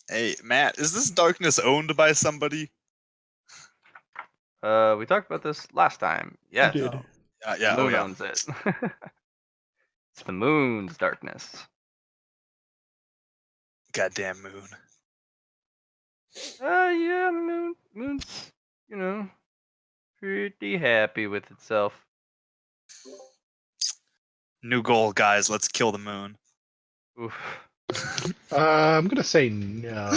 Hey, Matt, is this darkness owned by somebody? We talked about this last time. Yes. did. Yeah, The oh moon yeah. owns it. It's the moon's darkness. Goddamn moon. Yeah, moon's, pretty happy with itself. New goal, guys. Let's kill the moon. Oof. I'm gonna say no.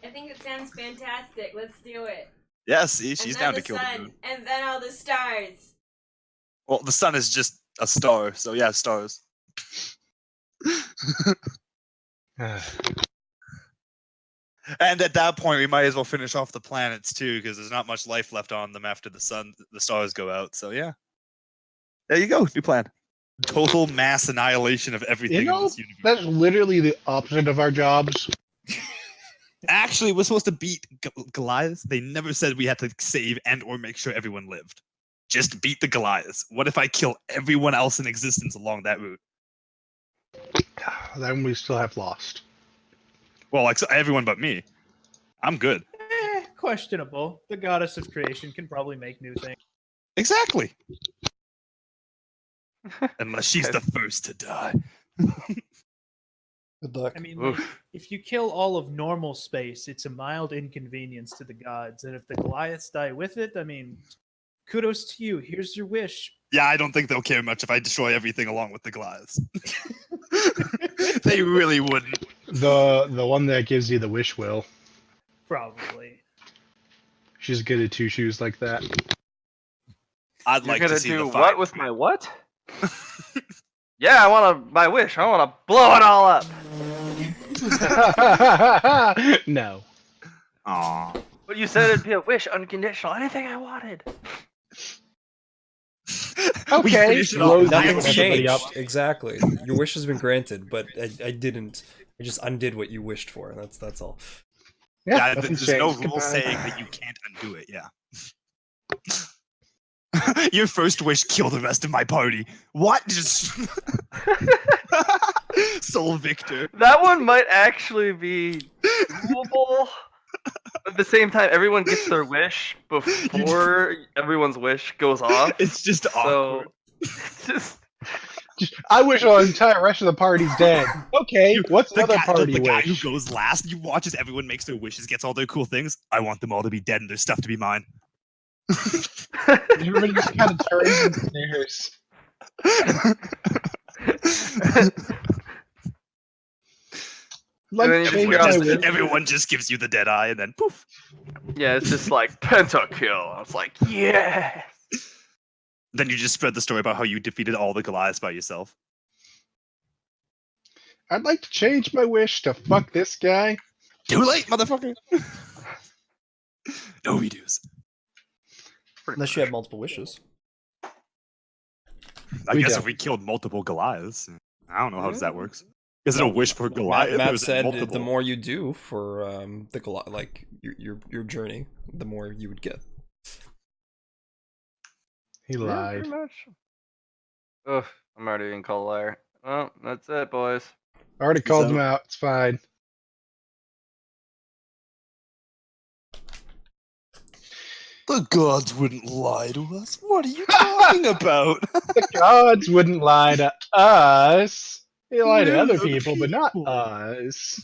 I think it sounds fantastic. Let's do it. Yeah, see, she's and then down the to kill sun, the moon. and then all the stars. Well, the sun is just a star, so yeah, stars. And at that point, we might as well finish off the planets too, because there's not much life left on them after the stars go out. So yeah, there you go. New plan. Total mass annihilation of everything in this universe. That's literally the opposite of our jobs. Actually, we're supposed to beat Goliaths. They never said we had to save and or make sure everyone lived. Just beat the Goliaths. What if I kill everyone else in existence along that route? Then we still have lost. Well, like everyone but me. I'm good. Questionable. The goddess of creation can probably make new things. Exactly. Unless she's the first to die. Good luck. I mean, like, if you kill all of normal space, it's a mild inconvenience to the gods. And if the Goliaths die with it, I mean, kudos to you. Here's your wish. Yeah, I don't think they'll care much if I destroy everything along with the Goliaths. They really wouldn't. The one that gives you the wish will. Probably. She's good at two shoes like that. I'd You're like gonna to see do the what fight. with my what? Yeah, I want my wish. I want to blow it all up. No. Aww. But you said it'd be a wish, unconditional. Anything I wanted. Okay. Nothing's changed. Exactly. Your wish has been granted, but I didn't. I just undid what you wished for. That's all. Yeah, there's no rule saying that you can't undo it. Yeah. Your first wish, kill the rest of my party. What? Just Soul Victor. That one might actually be doable. At the same time, everyone gets their wish before everyone's wish goes off. It's just awkward. So, I wish the entire rest of the party's dead. Okay, what's the other party the guy wish? who goes last, you watch as everyone makes their wishes, gets all their cool things. I want them all to be dead and their stuff to be mine. Everybody just kind of turns and stares. Like, everyone just gives you the dead eye and then poof. Yeah, it's just like pentakill. I was like, yes. Then you just spread the story about how you defeated all the Goliaths by yourself. I'd like to change my wish to fuck this guy. Too late, motherfucker. No redos. Unless you have multiple wishes. I guess if we killed multiple Goliaths, I don't know how that works. Is it a wish per Goliath? Matt said the more you do for the Goliath, like your journey, the more you would get. He lied. Pretty much. Ugh, I'm already being called a liar. Well, that's it, boys. I already called him out. It's fine. The gods wouldn't lie to us. What are you talking about? The gods wouldn't lie to us. They lie to other people, but not us.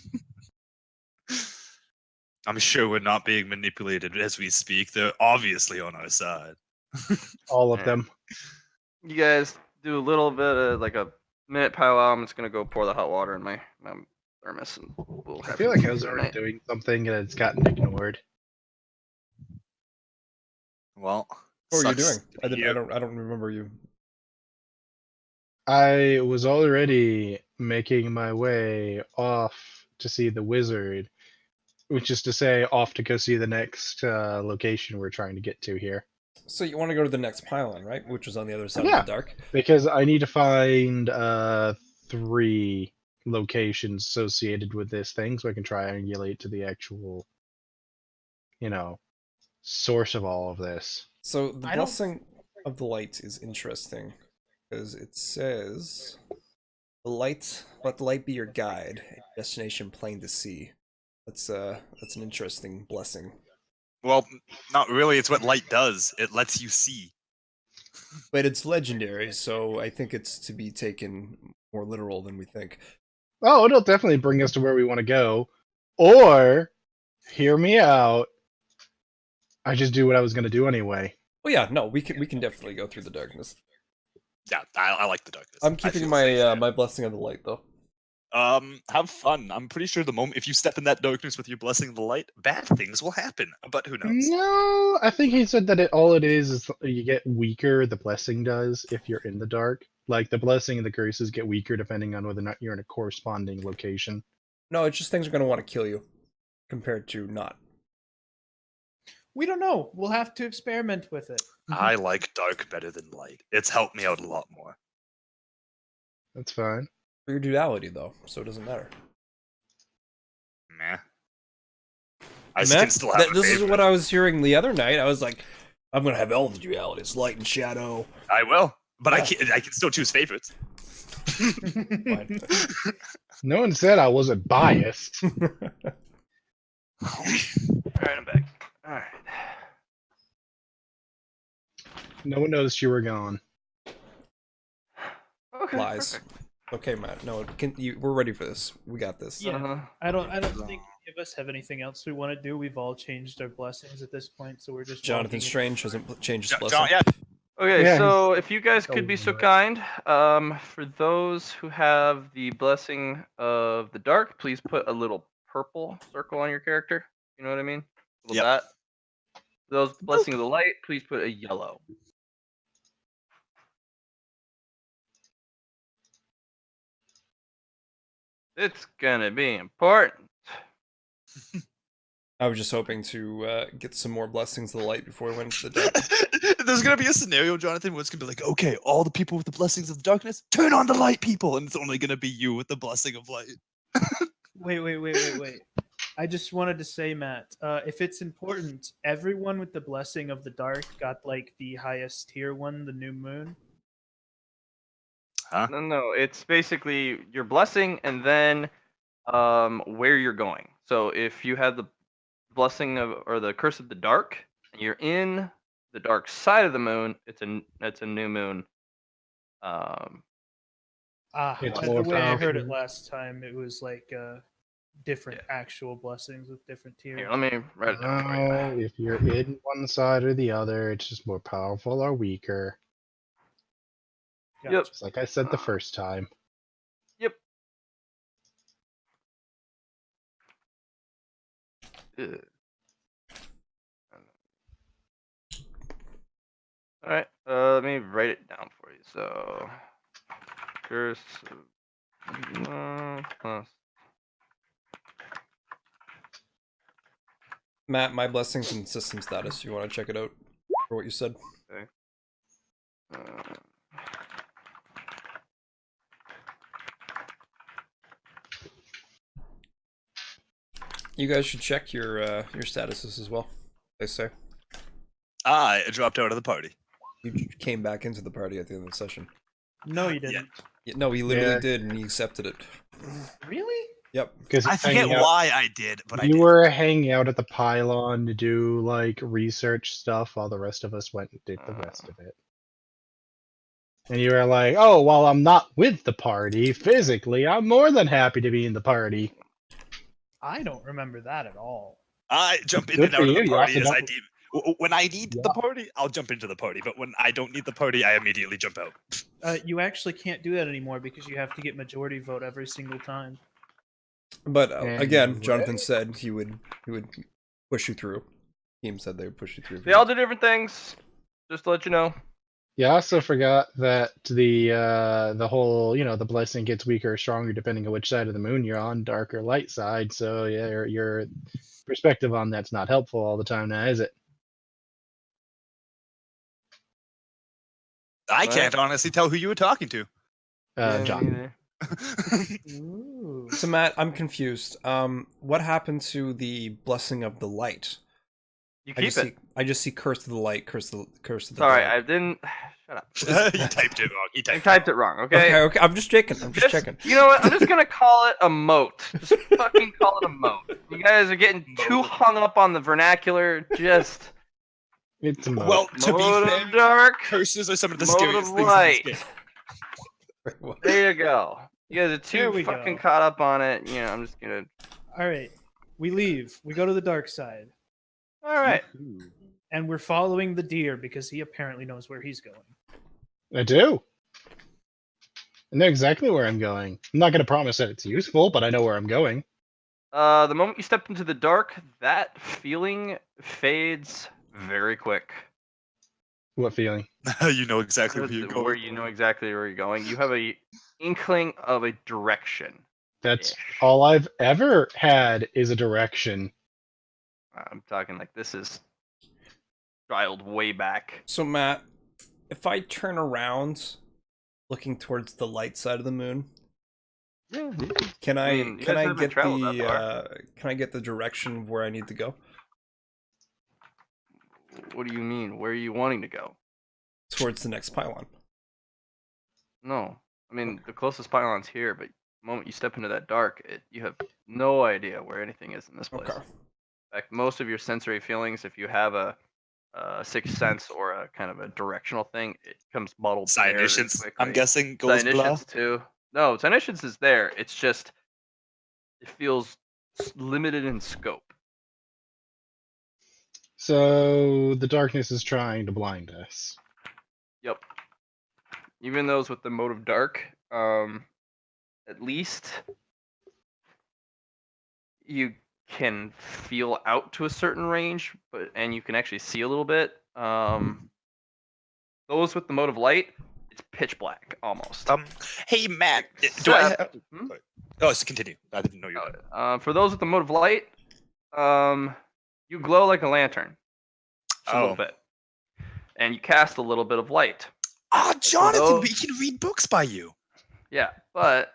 I'm sure we're not being manipulated as we speak. They're obviously on our side. All of them. You guys do a little bit of like a minute powwow. I'm just gonna go pour the hot water in my thermos, and we'll I feel like I was already doing something and it's gotten ignored. Well, what were you doing? I don't remember you. I was already making my way off to see the wizard, which is to say, off to go see the next location we're trying to get to here. So you want to go to the next pylon, right? Which is on the other side of the dark. Because I need to find 3 locations associated with this thing, so I can triangulate to the actual, source of all of this. So the blessing of the light is interesting because it says Let the light be your guide. Destination plain to see. That's an interesting blessing. Well, not really. It's what light does. It lets you see. But it's legendary, so I think it's to be taken more literal than we think. Oh, it'll definitely bring us to where we want to go. Or, hear me out, I just do what I was going to do anyway. Well, yeah, no, we can definitely go through the darkness. Yeah, I like the darkness. I'm I keeping feel my safe there. my blessing of the light though. Have fun. I'm pretty sure the moment if you step in that darkness with your blessing of the light, bad things will happen. But who knows? No, I think he said that all it is you get weaker, the blessing does, if you're in the dark. Like, the blessing and the curses get weaker depending on whether or not you're in a corresponding location. No, it's just things are gonna want to kill you, compared to not. We don't know. We'll have to experiment with it. I like dark better than light. It's helped me out a lot more. That's fine. For your duality though, so it doesn't matter. Meh. Man, can still have a this is favorite. what I was hearing the other night. I was like, I'm gonna have all the dualities, light and shadow. I will, but Yeah. I can still choose favorites. Fine. No one said I wasn't biased. Alright, I'm back. Alright. No one noticed you were gone. Okay. Lies. perfect. Okay, Matt. No, we're ready for this. We got this. Yeah. Uh-huh. I don't think any of us have anything else we want to do. We've all changed our blessings at this point, so we're just Jonathan walking in- Strange hasn't changed his John, blessing. yeah, Okay, Yeah, so if you guys could Oh, be so right. kind, for those who have the blessing of the dark, please put a little purple circle on your character. You know what I mean? A little Yep. dot. Those blessing of the light, please put a yellow. It's gonna be important. I was just hoping to get some more blessings of the light before we went into the dark. There's gonna be a scenario, Jonathan, where it's gonna be like, okay, all the people with the blessings of the darkness, turn on the light, people, and it's only gonna be you with the blessing of light. Wait. I just wanted to say, Matt, if it's important, everyone with the blessing of the dark got like the highest tier one, the new moon. Huh? No, it's basically your blessing and then where you're going. So if you had the blessing of or the curse of the dark and you're in the dark side of the moon, it's a new moon. It's The more way I heard it powerful. last time, it was like different actual blessings with different tiers. Here, let me write it down for you. No, if you're in one side or the other, it's just more powerful or weaker. Yep. Just like I said the first time. Yep. Ugh. All right. Let me write it down for you. So, curse plus. Matt, my blessings and system status. You want to check it out for what you said? Uh, You guys should check your statuses as well. They say I dropped out of the party. you came back into the party at the end of the session. No, you didn't. Yeah, no, he literally Yeah. did, and he accepted it. Really? Yep. Because I forget why I did, but I you did. were hanging out at the pylon to do like research stuff while the rest of us went and did the rest of it. And you were like, oh, while I'm not with the party physically, I'm more than happy to be in the party. I don't remember that at all. I jump in Good and for out of you, the you party also as I don't- deem. When I need the party, I'll jump into the party. But when I don't need the party, I immediately jump out. You actually can't do that anymore because you have to get majority vote every single time. But again, Anyway. Jonathan said he would push you through. Team said they would push you through. they all do different things. Just to let you know. You also forgot that the whole, the blessing gets weaker or stronger depending on which side of the moon you're on, dark or light side. So yeah, your perspective on that's not helpful all the time now, is it? I Right. can't honestly tell who you were talking to. Yeah, me John. neither. Ooh. So Matt, I'm confused. What happened to the blessing of the light? You I keep just it. see I just see curse to the light, curse to the Sorry, dark. I didn't. Shut up. You typed it wrong. You I typed typed it wrong. Okay. Okay, I'm just checking. I'm just checking. You know what? I'm just gonna call it a moat. Just fucking call it a moat. You guys are getting too Moat. hung up on the vernacular. Just It's a moat. Well, to be moat fair, of dark, curses are some of the moat scariest of things light. in this game. There you go. You guys are There too we fucking go. caught up on it. You know, I'm just gonna. All right, we leave. We go to the dark side, All right. and we're following the deer because he apparently knows where he's going. I do. I know exactly where I'm going. I'm not going to promise that it's useful, but I know where I'm going. The moment you step into the dark, that feeling fades very quick. What feeling? You know exactly where you're Where going. you know exactly where you're going. You have a inkling of a direction. That's Ish. all I've ever had is a direction. I'm talking like this is dialed way back. So Matt, if I turn around, looking towards the light side of the moon, Yeah. can I mean, you guys haven't traveled that far. can I get the direction of where I need to go? What do you mean? Where are you wanting to go? Towards the next pylon. No. I mean, the closest pylon's here, but the moment you step into that dark, you have no idea where anything is in this place. Okay. In fact, most of your sensory feelings, if you have a sixth sense or a kind of a directional thing, it comes muddled very Cyanitions, quickly. I'm guessing, goes blah. Cyanitions too. No, Cyanitions is there. It's just it feels limited in scope. So the darkness is trying to blind us. Yep. Even those with the mode of dark, at least you can feel out to a certain range, and you can actually see a little bit. Those with the mode of light, it's pitch black almost. Hey Matt, do I have? Hmm? Oh, so continue. I didn't know you were done. For those with the mode of light, you glow like a lantern, just a little bit, and you cast a little bit of light. Ah, Jonathan, those- we can read books by you. Yeah, but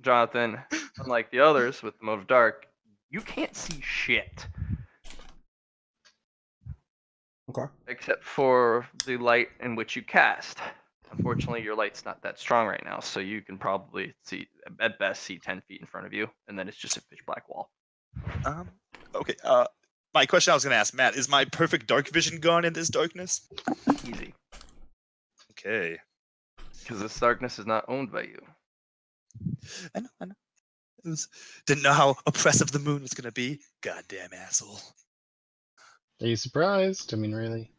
Jonathan, unlike the others with the mode of dark, you can't see shit Okay. except for the light in which you cast. Unfortunately, your light's not that strong right now, so you can probably see, at best, see 10 feet in front of you, and then it's just a pitch black wall. Okay. My question I was going to ask Matt is: my perfect dark vision gone in this darkness? Easy, Okay. because this darkness is not owned by you. I know. Didn't know how oppressive the moon was going to be. Goddamn asshole. Are you surprised? I mean, really?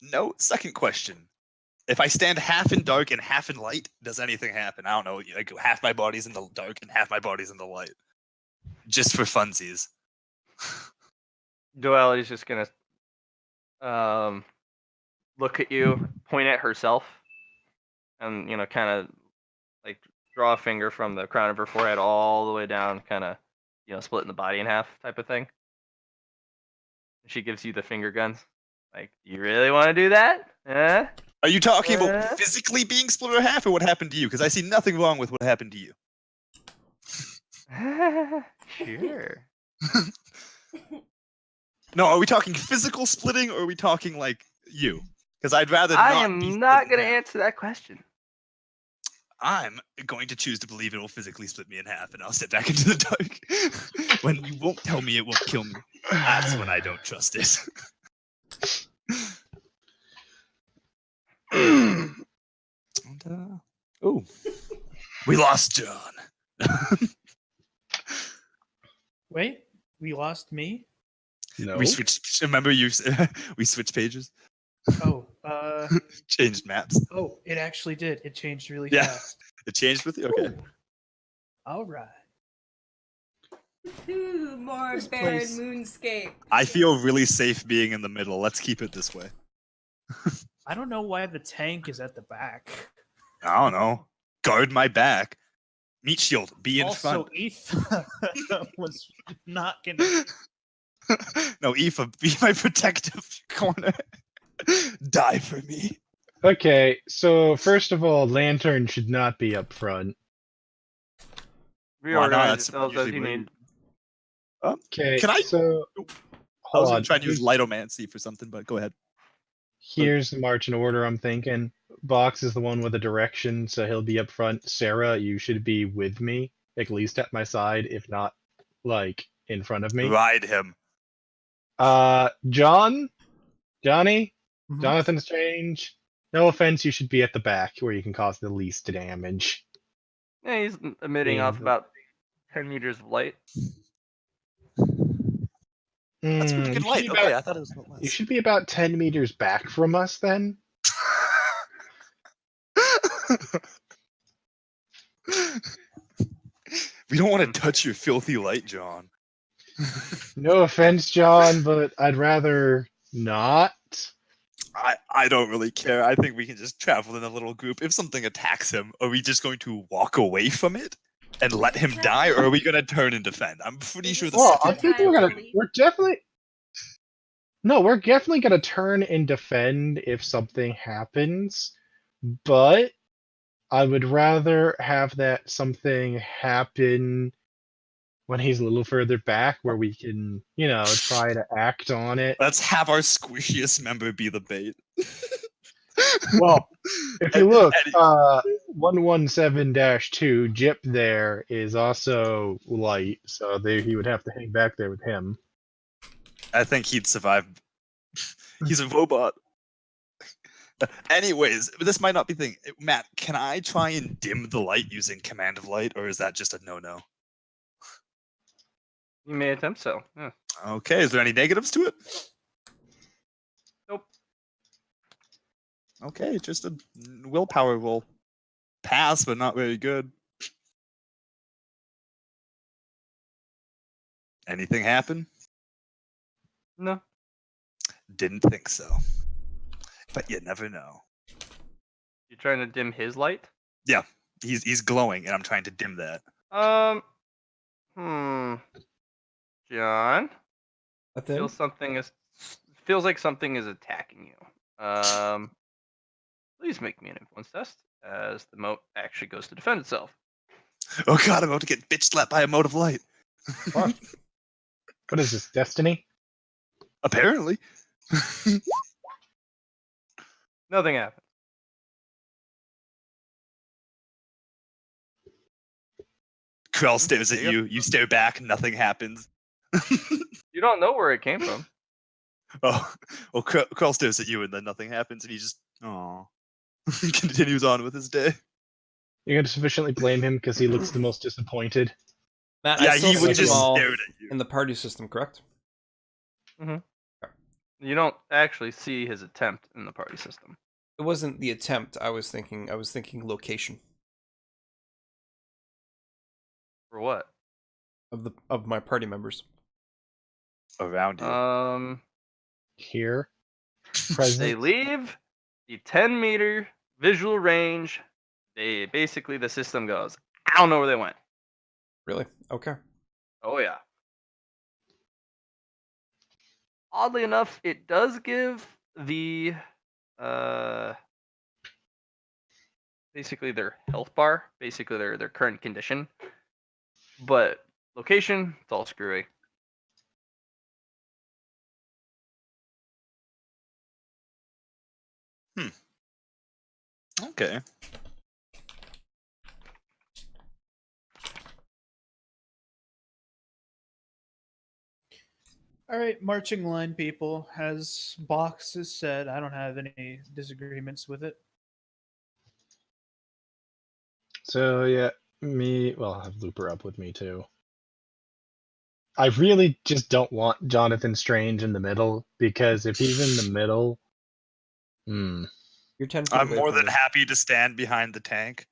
No. Second question: if I stand half in dark and half in light, does anything happen? I don't know. Like half my body's in the dark and half my body's in the light, just for funsies. Duality's just gonna look at you, point at herself, and kind of like draw a finger from the crown of her forehead all the way down, kind of splitting the body in half type of thing. She gives you the finger guns. Like, do you really want to do that? Huh? Are you talking about physically being split in half, or what happened to you? Because I see nothing wrong with what happened to you. Sure. No, are we talking physical splitting, or are we talking like you? Because I'd rather not. I am be not split in going to half. answer that question. I'm going to choose to believe it will physically split me in half, and I'll step back into the dark. When you won't tell me it won't kill me, that's when I don't trust it. Oh, we lost John. Wait, we lost me? No. We switched. Remember, we switched pages, Oh, changed maps. oh, it actually did. It changed really Yeah. fast. It changed with you. Okay. All right. Ooh, more This barren place- moonscape. I feel really safe being in the middle. Let's keep it this way. I don't know why the tank is at the back. I don't know. Guard my back. Meat shield. Be in Also, front. Ethan was not gonna. No, Aoife, be my protective corner. Die for me. Okay, so first of all, Lantern should not be up front. Reorganize That's yourselves as usually you where need. Okay, Can I- so I was hold gonna on. try and use lightomancy for something, but go ahead. Here's the marching order I'm thinking. Box is the one with the direction, so he'll be up front. Sarah, you should be with me, at least at my side, if not, like, in front of me. Ride him. Johnny, Mhm. Jonathan Strange, no offense, you should be at the back, where you can cause the least damage. Yeah, he's emitting off about 10 meters of light. That's pretty You good should light. be Okay, about- I thought it was a lot You less. should be about 10 meters back from us, then. We don't want to touch your filthy light, John. No offense, John, but I'd rather not. I don't really care. I think we can just travel in a little group. If something attacks him, are we just going to walk away from it and let him die, or are we going to turn and defend? I'm pretty sure the Well, I second. think we're definitely. No, we're definitely gonna turn and defend if something happens, but I would rather have that something happen when he's a little further back, where we can, try to act on it. Let's have our squishiest member be the bait. Well, if you look, And- 117-2, Jip there is also light, so he would have to hang back there with him. I think he'd survive. He's a robot. Anyways, this might not be the thing. Matt, can I try and dim the light using command of light, or is that just a no-no? You may attempt so. Yeah. Okay, is there any negatives to it? Nope. Okay, just a willpower roll. Pass, but not very good. Anything happen? No. Didn't think so. But you never know. You trying to dim his light? He's glowing, and I'm trying to dim that. John, A thing? feels like something is attacking you. Please make me an influence test as the moat actually goes to defend itself. Oh god, I'm about to get bitch slapped by a mote of light. What is this, Destiny? Apparently. Nothing happened. Krell stares at Yep. you. You stare back. Nothing happens. You don't know where it came from. Oh, well, Krell stares at you, and then nothing happens, and he just, aw, continues on with his day. You're going to sufficiently blame him because he looks the most disappointed. Matt, Yeah, I still he see would them just all stare at you. in the party system, correct? You don't actually see his attempt in the party system. It wasn't the attempt. I was thinking location For what? of my party members. Around you. Here. They Present. leave the 10-meter visual range. The system goes, I don't know where they went. Really? Okay. Oh yeah. Oddly enough, it does give the basically their health bar, basically their current condition. But location, it's all screwy. Okay. All right, marching line people. As Box has said, I don't have any disagreements with it. So, yeah, I'll have Looper up with me, too. I really just don't want Jonathan Strange in the middle, because if he's in the middle... You're 10 feet I'm away more from than me. happy to stand behind the tank.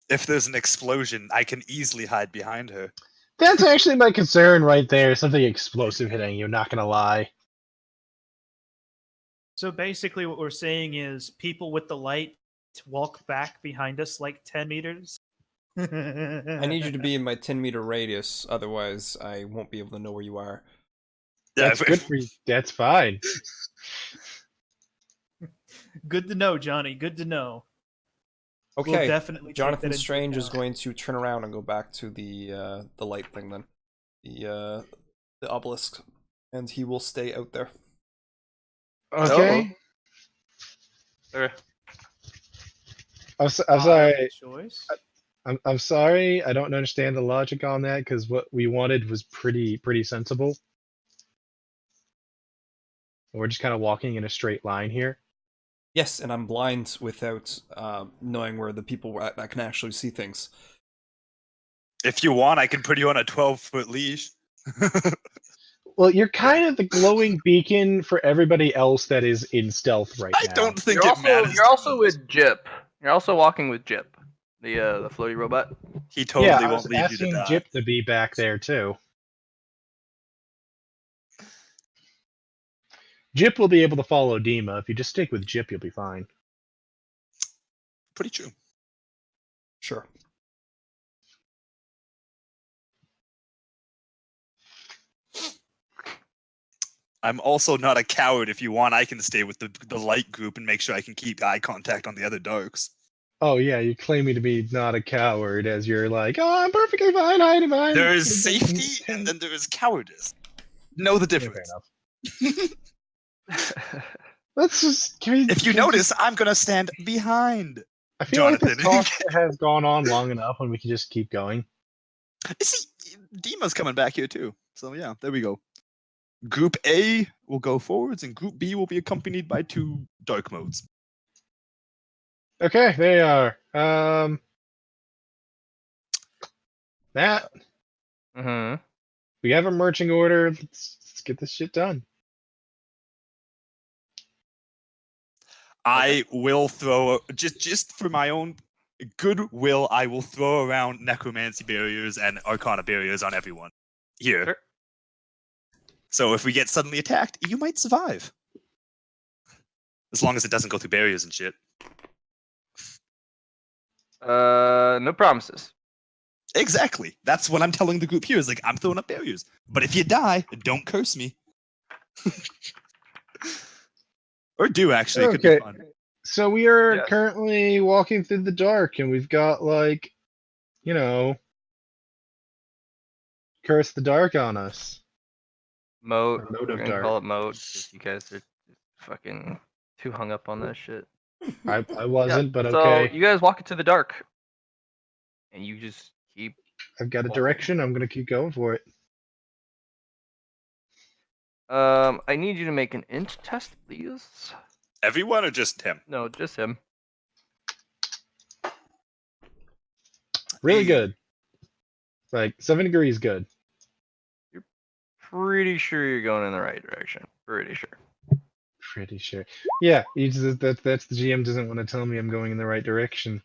If there's an explosion, I can easily hide behind her. That's actually my concern right there. Something explosive hitting you, not gonna lie. So basically, what we're saying is people with the light walk back behind us like 10 meters. I need you to be in my 10-meter radius, otherwise I won't be able to know where you are. Yeah, That's good for you. That's fine. Good to know, Johnny. Good to know. Okay, definitely take that Jonathan into Strange is account. going to turn around and go back to the light thing then, the obelisk, and he will stay out there. Okay. Okay. I'm Odd sorry. choice. I'm sorry. I don't understand the logic on that because what we wanted was pretty sensible. We're just kind of walking in a straight line here. Yes, and I'm blind without knowing where the people were at that can actually see things. If you want, I can put you on a 12-foot leash. Well, you're kind of the glowing beacon for everybody else that is in stealth right I now. don't think You're it also matters. you're too also much. with Jip. You're also walking with Jip, the floaty robot. He Yeah, totally I was won't leave you to asking die. Jip to be back there too. Jip will be able to follow Dima. If you just stick with Jip, you'll be fine. Pretty true. Sure. I'm also not a coward. If you want, I can stay with the light group and make sure I can keep eye contact on the other darks. Oh yeah, you're claiming to be not a coward as you're like, oh, I'm perfectly fine hiding behind. There is safety and then there is cowardice. Know the Fair difference. enough. Let's just. If you notice, I'm gonna stand behind. I feel like this Jonathan. talk has gone on long enough when we can just keep going. See, Dima's coming back here too. So yeah, there we go. Group A will go forwards, and Group B will be accompanied by 2 dark modes. Okay, they are. Matt, Mm-hmm. we have a marching order. Let's get this shit done. I will throw just for my own goodwill. I will throw around necromancy barriers and arcana barriers on everyone here. Sure. So if we get suddenly attacked, you might survive, as long as it doesn't go through barriers and shit. No promises. Exactly. That's what I'm telling the group here. Is like I'm throwing up barriers, but if you die, don't curse me. Or do actually. It could be Okay. fun. So we are Yes. currently walking through the dark, and we've got like, you know, curse the dark on us. Moat. Or Moat We're of gonna Dark. call it moat because you guys are fucking too hung up on that shit. I Yeah, wasn't, but so okay. you guys walk into the dark, and you just keep. I've got a walking. direction. I'm gonna keep going for it. I need you to make an int test, please. Everyone or just him? No, just him. Really Hey. good. Like 7 degrees good. Pretty sure you're going in the right direction. Pretty sure. Pretty sure. Yeah, that's the GM doesn't want to tell me I'm going in the right direction.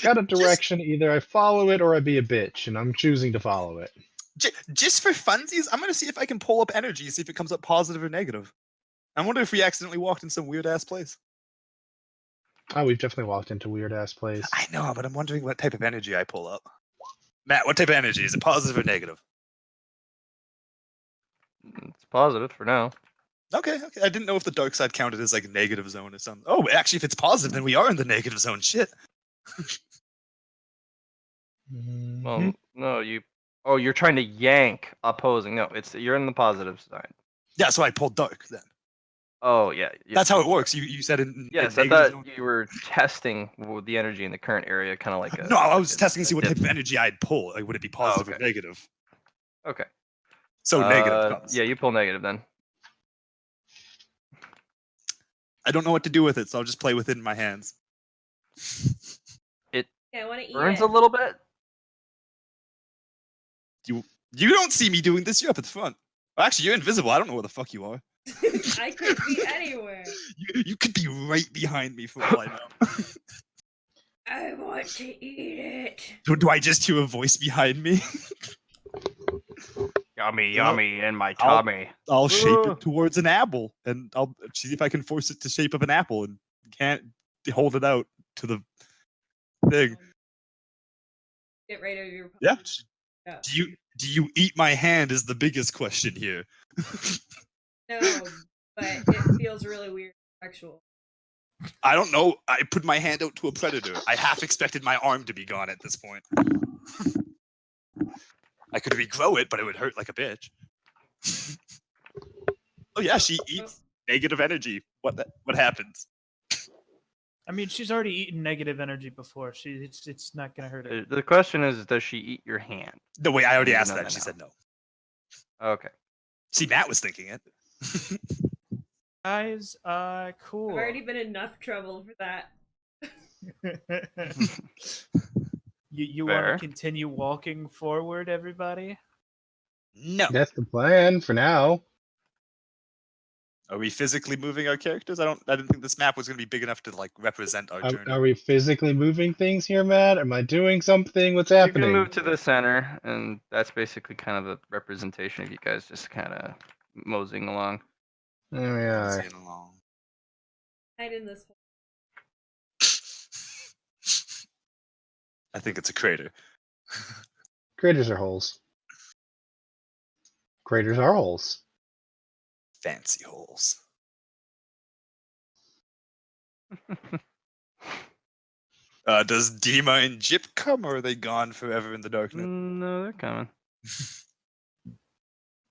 Got a direction. Either I follow it or I be a bitch, and I'm choosing to follow it. Just for funsies, I'm gonna see if I can pull up energy, see if it comes up positive or negative. I wonder if we accidentally walked in some weird ass place. Oh, we've definitely walked into weird ass place. I know, but I'm wondering what type of energy I pull up. Matt, what type of energy? Is it positive or negative? It's positive for now. Okay. I didn't know if the dark side counted as like a negative zone or something. Oh, actually, if it's positive, then we are in the negative zone. Shit. Mhm. Well, no, you. Oh, you're trying to yank opposing. No, you're in the positive side. Yeah, so I pulled dark then. Oh yeah. That's how it works. You said in Yes, in I negative thought zone. you were testing the energy in the current area, kind of like a. No, I was like testing to see a what type dip. of energy I'd pull. Like, would it be positive or okay. negative? Okay. So negative comes. Yeah, you pull negative then. I don't know what to do with it, so I'll just play with it in my hands. It Okay, I want to eat burns it. a little bit. You don't see me doing this. You're up at the front. Well, actually, you're invisible. I don't know where the fuck you are. I could be anywhere. You could be right behind me for all I know. I want to eat it. Do I just hear a voice behind me? Yummy, You know, yummy in my I'll- tummy. I'll shape Ugh. it towards an apple, and I'll see if I can force it to shape of an apple, and can't hold it out to the thing. Get right out of your. Yeah. Yeah. Do you eat my hand is the biggest question here. No, but it feels really weird. Sexual. I don't know. I put my hand out to a predator. I half expected my arm to be gone at this point. I could regrow it, but it would hurt like a bitch. Oh yeah, she eats negative energy. What happens? I mean, she's already eaten negative energy before. It's not gonna hurt her. The question is, does she eat your hand? No, wait, I already You asked know that. that She now. said no. Okay. See, Matt was thinking it. Guys, cool. I've already been in enough trouble for that. You Fair. want to continue walking forward, everybody? No. That's the plan for now. Are we physically moving our characters? I didn't think this map was going to be big enough to like represent our journey. Are we physically moving things here, Matt? Am I doing something? What's You happening? can move to the center, and that's basically kind of the representation of you guys just kind of moseying along. There we are. Moseying along. Hide in this hole. I think it's a crater. Craters are holes. Craters are holes. Fancy holes. Does Dima and Jip come, or are they gone forever in the darkness? No, they're coming.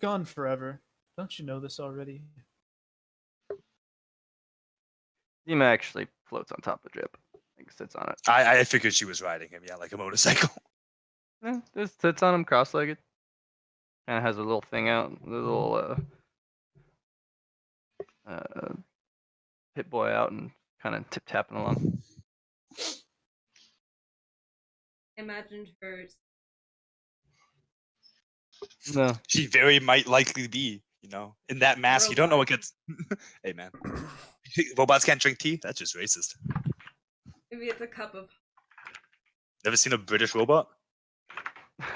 Gone forever. Don't you know this already? Dima actually floats on top of Jip. Like sits on it. I figured she was riding him, yeah, like a motorcycle. Yeah, just sits on him cross-legged. Kind of has a little thing out, a little Hit Boy out, and kind of tip-tapping along. I imagined her. No. She very might likely be, you know, in that mask. You don't know what gets. Hey man, robots can't drink tea. That's just racist. Maybe it's a cup of. Never seen a British robot?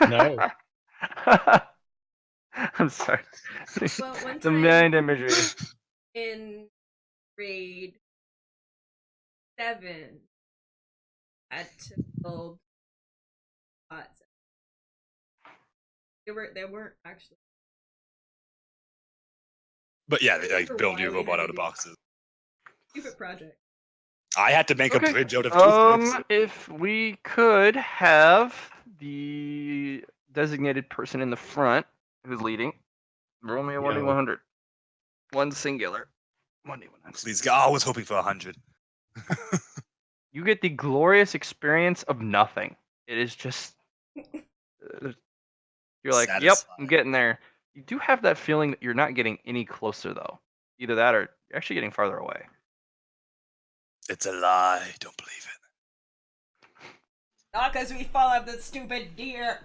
No. I'm sorry. Well, one The time mind imagery. in grade 7, had to build bots. They weren't actually. But yeah, they like For build why your we robot had out to of do boxes. Stupid project. I had to make Okay. a bridge out of toothpicks. If we could have the designated person in the front who's leading, roll me a 1d100. One singular. 1d100. Please God, I was hoping for 100. You get the glorious experience of nothing. It is just. You're like, yep, I'm Satisfying. getting there. You do have that feeling that you're not getting any closer, though. Either that or you're actually getting farther away. It's a lie. Don't believe it. Not because we follow the stupid deer.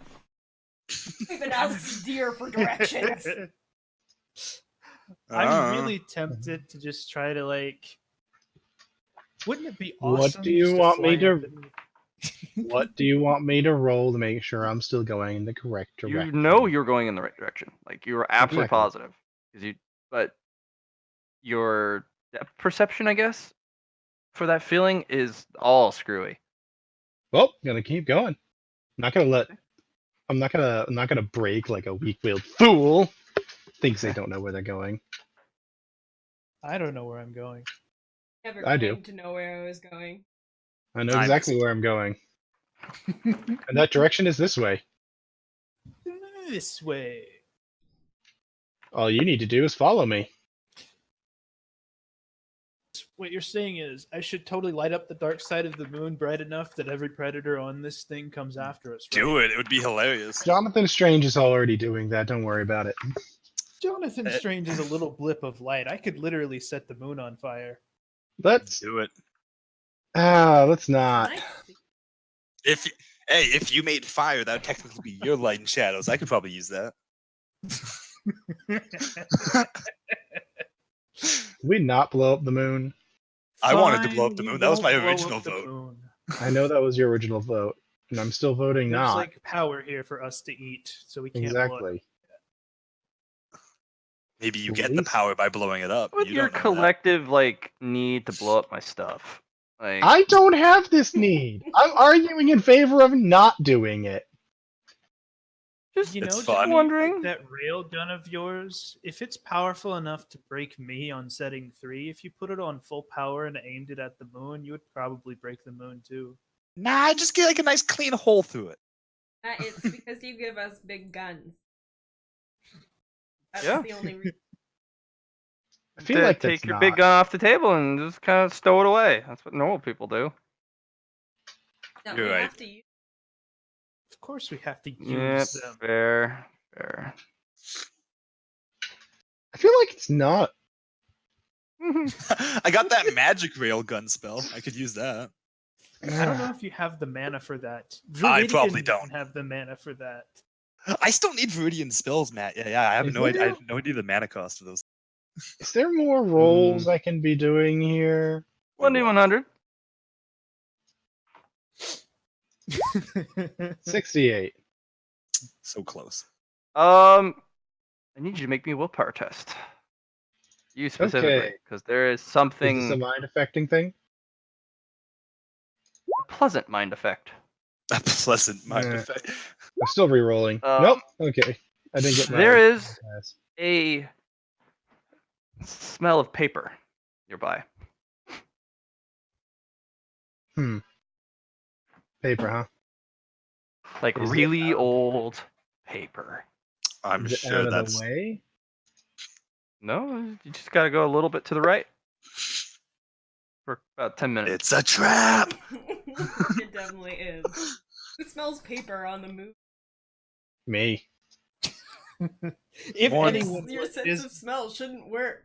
We've been asked deer for directions. I'm really tempted to just try to like. Wouldn't it be awesome? What do you just want me fly to? up and- What do you want me to roll to make sure I'm still going in the correct direction? You know you're going in the right direction. Like you were absolutely Exactly. positive. But your depth perception, I guess, for that feeling is all screwy. Well, gonna keep going. I'm not gonna break like a weak-willed fool. Thinks they don't know where they're going. I don't know where I'm going. Never I do. claimed to know where I was going. I know I exactly missed. where I'm going. And that direction is this way. This way. All you need to do is follow me. What you're saying is I should totally light up the dark side of the moon bright enough that every predator on this thing comes after us. Right? Do it. It would be hilarious. Jonathan Strange is already doing that. Don't worry about it. Jonathan Strange is a little blip of light. I could literally set the moon on fire. Let's Do it. let's not. If you made fire, that would technically be your light and shadows. I could probably use that. Did we not blow up the moon? I wanted to blow up Fine, the we moon. That was my won't blow original up the vote. moon. I know that was your original vote, and I'm still voting There's not. like power here for us to eat, so we can't blow it. Exactly. Maybe you At get the least- power by blowing it up. With You your don't know that. collective like need to blow up my stuff. Like I don't have this need. I'm arguing in favor of not doing it. Just You know, It's Johnny, fun. wondering. that railgun of yours, if it's powerful enough to break me on setting 3, if you put it on full power and aimed it at the moon, you would probably break the moon too. Nah, just get like a nice clean hole through it. It's because you give us big guns. That's Yeah. the only reason. I feel like take that's your not. big gun off the table and just kind of stow it away. That's what normal people do. No, You're we right. have to use. Of course, we have to use Yeah, them. fair. I feel like it's not. I got that magic rail gun spell. I could use that. I don't know if you have the mana for that. I probably Viridian don't. doesn't have the mana for that. I still need Viridian spells, Matt. Yeah. I have Is no idea. I there- have no idea the mana cost of those. Is there more rolls I can be doing here? 1d100. 68. So close. I need you to make me a willpower test. You specifically, Okay. because there is Is this a something mind affecting thing? a pleasant mind effect. A pleasant mind Yeah. effect. I'm still re-rolling. Nope. Okay. I didn't get my. There is pass. a smell of paper nearby. Paper, huh? Like Is it really out- old paper. I'm Is it sure out of that's. the way? No, you just gotta go a little bit to the right for about 10 minutes. It's a trap. It definitely is. Who smells paper on the move? Me. If More- anyone Your sense of smell shouldn't work.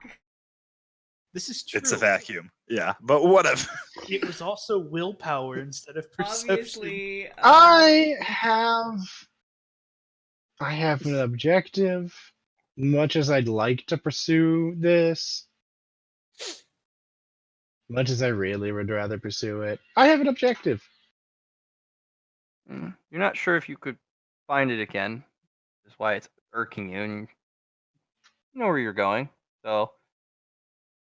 this is true. It's a vacuum. Yeah, but whatever. It was also willpower instead of perception. Obviously, I have an objective. Much as I'd like to pursue this, much as I really would rather pursue it, I have an objective. You're not sure if you could find it again. That's why it's irking you, and you know where you're going. So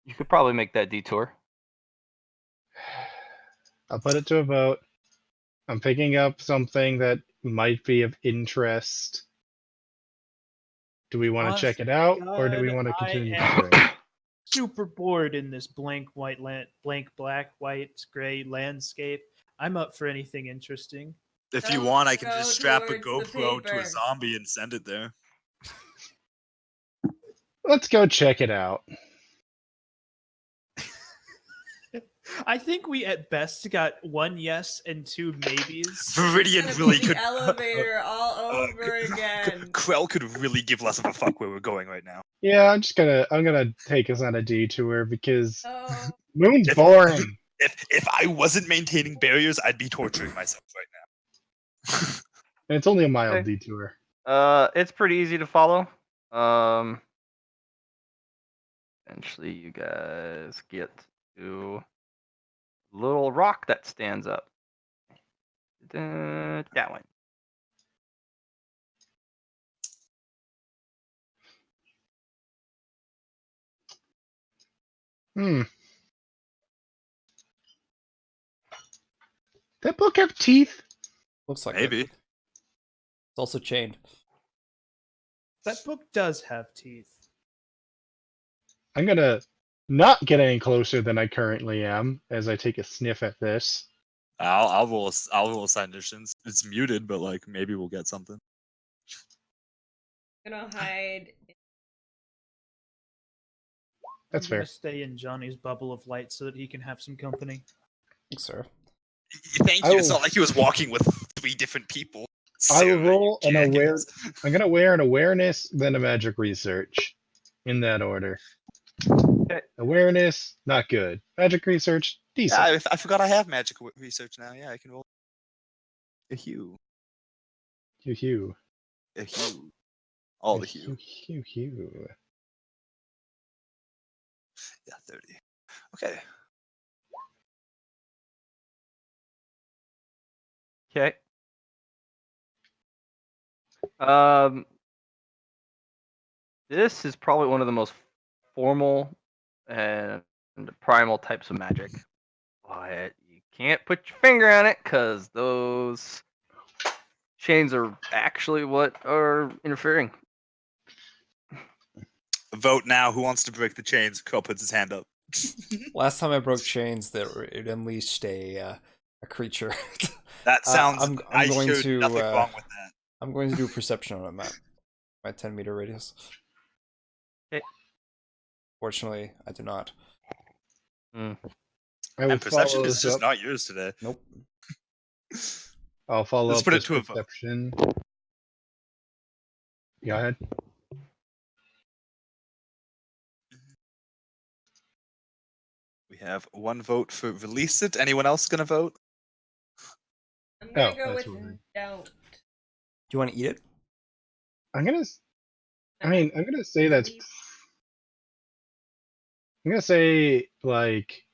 you could probably make that detour. I'll put it to a vote. I'm picking up something that might be of interest. Do we want to check it out, or do we want to God, continue I am- pursuing? Super bored in this blank black, white, gray landscape. I'm up for anything interesting. If you Don't want, I can go just strap a towards the GoPro to a paper. zombie and send it there. Let's go check it out. I think we at best got 1 yes and 2 maybes. Viridian Gonna really be the could. elevator all over K- again. Krell could really give less of a fuck where we're going right now. Yeah, I'm gonna take us on a detour because Oh, Moon's If- boring. If I wasn't maintaining barriers, I'd be torturing myself right now. And it's only a mild Okay. detour. It's pretty easy to follow. Eventually you guys get to a little rock that stands up. That one. Hmm. That book have teeth? Looks like Maybe. it. It's also chained. That book does have teeth. I'm gonna not get any closer than I currently am as I take a sniff at this. I'll roll a side missions. It's muted, but like maybe we'll get something. gonna hide. That's I'm gonna fair. stay in Johnny's bubble of light so that he can have some company. Thanks, sir. Thank I you. It's will- not like he was walking with 3 different people. I will Sarah, you roll an jackass. I'm gonna wear an awareness, then a magic research. In that order. Okay. Awareness, not good. Magic research, decent. Yeah, I forgot I have magic research now. Yeah, I can roll a hue. Hugh, hugh. A hue. All the hue. Hugh, hugh. Yeah, 30. Okay. Okay. This is probably one of the most formal and primal types of magic, but you can't put your finger on it because those chains are actually what are interfering. Vote now. Who wants to break the chains? Krell puts his hand up. Last time I broke chains, it unleashed a creature. That sounds. I'm I going showed to, nothing wrong with that. I'm going to do a perception on a map. My 10-meter radius. Okay. Fortunately, I do not. I And will perception follow is this just up. not yours today. Nope. I'll follow Let's up put it this to a vote. perception. Go ahead. We have one vote for release it. Anyone else gonna vote? I'm gonna Oh, go that's with weird. don't. Do you want to eat it? I'm gonna. I mean, I'm gonna say that's. I'm gonna say like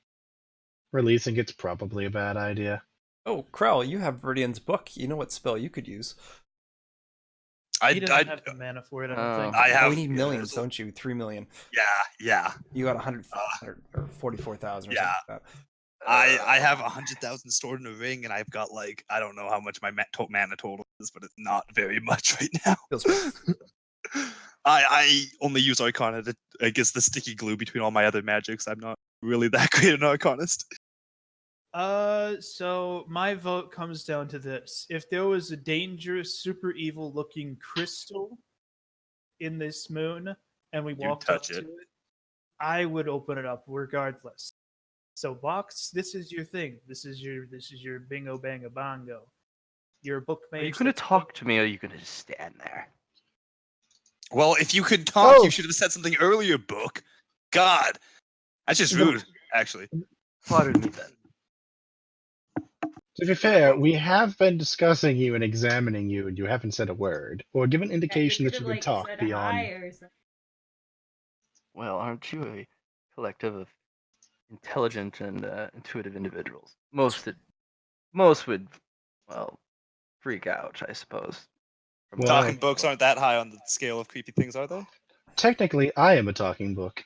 releasing it's probably a bad idea. Oh, Krell, you have Viridian's book. You know what spell you could use. He doesn't have the mana for it, I don't think. I have. we need millions, don't you? 3 million. Yeah. You got 100 or 44,000 or Yeah. something like that. I have 100,000 stored in a ring, and I've got like I don't know how much my mana total is, but it's not very much right now. Feels right. I only use Arcana to, I guess, the sticky glue between all my other magics. I'm not really that great an Arcanist. So my vote comes down to this. If there was a dangerous, super evil looking crystal in this moon and we walked up touch to it. it, I would open it up regardless. So Box, this is your thing. This is your bingo bango bongo. You're a book Are mage. you gonna that's talk to me, or are you gonna just stand there? Well, if you could talk, Oh. you should have said something earlier, book. God, that's just rude, actually. Pardon me then. To be fair, we have been discussing you and examining you, and you haven't said a word or given indication that you could talk said beyond. hi or something. Well, aren't you a collective of intelligent and intuitive individuals? Most would, well, freak out, I suppose. from Well, Talking books aren't that high on the scale of creepy things, are they? Technically, I am a talking book.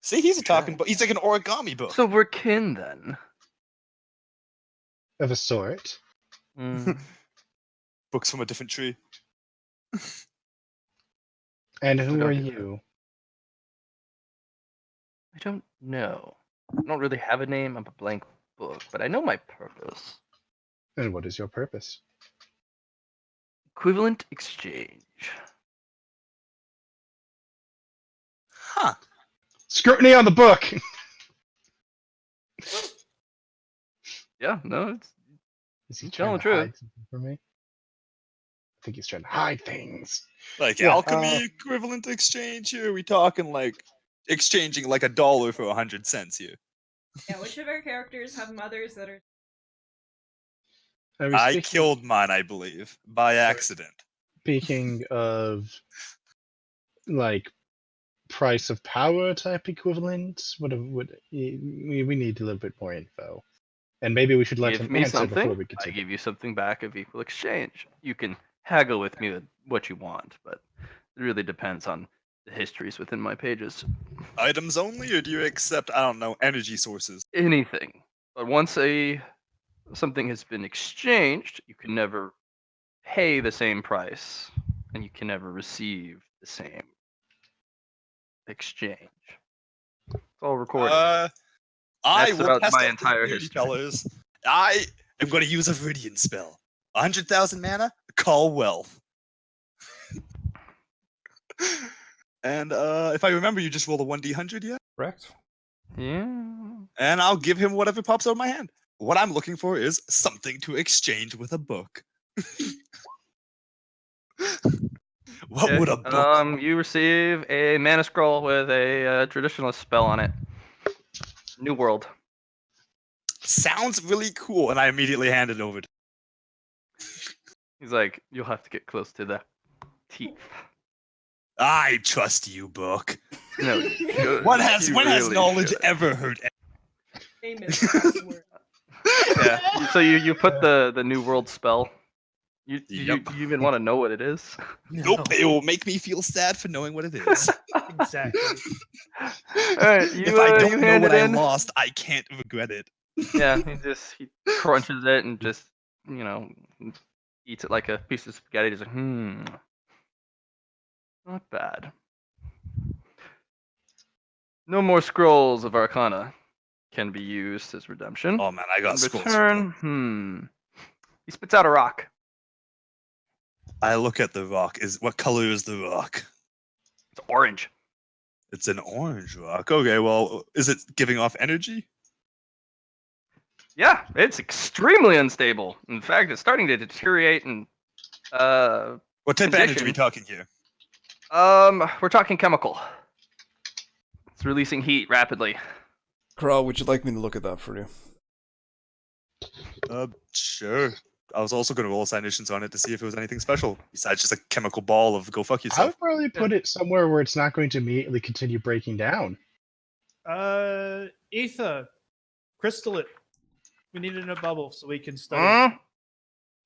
See, he's a talking book. He's like an origami book. So we're kin then. Of a sort. Mm. Books from a different tree. And So who don't are do that. you? I don't know. I don't really have a name. I'm a blank book, but I know my purpose. And what is your purpose? Equivalent exchange. Huh. Scrutiny on the book! Yeah, no, it's Is he Telling trying the to hide something from me? I think he's trying to hide things. Like Yeah, alchemy equivalent exchange here? Are we talking like exchanging like $1 for 100 cents here? Yeah, which of our characters have mothers that are Are we I speaking- killed mine, I believe, by accident. Speaking of, like, price of power type equivalent, we need a little bit more info. And maybe we should let give him me answer before something. we I continue. give you something back of equal exchange. You can haggle with me with what you want, but it really depends on the histories within my pages. Items only, or do you accept, I don't know, energy sources? Anything. But once something has been exchanged, you can never pay the same price, and you can never receive the same exchange. It's all recorded. I That's will about test my out entire this theory, history. fellas. I am going to use a Viridian spell. 100,000 mana, call wealth. And if I remember, you just rolled a 1d100, yeah? Correct. Yeah. And I'll give him whatever pops out of my hand. What I'm looking for is something to exchange with a book. What Okay, would a book? You receive a mana scroll with a traditionalist spell on it. New World. Sounds really cool, and I immediately hand it over to He's like, you'll have to get close to the teeth. I trust you, book. No, you should. When has You knowledge really should. ever hurt? famous password. Yeah. So you put the New World spell. You Yep. you even want to know what it is? Nope, it will make me feel sad for knowing what it is. Exactly. All right, you If I you don't know hand what it I in. lost, I can't regret it. Yeah, he crunches it and just eats it like a piece of spaghetti. Just like, not bad. No more scrolls of Arcana can be used as redemption. Oh man, I got In scrolls. return, he spits out a rock. I look at the rock. What color is the rock? It's orange. It's an orange rock. Okay, well, is it giving off energy? Yeah, it's extremely unstable. In fact, it's starting to deteriorate and What type of energy are we condition. talking here? We're talking chemical. It's releasing heat rapidly. Krell, would you like me to look at that for you? Sure. I was also going to roll cognitions on it to see if it was anything special besides just a chemical ball of go fuck I yourself. would probably put it somewhere where it's not going to immediately continue breaking down. Ether, crystal it. We need it in a bubble so we can study.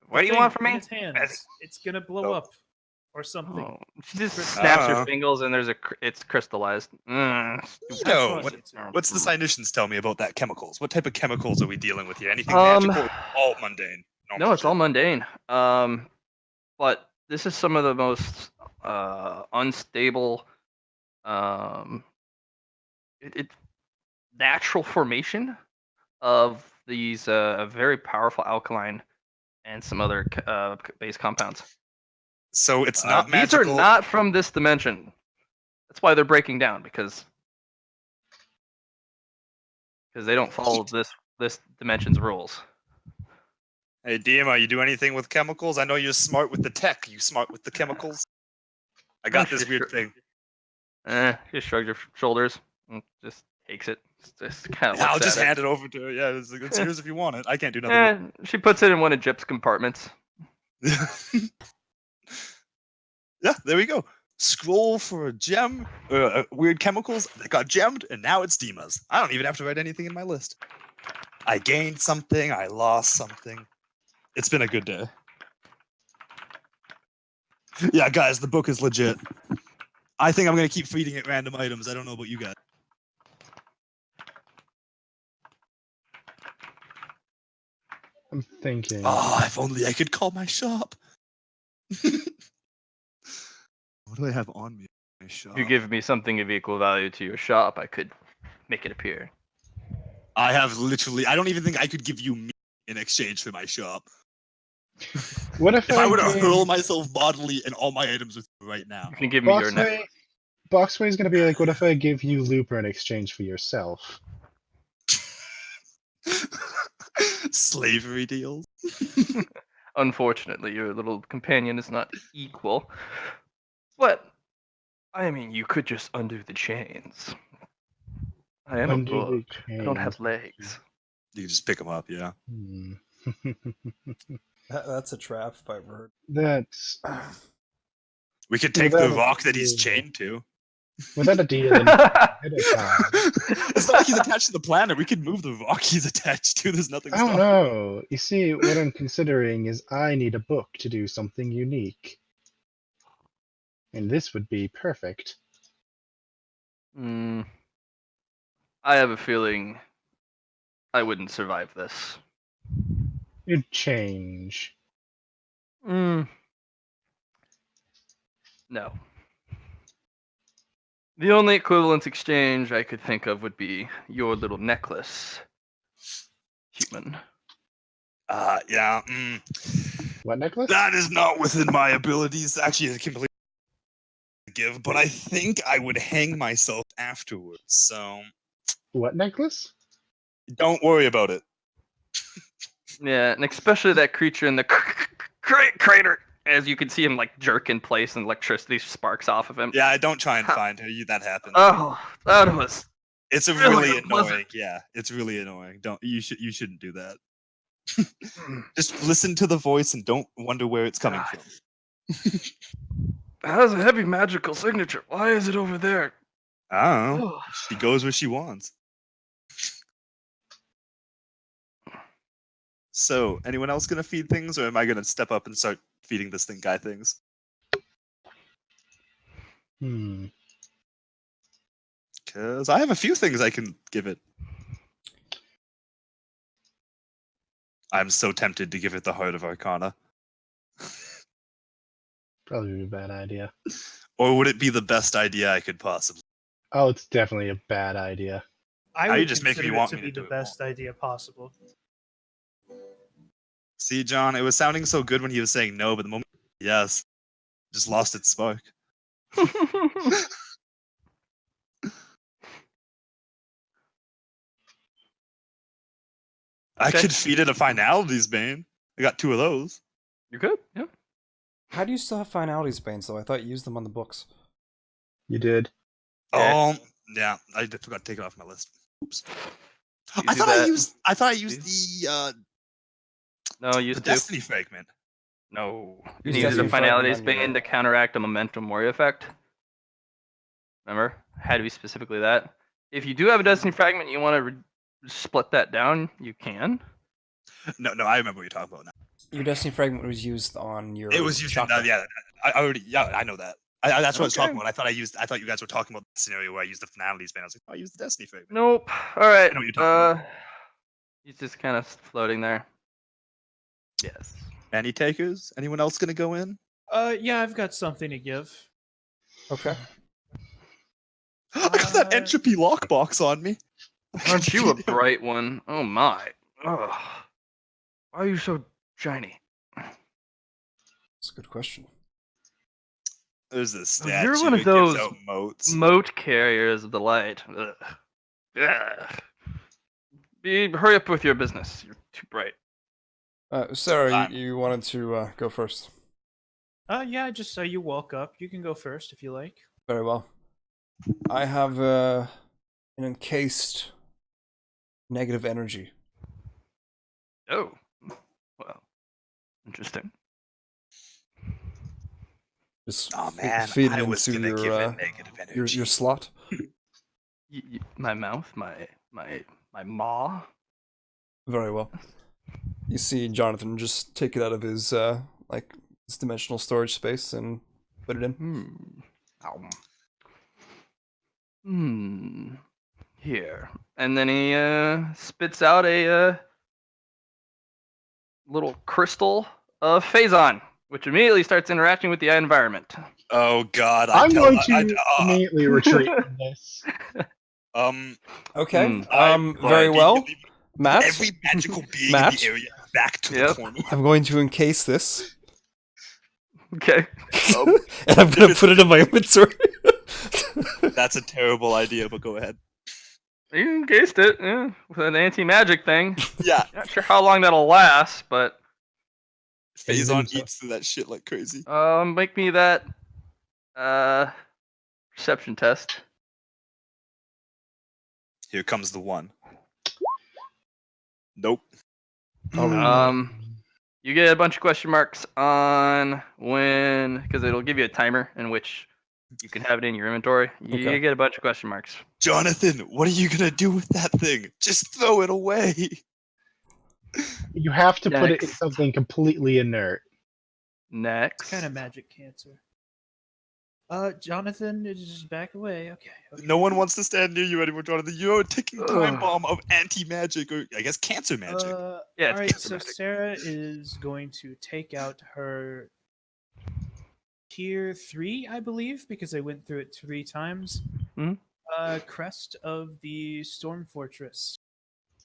What The do you thing want from in me? its hands. It's gonna blow up, or something. Oh, she just snaps her Uh. fingers and it's crystallized. No, That's what's the cognitions tell me about that chemicals? What type of chemicals are we dealing with here? Anything magical? Or all mundane. Normal No, it's all shit? mundane. But this is some of the most unstable, it natural formation of these very powerful alkaline and some other base compounds. So it's not These magical. are not from this dimension. That's why they're breaking down because they don't follow this dimension's rules. Hey, DM, you do anything with chemicals? I know you're smart with the tech. You smart with the chemicals? I got this weird thing. Just shrugs her shoulders and just takes it. Just kind of I'll looks just at hand it over to her. Yeah, it's yours if you want it. I can't do nothing. it. She puts it in one of Jip's compartments. Yeah, there we go. Scroll for a gem, weird chemicals that got gemmed, and now it's Dima's. I don't even have to write anything in my list. I gained something, I lost something. It's been a good day. Yeah, guys, the book is legit. I think I'm going to keep feeding it random items. I don't know about you guys. I'm thinking. Oh, if only I could call my shop. What do I have on me? My shop. If you give me something of equal value to your shop, I could make it appear. I have literally. I don't even think I could give you meat in exchange for my shop. What if I were to gave- hurl myself bodily and all my items with you right now? You can give me your neck. Boxway's gonna be like, what if I give you Looper in exchange for yourself? Slavery deals. Unfortunately, your little companion is not equal. But, I mean, you could just undo the chains. I am Undo a book. the I don't have chains. legs. You can just pick them up, yeah. Hmm. That's a trap if I ever heard. That's We could take Without the a rock that he's deal. chained to. without a deal in ahead of time. It's not like he's attached to the planet. We could move the rock he's attached to. There's nothing I don't stopping. know. You see, what I'm considering is I need a book to do something unique. And this would be perfect. I have a feeling I wouldn't survive this. You'd change. No. The only equivalent exchange I could think of would be your little necklace, human. Yeah. What necklace? That is not within my abilities. Actually, it's completely give, but I think I would hang myself afterwards. So What necklace? don't worry about it. Yeah, and especially that creature in the crater. As you can see him like jerk in place and electricity sparks off of him. Yeah, don't try and Huh. find her. That happens. Oh, that was It's a really really unpleasant. annoying. Yeah, it's really annoying. You shouldn't do that. Just listen to the voice and don't wonder where it's coming God. from. It has a heavy magical signature. Why is it over there? I don't know. Oh. She goes where she wants. So, anyone else gonna feed things, or am I gonna step up and start feeding this guy things? Because I have a few things I can give it. I'm so tempted to give it the Heart of Arcana. Probably be a bad idea. Or would it be the best idea I could possibly? Oh, it's definitely a bad idea. I Now you would just make me consider it want to me to be do the it best idea possible. See, John, it was sounding so good when he was saying no, but the moment yes, just lost its spark. I Okay. could feed it a finalities bane. I got 2 of those. You're good. Yeah. How do you still have finalities banes though? I thought you used them on the books. You did. Yeah. Yeah, I forgot to take it off my list. Oops. You I do thought that. I used the No, used to. Destiny fragment. No. You Use needed a Destiny Fragment finalities on your- bane to counteract a momentum warrior effect. Remember? Had to be specifically that. If you do have a Destiny fragment, you want to split that down, you can. No, I remember what you're talking about now. Your Destiny Fragment was used on your. It was used in, chakra. yeah. I know that. That's what I was talking Okay. about. I thought you guys were talking about the scenario where I used the finalities bane. I was like, oh, I used the Destiny fragment. Nope. All right. I know what you're talking He's just kind of floating there. Yes. Any takers? Anyone else gonna go in? Yeah, I've got something to give. Okay. I got that Uh, entropy lockbox on me. Aren't you a bright one? Oh my. Ugh. Why are you so shiny? That's a good question. There's this Oh, statue. you're one of that gives those out motes. Moat carriers of the light. Ugh. Ugh. Hurry up with your business. You're too bright. Sarah, Fine. you wanted to go first. Yeah, I just saw you walk up. You can go first if you like. Very well. I have an encased negative energy. Oh. Well. Interesting. Just Oh man, feed it I was into gonna give it negative energy. your slot. My mouth, my maw. Very well. You see Jonathan just take it out of his his dimensional storage space and put it in. Here. And then he spits out a little crystal of phazon, which immediately starts interacting with the environment. Oh god, I'm going to immediately retreat from this. Okay. Hmm. Very well. Matt, Every magical being Matt? in the area back to Yep. the corner. I'm going to encase this, Okay. and I'm going to put it in my inventory. That's a terrible idea, but go ahead. You encased it, yeah, with an anti-magic thing. Yeah, Not sure how long that'll last, but Phazon eats through that shit like crazy. make me that perception test. Here comes the one. Nope. You get a bunch of question marks on when, because it'll give you a timer in which you can have it in your inventory. You Okay. get a bunch of question marks. Jonathan, what are you gonna do with that thing? Just throw it away. You have to put it in Next. something completely inert. Next. Kind of magic cancer. Jonathan, just back away. Okay. No one wants to stand near you anymore, Jonathan. You're a ticking time Ugh. bomb of anti-magic, or I guess cancer magic. Yeah, it's All right. cancer So magic. Sarah is going to take out her tier 3, I believe, because I went through it 3 times. Mhm. Crest of the Storm Fortress.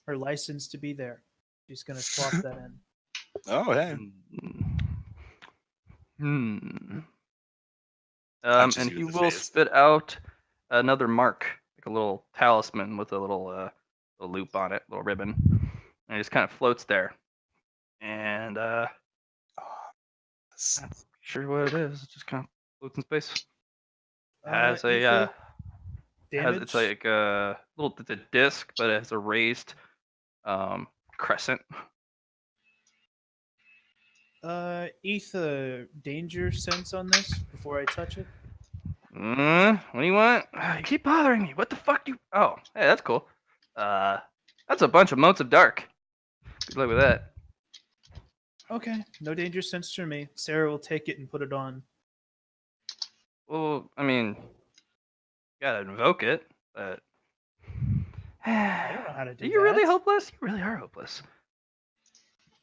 Her license to be there. She's gonna swap that in. Oh, hey. Punches And you he in the will face. spit out another mark, like a little talisman with a little loop on it, little ribbon, and it just kind of floats there. And not sure what it is. It just kind of floats in space. Has a Ether has it's like a little it's a disc, but it has a raised crescent. Ether danger sense on this before I touch it. What do you want? You keep bothering me. What the fuck you? Oh, hey, that's cool. That's a bunch of motes of dark. Good luck with that. Okay, no danger sense for me. Sarah will take it and put it on. Well, I mean, you gotta invoke it, but I don't know how to do Are you really that. hopeless? You really are hopeless.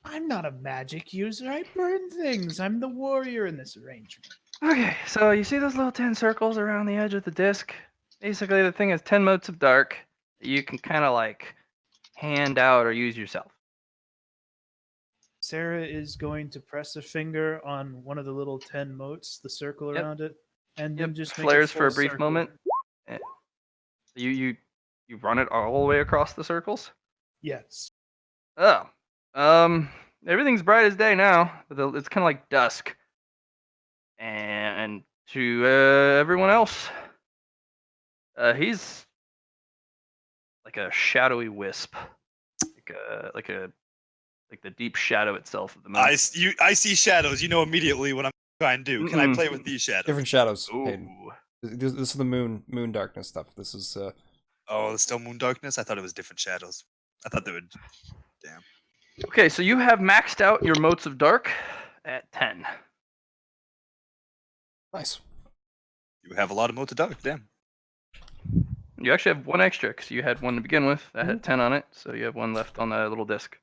I'm not a magic user. I burn things. I'm the warrior in this arrangement. Okay, so you see those little 10 circles around the edge of the disc? Basically, the thing has 10 motes of dark that you can kind of like hand out or use yourself. Sarah is going to press a finger on one of the little 10 motes, the circle Yep. around it, and Yep, then just make flares a for full a brief circle. moment. Eh, You run it all the way across the circles? Yes. Oh. Everything's bright as day now, but it's kind of like dusk. And to everyone else, he's like a shadowy wisp, like the deep shadow itself of the moon. I see shadows. You know immediately what I'm trying to do. Can I Mm-mm. play with these shadows? Different shadows. Hayden. Ooh. This is the moon darkness stuff. This is Oh, it's still moon darkness. I thought it was different shadows. I thought they would. Damn. Okay, so you have maxed out your motes of dark at 10. nice. You have a lot of motes of dark. Damn. You actually have one extra because you had one to begin with that had 10 on it, so you have one left on that little disc.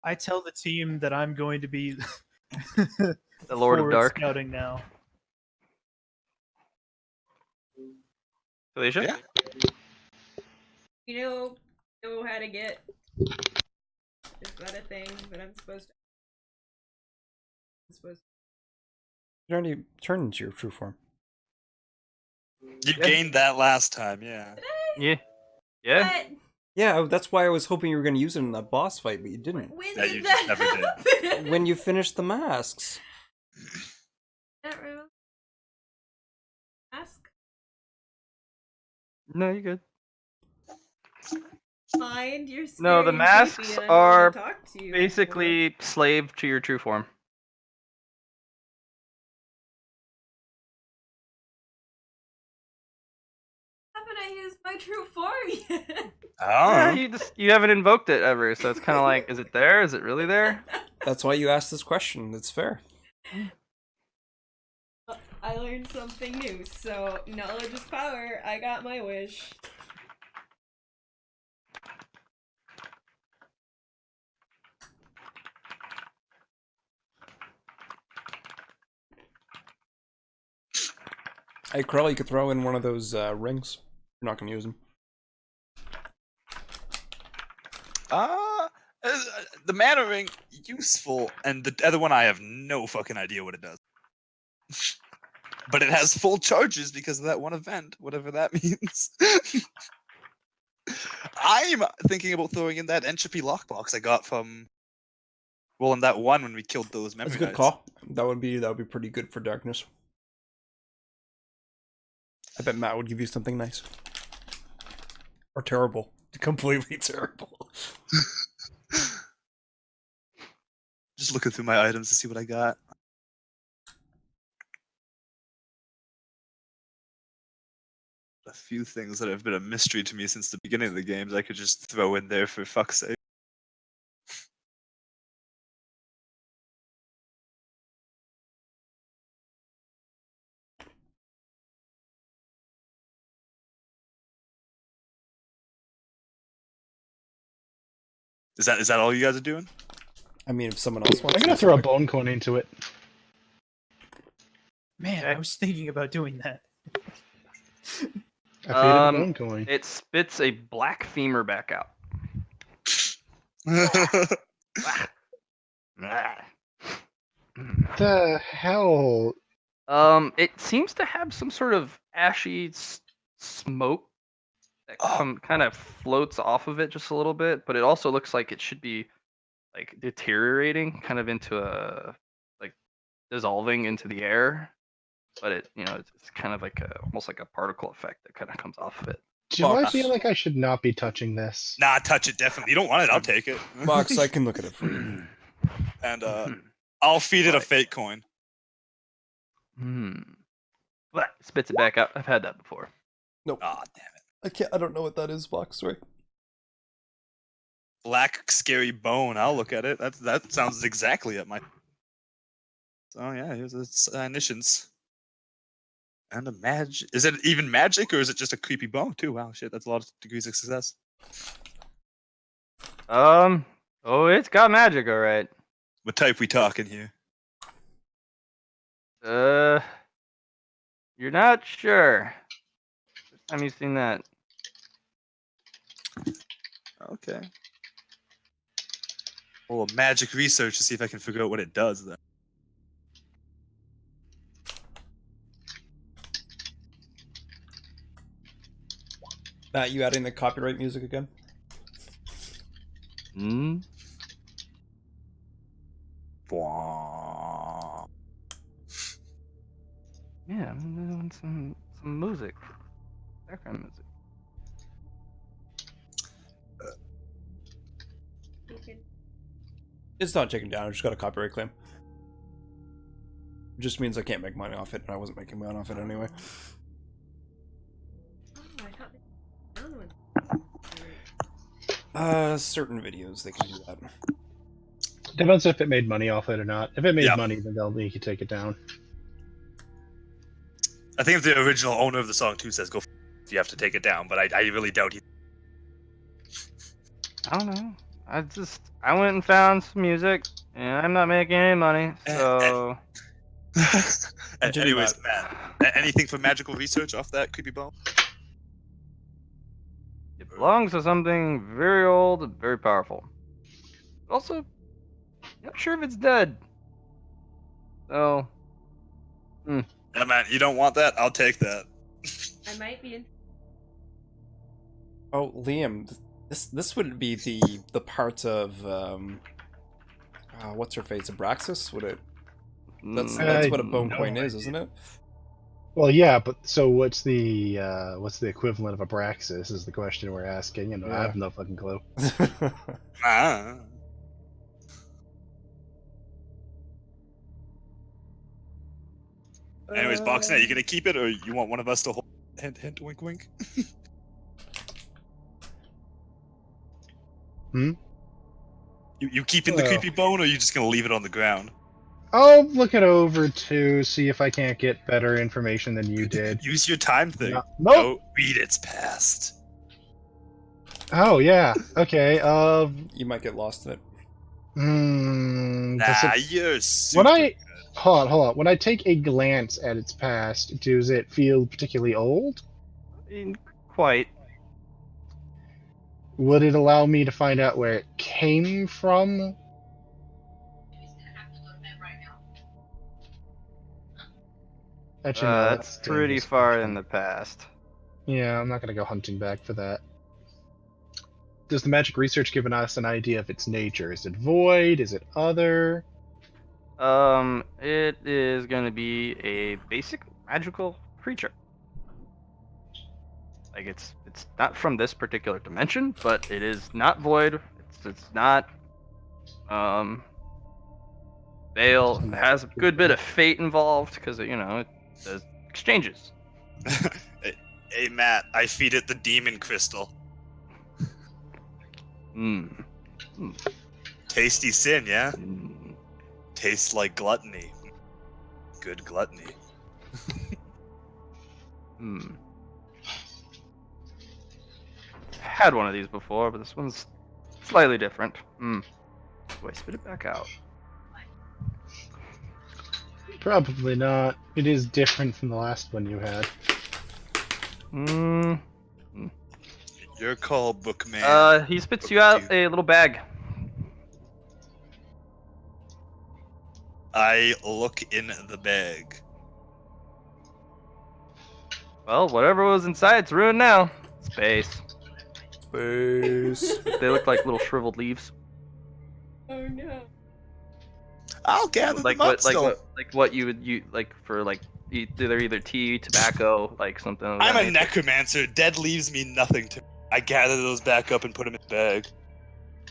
I tell the team that I'm going to be The Lord of forward Dark. scouting now. Felicia? Yeah. You know how to get. Is that a thing that I'm supposed to? You already turned into your true form. You Yeah. gained that last time. Yeah. Yeah. Yeah. What? Yeah, that's why I was hoping you were going to use it in that boss fight, but you didn't. When Yeah, did you that just never did. happen? When you finished the masks. That room. Ask. No, you're good. Find you're scary No, the and masks creepy, and I don't wanna are talk to you anymore. Basically, slave to your true form. Haven't I used my true form yet? Yeah, Oh. you haven't invoked it ever, so it's kind of like, is it there? Is it really there? That's why you asked this question. It's fair. I learned something new, so knowledge is power. I got my wish. Hey, Krell, you could throw in one of those rings. You're not going to use them. The mana ring useful, and the other one I have no fucking idea what it does. But it has full charges because of that one event, whatever that means. I'm thinking about throwing in that entropy lockbox I got from. Well, in that one when we killed those memory That's a good knights. call. That would be pretty good for darkness. I bet Matt would give you something nice. Or terrible. Completely terrible. Just looking through my items to see what I got. A few things that have been a mystery to me since the beginning of the games I could just throw in there for fuck's sake. Is that all you guys are doing? I mean, if someone else wants I'm gonna to, throw a bone coin into it. Man, Okay. I was thinking about doing that. I faded a bone coin. It spits a black femur back out. The hell? It seems to have some sort of ashy smoke that kind of floats off of it just a little bit, but it also looks like it should be like deteriorating, kind of into a like dissolving into the air. But it's kind of like almost like a particle effect that kind of comes off of it. Do I Box. feel like I should not be touching this? Nah, touch it definitely. You don't want it, I'll take it. Box, I can look at it for you. And I'll feed it a Right. fate coin. But spits it back out. I've had that before. Nope. Aw, damn it. I don't know what that is, Box. Sorry. Black scary bone. I'll look at it. That sounds exactly at my. Oh yeah, here's its initials. And a magic. Is it even magic or is it just a creepy bone too? Wow, shit, that's a lot of degrees of success. Oh, it's got magic, all right. What type we talking here? You're not sure. First time you've seen that. Okay. Well, magic research to see if I can figure out what it does then. Matt, you adding the copyright music again? Hmm. Bwah. Yeah, I'm doing some music, background music. It's not taken down. I just got a copyright claim. It just means I can't make money off it, and I wasn't making money off it anyway. Certain videos they can do that. Depends if it made money off it or not. If it made Yeah. money, then they'll make you take it down. I think if the original owner of the song too says go, you have to take it down. But I really doubt he. I don't know. I went and found some music, and I'm not making any money, so. Anyways, Matt, anything for magical research off that creepy bone? It belongs to something very old and very powerful. Also, not sure if it's dead. So. Yeah, man, you don't want that? I'll take that. I might be in. Oh, Liam, this would be the part of what's her face, Abraxas? Would it? That's what a bone coin is, isn't it? Well, yeah, but so what's the equivalent of Abraxas is the question we're asking, and I have no fucking clue. Ah. Anyways, Boxnet, you gonna keep it, or you want one of us to hold? Hint, hint, wink, wink. You keeping the creepy bone, or you just gonna leave it on the ground? I'll look it over to see if I can't get better information than you did. Use your time thing. Nope. Go read its past. Oh yeah. Okay. You might get lost in it. You're super When I hold on. When I take a glance at its past, does it feel particularly old? Quite. Would it allow me to find out where it came from? Actually, no, That's pretty dangerous. far in the past. Yeah, I'm not gonna go hunting back for that. Does the magic research give us an idea of its nature? Is it void? Is it other? It is gonna be a basic magical creature. Like it's not from this particular dimension, but it is not void. It's not veil. It has a good bit of fate involved because it does exchanges. Hey Matt, I feed it the demon crystal. Tasty sin, yeah? Tastes like gluttony. Good gluttony. Had one of these before, but this one's slightly different. Do I spit it back out? Probably not. It is different from the last one you had. Your call, bookman. He spits you out a little bag. I look in the bag. Well, whatever was inside, it's ruined now. Space. Space. They look like little shriveled leaves. Oh no. I'll gather Like them up still. what you would like for like they're either tea, tobacco, like something. Of I'm that a nature. necromancer. Dead leaves mean nothing to me. I gather those back up and put them in a bag.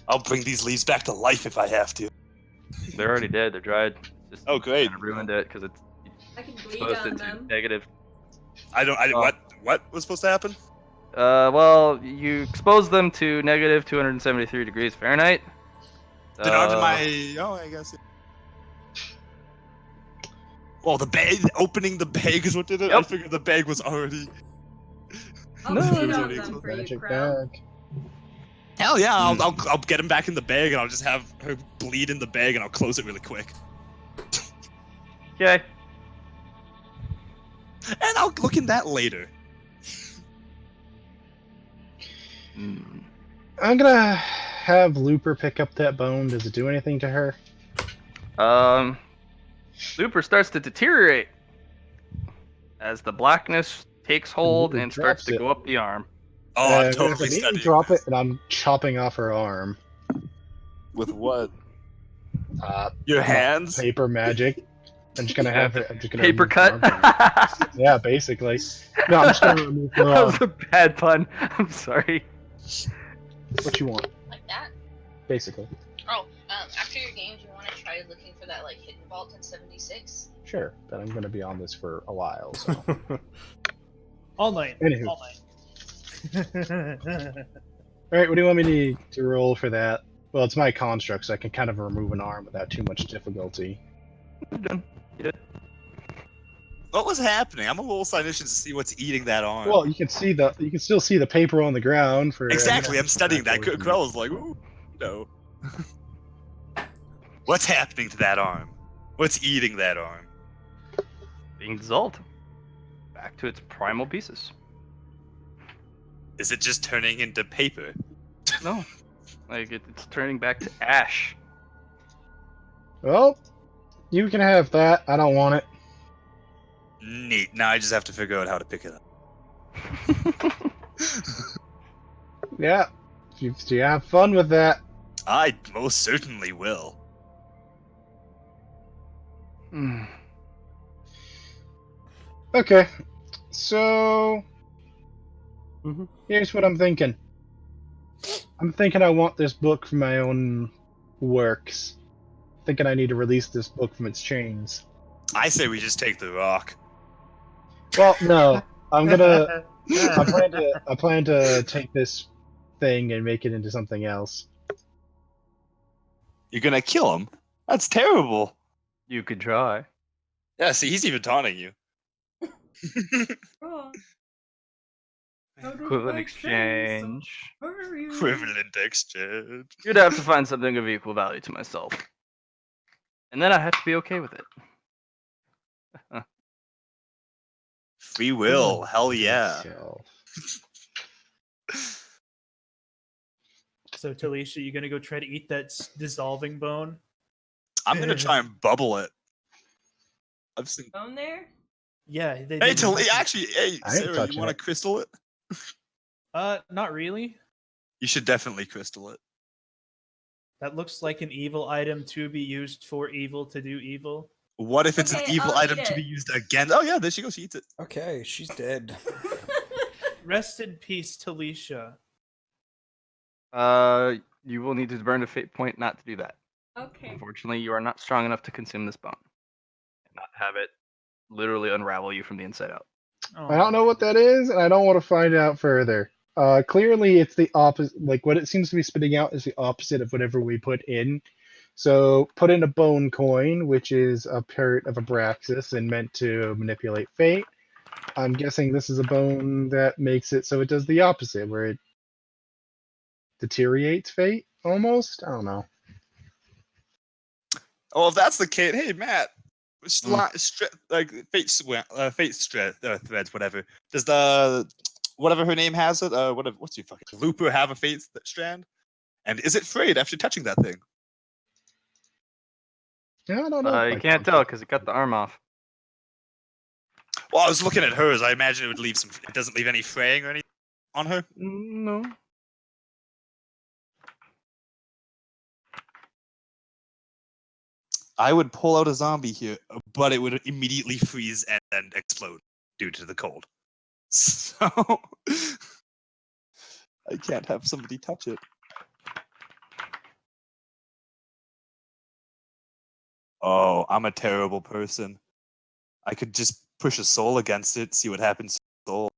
I'll bring these leaves back to life if I have to. They're already dead. They're dried. Just Oh, great. kinda ruined it because it's I can bleed exposed on it to them. negative. What was supposed to happen? Well, you expose them to negative 273 degrees Fahrenheit. Then onto my... Oh, I guess... Well, the bag, opening the bag is what did it. I Yep. figured the bag was already. I'll No, clean it was out already them for you, Magic Krell. bag. Hell yeah, I'll get him back in the bag and I'll just have her bleed in the bag and I'll close it really quick. Okay. And I'll look in that later. I'm gonna have Looper pick up that bone. Does it do anything to her? Looper starts to deteriorate as the blackness takes hold Looper and starts drops to it. go up the arm. Oh, I'm I'm gonna totally immediately studying drop this. it, and I'm chopping off her arm. With what? Uh, Your hands? paper magic. I'm just gonna have it. I'm just gonna Paper remove her cut. arm from her. Yeah, basically. No, I'm just gonna remove her That was arm. a bad pun. I'm sorry. What you want, Like that? basically. Oh, after your games, you want to try looking for that like hidden vault in 76? Sure, but I'm gonna be on this for a while. So. All night. Anywho. All night. All right, what do you want me to roll for that? Well, it's my construct, so I can kind of remove an arm without too much difficulty. You're done. You did. What was happening? I'm a little cynician to see what's eating that arm. Well, you can still see the paper on the ground for exactly, I'm studying that. Krell is like, ooh, no. What's happening to that arm? What's eating that arm? Being dissolved. Back to its primal pieces. Is it just turning into paper? No. Like, it's turning back to ash. Well, you can have that. I don't want it. Neat. Now I just have to figure out how to pick it up. Yeah, you have fun with that. I most certainly will. Hmm. Okay, so Mhm. here's what I'm thinking. I'm thinking I want this book for my own works. Thinking I need to release this book from its chains. I say we just take the rock. Well, no, I'm gonna. I plan to take this thing and make it into something else. You're gonna kill him? That's terrible. You could try. Yeah, see, he's even taunting you. Oh, how did Equivalent I say so? exchange. Hurry. Equivalent exchange. You'd have to find something of equal value to myself. And then I have to be okay with it. Free will, hell yeah. Myself. So, Talisha, you gonna go try to eat that dissolving bone? I'm gonna try and bubble it. I've seen. Bone there? Yeah. They Hey, did- actually, hey, I ain't Sarah, touching you want to it. crystal it? Not really. You should definitely crystal it. That looks like an evil item to be used for evil to do evil. What if it's Okay, an evil I'll item eat to be it. used again? Oh yeah, there she goes. She eats it. Okay, she's dead. Rest in peace, Talisha. You will need to burn a fate point not to do that. Okay. Unfortunately, you are not strong enough to consume this bone. And not have it literally unravel you from the inside out. I don't know what that is, and I don't want to find out further. Clearly, it's the opposite. Like, what it seems to be spitting out is the opposite of whatever we put in. So, put in a bone coin, which is a part of Abraxas and meant to manipulate fate. I'm guessing this is a bone that makes it so it does the opposite, where it deteriorates fate, almost? I don't know. Oh, if that's the case, hey Matt, Mm. like threads, whatever. Does the whatever her name has it? What's your fucking Looper have a fate strand? And is it frayed after touching that thing? Yeah, I don't know. You can't tell because it cut the arm off. Well, I was looking at hers. I imagine it would leave some. It doesn't leave any fraying or anything on her. No. I would pull out a zombie here, but it would immediately freeze and then explode due to the cold. So I can't have somebody touch it. Oh, I'm a terrible person. I could just push a soul against it, see what happens to the soul.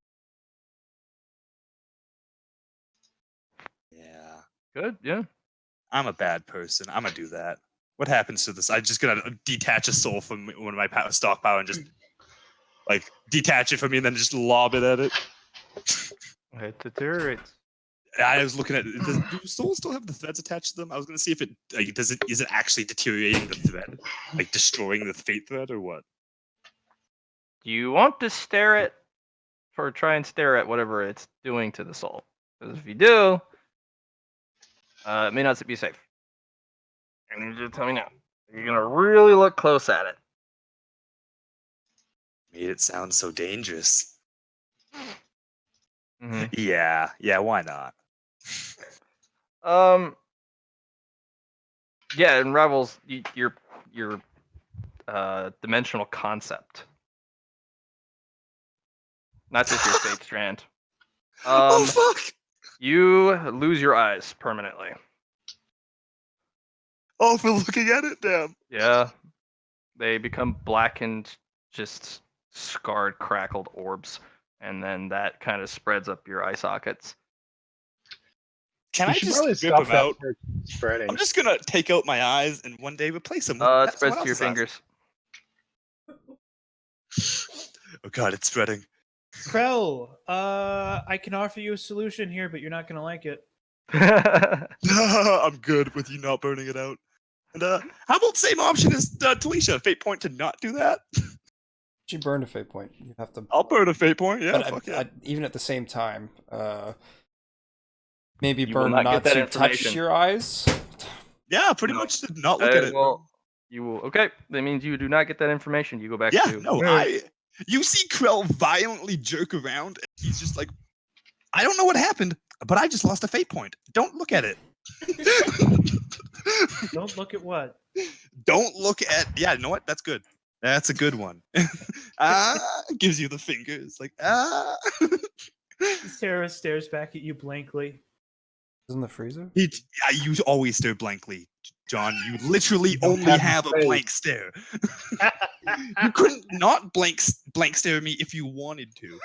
Yeah. Good, yeah. I'm a bad person. I'm gonna do that. What happens to this? I'm just gonna detach a soul from one of my stockpile and just like detach it from me and then just lob it at it. It deteriorates. I was looking at do souls still have the threads attached to them? I was gonna see if it is it actually deteriorating the thread, like destroying the fate thread or what? You want to try and stare at whatever it's doing to the soul. Because if you do, it may not be safe. I need you to tell me now. You're gonna really look close at it. Made it sound so dangerous. Mm-hmm. Yeah, why not? Yeah, it unravels your dimensional concept, not just your fate strand. Oh fuck! You lose your eyes permanently. Oh, for looking at it, damn. Yeah, they become blackened, just scarred, crackled orbs, and then that kind of spreads up your eye sockets. Can You I should just probably rip stop them that out? from spreading. I'm just gonna take out my eyes and one day replace them with It someone spreads to your else's eyes. fingers. Oh god, it's spreading. Krell, I can offer you a solution here, but you're not gonna like it. I'm good with you not burning it out. And how about same option as Talisha? Fate point to not do that? She burned a fate point. You have to. I'll burn a fate point, yeah, but fuck yeah. even at the same time, maybe You will burn not not get that to touch information. your eyes. Yeah, pretty No. much to not look at it. Well, you will. Okay, that means you do not get that information. You go back Yeah, to. no, you see Krell violently jerk around, and he's just like, I don't know what happened, but I just lost a fate point. Don't look at it. Don't look at what? Don't look at. Yeah, you know what? That's good. That's a good one. Gives you the fingers. Like, Sarah stares back at you blankly. Isn't the freezer? you always stare blankly, John. You literally You don't only have have a face. blank stare. You couldn't not blank stare at me if you wanted to.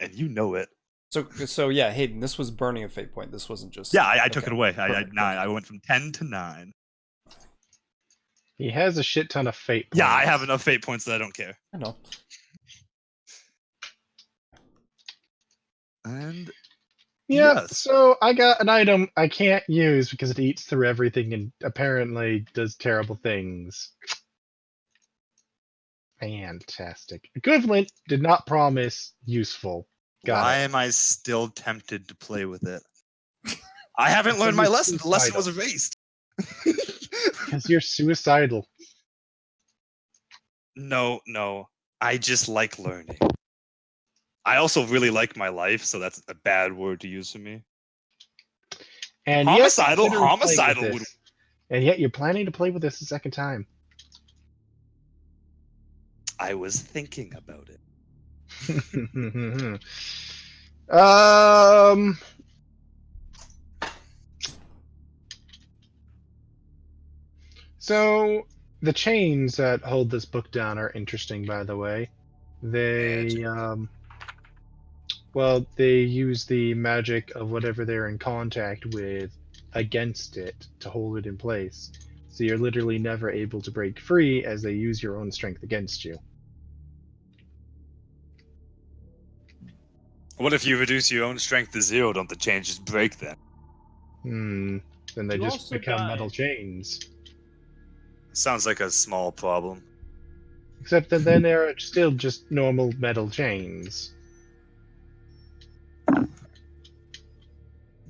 And you know it. So yeah, Hayden, this was burning a fate point. This wasn't just. Yeah, I took okay. it away. Perfect, I went from 10 to 9. He has a shit ton of fate points. Yeah, I have enough fate points that I don't care. I know. And Yeah, yes. so I got an item I can't use because it eats through everything and apparently does terrible things. Fantastic. Equivalent did not promise useful. Why Got it. am I still tempted to play with it? I haven't learned my lesson. The lesson was erased. Because you're suicidal. No. I just like learning. I also really like my life, so that's a bad word to use for me. And Homicidal yet, considering playing would. with this. And yet you're planning to play with this a second time. I was thinking about it. So the chains that hold this book down are interesting, by the way. They they use the magic of whatever they're in contact with against it to hold it in place. So you're literally never able to break free as they use your own strength against you. What if you reduce your own strength to 0? Don't the chains just break then? Then they You just also become die. metal chains. Sounds like a small problem. Except that then they're still just normal metal chains.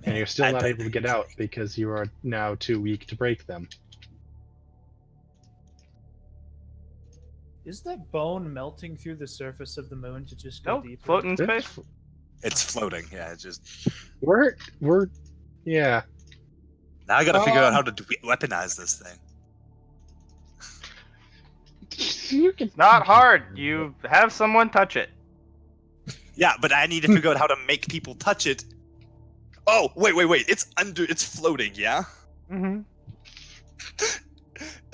And you're still I not bet able to they get can out because you are now too weak to break them. Is that bone melting through the surface of the moon to just go No, deeper? floating in space. It's floating. Yeah, it's just. We're yeah. Now I gotta figure out how to weaponize this thing. You can Not hard. You have someone touch it. Yeah, but I need to figure out how to make people touch it. Oh, wait. It's floating, yeah? Mm-hmm.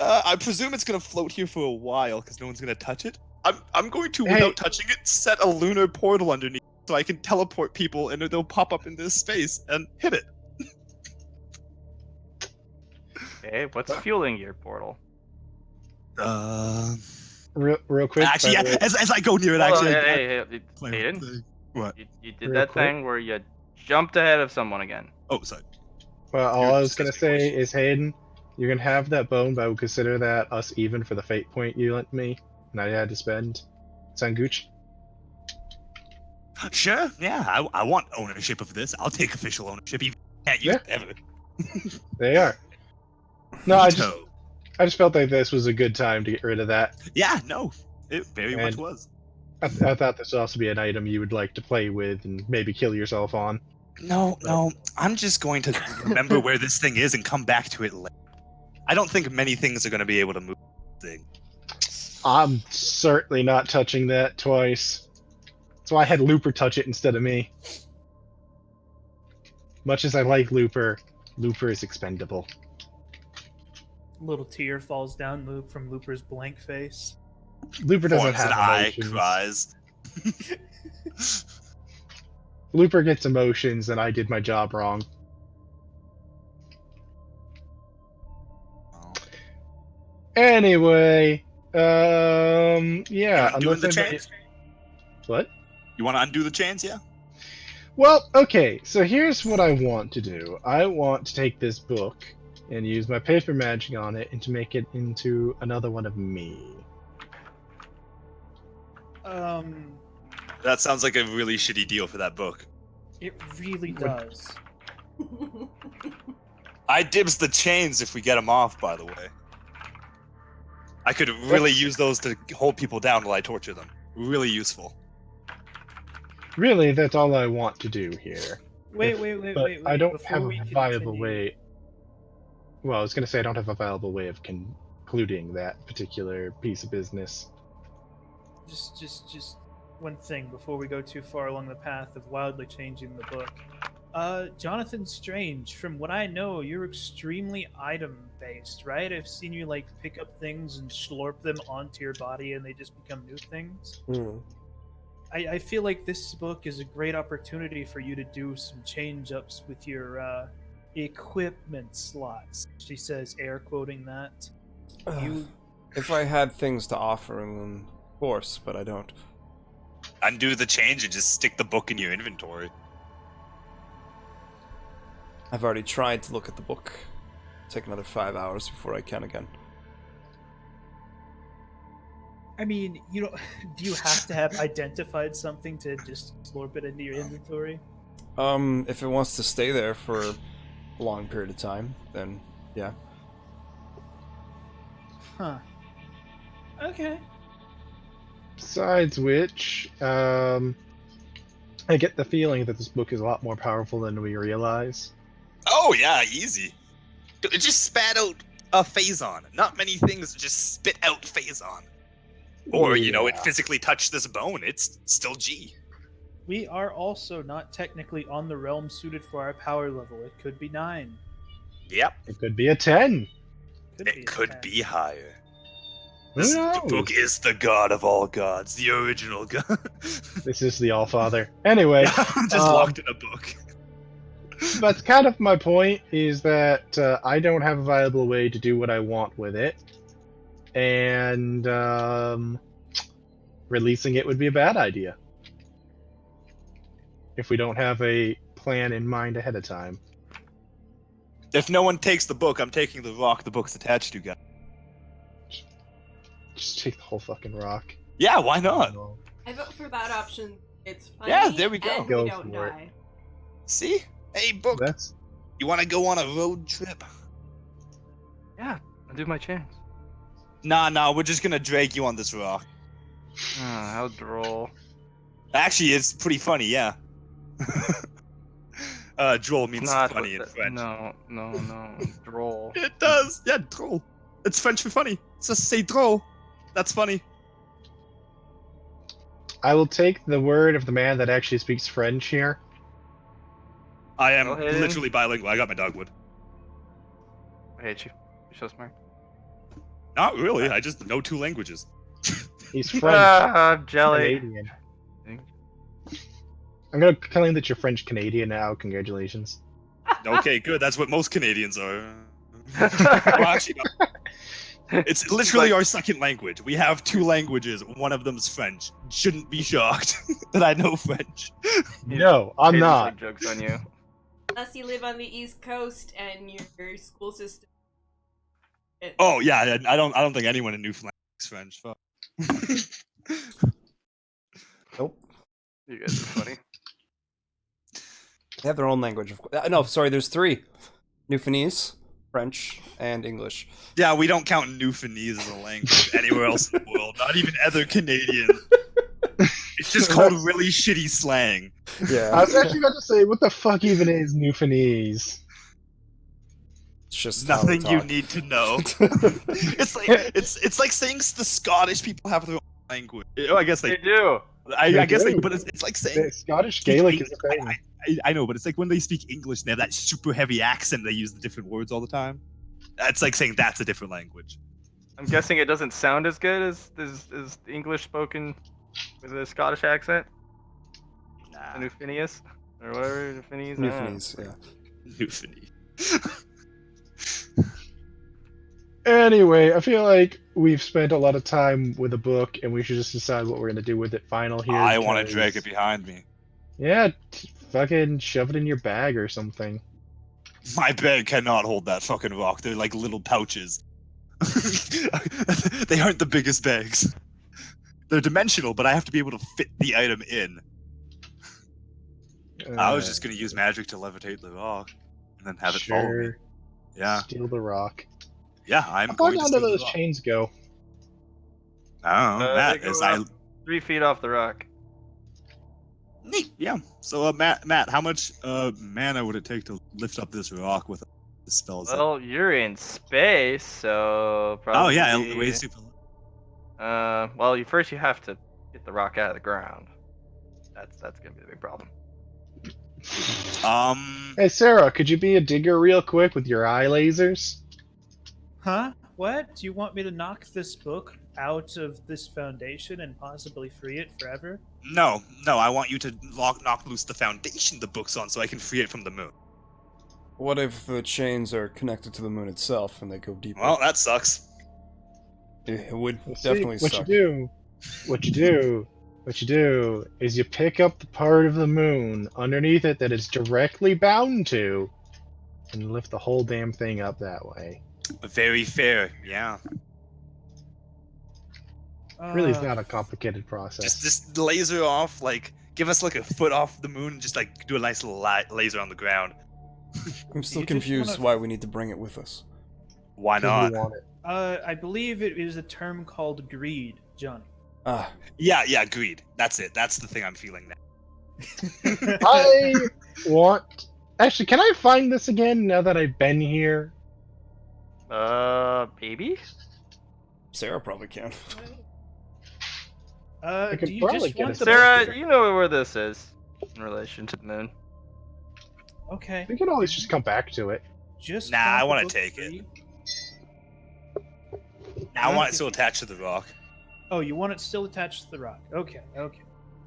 I presume it's gonna float here for a while because no one's gonna touch it. I'm going to, Hey. without touching it, set a lunar portal underneath so I can teleport people and they'll pop up in this space and hit it. Okay, what's fueling your portal? Real quick. Actually, by yeah. the way, As I go near it, Hold on, actually, hey, play Hayden, thing. What? you did Real that quick. thing where you jumped ahead of someone again. Oh, sorry. well, all You're I was gonna discussing say voice. is, Hayden, you can have that bone, but I would consider that us even for the fate point you lent me, and I had to spend. Sound gooch? Sure, yeah. I want ownership of this. I'll take official ownership. Even can't use Yeah. it ever. They are. No, I Veto. just felt like this was a good time to get rid of that. Yeah, no. It very much And- was. I thought this would also be an item you would like to play with and maybe kill yourself on. No. I'm just going to remember where this thing is and come back to it later. I don't think many things are going to be able to move this thing. I'm certainly not touching that twice. That's why I had Looper touch it instead of me. Much as I like Looper, Looper is expendable. A little tear falls down from Looper's blank face. Looper doesn't Forms an have eye, emotions. cries. Looper gets emotions, and I did my job wrong. Oh. Anyway, yeah. You undoing Unless the anybody... chains? What? You want to undo the chains, yeah? Well, okay, so here's what I want to do. I want to take this book and use my paper magic on it and to make it into another one of me. That sounds like a really shitty deal for that book. It really does. I dibs the chains if we get them off, by the way. I could really use those to hold people down while I torture them. Really useful. Really, that's all I want to do here. Wait, But I don't Before have we a viable continue- way. Well, I was going to say I don't have a viable way of concluding that particular piece of business. Just one thing before we go too far along the path of wildly changing the book. Jonathan Strange, from what I know, you're extremely item based, right? I've seen you like pick up things and slurp them onto your body and they just become new things. I feel like this book is a great opportunity for you to do some change ups with your equipment slots. She says, air quoting that. You If I had things to offer, then of course, but I don't. Undo the change and just stick the book in your inventory. I've already tried to look at the book. Take another 5 hours before I can again. I mean, you know, do you have to have identified something to just slurp it into your inventory? If it wants to stay there for a long period of time, then yeah. Huh. Okay. Besides which, I get the feeling that this book is a lot more powerful than we realize. Oh yeah, easy. It just spat out a Phazon. Not many things just spit out Phazon. Or, you know, it Yeah. physically touched this bone. It's still G. We are also not technically on the realm suited for our power level. It could be 9. Yep. It could be a 10. It could 10. be higher. Who This knows? book is the god of all gods, the original god. This is the Allfather. Anyway, just um, locked in a book. but kind of my point is that I don't have a viable way to do what I want with it. And releasing it would be a bad idea. If we don't have a plan in mind ahead of time. If no one takes the book, I'm taking the rock the book's attached to, guys. Just take the whole fucking rock. Yeah, why not? I vote for that option. It's funny. Yeah, there we go. And Go we don't for it. die. See? Hey, book. That's You want to go on a road trip? Yeah, I'll do my chance. Nah, we're just gonna drag you on this rock. How droll. Actually, it's pretty funny, yeah. Droll means Not funny in what the- French. No, droll. It does, yeah, droll. It's French for funny. So say droll. That's funny. I will take the word of the man that actually speaks French here. I am Go ahead. literally bilingual. I got my dogwood. I hate you. You're so smart. Not really. I just know 2 languages. He's French. Jelly. Canadian. I'm gonna claim that you're French Canadian now. Congratulations. Okay, good. That's what most Canadians are. Well, actually, no. It's literally our second language. We have 2 languages. One of them's French. Shouldn't be shocked that I know French. No, I'm Hayden's not. like jokes on you. Unless you live on the East Coast and your school system. Oh yeah, I don't think anyone in Newfoundland speaks French. Fuck. Nope. You guys are funny. They have their own language. No, sorry, there's 3. Newfoundlandese, French, and English. Yeah, we don't count Newfoundlandese as a language anywhere else in the world. Not even other Canadian. It's just called really shitty slang. Yeah. I was actually about to say, what the fuck even is Newfoundlandese? It's just how Nothing they you talk. need to know. It's like it's like saying the Scottish people have their own language. Oh, I guess They they. do. I They guess they. do. But it's like The saying Scottish Gaelic is a thing. I know, but it's like when they speak English, they have that super heavy accent. They use the different words all the time. It's like saying that's a different language. I'm guessing it doesn't sound as good as English spoken with a Scottish accent. Nah, New Phineas or whatever Newfoundlandese. I don't know. Newfoundlandese, yeah. Newfoundland. Anyway, I feel like we've spent a lot of time with a book, and we should just decide what we're gonna do with it final here. I want to because- drag it behind me. Yeah, fucking shove it in your bag or something. My bag cannot hold that fucking rock. They're like little pouches. They aren't the biggest bags. They're dimensional, but I have to be able to fit the item in. I was just gonna use magic to levitate the rock, and then have it follow me. sure. Yeah, Steal the rock. yeah, I'm How far going to down steal do the those rock. chains go? I don't know, Matt. They go As I up 3 feet off the rock. neat, yeah. So, Matt, how much mana would it take to lift up this rock with the spells? Well, you're in space, so probably. Oh yeah, it weighs super. Well, first you have to get the rock out of the ground. That's gonna be the big problem. Hey, Sarah, could you be a digger real quick with your eye lasers? Huh? What? Do you want me to knock this book out of this foundation and possibly free it forever? No, I want you to knock loose the foundation the book's on, so I can free it from the moon. What if the chains are connected to the moon itself and they go deeper? Well, that sucks. It would Well, see, definitely what suck. you do is you pick up the part of the moon underneath it that it's directly bound to, and lift the whole damn thing up that way. Very fair, yeah. Really, it's not a complicated process. Just laser off, like, give us like a foot off the moon, and just like do a nice little laser on the ground. I'm still You just confused wanna- why we need to bring it with us. Why 'Cause we not? want it. I believe it is a term called greed, Johnny. Ah, Yeah, greed. That's it. That's the thing I'm feeling now. I want. Actually, can I find this again now that I've been here? Baby? Sarah probably can. I could Do you probably just get want a the Sarah, book? you know where this is in relation to the moon. Okay. We can always just come back to it. Just Nah, I want the wanna book take it. free? I want it still attached to the rock. Oh, you want it still attached to the rock? Okay. I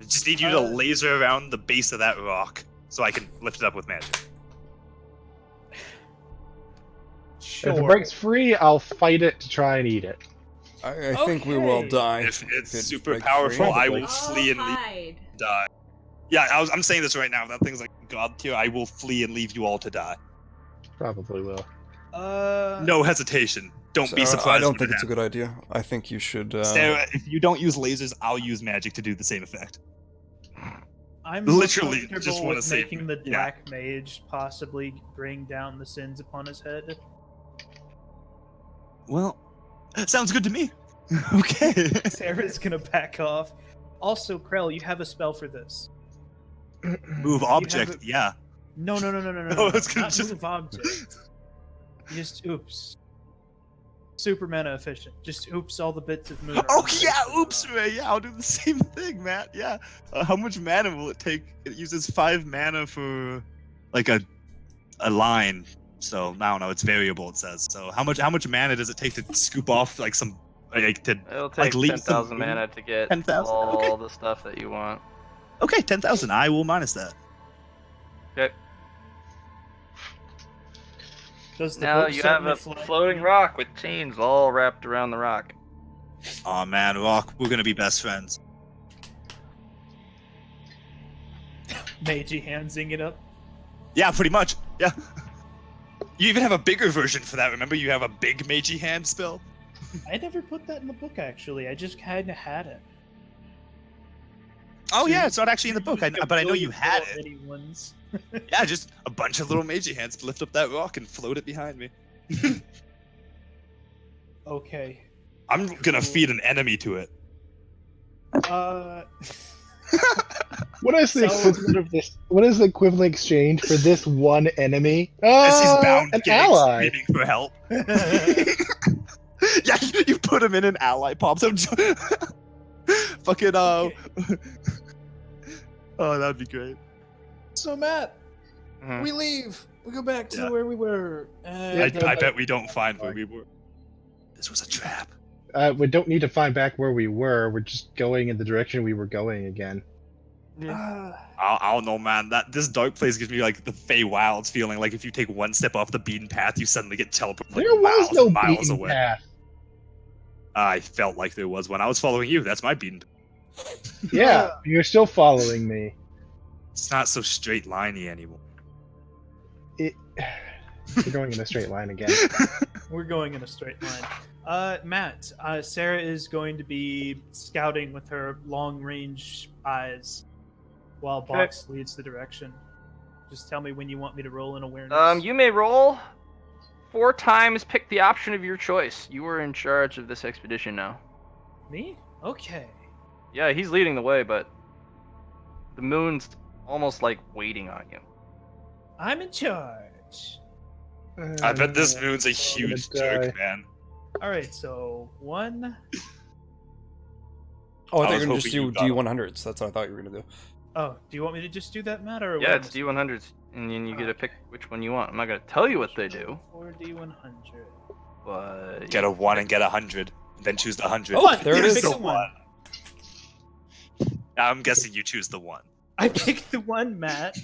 just need you to Uh, laser around the base of that rock, so I can lift it up with magic. Sure. If it breaks free, I'll fight it to try and eat it. I think we will Okay. die. If it's it super breaks powerful, free. I Probably. will flee and leave hide. die. Yeah, I'm saying this right now. That thing's like God tier. I will flee and leave you all to die. Probably will. No hesitation. Don't be Sarah, surprised. I don't when think it it's a good idea. I think you should. Sarah, if you don't use lasers, I'll use magic to do the same effect. I'm literally more just comfortable wanna with save making me. the Yeah. black mage possibly bring down the sins upon his head. Well, sounds good to me. Okay. Sarah's gonna back off. Also, Krell, you have a spell for this. Move object. a- Yeah. No. I was gonna Not just- move object. Just oops. Super mana efficient. Just oops all the bits of moon. Oh around the yeah, base of the oops, rock. Ray. Yeah, I'll do the same thing, Matt. Yeah. How much mana will it take? It uses 5 mana for like a line. So I don't know. It's variable. It says. So how much mana does it take to scoop off like some like to It'll Like take leave 10,000 some- mana to get 10,000? all Okay. the stuff that you want. Okay, 10,000. I will minus that. Okay. Does the Now book you have certainly a fly- floating rock with chains all wrapped around the rock. Oh man, Rock, we're gonna be best friends. Meiji handsing it up? Yeah, pretty much. Yeah. You even have a bigger version for that. Remember, you have a big Meiji hand spell. I never put that in the book, actually. I just kind of had it. Oh So yeah, you- it's not actually in the book. But I know you had it. Many ones. Yeah, just a bunch of little Meiji hands to lift up that rock and float it behind me. Okay. I'm gonna feed an enemy to it. What is the So- equivalent of this? What is the equivalent exchange for this one enemy? As he's bound, an getting ally. screaming for help. Yeah, you put him in, an ally pops up. Fucking Okay. Oh, that'd be great. So Matt, Mhm. we leave. We go back to Yeah. where we were. I bet we don't find where we were. This was a trap. We don't need to find back where we were. We're just going in the direction we were going again. I don't know, man. This dark place gives me like the Feywilds feeling. Like if you take one step off the beaten path, you suddenly get teleported like There was miles no and miles beaten away. path. I felt like there was when I was following you. That's my beaten. Yeah, you're still following me. It's not so straight liney anymore. We're going in a straight line again. We're going in a straight line. Matt, Sarah is going to be scouting with her long-range eyes while Box leads the direction. Just tell me when you want me to roll in awareness. You may roll 4 times. Pick the option of your choice. You are in charge of this expedition now. Me? Okay. Yeah, he's leading the way, but the moon's almost like waiting on you. I'm in charge. I bet this moon's a I'm huge gonna die. jerk, man. Alright, so 1. Oh, I I thought was you were gonna just hoping you do got D100s. That's what I thought you were gonna do. Oh, do you want me to just do that, Matt? Or Yeah, what it's am D100s, and then you get to pick which one you want. I'm not gonna tell you what they do, I- 4D100. but Get a 1 and get 100. Then choose the 100. Oh, there it Here's is. the Pick the 1. I'm guessing you choose the 1. I picked the 1, Matt.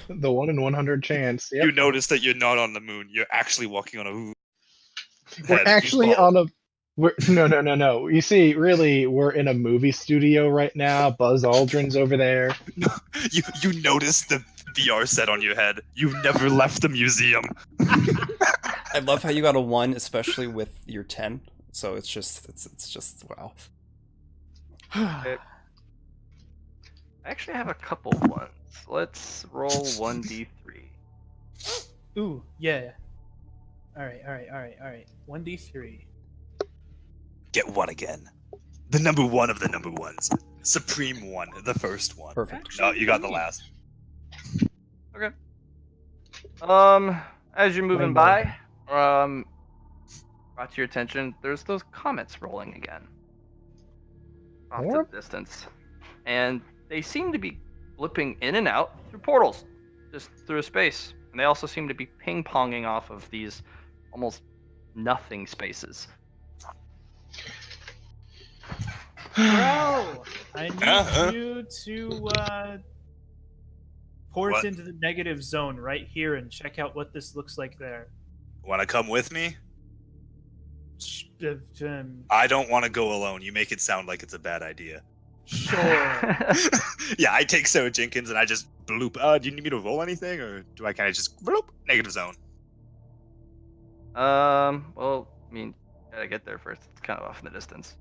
The 1 in 100 chance. Yep. You notice that you're not on the moon. You're actually walking on a moon. We're actually on a. No. You see, really, we're in a movie studio right now. Buzz Aldrin's over there. You notice the VR set on your head. You never left the museum. I love how you got a 1, especially with your 10. So it's just wow. I actually have a couple ones. Let's roll 1d3. Ooh, yeah. Alright. 1D3. Get 1 again. The number 1 of the number 1s. Supreme 1, the first one. Perfect. No, you got the last. Okay. As you're moving Rainbow. by, brought to your attention, there's those comets rolling again. Off to More? the distance. And they seem to be flipping in and out through portals, just through a space. And they also seem to be ping-ponging off of these almost nothing spaces. Bro, I need Uh-huh. you to port What? into the negative zone right here and check out what this looks like there. Want to come with me? Sh- I don't want to go alone. You make it sound like it's a bad idea. Sure. Yeah, I take Sarah Jenkins and I just bloop. Do you need me to roll anything, or do I kind of just bloop? Negative zone. Well, I mean, gotta get there first. It's kind of off in the distance.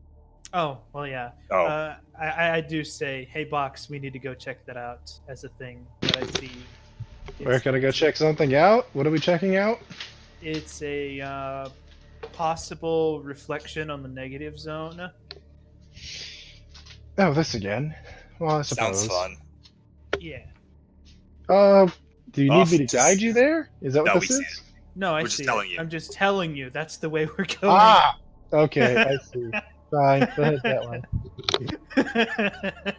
Oh, well, yeah. Oh, I do say, hey, Box, we need to go check that out as a thing that I see. We're gonna go check something out. What are we checking out? It's a possible reflection on the negative zone. Oh, this again. Well, I suppose. sounds fun. Yeah. Do you Oh, need me to just- guide you there? Is that what No, this we see is? No, I We're just see. telling it. you. I'm just telling you. That's the way we're going. Ah, okay, I see. Fine, go ahead, that one.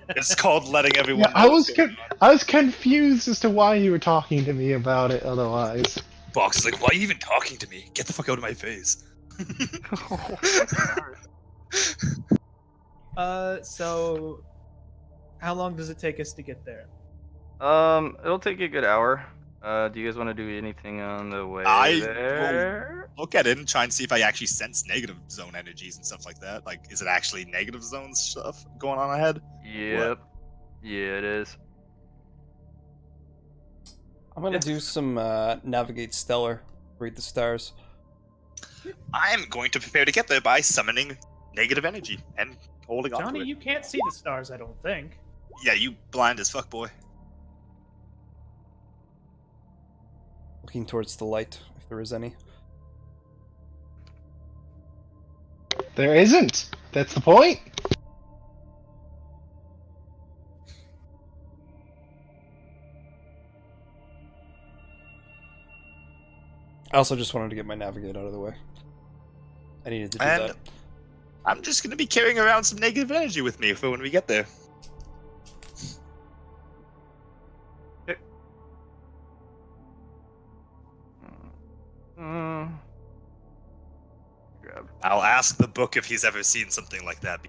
It's called letting everyone. Yeah, know I what's was going on. I was confused as to why you were talking to me about it. Otherwise, Box is like, why are you even talking to me? Get the fuck out of my face. So how long does it take us to get there? It'll take you a good hour. Do you guys want to do anything on the way I will there? look at it and try and see if I actually sense negative zone energies and stuff like that. Like, is it actually negative zone stuff going on ahead? Yep. Yeah, it is. I'm gonna do some navigate stellar, read the stars. I'm going to prepare to get there by summoning negative energy and holding on Johnny, to it. you can't see the stars, I don't think. Yeah, you blind as fuck, boy. Looking towards the light, if there is any. There isn't. That's the point. I also just wanted to get my navigate out of the way. I needed to do And that. I'm just going to be carrying around some negative energy with me for when we get there. Grab. I'll ask the book if he's ever seen something like that.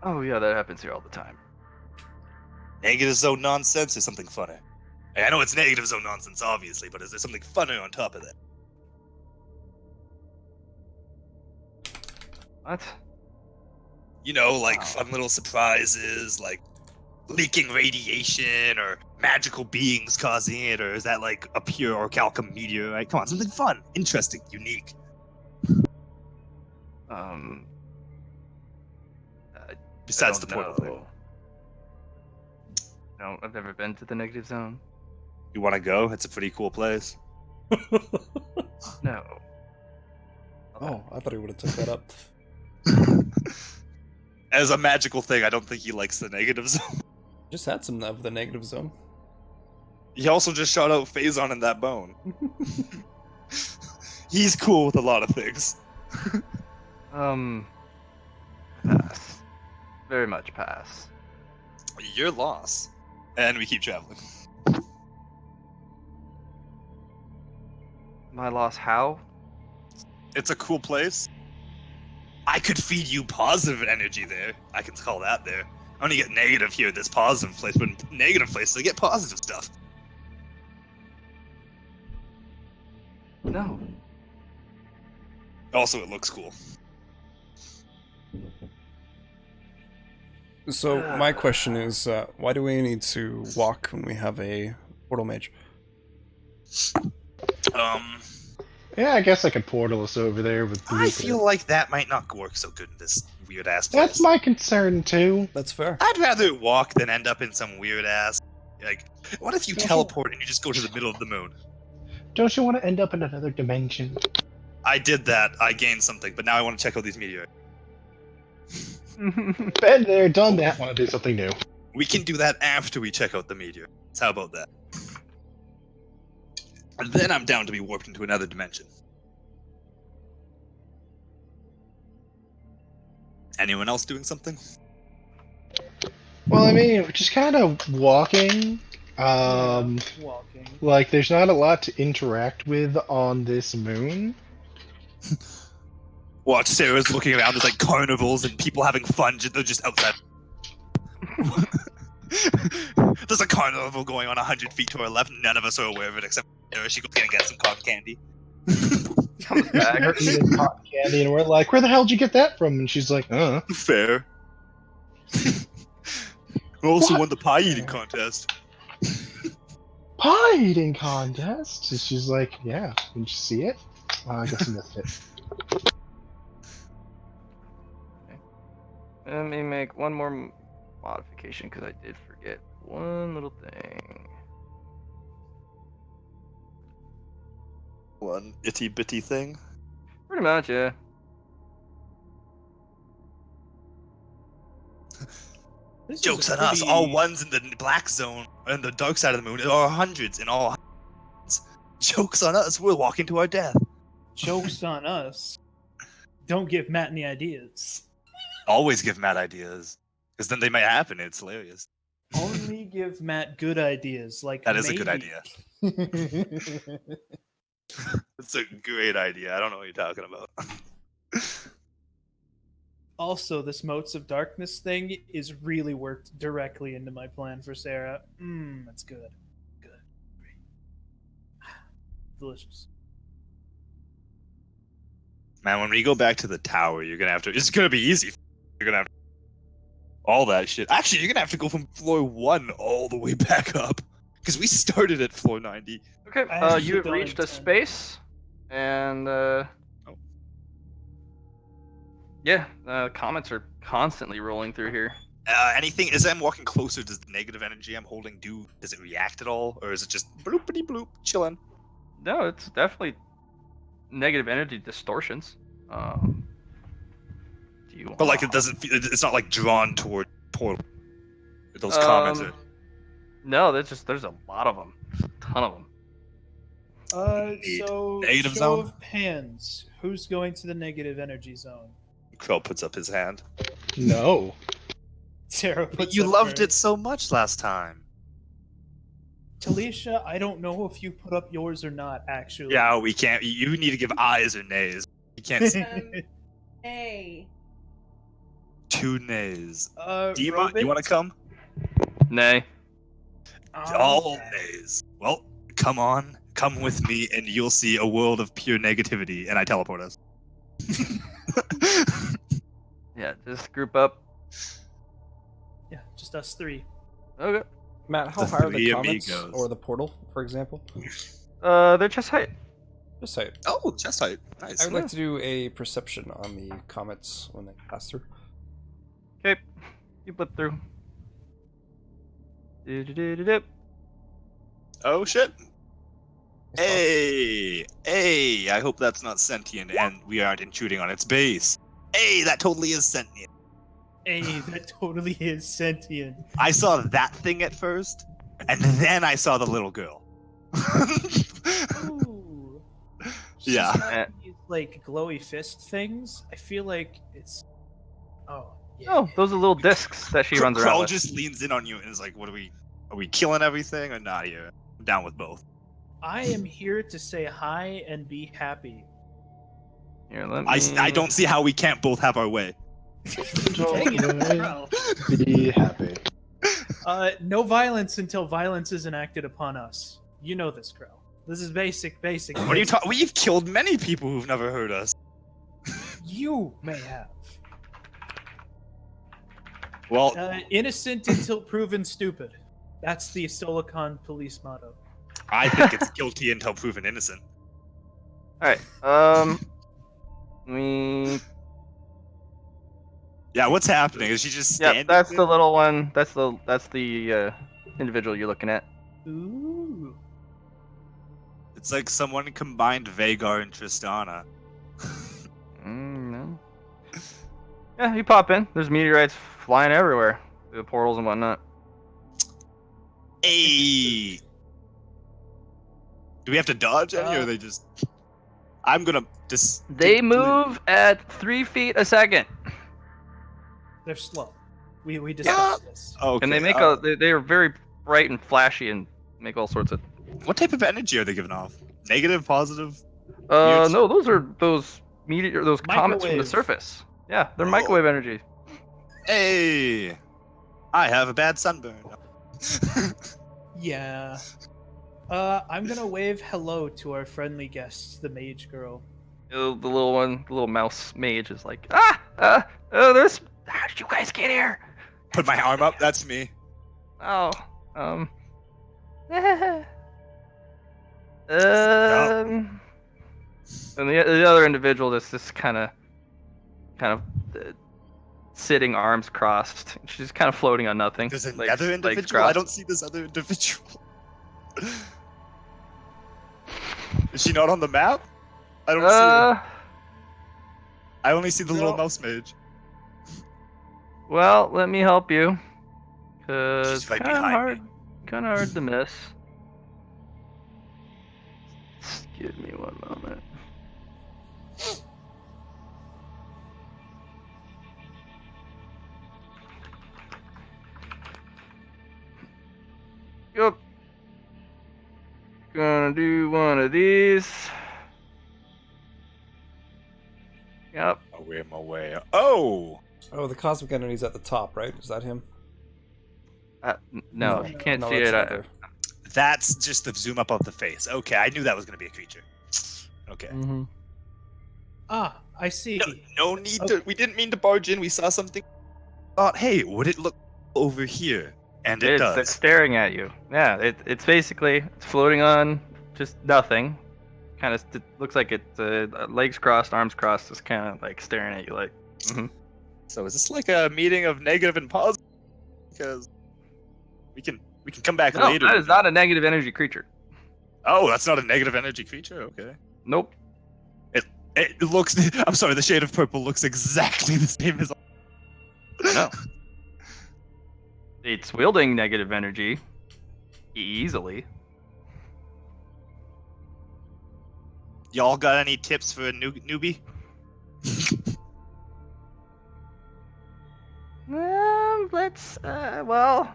Oh yeah, that happens here all the time. Negative zone nonsense or something funny? I know it's negative zone nonsense, obviously, but is there something funny on top of that? What? You know, like Wow. fun little surprises, like leaking radiation or magical beings causing it, or is that like a pure orichalcum meteorite? Come on, something fun, interesting, unique. Besides I the don't portal thing. know. No, I've never been to the negative zone. You want to go? It's a pretty cool place. No. Oh, I thought he would have took that up. As a magical thing, I don't think he likes the negative zone. Just had some of the negative zone. He also just shot out Phazon in that bone. He's cool with a lot of things. Pass. Very much pass. Your loss. And we keep traveling. My loss. How? It's a cool place. I could feed you positive energy there. I can call that there. I only get negative here at this positive place, but in negative places I get positive stuff. No. Also, it looks cool. So my question is, why do we need to walk when we have a portal mage? Yeah, I guess I could portal us over there with. I Blueprint. feel like that might not work so good in this weird ass place. That's my concern too. That's fair. I'd rather walk than end up in some weird ass. Like, what if you teleport and you just go to the middle of the moon? Don't you want to end up in another dimension? I did that. I gained something, but now I want to check out these meteorites. Been there, done that. Want to do something new? We can do that after we check out the meteorites. How about that? And then I'm down to be warped into another dimension. Anyone else doing something? Well, I mean, we're just kind of walking. Walking. Like, there's not a lot to interact with on this moon. Watch Sarah's looking around. There's like carnivals and people having fun. They're just outside. There's a carnival going on 100 feet to our left. None of us are aware of it except Sarah. She goes and get some cotton candy. Comes back. We're eating cotton candy, and we're like, "Where the hell did you get that from?" And she's like, Fair. We also What? won the pie eating contest. "Pie eating contest." And she's like, "Yeah, didn't you see it?" I guess I missed it. Let me make one more modification because I did forget one little thing. One itty bitty thing. Pretty much, yeah. This is Joke's a on us. pretty- All ones in the black zone and the dark side of the moon are hundreds in all. Joke's on us. We're walking to our death. Joke's on us. Don't give Matt any ideas. Always give Matt ideas, because then they might happen. It's hilarious. Only give Matt good ideas. Like That is a good maybe. idea. It's a great idea. I don't know what you're talking about. Also, this Motes of Darkness thing is really worked directly into my plan for Sarah. That's good. Good. Great. Delicious. Man, when we go back to the tower, you're gonna have to. It's gonna be easy. You're gonna have to, all that shit. Actually, you're gonna have to go from floor 1 all the way back up because we started at floor 90. Okay, I actually you have don't reached a intend- space, and yeah, comments are constantly rolling through here. Anything? As I'm walking closer, does the negative energy I'm holding does it react at all, or is it just bloopity bloop chilling? No, it's definitely negative energy distortions. Do you? But like it doesn't. It's not like drawn toward portal. Those comments are. No, there's a lot of them. There's a ton of them. So Negative show zone? of hands. Who's going to the negative energy zone? Krell puts up his hand. No. Sarah puts You up loved hers. it so much last time. Talisha, I don't know if you put up yours or not, actually. Yeah, we can't. You need to give eyes or nays. You can't see Hey. 2 nays. Dima, Robin? you want to come? Nay. All Okay. nays. Well, come on. Come with me, and you'll see a world of pure negativity. And I teleport us. Yeah, just group up. Yeah, just us 3. Okay. Matt, how The high are the three comments amigos. or the portal, for example? They're chest height. Just say it. Oh, chest height. Nice. I would like to do a perception on the comments when they pass through. Okay, you blip through. Do-do-do-do-do. Oh shit. Nice Hey, I hope that's not sentient and we aren't intruding on its base. Hey, that totally is sentient. Hey, that totally is sentient. I saw that thing at first, and then I saw the little girl. Ooh. She's Yeah. got these, like, glowy fist things. I feel like it's... Oh, yeah. Oh, those are little discs that she runs around Krell with. just leans in on you and is like, "What are we killing everything or not here? I'm down with both." I am here to say hi and be happy. Here, let I don't see how we can't both have our way. Dang it, Krell. Be happy. No violence until violence is enacted upon us. You know this, Krell. This is basic. What are you talking? We've killed many people who've never heard us. You may have. Well, Innocent until proven stupid. That's the Stolicon police motto. I think it's guilty until proven innocent. Alright, we... Yeah, what's happening? Is she just standing? Yep, that's the there? little one. That's the individual you're looking at. Ooh. It's like someone combined Vagar and Tristana. No. Yeah, you pop in. There's meteorites flying everywhere. Through the portals and whatnot. Hey! Do we have to dodge any, or are they just... I'm gonna just... They move at 3 feet a second. They're slow. We discussed this. Okay, And they make they are very bright and flashy and make all sorts of... What type of energy are they giving off? Negative, positive? No, those are those comets from the Microwave. surface. Yeah, they're Oh. microwave energy. Hey! I have a bad sunburn. Yeah. I'm gonna wave hello to our friendly guest, the mage girl. The little one, the little mouse mage is like, there's... How did you guys get here? Put my arm up, that's me. Oh, and the other individual that's just kind of sitting, arms crossed. She's kind of floating on nothing. There's legs- another legs individual? I crossed. don't see this other individual. Is she not on the map? I don't see her. I only see the little no. mouse mage. Well, let me help you. Cause She's right kind of behind hard, me. kind of hard to miss. Just give me one moment. Yep. Gonna do one of these. Yep. My way. Oh! Oh, the cosmic entity's at the top, right? Is that him? No, you can't see that's it. another. That's just the zoom up of the face. Okay, I knew that was going to be a creature. Okay. Mm-hmm. Ah, I see. No need to. We didn't mean to barge in. We saw something. Thought, hey, would it look over here? And it It's does. staring at you. Yeah, it's basically floating on just nothing. Kind of looks like it's legs crossed, arms crossed, just kind of like staring at you like. So is this like a meeting of negative and positive? Because we can come back No, later. that is not a negative energy creature. Oh, that's not a negative energy creature. Okay. Nope. It looks. I'm sorry. The shade of purple looks exactly the same as. No. It's wielding negative energy easily. Y'all got any tips for a newbie? Well,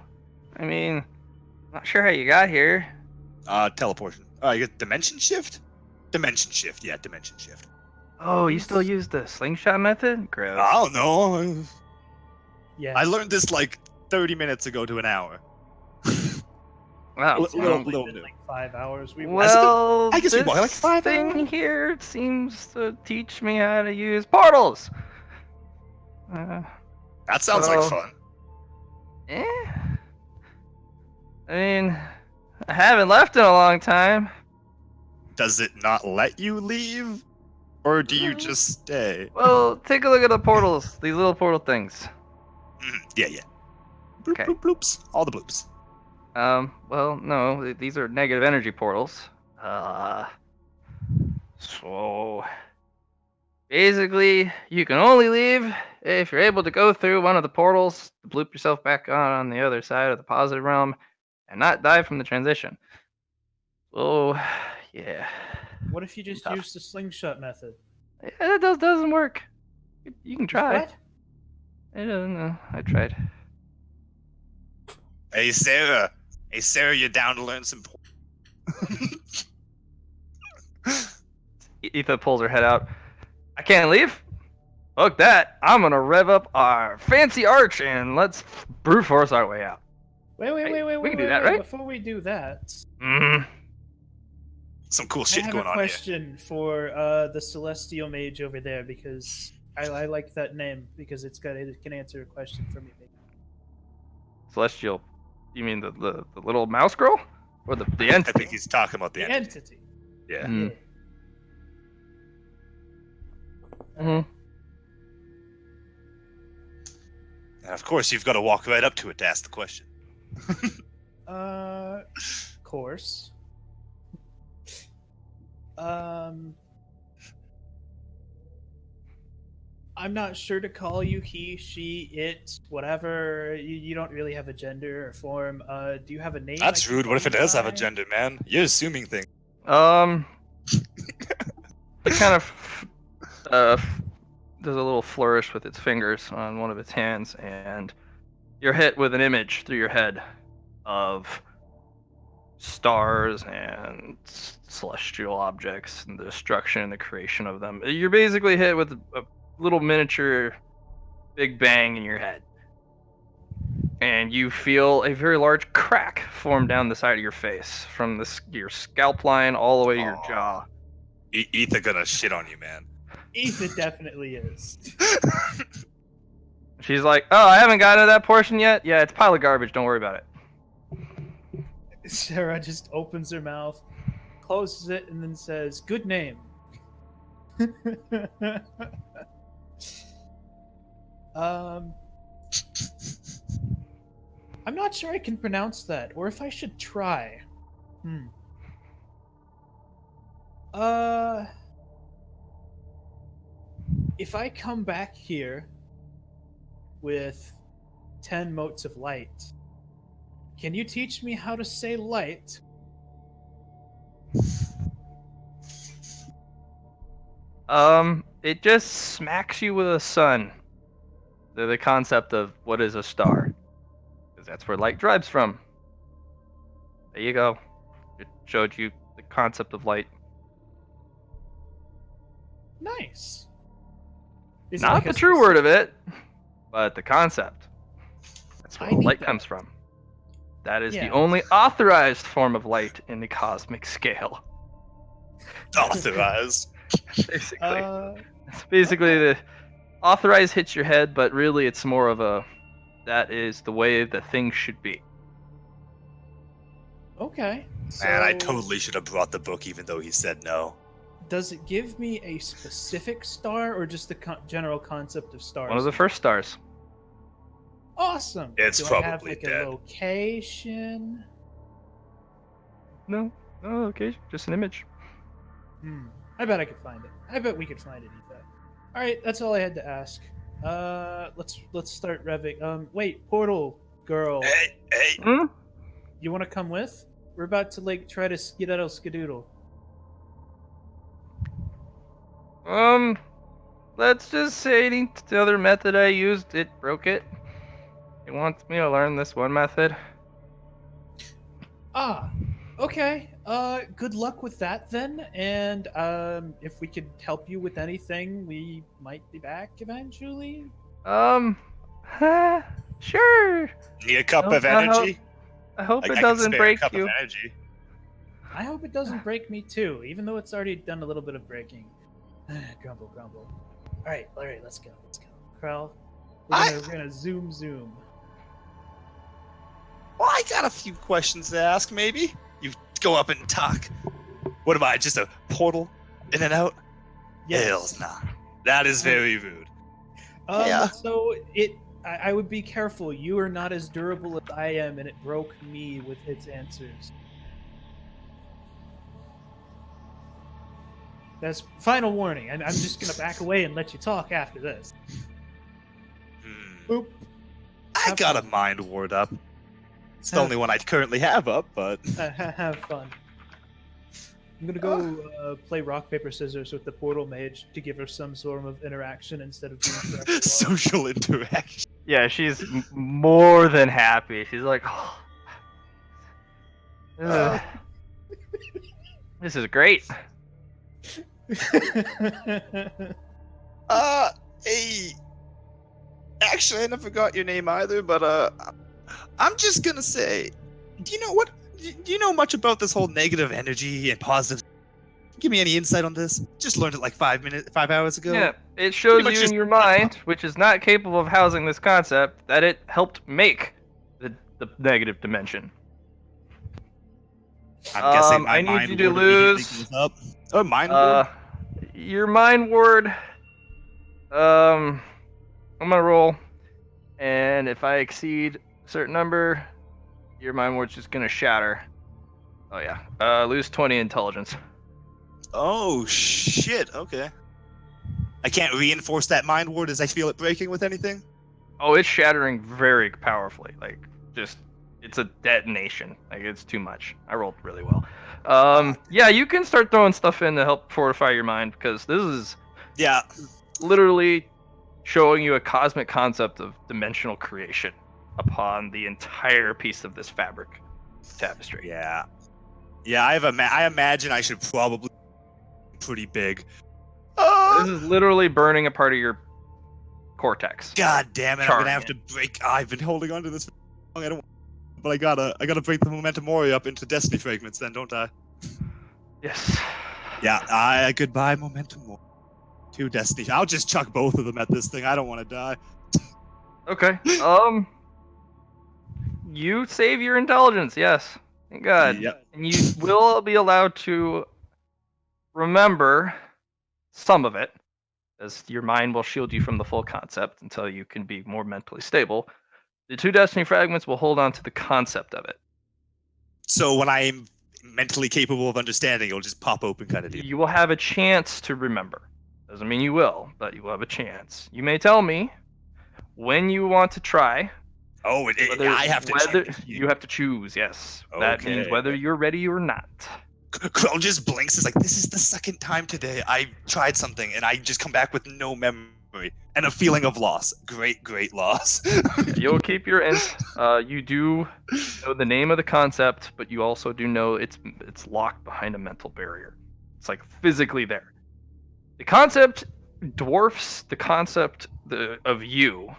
I mean, not sure how you got here. Teleportation. I get dimension shift. Dimension shift. Yeah, dimension shift. Oh, you still use the slingshot method? Gross. I don't know. Yeah. I learned this like 30 minutes ago to an hour. Wow. It's little probably new. been like 5 hours. Well, I guess we this walked like 5 thing hours. here seems to teach me how to use portals. That sounds like so- fun. I mean, I haven't left in a long time. Does it not let you leave? Or do you just stay? Well, take a look at the portals. These little portal things. Yeah. Bloop, Okay. bloop, bloops. All the bloops. Well, no, these are negative energy portals. So basically, you can only leave if you're able to go through one of the portals, bloop yourself back on the other side of the positive realm, and not die from the transition. So, yeah. What if you just Tough. use the slingshot method? Yeah, that doesn't work. You can try. What? I don't know. I tried. Hey, Sarah. Hey, Sarah, you down to learn some... Etha pulls her head out. I can't leave? Fuck that. I'm gonna rev up our fancy arch and let's brute force our way out. Wait, we can do that, right? Before we do that, Some cool I shit have going a on here. question for the Celestial Mage over there because I like that name because it can answer a question for me. Celestial. You mean the little mouse girl? Or the I entity? think he's talking about the The entity. entity. Yeah. Mm. Yeah. Mhm. And of course, you've got to walk right up to it to ask the question. Course. I'm not sure to call you he, she, it, whatever. You don't really have a gender or form. Do you have a name? That's I can rude. What if call it you does have a by? gender, man? You're assuming things. It kind of does a little flourish with its fingers on one of its hands, and you're hit with an image through your head of stars and celestial objects and the destruction and the creation of them. You're basically hit with a little miniature Big Bang in your head. And you feel a very large crack form down the side of your face, from your scalp line all the way to your jaw. Etha gonna shit on you, man. Ethan definitely is. She's like, "Oh, I haven't gotten to that portion yet. Yeah, it's a pile of garbage. Don't worry about it." Sarah just opens her mouth, closes it, and then says, "Good name." I'm not sure I can pronounce that, or if I should try. If I come back here with 10 motes of light, can you teach me how to say light? It just smacks you with a sun. The concept of what is a star, because that's where light drives from. There you go. It showed you the concept of light. Nice. Is it Not like the a true word of it. But the concept, that's I where need light that. comes from. That is the Yeah. only authorized form of light in the cosmic scale. Authorized. Basically. Uh, It's basically okay. the authorized hits your head, but really it's more of a that is the way the thing should be. Okay. Man, I So, totally should have brought the book, even though he said no. does it give me a specific star or just the general concept of stars? One of the first stars. Awesome. It's Do I have probably like dead. a location? No, okay, just an image. I bet I could find it. I bet we could find it, Ethan. All right, that's all I had to ask. Let's start revving. Wait, portal girl, Hey, hey. Hmm? you want to come with? We're about to like try to skedaddle skadoodle. Let's just say the other method I used, it broke it. It wants me to learn this one method. Ah, okay. Good luck with that then. And if we could help you with anything, we might be back eventually. Sure. Need a cup No, of energy? I hope I it can doesn't spare a break cup you. of energy. I hope it doesn't break me too, even though it's already done a little bit of breaking. Grumble, grumble. All right, let's go. Krell, we're gonna zoom. Well, I got a few questions to ask, maybe. You go up and talk. What am I, just a portal in and out? Hells nah. That is very rude. Yeah. So I would be careful. You are not as durable as I am, and it broke me with its answers. That's final warning. I'm just gonna back away and let you talk after this. Boop. I Have got a fun. mind ward up. It's the only one I currently have up, but Have fun. I'm gonna go play rock paper scissors with the portal mage to give her some sort of interaction instead of being forever alone. social interaction. Yeah, she's more than happy. She's like, oh, this is great. Hey. Actually, I never forgot your name either, but I'm just gonna say, do you know much about this whole negative energy and positive? Give me any insight on this? Just learned it like 5 hours ago. Yeah, it shows much you in just- your mind, which is not capable of housing this concept, that it helped make the negative dimension. I'm guessing my I need mind you to ward immediately lose goes up. Oh, mind ward? your mind ward. I'm gonna roll, and if I exceed a certain number, your mind ward's just gonna shatter. Oh yeah, lose 20 intelligence. Oh shit. Okay. I can't reinforce that mind ward as I feel it breaking with anything. Oh, it's shattering very powerfully. Like, just it's a detonation. Like, it's too much. I rolled really well. Yeah, you can start throwing stuff in to help fortify your mind, because this is Yeah. literally showing you a cosmic concept of dimensional creation upon the entire piece of this fabric tapestry. Yeah. Yeah. I imagine I should probably be pretty big. This is literally burning a part of your cortex. God damn it! I'm Charring gonna have to break. I've been holding on to this for long. I don't. But I gotta break the momentum mori up into destiny fragments. Then don't I? Yes. Yeah. Goodbye momentum mori. 2 destiny. I'll just chuck both of them at this thing. I don't want to die. Okay. You save your intelligence. Yes. Thank God. Yep. And you will be allowed to remember some of it, as your mind will shield you from the full concept until you can be more mentally stable. The 2 destiny fragments will hold on to the concept of it. So when I'm mentally capable of understanding, it'll just pop open, kind of deal. You will have a chance to remember. Doesn't mean you will, but you will have a chance. You may tell me when you want to try. Oh, I have to choose. You have to choose, yes. That means Okay. whether you're ready or not. Krell just blinks. It's like, this is the second time today I tried something, and I just come back with no memory and a feeling of loss. Great loss. You'll keep your int. You do know the name of the concept, but you also do know it's locked behind a mental barrier. It's like physically there. The concept dwarfs the concept of you,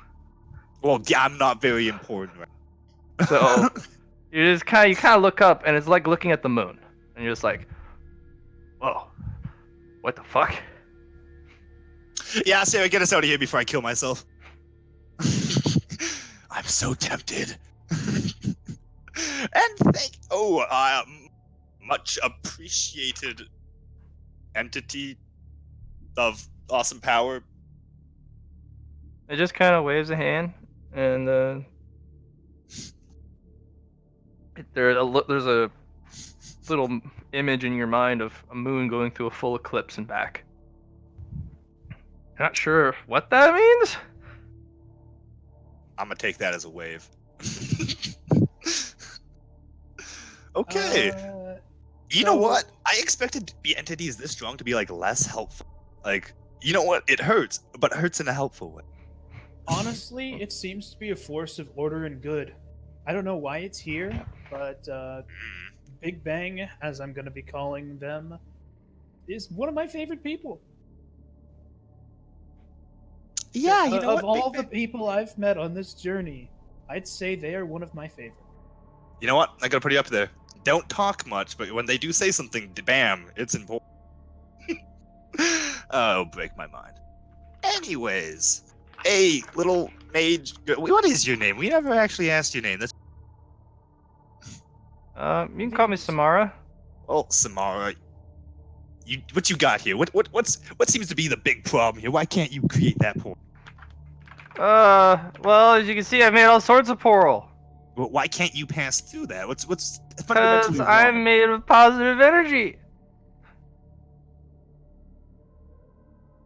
Well, yeah, I'm not very important, right? So you kind of look up, and it's like looking at the moon, and you're just like, whoa, what the fuck? Yeah, Sarah, get us out of here before I kill myself. I'm so tempted. And much appreciated entity of awesome power. It just kind of waves a hand, and there's a little image in your mind of a moon going through a full eclipse and back. Not sure what that means. I'm gonna take that as a wave. Okay. You know what? I expected the entities this strong to be like less helpful. Like, you know what? It hurts, but it hurts in a helpful way. Honestly, it seems to be a force of order and good. I don't know why it's here, but Big Bang, as I'm going to be calling them, is one of my favorite people. Yeah, you know of what? all the people I've met on this journey, I'd say they are one of my favorite. You know what? I gotta put you up there. Don't talk much, but when they do say something, bam, it's important. Oh, break my mind. Anyways, hey, little mage, what is your name? We never actually asked your name. You can call me Samara. Well, Samara, what you got here? What seems to be the big problem here? Why can't you create that portal? Well, as you can see, I've made all sorts of portal. Well, why can't you pass through that? What's Because fundamentally wrong? I'm made of positive energy.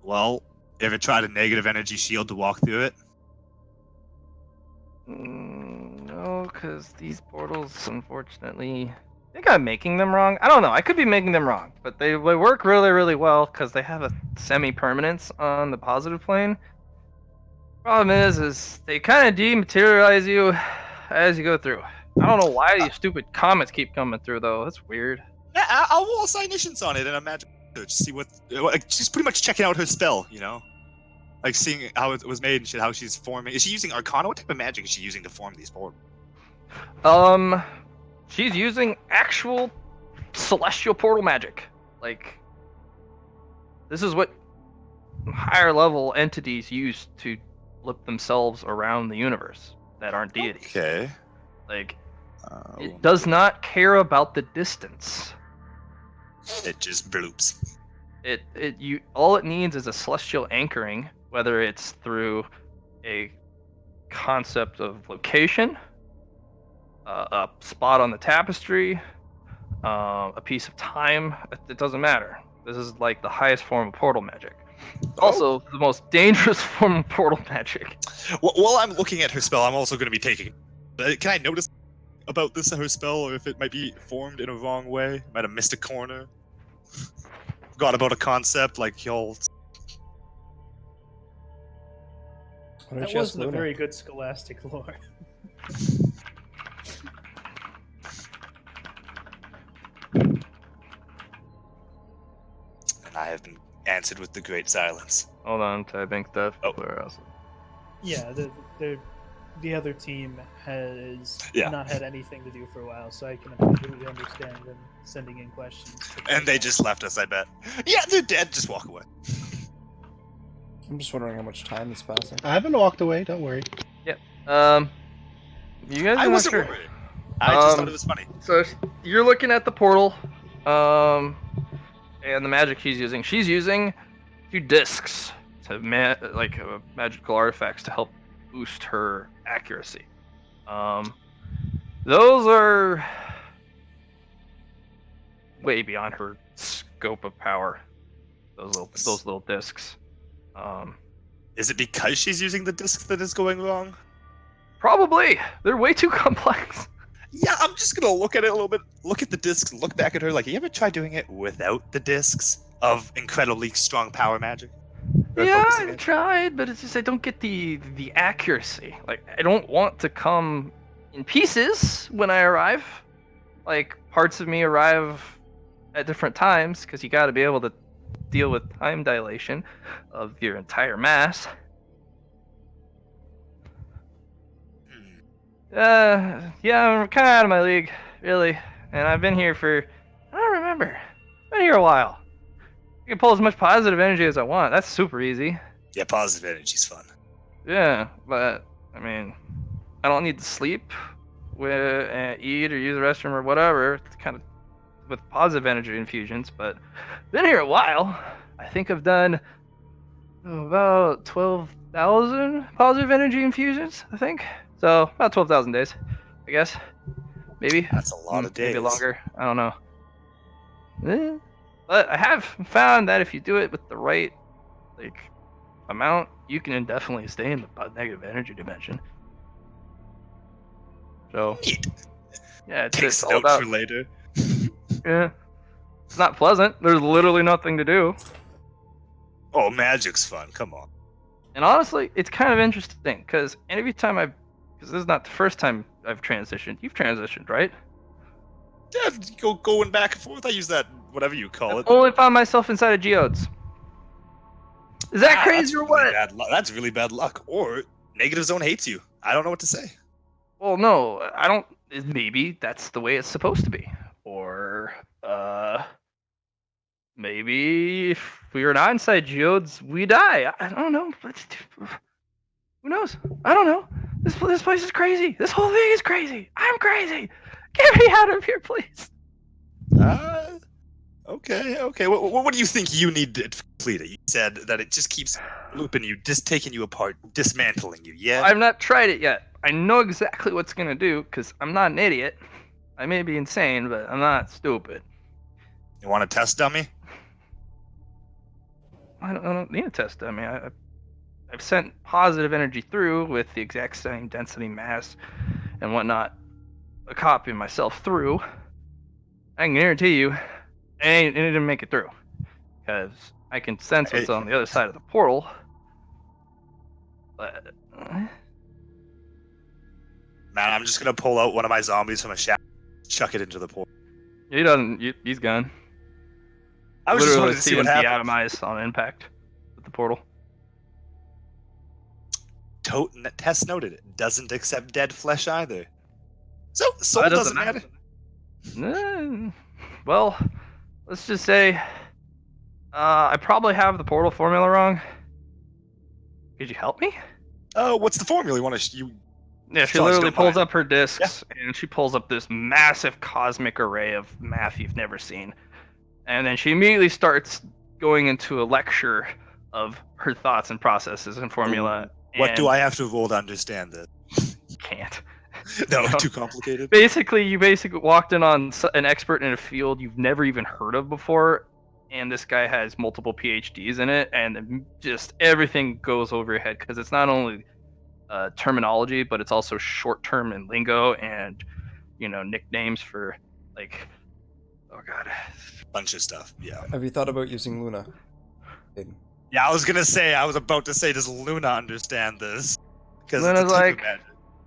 Well, ever tried a negative energy shield to walk through it? No, because these portals, unfortunately, I think I'm making them wrong. I don't know. I could be making them wrong, but they work really, really well because they have a semi-permanence on the positive plane. Problem is they kind of dematerialize you as you go through. I don't know why these stupid comments keep coming through, though. That's weird. Yeah, I'll roll cognitions on it and imagine search, see what. She's pretty much checking out her spell, you know, like seeing how it was made and shit, how she's forming. Is she using Arcana? What type of magic is she using to form these portals? She's using actual celestial portal magic. Like, this is what higher level entities use to flip themselves around the universe that aren't deities. Okay. Like, it does not care about the distance. It just bloops. All it needs is a celestial anchoring, whether it's through a concept of location, a spot on the tapestry, a piece of time. It doesn't matter. This is like the highest form of portal magic. Also, the most dangerous form of portal magic. While I'm looking at her spell, I'm also going to be taking. Can I notice about this her spell, or if it might be formed in a wrong way? Might have missed a corner. Forgot about a concept like y'all. That wasn't a very good scholastic lore. And I have been answered with the great silence. Hold on, typing stuff. Oh. Where else? Yeah, the other team has not had anything to do for a while, so I can completely understand them sending in questions. And they just left us, I bet. Yeah, they're dead. Just walk away. I'm just wondering how much time is passing. I haven't walked away. Don't worry. You guys I are not wasn't sure. worried. I just thought it was funny. So you're looking at the portal, and the magic she's using 2 discs to magical artifacts to help boost her accuracy. Those are way beyond her scope of power. Those little discs. Is it because she's using the disc that is going wrong? Probably. They're way too complex. Yeah, I'm just gonna look at it a little bit. Look at the discs. Look back at her. Like, you ever try doing it without the discs of incredibly strong power magic? Yeah, I tried, but it's just I don't get the accuracy. Like, I don't want to come in pieces when I arrive. Like, parts of me arrive at different times because you got to be able to deal with time dilation of your entire mass. Yeah, I'm kind of out of my league, really. And I've been here I don't remember. Been here a while. I can pull as much positive energy as I want. That's super easy. Yeah, positive energy's fun. Yeah, but I mean, I don't need to sleep, eat, or use the restroom or whatever. It's kind of with positive energy infusions. But been here a while. I think I've done about 12,000 positive energy infusions. I think so. About 12,000 days, I guess. Maybe. That's a lot of days. Maybe longer. I don't know. But I have found that if you do it with the right amount, you can definitely stay in the negative energy dimension. So Neat. yeah, it's Takes all note about. for later. Yeah, it's not pleasant. There's literally nothing to do. Oh, magic's fun. Come on. And honestly, it's kind of interesting because every time because this is not the first time I've transitioned. You've transitioned, right? Yeah, going back and forth. I use that, whatever you call it. I've only found myself inside of geodes. Is that crazy or what? That's really bad luck. Or negative zone hates you. I don't know what to say. Well, no, I don't. Maybe that's the way it's supposed to be, or maybe if we are not inside geodes, we die. I don't know. Who knows? I don't know. This place is crazy. This whole thing is crazy. I'm crazy. Get me out of here, please. Okay. What do you think you need to complete it? You said that it just keeps looping you, just taking you apart, dismantling you. Yeah. I've not tried it yet. I know exactly what's gonna do because I'm not an idiot. I may be insane, but I'm not stupid. You want a test dummy? I don't need a test dummy. I've sent positive energy through with the exact same density, mass, and whatnot. A copy of myself through. I can guarantee you, it didn't make it through because I can sense what's on the other side of the portal. But Man, I'm just gonna pull out one of my zombies from a shack, chuck it into the portal. he doesn't. He's gone. I was just Literally wanting to see see what him happened. deatomize on impact with the portal. Test noted. It doesn't accept dead flesh either. So soul That doesn't matter. Well, let's just say I probably have the portal formula wrong. Could you help me? Oh, what's the formula? You want to? Yeah, she As long as you literally don't pulls mind. up her discs and she pulls up this massive cosmic array of math you've never seen. And then she immediately starts going into a lecture of her thoughts and processes and formula. What do I have to roll to understand this? Can't. No, No. too complicated. You basically walked in on an expert in a field you've never even heard of before, and this guy has multiple PhDs in it, and just everything goes over your head because it's not only terminology, but it's also short term and lingo and nicknames for oh god, Bunch of stuff. Yeah. Have you thought about using Luna? Aiden? Yeah, I was about to say, does Luna understand this? Because it's a Luna's type like, of magic.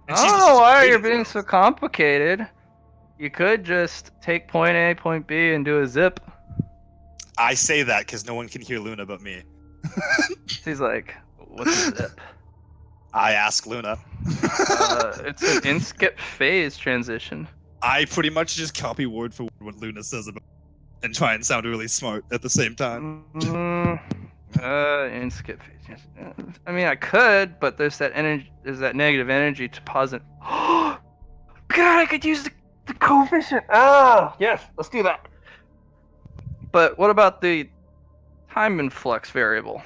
I And she's don't just know why great you're at being it. so complicated. You could just take point A, point B, and do a zip. I say that because no one can hear Luna but me. She's like, what's a zip? I ask Luna. It's an in-skip phase transition. I pretty much just copy word for word what Luna says about it and try and sound really smart at the same time. In-skip phase. I mean, I could, but there's that energy. There's that negative energy to positive. God, I could use the coefficient. Ah, yes, let's do that. But what about the time influx variable?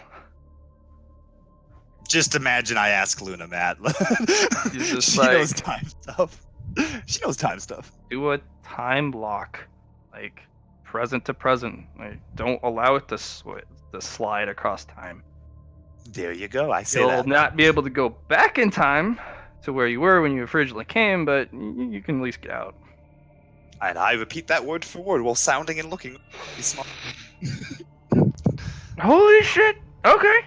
Just imagine I ask Luna, Matt. She's just She knows time stuff. She knows time stuff. Do a time block, like present to present. Like, don't allow it to slide across time. There you go. I say You'll that. not be able to go back in time to where you were when you originally came, but you can at least get out. And I repeat that word for word while sounding and looking really smart. Holy shit! Okay.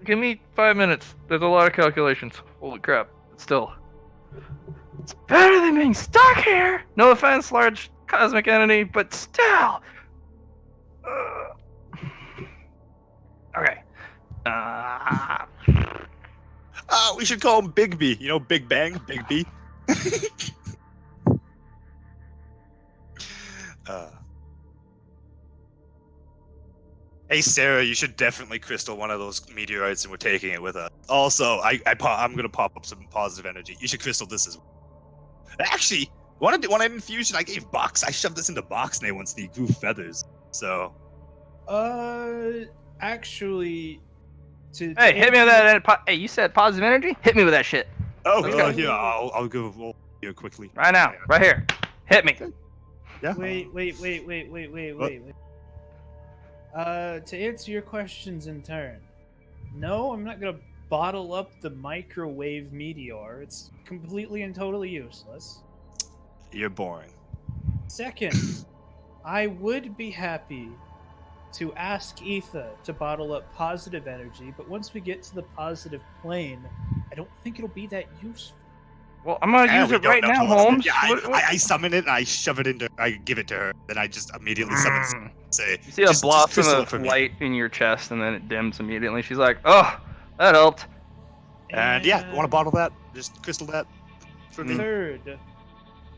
Give me 5 minutes. There's a lot of calculations. Holy crap. But still. It's better than being stuck here! No offense, large cosmic entity, but still! Okay. We should call him Big B. You know, Big Bang, Big B. Hey Sarah, you should definitely crystal one of those meteorites, and we're taking it with us. Also, I'm gonna pop up some positive energy. You should crystal this as well. Actually, want an infusion? I gave Box. I shoved this into Box Nay once, and he grew feathers. So. Actually, Hey, hit me with that. Hey, you said positive energy? Hit me with that shit. Oh, Let's go. here, I'll go roll here quickly. Right now. Right here. Hit me. Yeah. Wait. To answer your questions in turn, no, I'm not gonna bottle up the microwave meteor. It's completely and totally useless. You're boring. Second, I would be happy to ask Etha to bottle up positive energy, but once we get to the positive plane, I don't think it'll be that useful. Well, I'm gonna use we it don't right know now, till it's- Holmes. Yeah, I summon it and I shove it into. I give it to her. Then I just immediately summon. Say, You see a just blossom crystal it of for me. light in your chest, and then it dims immediately. She's like, "Oh, that helped." And yeah, want to bottle that? Just crystal that for me. Third,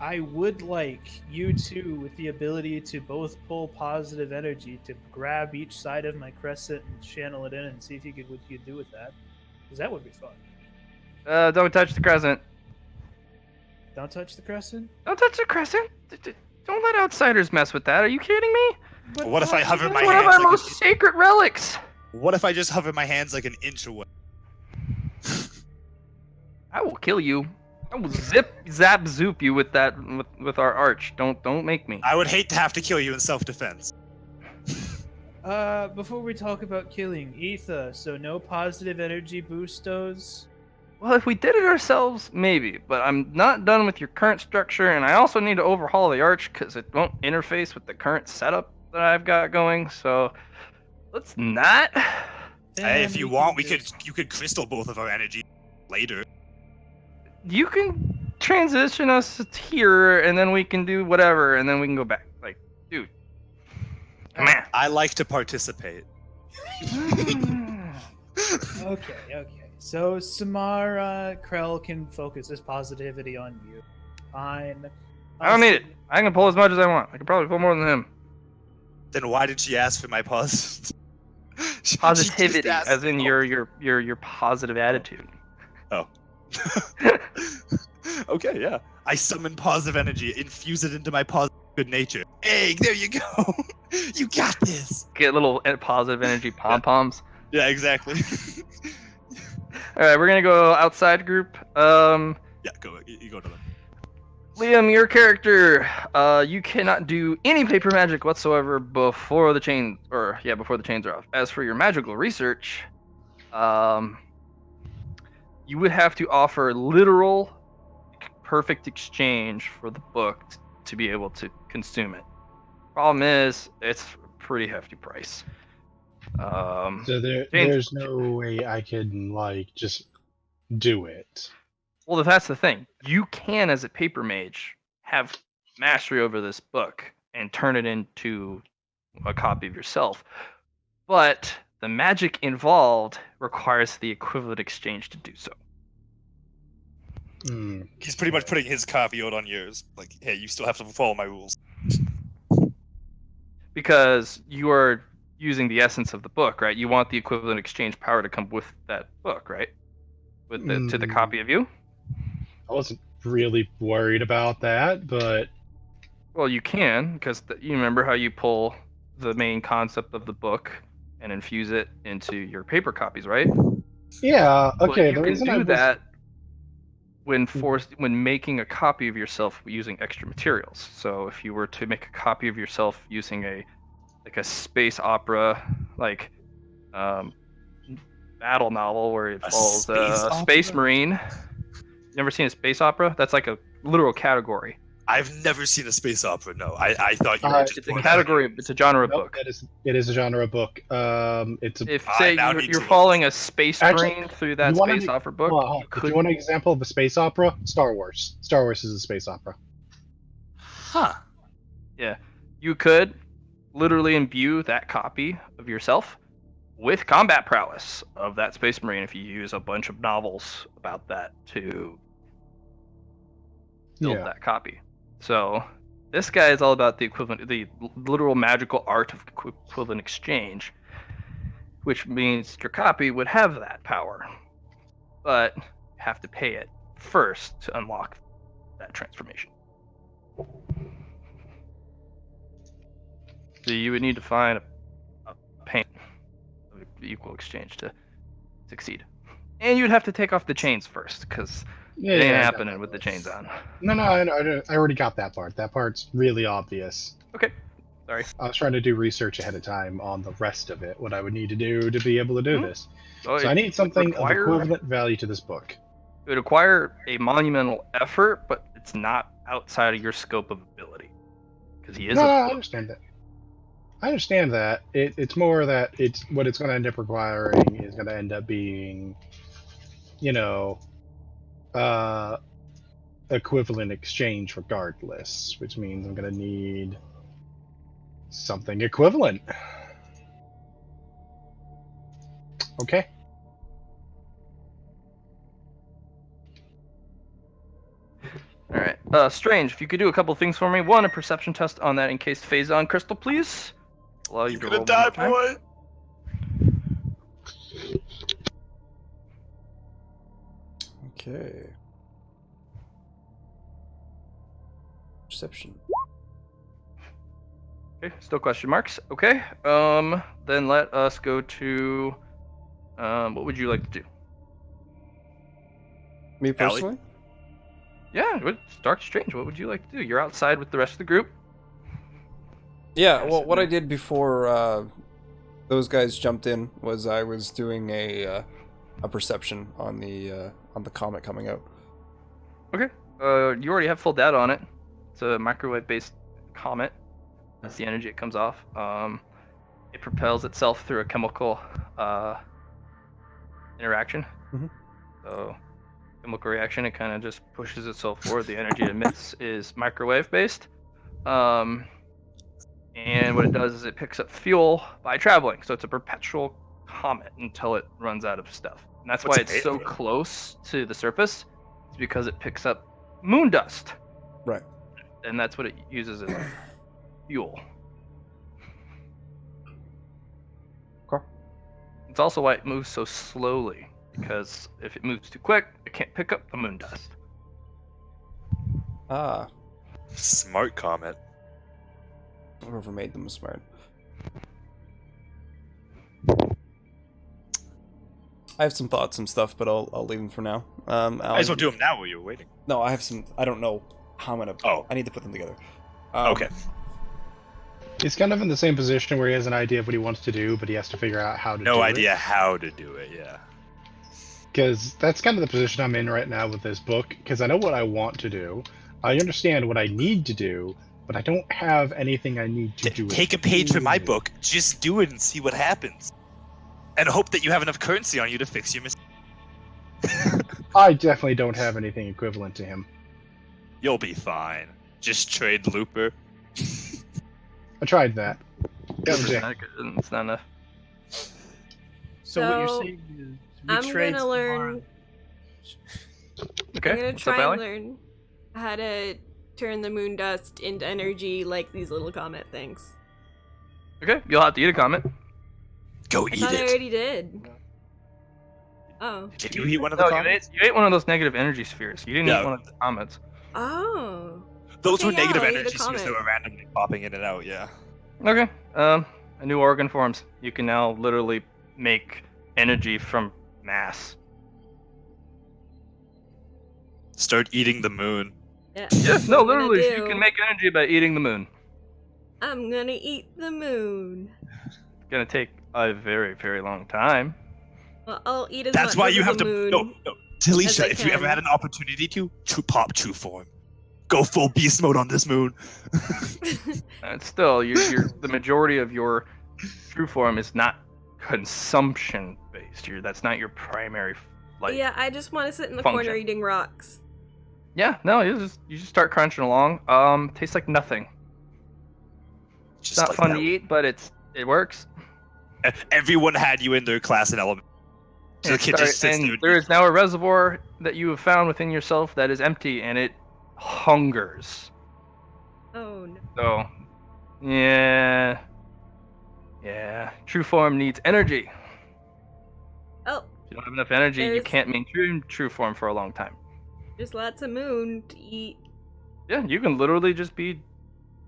I would like you two, with the ability to both pull positive energy, to grab each side of my crescent and channel it in, and see if you could what you could do with that, because that would be fun. Don't touch the crescent. Don't touch the crescent. Don't touch the crescent. Don't let outsiders mess with that. Are you kidding me? But What if I hover It's my one of hands our like most sacred relics. What if I just hover my hands like an inch away? I will kill you. I will zap zoop you with that with our arch. Don't make me. I would hate to have to kill you in self-defense. Before we talk about killing Etha, so no positive energy boostos. Well, if we did it ourselves, maybe. But I'm not done with your current structure, and I also need to overhaul the arch because it won't interface with the current setup that I've got going. So let's not. Hey, if Then you we want, can you could crystal both of our energy later. You can transition us here, and then we can do whatever, and then we can go back. Like, dude, come on. I like to participate. Okay. So Samara Krell can focus his positivity on you. Fine. I don't need it. I can pull as much as I want. I can probably pull more than him. Then why did she ask for my positivity? Positivity, as in your positive attitude. Oh. Okay, yeah. I summon positive energy, infuse it into my positive good nature. Hey, there you go. You got this. Get little positive energy pom poms. Yeah, exactly. All right, we're gonna go outside group. Yeah, go. You go to them. Liam, your character, you cannot do any paper magic whatsoever before the chains are off. As for your magical research, you would have to offer literal perfect exchange for the book to be able to consume it. Problem is, it's a pretty hefty price. So there's no way I can like just do it. Well, that's the thing. You can, as a paper mage, have mastery over this book and turn it into a copy of yourself. But the magic involved requires the equivalent exchange to do so. He's pretty much putting his caveat on yours. Like, hey, you still have to follow my rules. Because you are using the essence of the book, right? You want the equivalent exchange power to come with that book, right? With to the copy of you? I wasn't really worried about that, but Well, you can, because you remember how you pull the main concept of the book and infuse it into your paper copies, right? yeah, okay. Well, The you reason can I do was that when making a copy of yourself using extra materials. So if you were to make a copy of yourself using a space opera, like battle novel where it follows a space marine. You never seen a space opera? That's like a literal category. I've never seen a space opera. No, I thought you were just. It's a category. It's a genre book. It is a genre book. It's a, If say you're following a space marine through that space opera book, if you want an example of a space opera, Star Wars. Star Wars is a space opera. Huh. Yeah, you could literally imbue that copy of yourself with combat prowess of that Space Marine if you use a bunch of novels about that to build Yeah. that copy. So this guy is all about the equivalent, the literal magical art of equivalent exchange, which means your copy would have that power, but you have to pay it first to unlock that transformation. So you would need to find a payment of equal exchange to succeed. And you'd have to take off the chains first, because Yeah, it ain't I got happening that with the part. chains on. No, I already got that part. That part's really obvious. Okay, sorry. I was trying to do research ahead of time on the rest of it, what I would need to do to be able to do this. Well, So I it need something of require- equivalent value to this book. It would require a monumental effort, but it's not outside of your scope of ability. Because he is No, a I understand that. I understand that. It's more that it's what it's going to end up requiring is going to end up being, you know, equivalent exchange regardless, which means I'm going to need something equivalent. Okay. Alright. Strange, if you could do a couple things for me. One, a perception test on that encased phazon crystal, please. Allow you You're to gonna roll die, one more time. boy. Okay. Perception. Okay, still question marks. Okay. Then let us go to what would you like to do? Me personally? Yeah, Dark Strange, what would you like to do? You're outside with the rest of the group. Yeah, Yes, well, what I and- did before those guys jumped in was I was doing a perception on the comet coming out. Okay. You already have full data on it. It's a microwave-based comet. That's the energy it comes off. It propels itself through a chemical interaction. Mhm. So, chemical reaction, it kind of just pushes itself forward. The energy it emits is microwave-based. And what it does is it picks up fuel by traveling. So it's a perpetual comet until it runs out of stuff. And that's What's why it it's made so of? close to the surface. It's because it picks up moon dust. Right. And that's what it uses as fuel. Okay. It's also why it moves so slowly. Because if it moves too quick, it can't pick up the moon dust. Ah, Smart comet. whoever made them was smart. I have some thoughts and stuff, but I'll leave them for now. Might as well do them now while you're waiting. No, I have some. I don't know how I'm gonna. Oh. I need to put them together. Okay. He's kind of in the same position where he has an idea of what he wants to do, but he has to figure out how to do No it. idea how to do it, yeah. Because that's kind of the position I'm in right now with this book, because I know what I want to do. I understand what I need to do, but I don't have anything I need to do. Take a page from my book, just do it and see what happens. And hope that you have enough currency on you to fix your mistake. I definitely don't have anything equivalent to him. You'll be fine. Just trade Looper. I tried that. It's not good. It's not enough. So, what you're So, saying is we I'm trade gonna learn. Okay. I'm gonna What's up, try Allie? and learn how to turn the moon dust into energy like these little comet things. Okay, you'll have to eat a comet. Go I eat thought I it. already did. Oh. Did you eat one of the No, comets? you ate one of those negative energy spheres. You didn't Yeah. eat one of the comets. Oh. Those Okay, were yeah, negative I'll eat a energy spheres that comet. were randomly popping in and out, yeah. Okay. A new organ forms. You can now literally make energy from mass. Start eating the moon. Yeah. Yes, that's no, what I'm gonna literally, you do. can make energy by eating the moon. I'm gonna eat the moon. It's gonna take a very, very long time. Well, I'll eat as That's much why of you the have to. moon. No. as Talisha, I if you ever can. had an opportunity to pop true form. Go full beast mode on this moon. And still, you're the majority of your true form is not consumption based. That's not your primary Yeah, I just want to sit in the function. corner eating rocks. Yeah, no, you just start crunching along. Tastes like nothing. It's Just not like fun that. to eat, but it works. Everyone had you in their class and element. So the kid just sits and there. there is now a reservoir that you have found within yourself that is empty, and it hungers. Oh no. So, yeah. True form needs energy. Oh, If you don't have enough energy, you There's- can't maintain true form for a long time. there's lots of moon to eat. Yeah, you can literally just be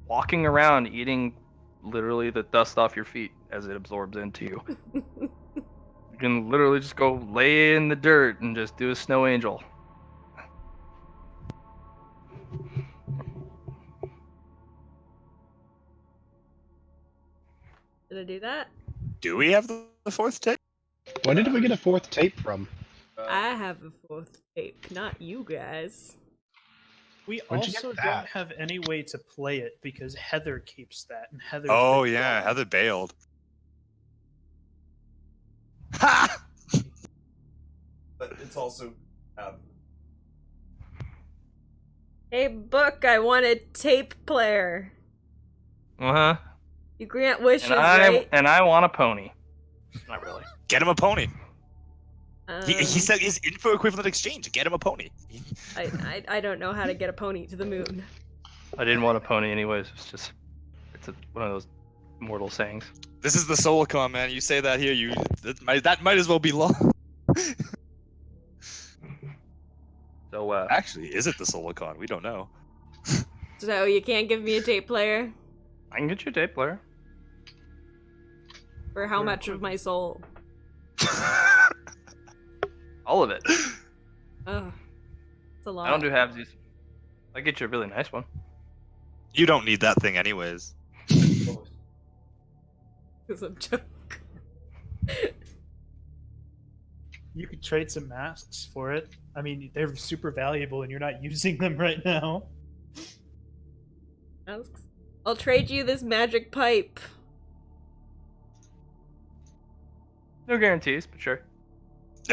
walking around eating literally the dust off your feet as it absorbs into you. You can literally just go lay in the dirt and just do a snow angel. Did I do that? Do we have the fourth tape? When did we get a fourth tape from? I have a fourth tape, not you guys. We Where'd you get also that? don't have any way to play it because Heather keeps that, and Heather. Oh yeah, Heather bailed. Ha! But it's also Hey, book, I want a tape player. Uh huh. You grant wishes, And I right? want a pony. Not really. Get him a pony. He Um, said his info equivalent exchange. Get him a pony. I don't know how to get a pony to the moon. I didn't want a pony anyways. It's one of those mortal sayings. This is the Solicon, man. You say that here, that might as well be law. So Actually, is it the Solicon? We don't know. So you can't give me a tape player? I can get you a tape player. For how much of my soul? All of it. Oh, it's a lot. I don't do halvesies. I get you a really nice one. You don't need that thing anyways. It's a joke. You could trade some masks for it. I mean, they're super valuable, and you're not using them right now. I'll trade you this magic pipe. No guarantees, but sure.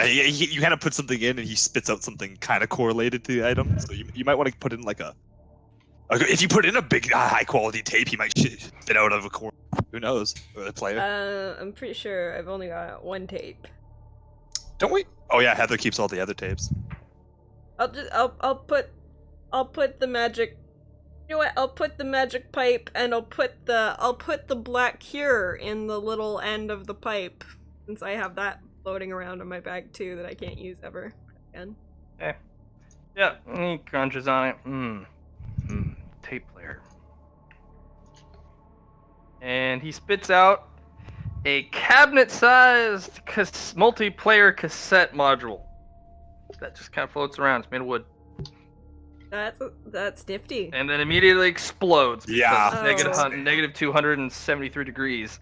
You kind of put something in, and he spits out something kind of correlated to the item. So you might want to put in like a. If you put in a big, high quality tape, he might spit out of a corner. Who knows? Or the player. I'm pretty sure I've only got one tape. Don't we? Oh yeah, Heather keeps all the other tapes. I'll put the magic. You know what? I'll put the magic pipe, and I'll put the black cure in the little end of the pipe, since I have that floating around in my bag too that I can't use ever again. Yeah, he crunches on it. Tape player. And he spits out a cabinet-sized multiplayer cassette module that just kind of floats around. It's made of wood. That's nifty. And then immediately explodes. Yeah. because Oh. negative 273 degrees.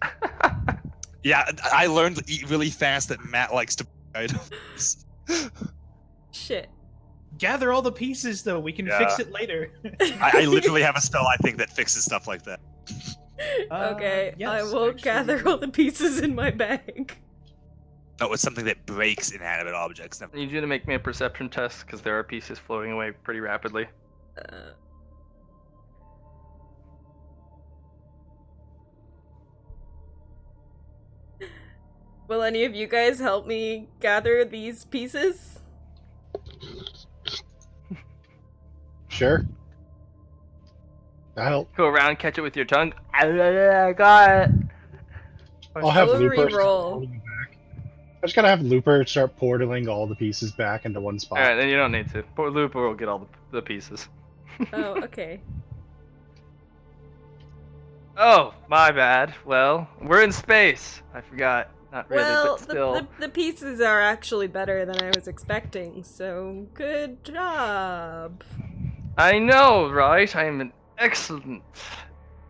Yeah, I learned really fast that Matt likes to items. Shit. Gather all the pieces, though. We can Yeah. fix it later. I literally have a spell I think that fixes stuff like that. Okay, I yes, will actually. gather all the pieces in my bag. No, it's something that breaks inanimate objects. I need you to make me a perception test because there are pieces floating away pretty rapidly. Will any of you guys help me gather these pieces? Sure. I'll Go around, catch it with your tongue. I got it. I'll have I'll Looper start re-roll. portaling them back. I just gotta have Looper start portaling all the pieces back into one spot. Alright, then you don't need to. Poor Looper will get all the pieces. Oh, okay. Oh, my bad. Well, we're in space. I forgot. Not really, Well, but still. the pieces are actually better than I was expecting, so good job. I know, right? I am an excellent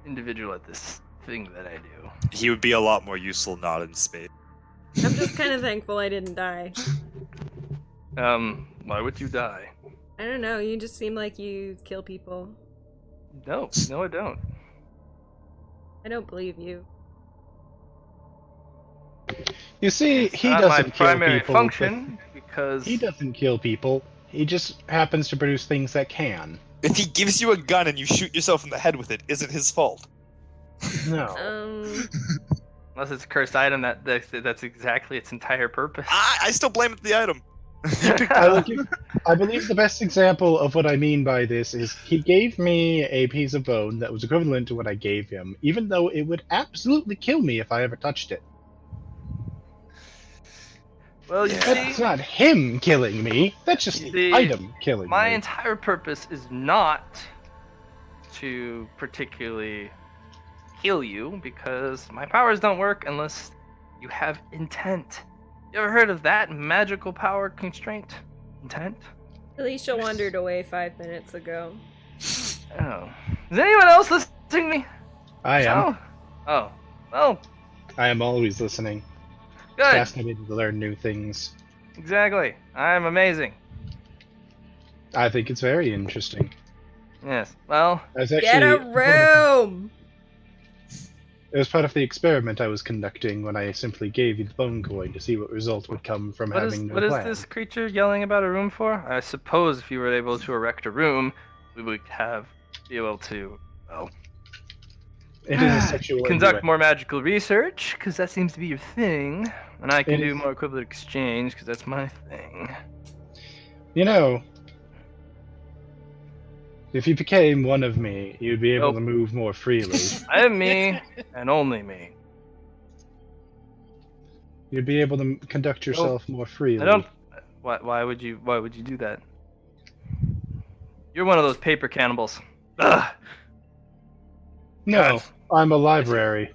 individual at this thing that I do. He would be a lot more useful not in space. I'm just kind of thankful I didn't die. Why would you die? I don't know, you just seem like you kill people. No, I don't. I don't believe you. You see, It's he not doesn't my kill primary people. function because He doesn't kill people. He just happens to produce things that can. If he gives you a gun and you shoot yourself in the head with it, is it his fault? No. Unless it's a cursed item, that's exactly its entire purpose. I still blame it the item. I believe the best example of what I mean by this is he gave me a piece of bone that was equivalent to what I gave him, even though it would absolutely kill me if I ever touched it. Well, you That's see, not him killing me. That's just the see, item killing my me. entire purpose is not to particularly heal you, because my powers don't work unless you have intent. You ever heard of that magical power constraint? Intent? Alicia wandered away 5 minutes ago. Oh. Is anyone else listening to me? I am. No? Oh. Well, I am always listening. good. Fascinated to learn new things. Exactly. I'm amazing. I think it's very interesting. Yes. Well, I was Get actually a room! It was part of the experiment I was conducting when I simply gave you the bone coin to see what result would come from what having no is plan. this creature yelling about a room for? I suppose if you were able to erect a room, we would be able to, well, It is a sexual conduct innuendo. more magical research, because that seems to be your thing, and I can It do is- more equivalent exchange, because that's my thing. You know, if you became one of me, you'd be able Nope. to move more freely. I am me, and only me. You'd be able to conduct yourself more freely. I don't. Why would you do that? You're one of those paper cannibals. Ugh. No, God. I'm a library.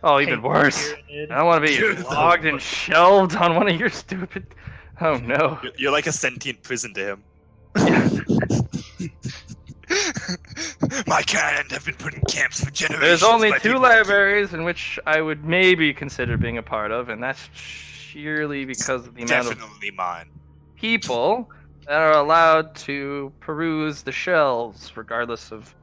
Oh, even Paper worse. pyramid. I don't want to be You're the logged and worst. shelved on one of your stupid. Oh no. You're like a sentient prison to him. Yeah. My kind have been put in camps for generations. There's only by 2 people- libraries in which I would maybe consider being a part of, and that's sheerly because of the amount of Definitely mine. people that are allowed to peruse the shelves, regardless of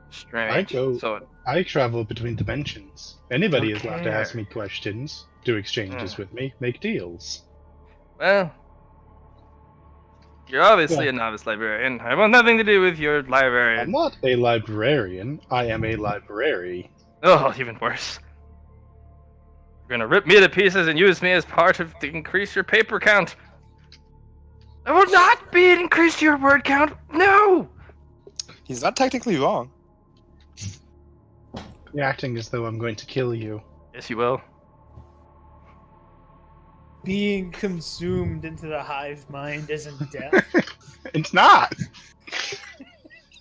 strange. So I travel between dimensions. Anybody Don't is allowed to ask care. me questions, do exchanges with me, make deals. well, you're obviously Yeah. a novice librarian. I want nothing to do with your I'm librarian. not a librarian. I am a library. Oh, even worse. You're gonna rip me to pieces and use me as part of to increase your paper count. I will not be increase your word count. No. He's not technically wrong. You're acting as though I'm going to kill you. Yes, you will. Being consumed into the hive mind isn't death. It's not.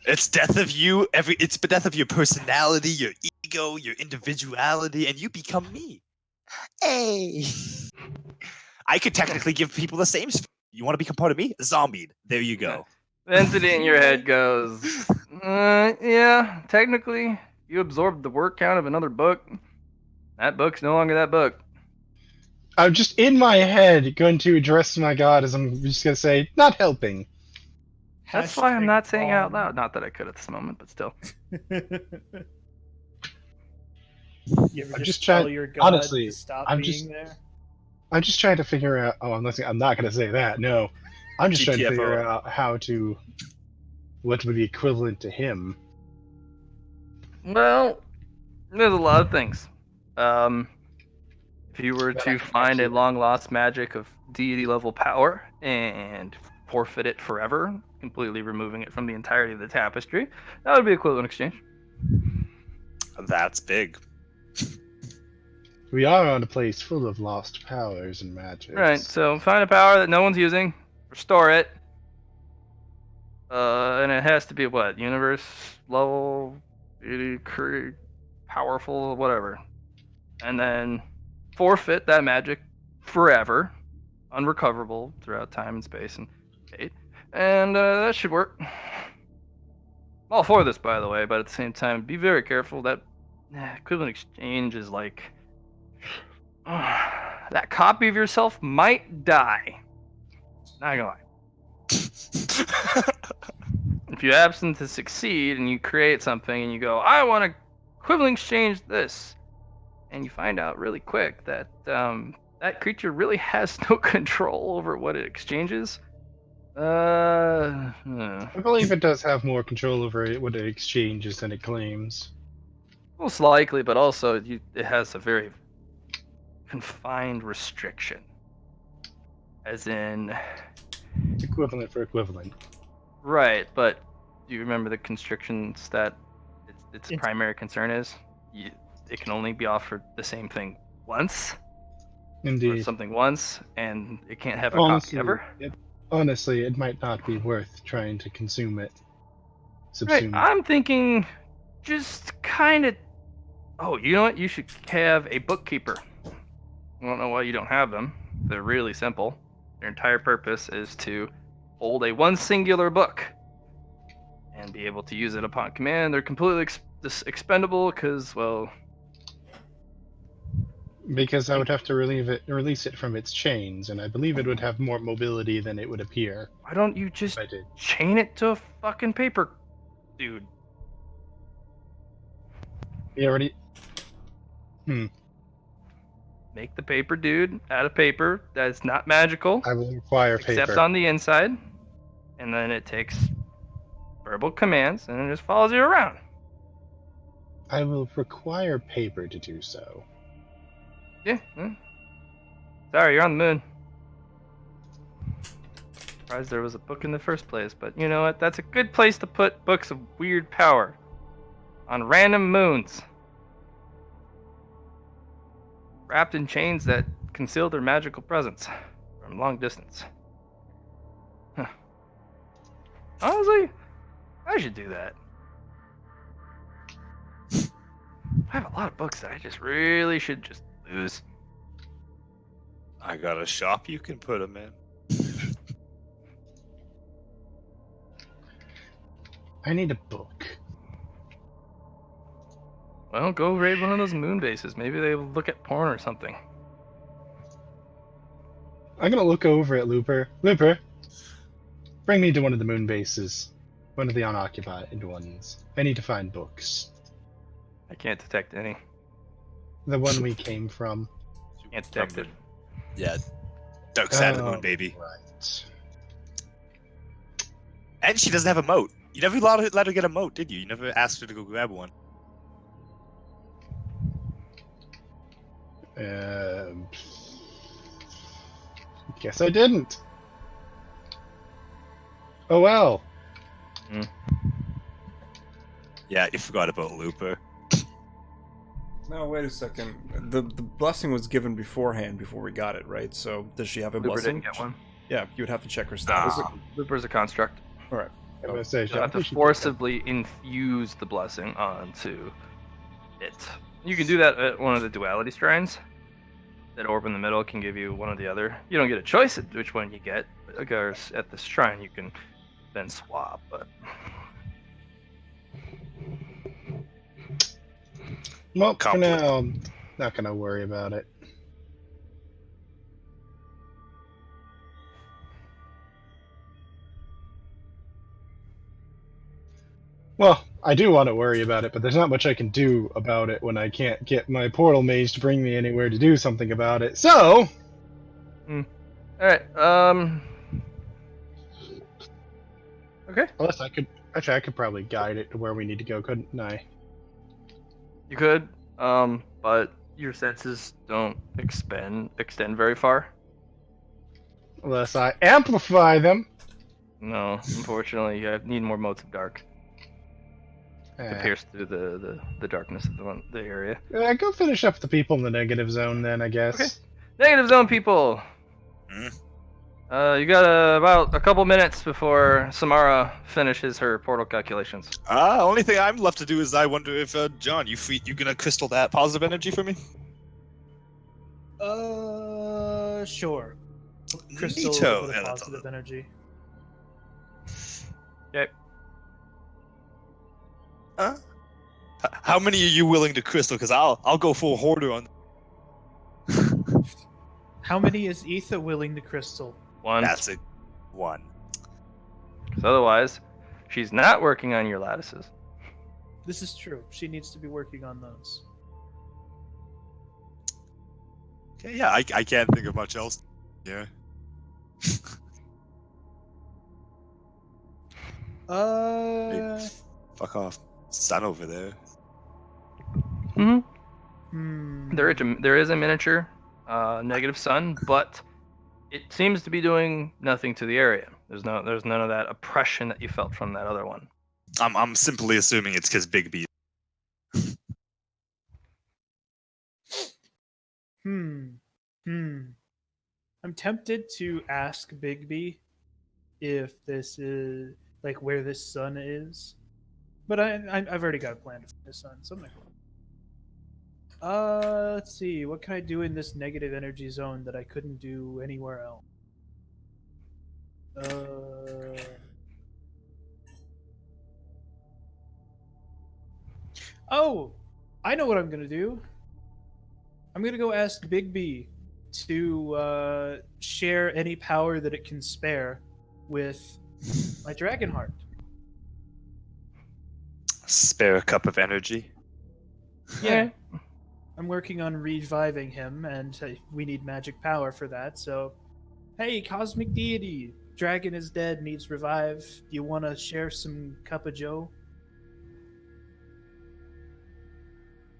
It's death of you. It's the death of your personality, your ego, your individuality, and you become me. Hey. I could technically give people the same. You want to become part of me? Zombie. There you go. The entity in your head goes, yeah, technically, you absorbed the word count of another book. That book's no longer that book. I'm just in my head going to address my god as I'm just going to say, not helping. That's why I'm not saying it out Hashtag loud. Not that I could at this moment, but still. You ever I'm just just tell trying- your god honestly, to stop I'm being just- there? I'm just trying to figure out. Oh, I'm not going to say that. No, I'm just trying to GTFO. figure out what would be equivalent to him. Well, there's a lot of things. If you were That I to can find a actually- long lost magic of deity level power and forfeit it forever, completely removing it from the entirety of the tapestry, that would be equivalent exchange. That's big. We are on a place full of lost powers and magics. Right, so find a power that no one's using, restore it, and it has to be what? Universe level, deity, powerful, whatever. And then forfeit that magic forever, unrecoverable throughout time and space and fate. And that should work. I'm all for this, by the way, but at the same time, be very careful. That equivalent exchange is like that copy of yourself might die. Not gonna lie. If you happen to succeed and you create something and you go, I want to equivalent exchange this, and you find out really quick that that creature really has no control over what it exchanges. I believe it does have more control over what it exchanges than it claims. Most likely, but also it has a very confined restriction. As in, Equivalent for equivalent. right, but do you remember the constrictions that its It's- primary concern is? It can only be offered the same thing once, or Indeed. something once, and it can't have a copy ever. Honestly, it might not be worth trying to consume it. Right, Subsume it. I'm thinking just kind of. Oh, you know what? You should have a bookkeeper. I don't know why you don't have them. They're really simple. Their entire purpose is to hold one singular book and be able to use it upon command. They're completely expendable because, well, Because I would have to release it from its chains, and I believe it would have more mobility than it would appear why don't you if just I did. chain it to a fucking paper, dude? You already. Make the paper dude out of paper that's not magical, I will require except paper. on the inside, and then it takes verbal commands and it just follows you around. I will require paper to do so. Yeah. Sorry, you're on the moon. Surprised there was a book in the first place, but you know what? That's a good place to put books of weird power. On random moons. Wrapped in chains that conceal their magical presence from long distance. Huh. Honestly, I should do that. I have a lot of books that I just really should just lose. I got a shop you can put them in. I need a book. Well, go raid one of those moon bases. Maybe they look at porn or something. I'm gonna look over at Looper. Looper, bring me to one of the moon bases. One of the unoccupied ones. I need to find books. I can't detect any. The one we came from. Can't detect it. Yeah, dark side of the moon, Oh, baby. Right. And she doesn't have a moat. You never let her get a moat, did you? You never asked her to go grab one. Guess I didn't. Oh well. Yeah, you forgot about Looper. No, wait a second. The blessing was given beforehand before we got it, right? So does she have a Looper blessing? didn't get one. Yeah, you would have to check her status. Looper's a construct. All right. I'm gonna say, You have to forcibly infuse the blessing onto it. You can do that at one of the duality shrines. That orb in the middle can give you one or the other. You don't get a choice at which one you get. But of course, at this shrine, you can then swap. But Well, for Compli- now, I'm not gonna worry about it. Well, I do want to worry about it, but there's not much I can do about it when I can't get my portal mage to bring me anywhere to do something about it. So, all right. Okay. unless I could probably guide it to where we need to go, couldn't I? You could. But your senses don't extend very far. Unless I amplify them. No, unfortunately, you need more motes of dark to Eh. pierce through the darkness of the area. Go finish up the people in the negative zone, then I guess. Okay. Negative zone people. Hmm? You got about a couple minutes before Samara finishes her portal calculations. Only thing I'm left to do is I wonder if John, you gonna crystal that positive energy for me? Sure. Crystal Neato. with Yeah, a that's positive energy. Okay. How many are you willing to crystal? Because I'll go full hoarder on. How many is Etha willing to crystal? One. That's a one. Because otherwise, she's not working on your lattices. This is true. She needs to be working on those. Okay, yeah, I can't think of much else. Yeah. Fuck off. Sun over there. Mm-hmm. Hmm. There is a miniature negative sun, but it seems to be doing nothing to the area. There's none of that oppression that you felt from that other one. I'm simply assuming it's because Big B. I'm tempted to ask Bigby if this is like where this sun is, but I've already got a plan for this sun, so I'm not going. Let's see. What can I do in this negative energy zone that I couldn't do anywhere else? Oh, I know what I'm gonna do. I'm gonna go ask Bigby to share any power that it can spare with my dragon heart. Spare a cup of energy. Yeah. I'm working on reviving him, and we need magic power for that. So, hey, cosmic deity, dragon is dead, needs revive. Do you want to share some cup of Joe?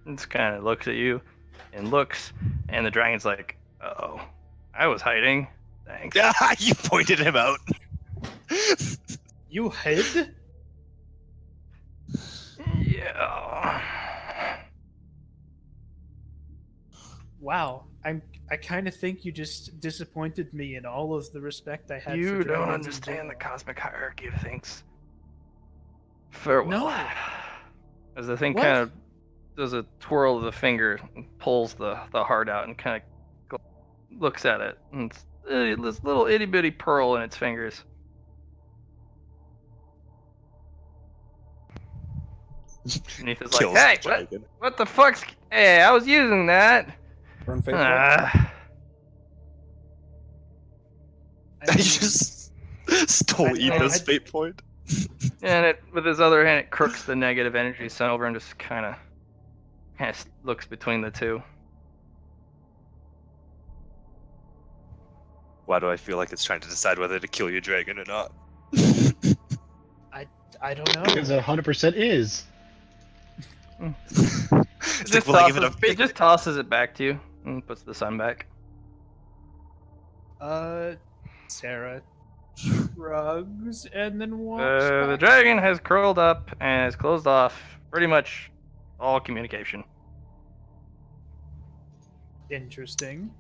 It kind of looks at you and looks, and the dragon's like, "Oh, I was hiding. Thanks." You pointed him out. You hid? Yeah. Wow, I kind of think you just disappointed me in all of the respect I had. You for don't dragons in understand the general. cosmic hierarchy of things. Farewell. No. As the thing What? kind of does a twirl of the finger and pulls the heart out and kind of looks at it. And it's this little itty bitty pearl in its fingers. Beneath is like, Kills "Hey, the dragon. what the fuck's? Hey, I was using that." Burn fate point. Ah. I You mean, just stole I- Ethan's I- fate point. And it, with his other hand, it crooks the negative energy sun over and just kind of looks between the two. Why do I feel like it's trying to decide whether to kill your dragon or not? I don't know. Because it 100% is. It's like, will I give it a It just tosses it back to you and puts the sun back. Sarah shrugs and then walks The back. dragon has curled up and has closed off pretty much all communication. Interesting.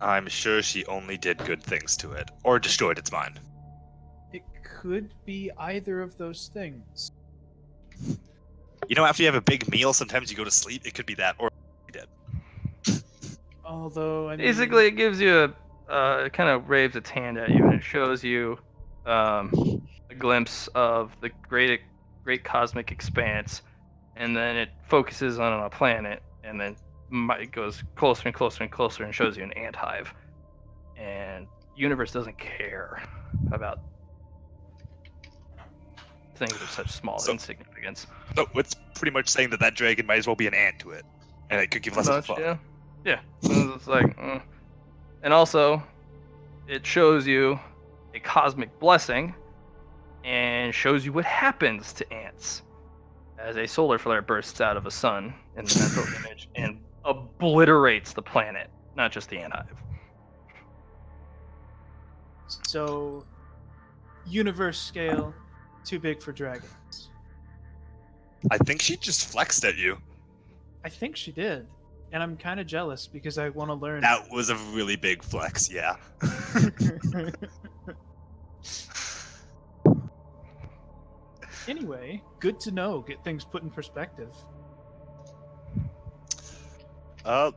I'm sure she only did good things to it, or destroyed its mind. It could be either of those things. You know, after you have a big meal, sometimes you go to sleep. It could be that, or you're dead. Although, I mean, Basically, it gives you it kind of waves its hand at you and it shows you a glimpse of the great cosmic expanse, and then it focuses on a planet, and then it goes closer and closer and closer and shows you an ant hive. And the universe doesn't care about things of such small insignificance. No, it's pretty much saying that that dragon might as well be an ant to it, and it could give less of a fuck. Yeah. It's like, and also, it shows you a cosmic blessing, and shows you what happens to ants as a solar flare bursts out of a sun in the mental image and obliterates the planet, not just the ant hive. so universe scale, too big for dragons. I think she just flexed at you. I think she did, and I'm kind of jealous because I want to learn. That was a really big flex, yeah. Anyway, good to know. Get things put in perspective. I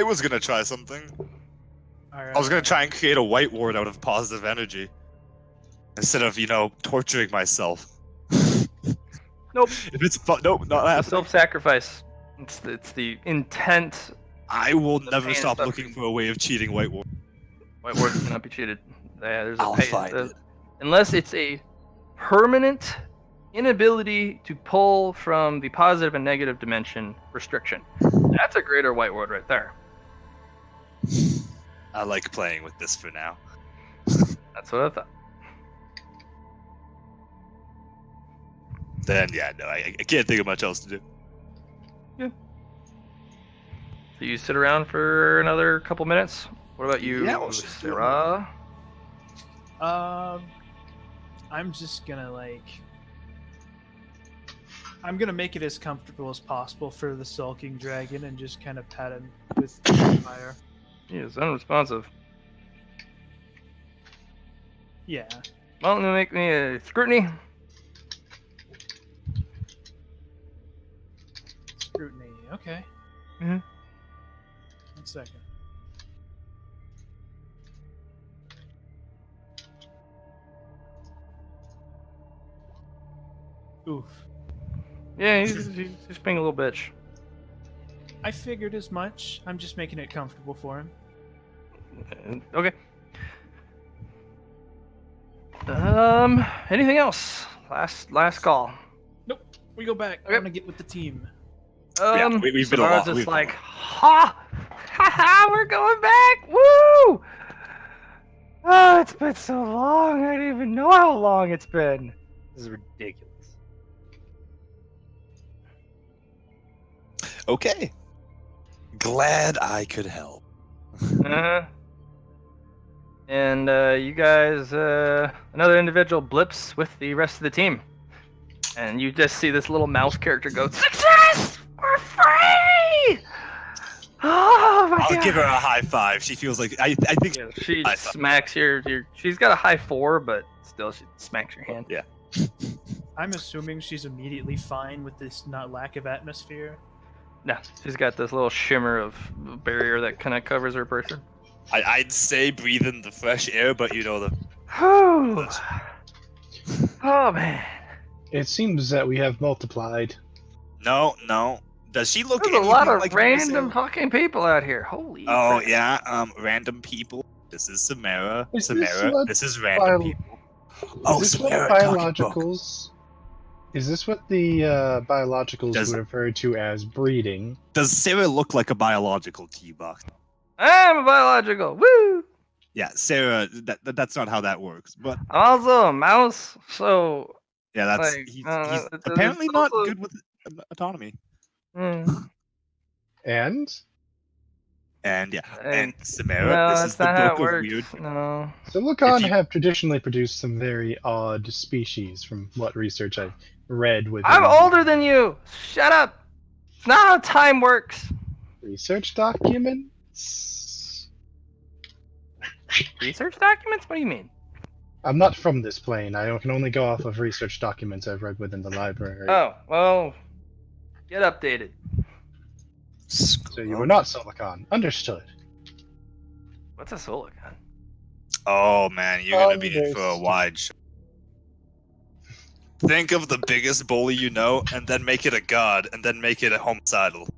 was gonna try something. All right. I was gonna try and create a white ward out of positive energy. Instead of, torturing myself. Nope. If it's nope, not happening. Self-sacrifice. It's the intent. I will The never pain stop suffering. looking for a way of cheating white ward. White words cannot be cheated. Yeah, there's a I'll pay, find it. Unless it's a permanent inability to pull from the positive and negative dimension restriction. That's a greater white word right there. I like playing with this for now. That's what I thought. Then yeah, no, I can't think of much else to do. Yeah. So you sit around for another couple minutes. What about you, Yeah, well, she's doing Sarah? I'm just gonna I'm gonna make it as comfortable as possible for the sulking dragon and just kind of pat him with fire. He is unresponsive. Yeah. Well, make me a scrutiny. Scrutiny. Okay. Mhm. 1 second. Oof. Yeah, he's being a little bitch. I figured as much. I'm just making it comfortable for him. Okay. Anything else? Last call. Nope. We go back. I Okay. want to get with the team. Yeah, we've been a Samara's lot. just like, ha ha, we're going back. Woo! Oh, it's been so long. I don't even know how long it's been. This is ridiculous. Okay. Glad I could help. And you guys, another individual blips with the rest of the team. And you just see this little mouse character go, success! We're free! Oh my god! I'll give her a high five. She feels like I think Yeah, she high five. smacks your. She's got a high 4, but still she smacks your hand. Yeah. I'm assuming she's immediately fine with this not lack of atmosphere. No, she's got this little shimmer of barrier that kind of covers her person. I'd say breathe in the fresh air, but you know the. Whew. Oh man. It seems that we have multiplied. No. Does she look There's a anything lot of like random Sarah? fucking people out here. Holy Oh crap. yeah, random people. This is Samara. Is this Samara. what This is random bio- people. Oh, Is this what Samara, talking book. biologicals? Is this what the biologicals Does- would refer to as breeding? Does Sarah look like a biological T-box? I'm a biological. Woo! Yeah, Sarah. That's not how that works. But I'm also a mouse, so yeah, that's like, he's it's apparently not also- good with autonomy. And And yeah, And- and Samara. no, this that's is the not how book it of works. weird. No. Silicon If you- have traditionally produced some very odd species, from what research I've read within I'm older than you. Shut up. It's not how time works. research documents. Research documents? What do you mean? I'm not from this plane. I can only go off of research documents I've read within the library. Oh, well, get updated. So you were not Silicon. Understood. What's a silicon? Oh man, you're gonna be in for a Understood. wide show. Think of the biggest bully you know, and then make it a god, and then make it a homicidal.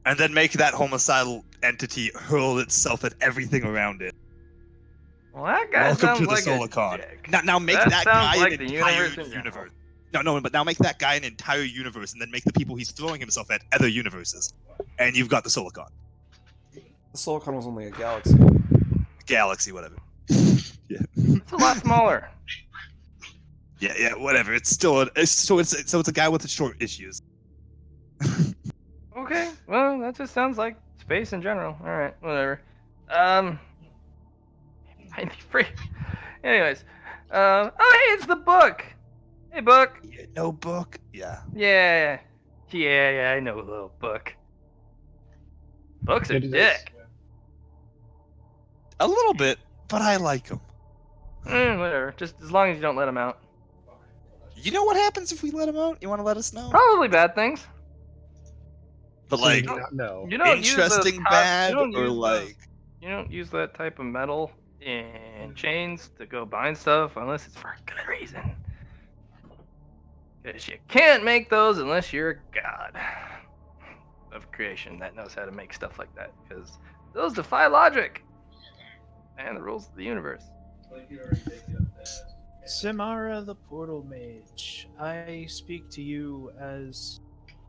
And then make that homicidal entity hurl itself at everything around it. Well, that guy Welcome sounds to the like Solicon. a dick. Now make That that sounds guy like an the entire universe in general. universe. No, but now make that guy an entire universe, and then make the people he's throwing himself at other universes. And you've got the Solicon. The Silicon was only a galaxy. Galaxy, whatever. It's a lot smaller. Yeah, whatever. It's still it's a guy with short issues. Okay, well, that just sounds like space in general. All right, whatever. I'm free. Anyways, oh hey, it's the book. Hey, book. Yeah, no book. Yeah. Yeah, I know a little book. Book's a It is. dick. A little bit, but I like him. Whatever. Just as long as you don't let him out. You know what happens if we let him out? You want to let us know? Probably bad things. But So like you do not know. You don't interesting use bad you don't or use like you don't use that type of metal in chains to go bind stuff unless it's for a good reason. Because you can't make those unless you're a god of creation that knows how to make stuff like that. Because those defy logic and the rules of the universe. Samara the Portal Mage, I speak to you as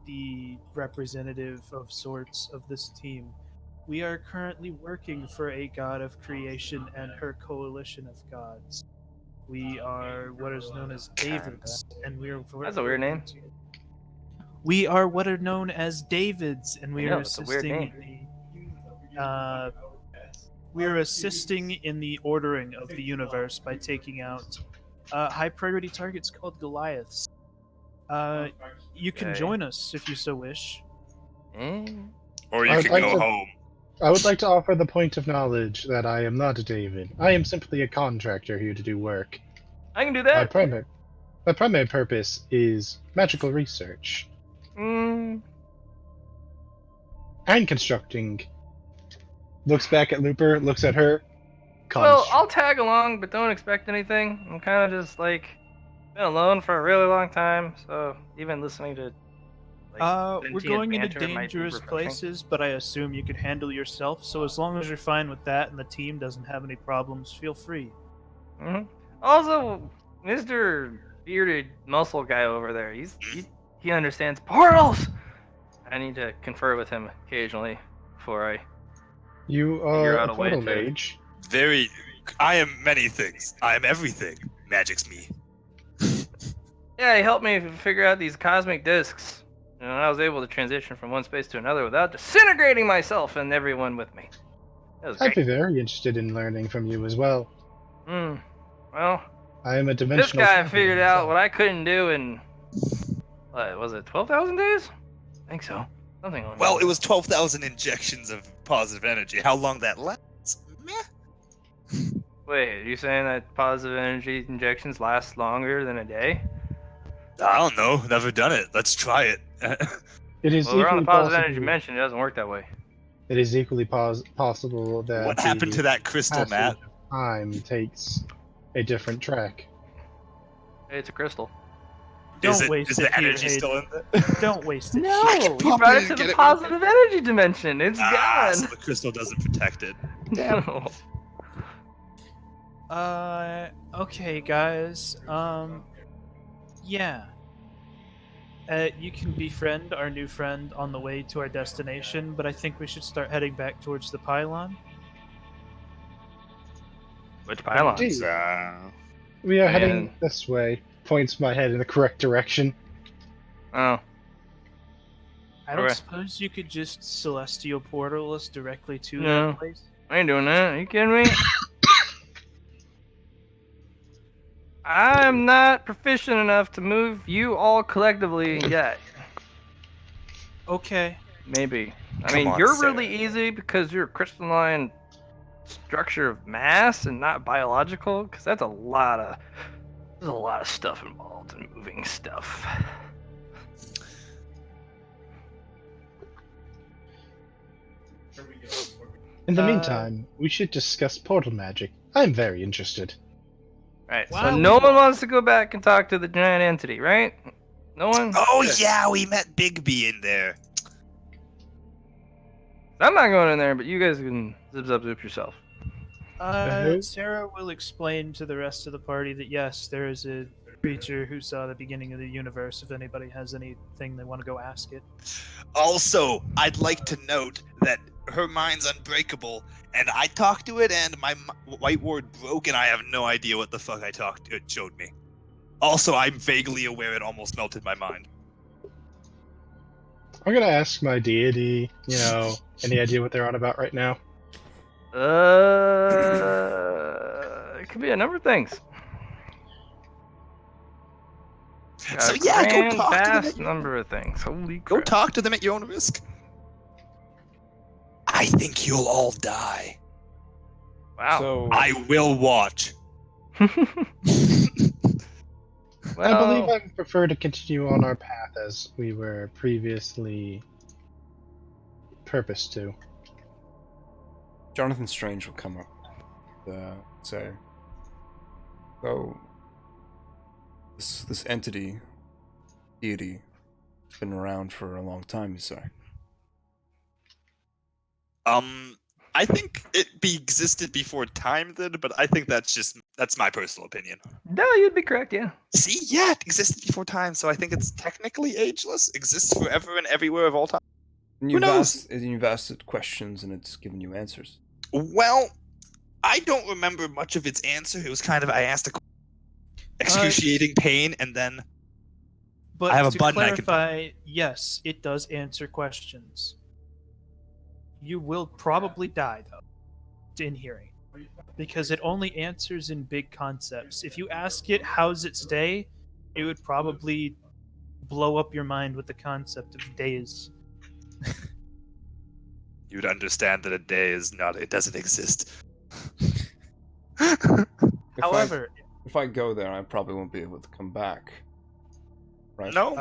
the representative of sorts of this team. We are currently working for a god of creation and her coalition of gods. We are what is known as Davids, and we are. That's a weird name. We are what are known as Davids, and we I know, are it's a weird assisting we are assisting in the ordering of the universe by taking out high priority targets called Goliaths. You can Okay. join us if you so wish. Or you I'd can like go to- home. I would like to offer the point of knowledge that I am not a David. I am simply a contractor here to do work. I can do My that. primary purpose is magical research Mm, and constructing. Looks back at Looper, looks at her. well, I'll tag along, but don't expect anything. I'm kind of just like been alone for a really long time, so even listening to We're sentient going into banter might be dangerous refreshing. places, but I assume you could handle yourself, so as long as you're fine with that and the team doesn't have any problems, feel free. Also, Mr. Bearded Muscle guy over there, he understands portals. I need to confer with him occasionally before I. You Figure are out a a way portal to- mage. I am many things. I am everything. Magic's me. Yeah, he helped me figure out these cosmic discs, and I was able to transition from one space to another without disintegrating myself and everyone with me. That was I'd great. be very interested in learning from you as well. Well, I am a this dimensional. guy traveler figured out myself. what I couldn't do in what was it, 12,000 days? I think so. Something like that. Well, it was 12,000 injections of positive energy. How long that lasts? Meh. Wait, are you saying that positive energy injections last longer than a day? I don't know. Never done it. Let's try it. It is Well, we're on equally the positive possible. energy dimension. It doesn't work that way. It is equally possible that What happened the to that crystal, passage Matt? of time takes a different track. Hey, it's a crystal. Don't waste is it the here, energy Hayden. still in there? Don't waste it. No, can you pop brought it it to and get the it positive energy dimension. It's Ah, so gone. the crystal doesn't protect it. No. Okay, guys. Yeah. You can befriend our new friend on the way to our destination, but I think we should start heading back towards the pylon. Which pylon? Indeed. Uh, We are Man. heading this way. Points my head in the correct direction. Oh, I don't Okay. suppose you could just celestial portal us directly to No. that place? I ain't doing that. Are you kidding me? I'm not proficient enough to move you all collectively yet. Okay. Maybe. I Come mean, on, you're Sarah. really easy because you're a crystalline structure of mass and not biological. Because there's a lot of stuff involved in moving stuff. In the Uh, meantime, we should discuss portal magic. I'm very interested. Right. Wow, So no we- one wants to go back and talk to the giant entity, right? No one. oh Good. yeah, we met Bigby in there. I'm not going in there, but you guys can zip yourself. Uh-huh. Sarah will explain to the rest of the party that yes, there is a creature who saw the beginning of the universe. If anybody has anything they want to go ask it. Also, I'd like to note that her mind's unbreakable, and I talked to it, and my white ward broke, and I have no idea what the fuck it showed me. Also, I'm vaguely aware it almost melted my mind. I'm gonna ask my deity, any idea what they're on about right now? It could be a number of things. So A yeah, go grand, talk to them. vast number of things. Holy Go crap. talk to them at your own risk. I think you'll all die. Wow. So I will watch. I believe Well, I would prefer to continue on our path as we were previously purposed to. Jonathan Strange will come up. Say, so this entity, deity, been around for a long time. You say? I think it existed before time did, but I think that's my personal opinion. no, you'd be correct, yeah. See, yeah, it existed before time, so I think it's technically ageless, exists forever and everywhere of all time. And Who knows? You've asked it questions and it's given you answers. Well, I don't remember much of its answer. It was kind of I asked a excruciating pain, and then But I have a to button I can- clarify, yes, it does answer questions. You will probably die, though, in hearing. Because it only answers in big concepts. If you ask it, how's its day, it would probably blow up your mind with the concept of days. You'd understand that a day is not, it doesn't exist. However, if I go there, I probably won't be able to come back. Right? no,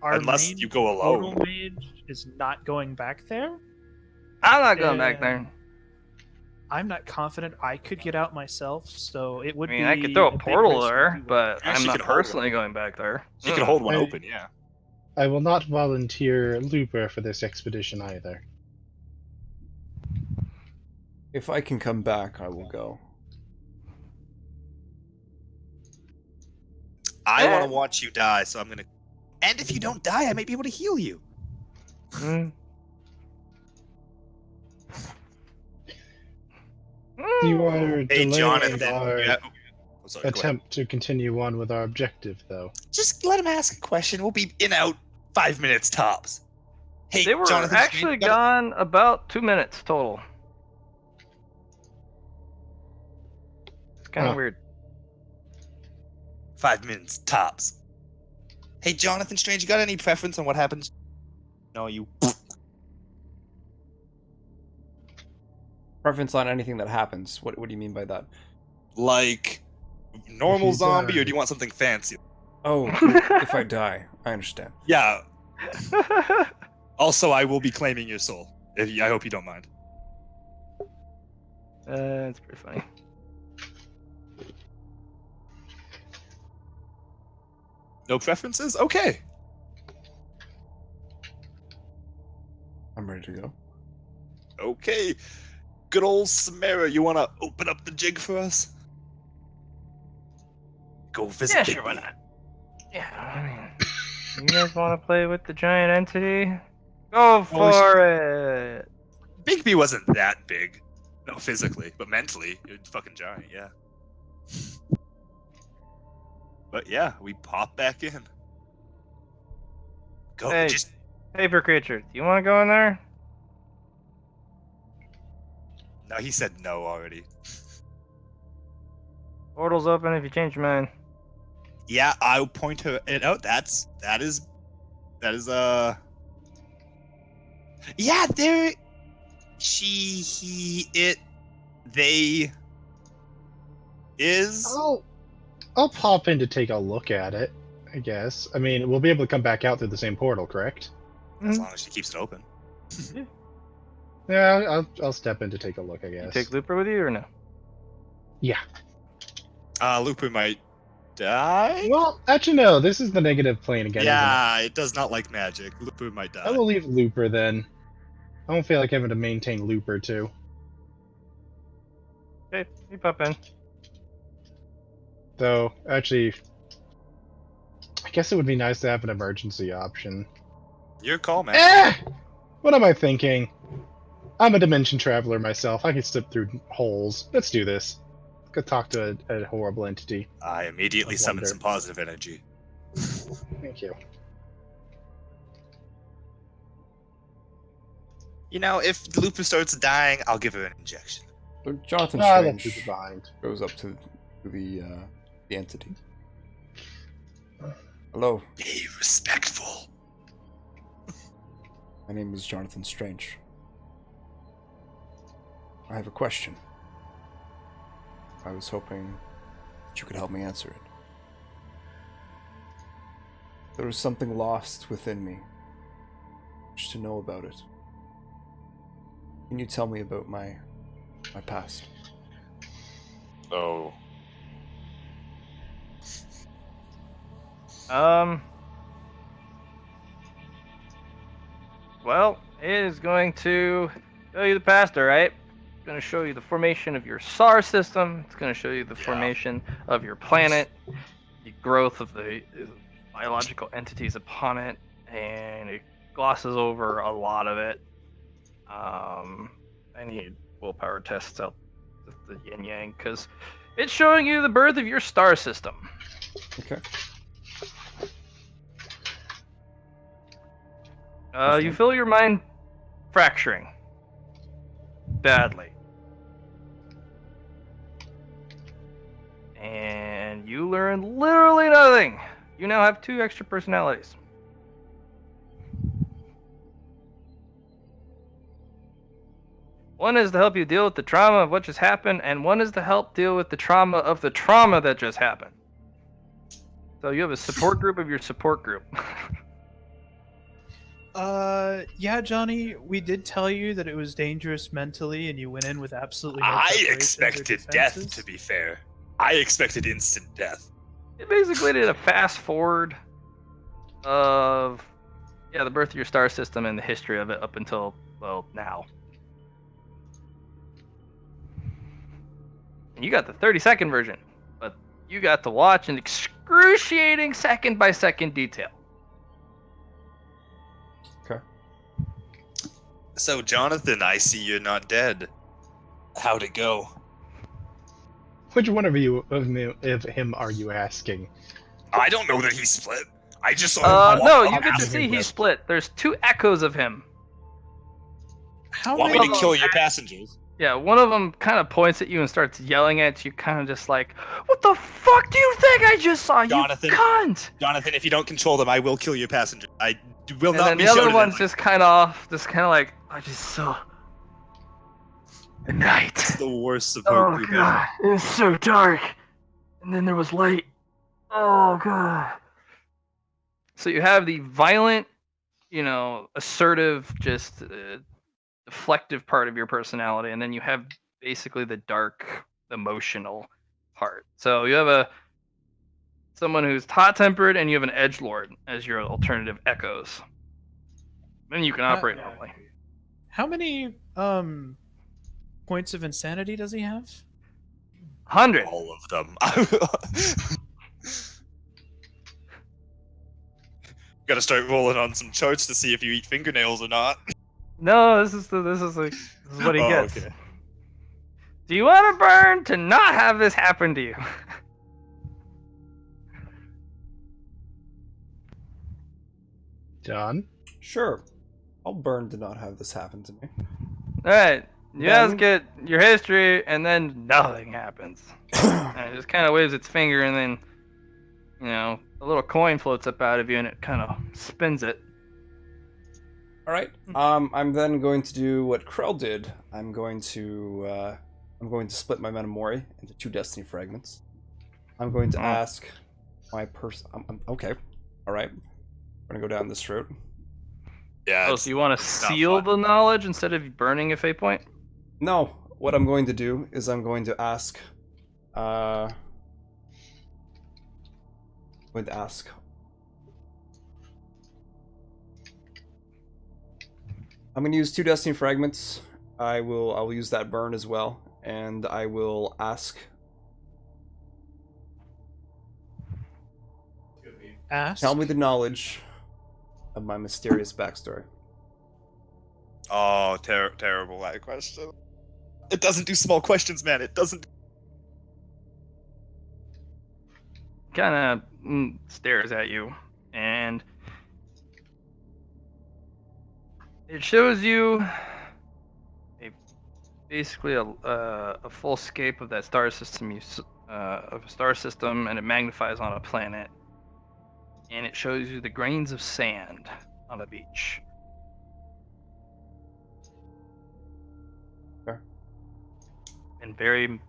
our unless main you go portal alone. mage is not going back there. I'm not going back there. I'm not confident I could get out myself, so it I would mean, be. I could throw a big portal risk there, to do it. but Yeah, I'm she not could hold personally one. going back there. You can hold one Hey. open, yeah. I will not volunteer Looper for this expedition either. If I can come back, I will go. I want to watch you die, so I'm gonna. And if you don't die, I might be able to heal you. Mm. You are Hey, delaying Jonathan. our Oh, sorry, go ahead. attempt to continue on with our objective, though. Just let him ask a question. We'll be in out 5 minutes tops. Hey, They were Jonathan, actually you gotta- gone about 2 minutes total. It's kind of Huh. weird. 5 minutes tops. Hey, Jonathan Strange, you got any preference on what happens? No, you. Preference on anything that happens. What do you mean by that? Like normal If you zombie, die. or do you want something fancy? Oh, if I die, I understand. Yeah. Also, I will be claiming your soul. I hope you don't mind. It's pretty funny. No preferences? Okay. I'm ready to go. Okay. Good old Samara, you want to open up the jig for us? Go visit. Yeah, Big sure, why B. not? Yeah, I mean, you guys want to play with the giant entity? Go for it! Bigby wasn't that big. No, physically, but mentally, you're fucking giant, yeah. But yeah, we pop back in. Go, Hey. just Paper creature, do you want to go in there? no. He said no already. Portal's open if you change your mind. Yeah, I'll point her it out. That is yeah, there she, he, it, they is I'll pop in to take a look at it, I guess. I mean, we'll be able to come back out through the same portal, correct? as long as she keeps it open. Yeah, I'll step in to take a look, I You guess. take Looper with you or no? Yeah. Looper might die. Well, actually, no. This is the negative plane again. Yeah, it does not like magic. Looper might die. I will leave Looper then. I don't feel like having to maintain Looper too. Okay, you pop in. Though, actually, I guess it would be nice to have an emergency option. Your call, man. Eh! What am I thinking? I'm a dimension traveler myself. I can slip through holes. Let's do this. Go talk to a horrible entity. I immediately I summon wonder. some positive energy. Thank you. You know, if Looper starts dying, I'll give her an injection. So Jonathan That's the Strange bind. goes up to the entity. Hello, Be respectful. my name is Jonathan Strange. I have a question. I was hoping that you could help me answer it. There is something lost within me. I wish to know about it. Can you tell me about my past? Oh. Well, it is going to show you the past, alright? It's going to show you the formation of your star system. It's going to show you the formation of your planet, the growth of the biological entities upon it, and it glosses over a lot of it. I need willpower tests out the yin yang because it's showing you the birth of your star system. Okay. You feel your mind fracturing badly. And you learn literally nothing. You now have 2 extra personalities. One is to help you deal with the trauma of what just happened, and one is to help deal with the trauma of the trauma that just happened. So you have a support group of your support group. Yeah, Johnny, we did tell you that it was dangerous mentally, and you went in with absolutely no I preparations or expected death, defenses. to be fair. I expected instant death. It basically did a fast forward of the birth of your star system and the history of it up until, well, now. And you got the 30-second version, but you got to watch an excruciating second-by-second detail. Okay. So, Jonathan, I see you're not dead. How'd it go? Which one of him are you asking? I don't know that he split. I just saw him No, walk you up get to past see me. he split. There's 2 echoes of him. How Want me many? to kill your passengers? Yeah, one of them kind of points at you and starts yelling at you, kind of just like, "What the fuck do you think I just saw, Jonathan. you cunt?" Jonathan, if you don't control them, I will kill your passengers. I will And not then be the other shouted one's at. just kind of off, just kind of like, "I just saw the night. It's the worst support Oh group god, it was so dark, and then there was light. Oh god." So you have the violent, assertive, just deflective part of your personality, and then you have basically the dark, emotional part. So you have someone who's hot-tempered, and you have an edgelord as your alternative echoes. Then you can operate normally. How many points of insanity does he have? 100. All of them. Gotta start rolling on some charts to see if you eat fingernails or not. No, this is what he Oh, gets. okay. Do you want to burn to not have this happen to you? John? Sure. I'll burn to not have this happen to me. Alright, you Then- guys get your history, and then nothing happens. And it just kind of waves its finger, and then, a little coin floats up out of you, and it kind of spins it. All right. I'm then going to do what Krell did. I'm going to split my metamori into 2 destiny fragments. I'm going to ask my person. Okay. All right. We're gonna go down this route. Yeah. Oh, so you want to seal the knowledge instead of burning a fate point? No. What I'm going to do is I'm going to ask. I'm going to ask. I'm going to use 2 destiny fragments. I will use that burn as well, and I will ask. Ask. Tell me the knowledge of my mysterious backstory. Oh, terrible that question. It doesn't do small questions, man. It doesn't. Kind of stares at you, and it shows you basically a full scape of that star system, and it magnifies on a planet, and it shows you the grains of sand on a beach. Okay. In very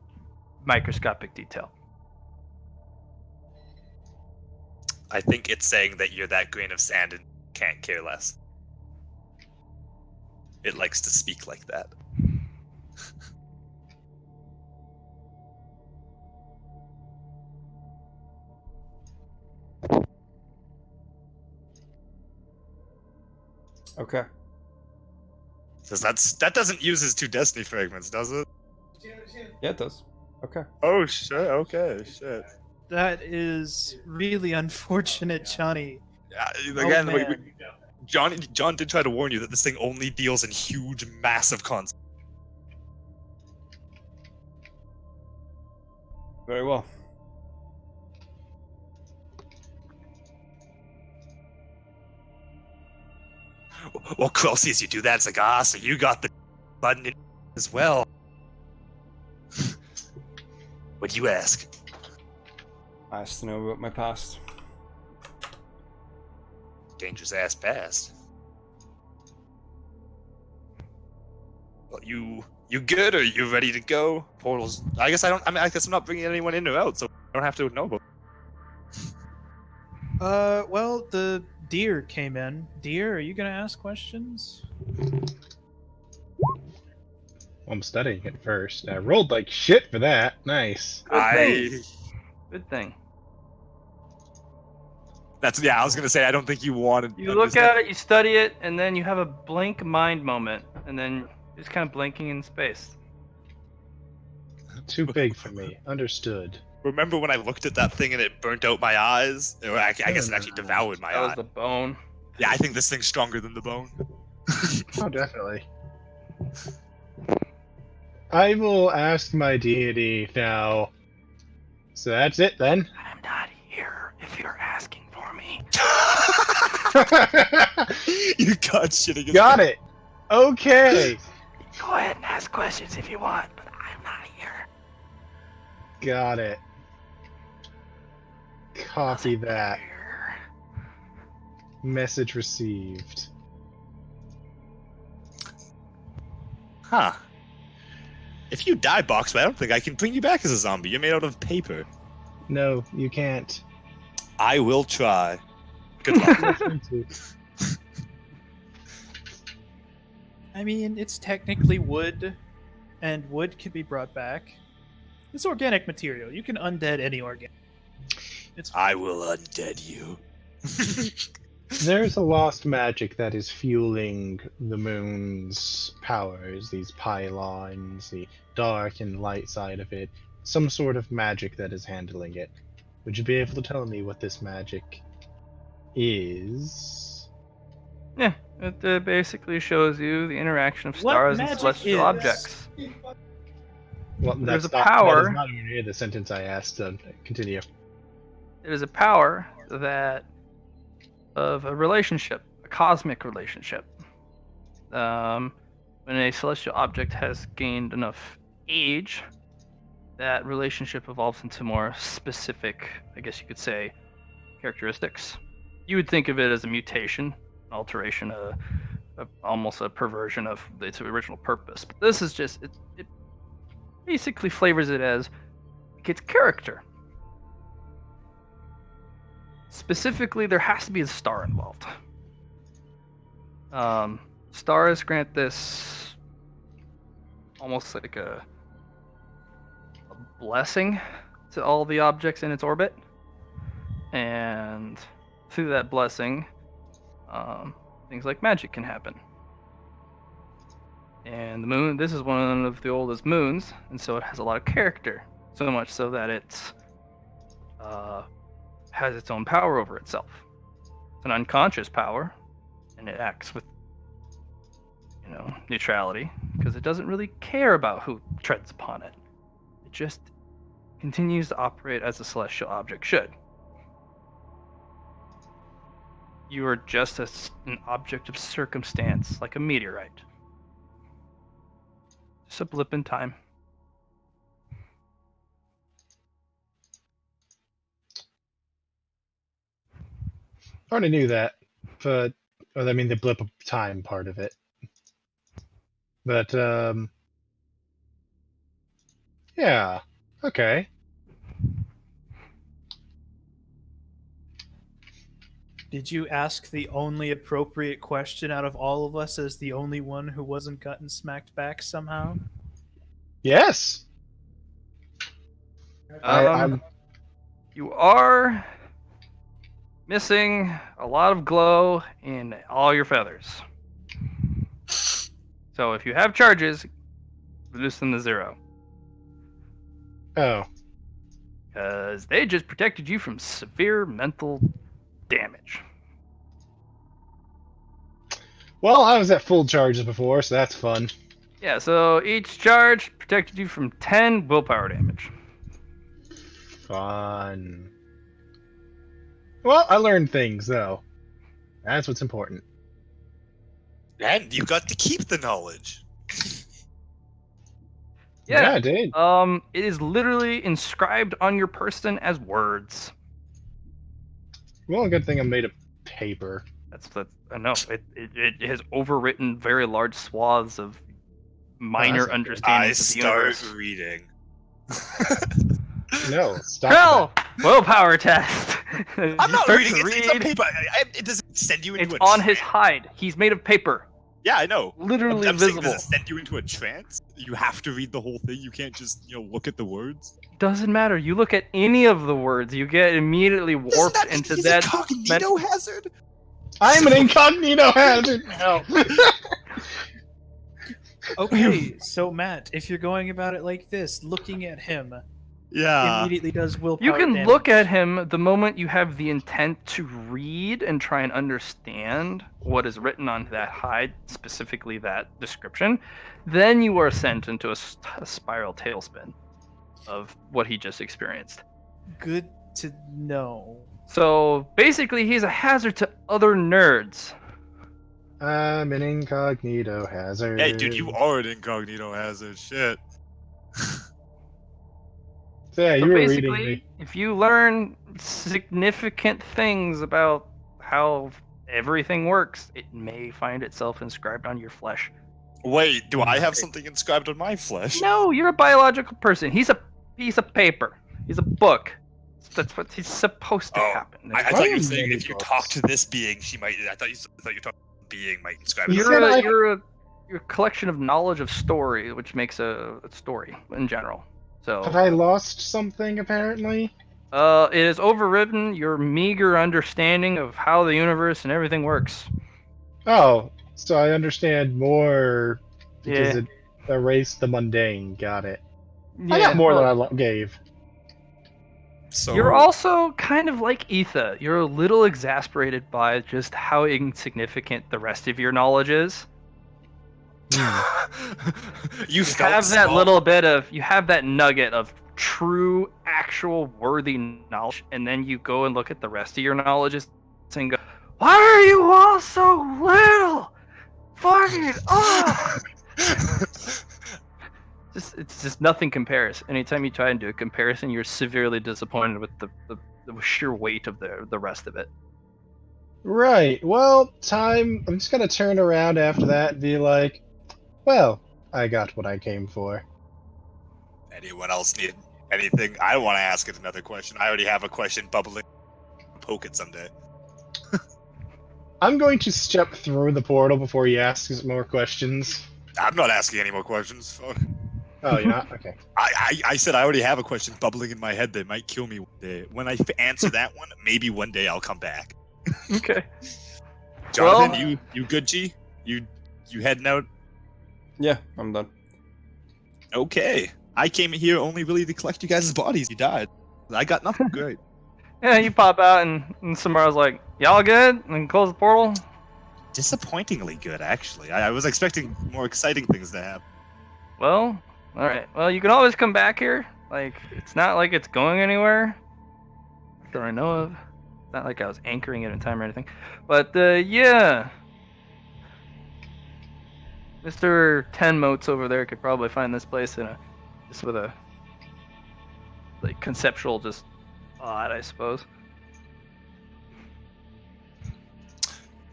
microscopic detail. I think it's saying that you're that grain of sand and can't care less. It likes to speak like that. Okay. Because that doesn't use his 2 destiny fragments, does it? Yeah, it does. Okay. Oh shit. Okay. Shit. That is really unfortunate, Johnny. Again, Oh, man. John did try to warn you that this thing only deals in huge, massive concepts. Very well. Well, Krell sees you do that. It's like, so you got the button in as well. What do you ask? I have to know about my past. Dangerous ass past. Well, you good? Or you ready to go? Portals. I guess I guess I'm not bringing anyone in or out, so I don't have to know about. Well, the deer came in. Deer, are you gonna ask questions? I'm studying it first. I rolled like shit for that. Nice. Good thing. I was gonna say I don't think you wanted. You look at it, you study it, and then you have a blank mind moment, and then you're just kind of blinking in space. Too big for me. Understood. Remember when I looked at that thing and it burnt out my eyes? Or I guess it actually devoured my That was eye. the bone. Yeah, I think this thing's stronger than the bone. Oh, definitely. I will ask my deity now. So that's it then. I'm not here if you're asking for me. You got shitting. Got it. Okay. Go ahead and ask questions if you want, but I'm not here. Got it. Copy that. Message received. Huh. If you die, Boxman, I don't think I can bring you back as a zombie. You're made out of paper. No, you can't. I will try. Good luck. I mean, it's technically wood, and wood can be brought back. It's organic material. You can undead any organic. It's I will undead you. There's a lost magic that is fueling the moon's powers, these pylons, the dark and light side of it. Some sort of magic that is handling it. Would you be able to tell me what this magic is? Yeah, it basically shows you the interaction of What stars and magic celestial is? objects. Well, There's that's a not, power. That is not even near the sentence I asked. Continue. It is a power that of a relationship, a cosmic relationship. When a celestial object has gained enough age, that relationship evolves into more specific, I guess you could say, characteristics. You would think of it as a mutation, an alteration, almost a perversion of its original purpose. But this is just, it basically flavors it as it gets character. Specifically, there has to be a star involved. Stars grant this almost like a blessing to all the objects in its orbit, and through that blessing, things like magic can happen. And the moon, this is one of the oldest moons, and so it has a lot of character, so much so that it's has its own power over itself. It's an unconscious power, and it acts with, neutrality, because it doesn't really care about who treads upon it. It just continues to operate as a celestial object should. You are just an object of circumstance, like a meteorite. Just a blip in time. I already knew that, but I mean the blip of time part of it. But yeah, okay. Did you ask the only appropriate question out of all of us as the only one who wasn't gotten smacked back somehow? Yes. I'm You are missing a lot of glow in all your feathers. So if you have charges, reduce them to 0. Oh. Because they just protected you from severe mental damage. Well, I was at full charges before, so that's fun. Yeah, so each charge protected you from 10 willpower damage. Fun. Well, I learned things though. That's what's important. And you got to keep the knowledge. Yeah, I did. It is literally inscribed on your person as words. Well, good thing I'm made of paper. That's I know. It has overwritten very large swaths of minor not good. I understandings of the start universe. reading. No, stop Krell, that. willpower test. I'm not reading. It's a paper. It doesn't send you into It's a on his trance. hide. He's made of paper. Yeah, I know. Literally I'm saying, visible. does it send you into a trance? You have to read the whole thing. You can't just, look at the words. Doesn't matter. You look at any of the words, you get immediately Doesn't warped that mean into he's that. incognito hazard? I'm an incognito hazard now. Okay, so Matt, if you're going about it like this, looking at him Yeah. immediately does willpower You can damage. look at him the moment you have the intent to read and try and understand what is written on that hide, specifically that description. Then you are sent into a spiral tailspin of what he just experienced. Good to know. So basically, he's a hazard to other nerds. I'm an incognito hazard. Hey, dude, you are an incognito hazard. Shit. So, yeah, So you were reading basically, me. if you learn significant things about how everything works, it may find itself inscribed on your flesh. Wait, do I have something inscribed on my flesh? No, you're a biological person. He's a piece of paper. He's a book. That's what he's supposed to Oh, happen. I Why thought you are were saying many if you books? talk to this being, she might. I thought you were talking being might inscribe it. You on said her. I- You're a collection of knowledge of story, which makes a story in general. So Have I lost something, apparently? it has overridden your meager understanding of how the universe and everything works. Oh, so I understand more because Yeah. it erased the mundane. Got it. Yeah, I got more well, than I gave. So You're also kind of like Etha. You're a little exasperated by just how insignificant the rest of your knowledge is. you You felt have that small. little bit of, you have that nugget of true, actual, worthy knowledge, and then you go and look at the rest of your knowledges and go, why are you all so little? Fucking, it's just nothing compares. Anytime you try and do a comparison, you're severely disappointed with the sheer weight of the rest of it. Right. Well, time. I'm just gonna turn around after that and be like, well, I got what I came for. Anyone else need anything? I want to ask it another question. I already have a question bubbling. Poke it someday. I'm going to step through the portal before he asks more questions. I'm not asking any more questions. Fuck. Oh, you're not? Okay. I said I already have a question bubbling in my head that might kill me one day. When I answer that one, maybe one day I'll come back. Okay. Jonathan, Well- you good, G? You heading out? Yeah, I'm done. Okay. I came here only really to collect you guys' bodies. You died. I got nothing. Great. Yeah, you pop out and Samara's like, y'all good? And close the portal. Disappointingly good, actually. I was expecting more exciting things to happen. Well, alright. Well, you can always come back here. Like, it's not like it's going anywhere that I know of. It's not like I was anchoring it in time or anything. But, yeah. Mr. Tenmotes over there could probably find this place just with a, like, conceptual just odd, I suppose.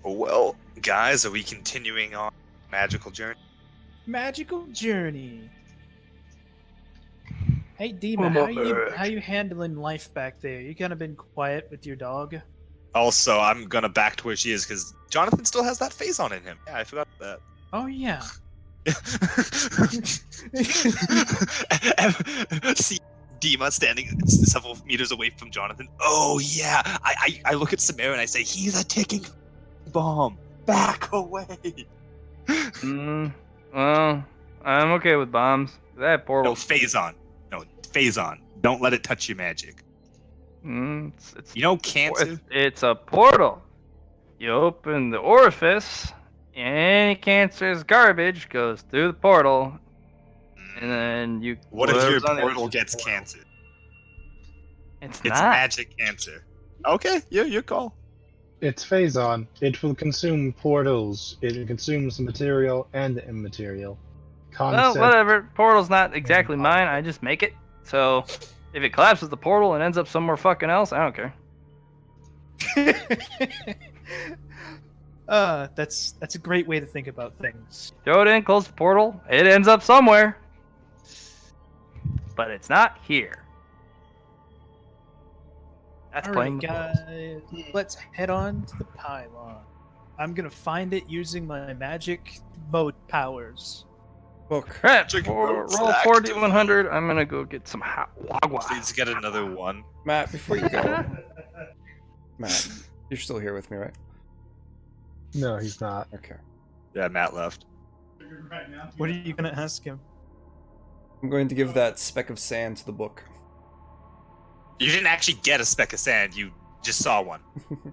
Well, guys, are we continuing on magical journey? Magical journey. Hey, Dima, Oh, my how you handling life back there? You kind of been quiet with your dog. Also, I'm gonna back to where she is because Jonathan still has that phase on in him. Yeah, I forgot that. Oh yeah. See Dima standing several meters away from Jonathan. Oh yeah, I look at Samara and I say, he's a ticking bomb. Back away. Well, I'm okay with bombs. That portal. No, phase on. No, phase on. Don't let it touch your magic. It's You know cancer? it's a portal. You open the orifice, any cancerous garbage goes through the portal, and then you. What if your whatever's on the other portal side gets of the portal. cancer? It's It's not. magic cancer. Okay, yeah, your call. It's Phazon. It will consume portals. It consumes the material and the immaterial. Well, Concept. whatever. Portal's not exactly mine. I just make it. So if it collapses the portal and ends up somewhere fucking else, I don't care. That's a great way to think about things. Throw it in, close the portal. It ends up somewhere. But it's not here. That's playing Alright, the guys, let's head on to the pylon. I'm gonna find it using my magic mode powers. Book. Alright, Chicken roll bones 4d100. I'm gonna go get some hot wagwa. Please get another one. Matt, before you go, Matt, you're still here with me, right? No, he's not. Okay. Yeah, Matt left. What are you gonna ask him? I'm going to give that speck of sand to the book. You didn't actually get a speck of sand. You just saw one.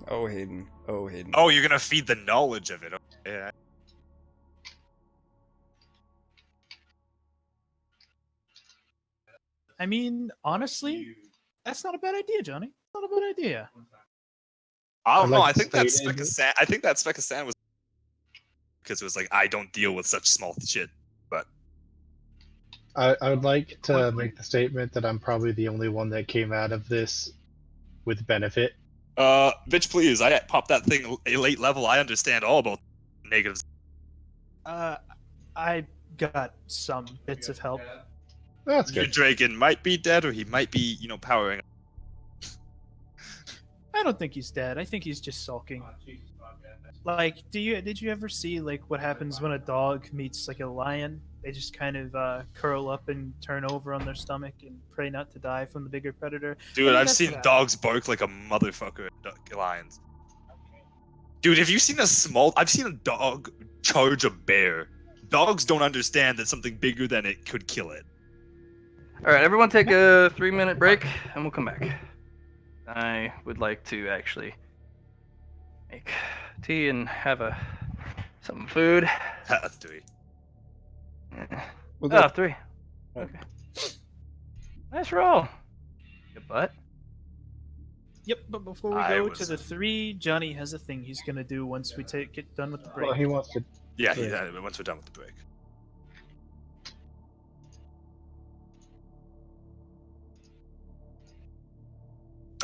Oh, Hayden. Oh, Hayden. Oh, you're gonna feed the knowledge of it. Yeah. I mean, honestly, that's not a bad idea, Johnny. Not a bad idea. I don't I'd know. like I to think that state speck of sand. I think that speck of sand was because it was like I don't deal with such small shit. But I would like to make the statement that I'm probably the only one that came out of this with benefit. bitch, please. I popped that thing a late level. I understand all about negatives. I got some bits of help. That's Your good. dragon might be dead, or he might be, powering. I don't think he's dead. I think he's just sulking. Like, did you ever see like what happens when a dog meets like a lion? They just kind of curl up and turn over on their stomach and pray not to die from the bigger predator. Dude, think I've that's seen what dogs bark like a motherfucker at lions. Dude, have you seen I've seen a dog charge a bear. Dogs don't understand that something bigger than it could kill it. Alright, everyone take a 3-minute break and we'll come back. I would like to actually make tea and have some food. Dude. We'll Oh, go. 3. Okay. Nice roll. Good butt. Yep, but before we I go was- to the 3, Johnny has a thing he's gonna do once we get done with the break. Well, he wants to. Yeah, Yeah. once we're done with the break.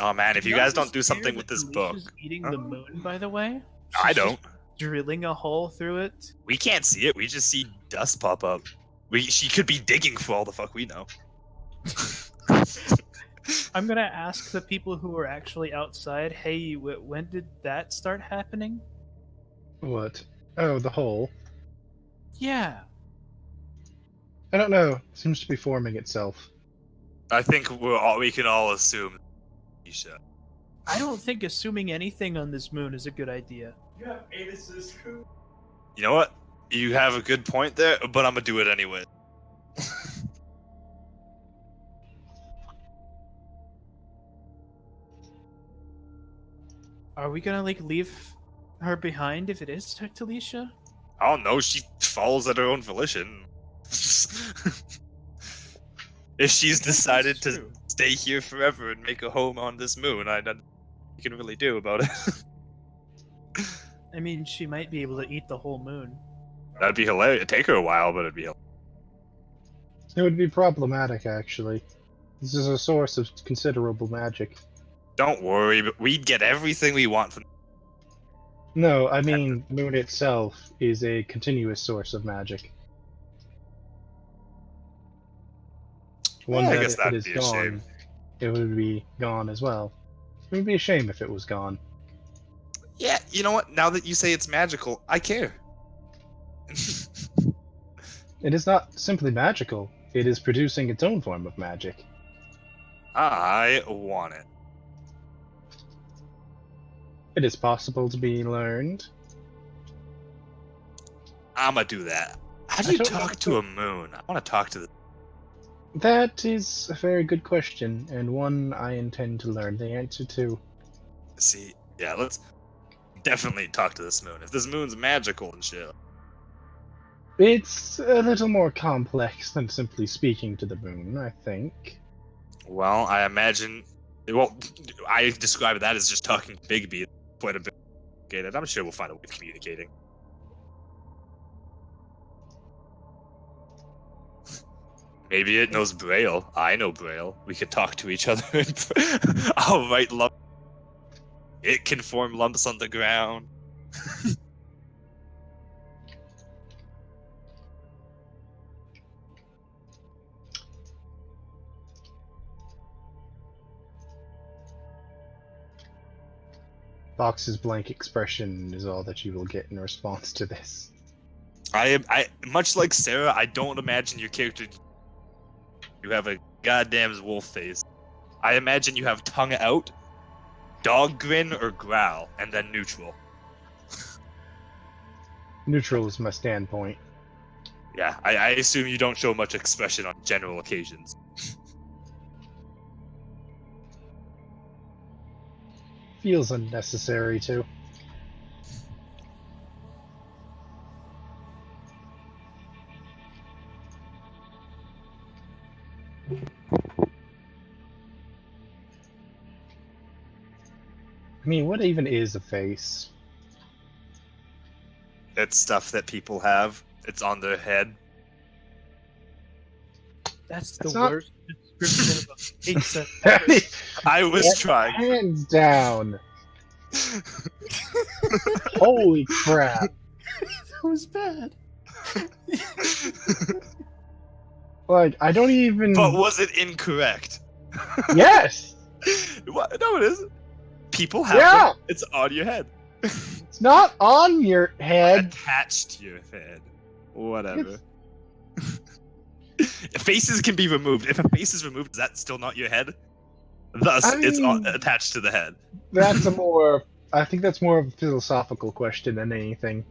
Oh man, if you guys don't do something with this book, Eating the moon, by the way. I She's don't. just drilling a hole through it. We can't see it. We just see dust pop up. She could be digging for all the fuck we know. I'm gonna ask the people who are actually outside. Hey, when did that start happening? What? Oh, the hole. Yeah. I don't know. Seems to be forming itself. I think we can all assume. Isha. I don't think assuming anything on this moon is a good idea. You know what? You have a good point there, but I'm gonna do it anyway. Are we gonna like leave her behind if it is Talisha? I don't know. She follows at her own volition. If she's decided to true. stay here forever and make a home on this moon, I don't you can really do about it. I mean, she might be able to eat the whole moon. That'd be hilarious. It'd take her a while, but it'd be hilarious. It would be problematic, actually. This is a source of considerable magic. Don't worry, but we'd get everything we want from. No, I mean, the moon itself is a continuous source of magic. One I that guess if it that'd is be a shame. gone, it would be gone as well. It would be a shame if it was gone. Yeah, you know what? Now that you say it's magical, I care. It is not simply magical. It is producing its own form of magic. I want it. It is possible to be learned. I'ma do that. How do I you don't talk know. to a moon? I want to talk to the. That is a very good question, and one I intend to learn the answer to. See, yeah, let's definitely talk to this moon. If this moon's magical and shit. It's a little more complex than simply speaking to the moon, I think. Well, I imagine. Well, I describe that as just talking to Bigby quite a bit. complicated. I'm sure we'll find a way of communicating. Maybe it knows Braille. I know Braille. We could talk to each other. I'll write lump. It can form lumps on the ground. Fox's blank expression is all that you will get in response to this. I much like Sarah, I don't imagine your character. You have a goddamn wolf face. I imagine you have tongue out, dog grin, or growl, and then neutral. Neutral is my standpoint. Yeah, I assume you don't show much expression on general occasions. Feels unnecessary too. I mean, what even is a face? It's stuff that people have. It's on their head. That's That's the not- worst description of a face I've That ever is I was trying. hands down. Holy crap! That was bad. Like, I don't even. But was it incorrect? Yes. What? No, it isn't. People have Yeah. them. It's on your head. It's not on your head. Attached to your head. Whatever. Faces can be removed. If a face is removed, is that still not your head? Thus, I it's mean- attached to the head. That's a more. I think that's more of a philosophical question than anything.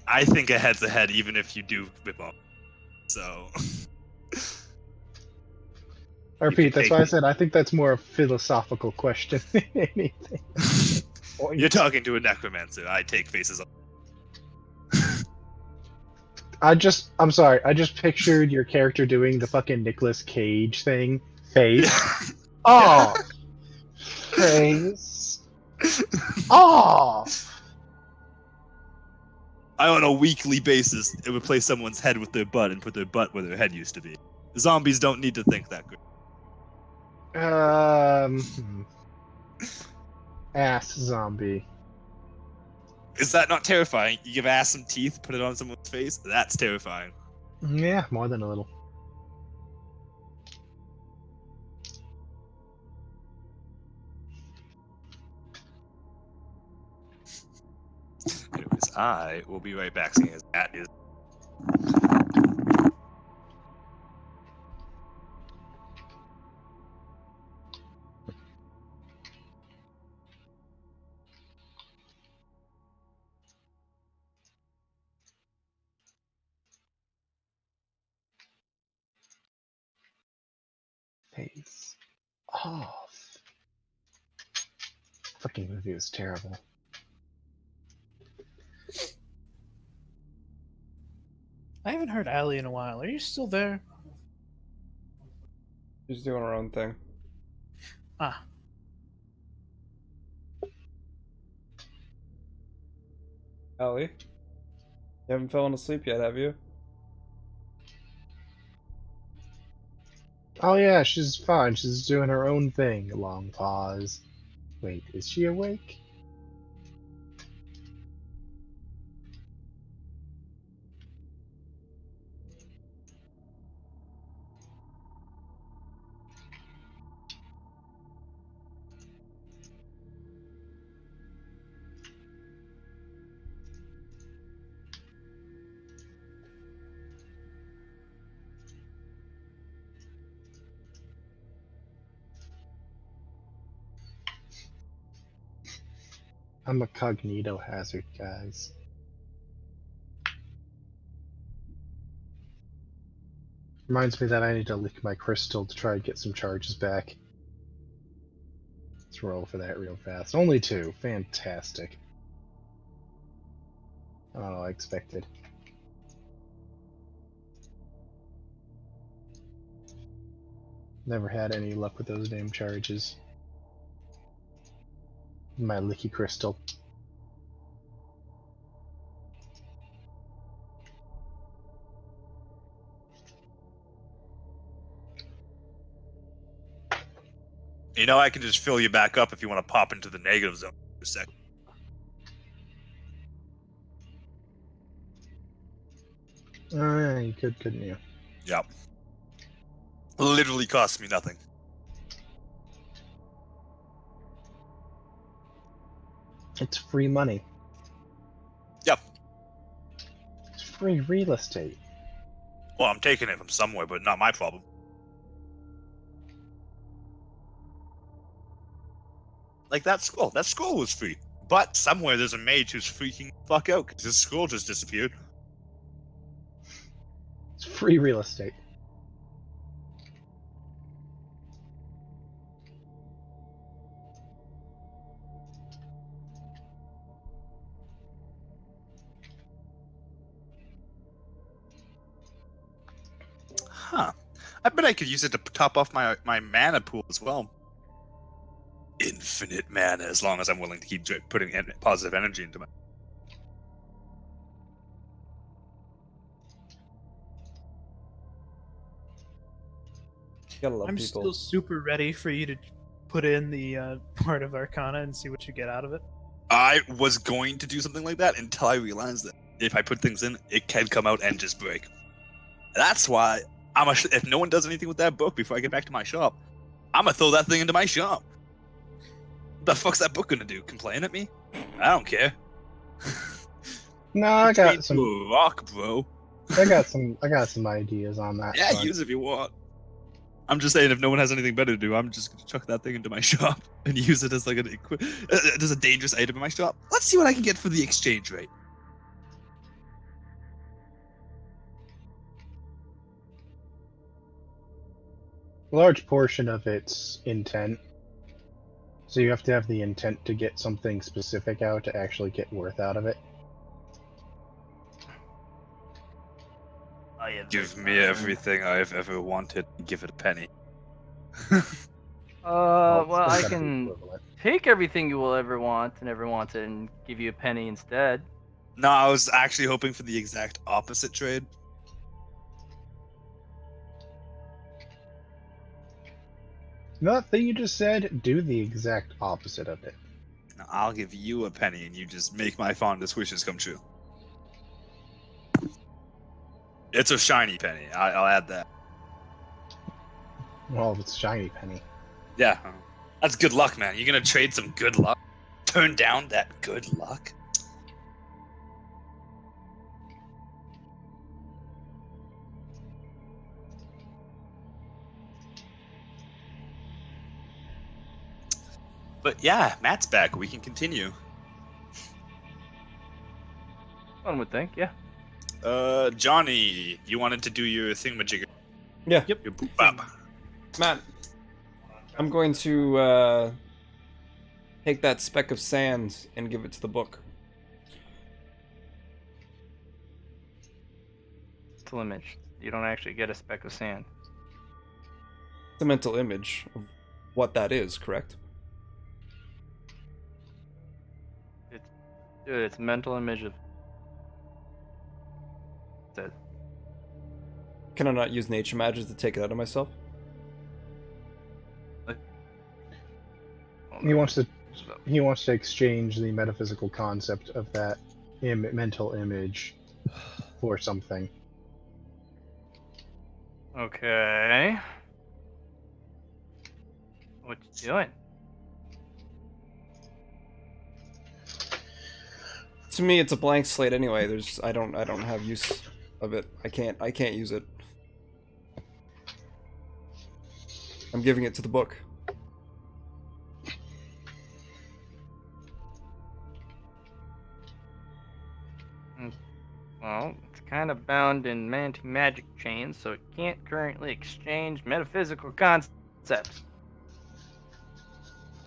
I think a head's a head, even if you do rip off. So. I repeat, that's take why I it. said I think that's more a philosophical question than anything. You're talking to a necromancer. I take faces off. I'm sorry, I just pictured your character doing the fucking Nicolas Cage thing. Face. Oh! Face. Oh! I, on a weekly basis, it would replace someone's head with their butt and put their butt where their head used to be. Zombies don't need to think that great. Ass zombie. Is that not terrifying? You give ass some teeth, put it on someone's face? That's terrifying. Yeah, more than a little. Anyways, I will be right back, seeing as that is. Face off. Fucking movie was terrible. I haven't heard Allie in a while. Are you still there? She's doing her own thing. Ah. Ellie? You haven't fallen asleep yet, have you? Oh yeah, she's fine. She's doing her own thing. A long pause. Wait, is she awake? I'm a cognito hazard, guys. Reminds me that I need to lick my crystal to try and get some charges back. Let's roll for that real fast. Only 2. Fantastic. Oh, I expected. Never had any luck with those damn charges. My licky crystal. You know, I can just fill you back up if you want to pop into the negative zone for a second. Yeah, you could, couldn't you? Yep. Literally costs me nothing. It's free money. Yep. It's free real estate. Well, I'm taking it from somewhere, but not my problem. Like that scroll. That scroll was free. But somewhere there's a mage who's freaking the fuck out because his scroll just disappeared. It's free real estate. Huh. I bet I could use it to top off my mana pool as well. Infinite mana, as long as I'm willing to keep putting positive energy into my... Gotta love I'm people. still super ready for you to put in the part of Arcana and see what you get out of it. I was going to do something like that until I realized that if I put things in, it can come out and just break. That's why if no one does anything with that book before I get back to my shop, I'm gonna throw that thing into my shop. What the fuck's that book gonna do? Complain at me? I don't care. No, I got some. To a rock, bro. I got some ideas on that. Yeah, front. use it if you want. I'm just saying, if no one has anything better to do, I'm just gonna chuck that thing into my shop and use it as like as a dangerous item in my shop. Let's see what I can get for the exchange rate. A large portion of its intent. So you have to have the intent to get something specific out to actually get worth out of it. Give me everything I've ever wanted. Give it a penny. Well, it's I gotta be can equivalent. take everything you will ever want and ever wanted and give you a penny instead. No, I was actually hoping for the exact opposite trade. That thing you just said, do the exact opposite of it. Now, I'll give you a penny and you just make my fondest wishes come true. It's a shiny penny. I'll add that. Well, it's shiny penny. Yeah. That's good luck, man. You're gonna trade some good luck? Turn down that good luck? But yeah, Matt's back. We can continue. One would think, yeah. Johnny, you wanted to do your thingamajigger. Yeah. Yep. Your boop-bop. Matt, I'm going to take that speck of sand and give it to the book. Mental image. You don't actually get a speck of sand. It's a mental image of what that is, correct? Dude, it's a mental image of... That's it. Can I not use nature magic to take it out of myself? He wants to exchange the metaphysical concept of that mental image for something. Okay. What you doing? To me, it's a blank slate anyway. I don't have use of it. I can't use it. I'm giving it to the book. Well, it's kind of bound in magic chains, so it can't currently exchange metaphysical concepts.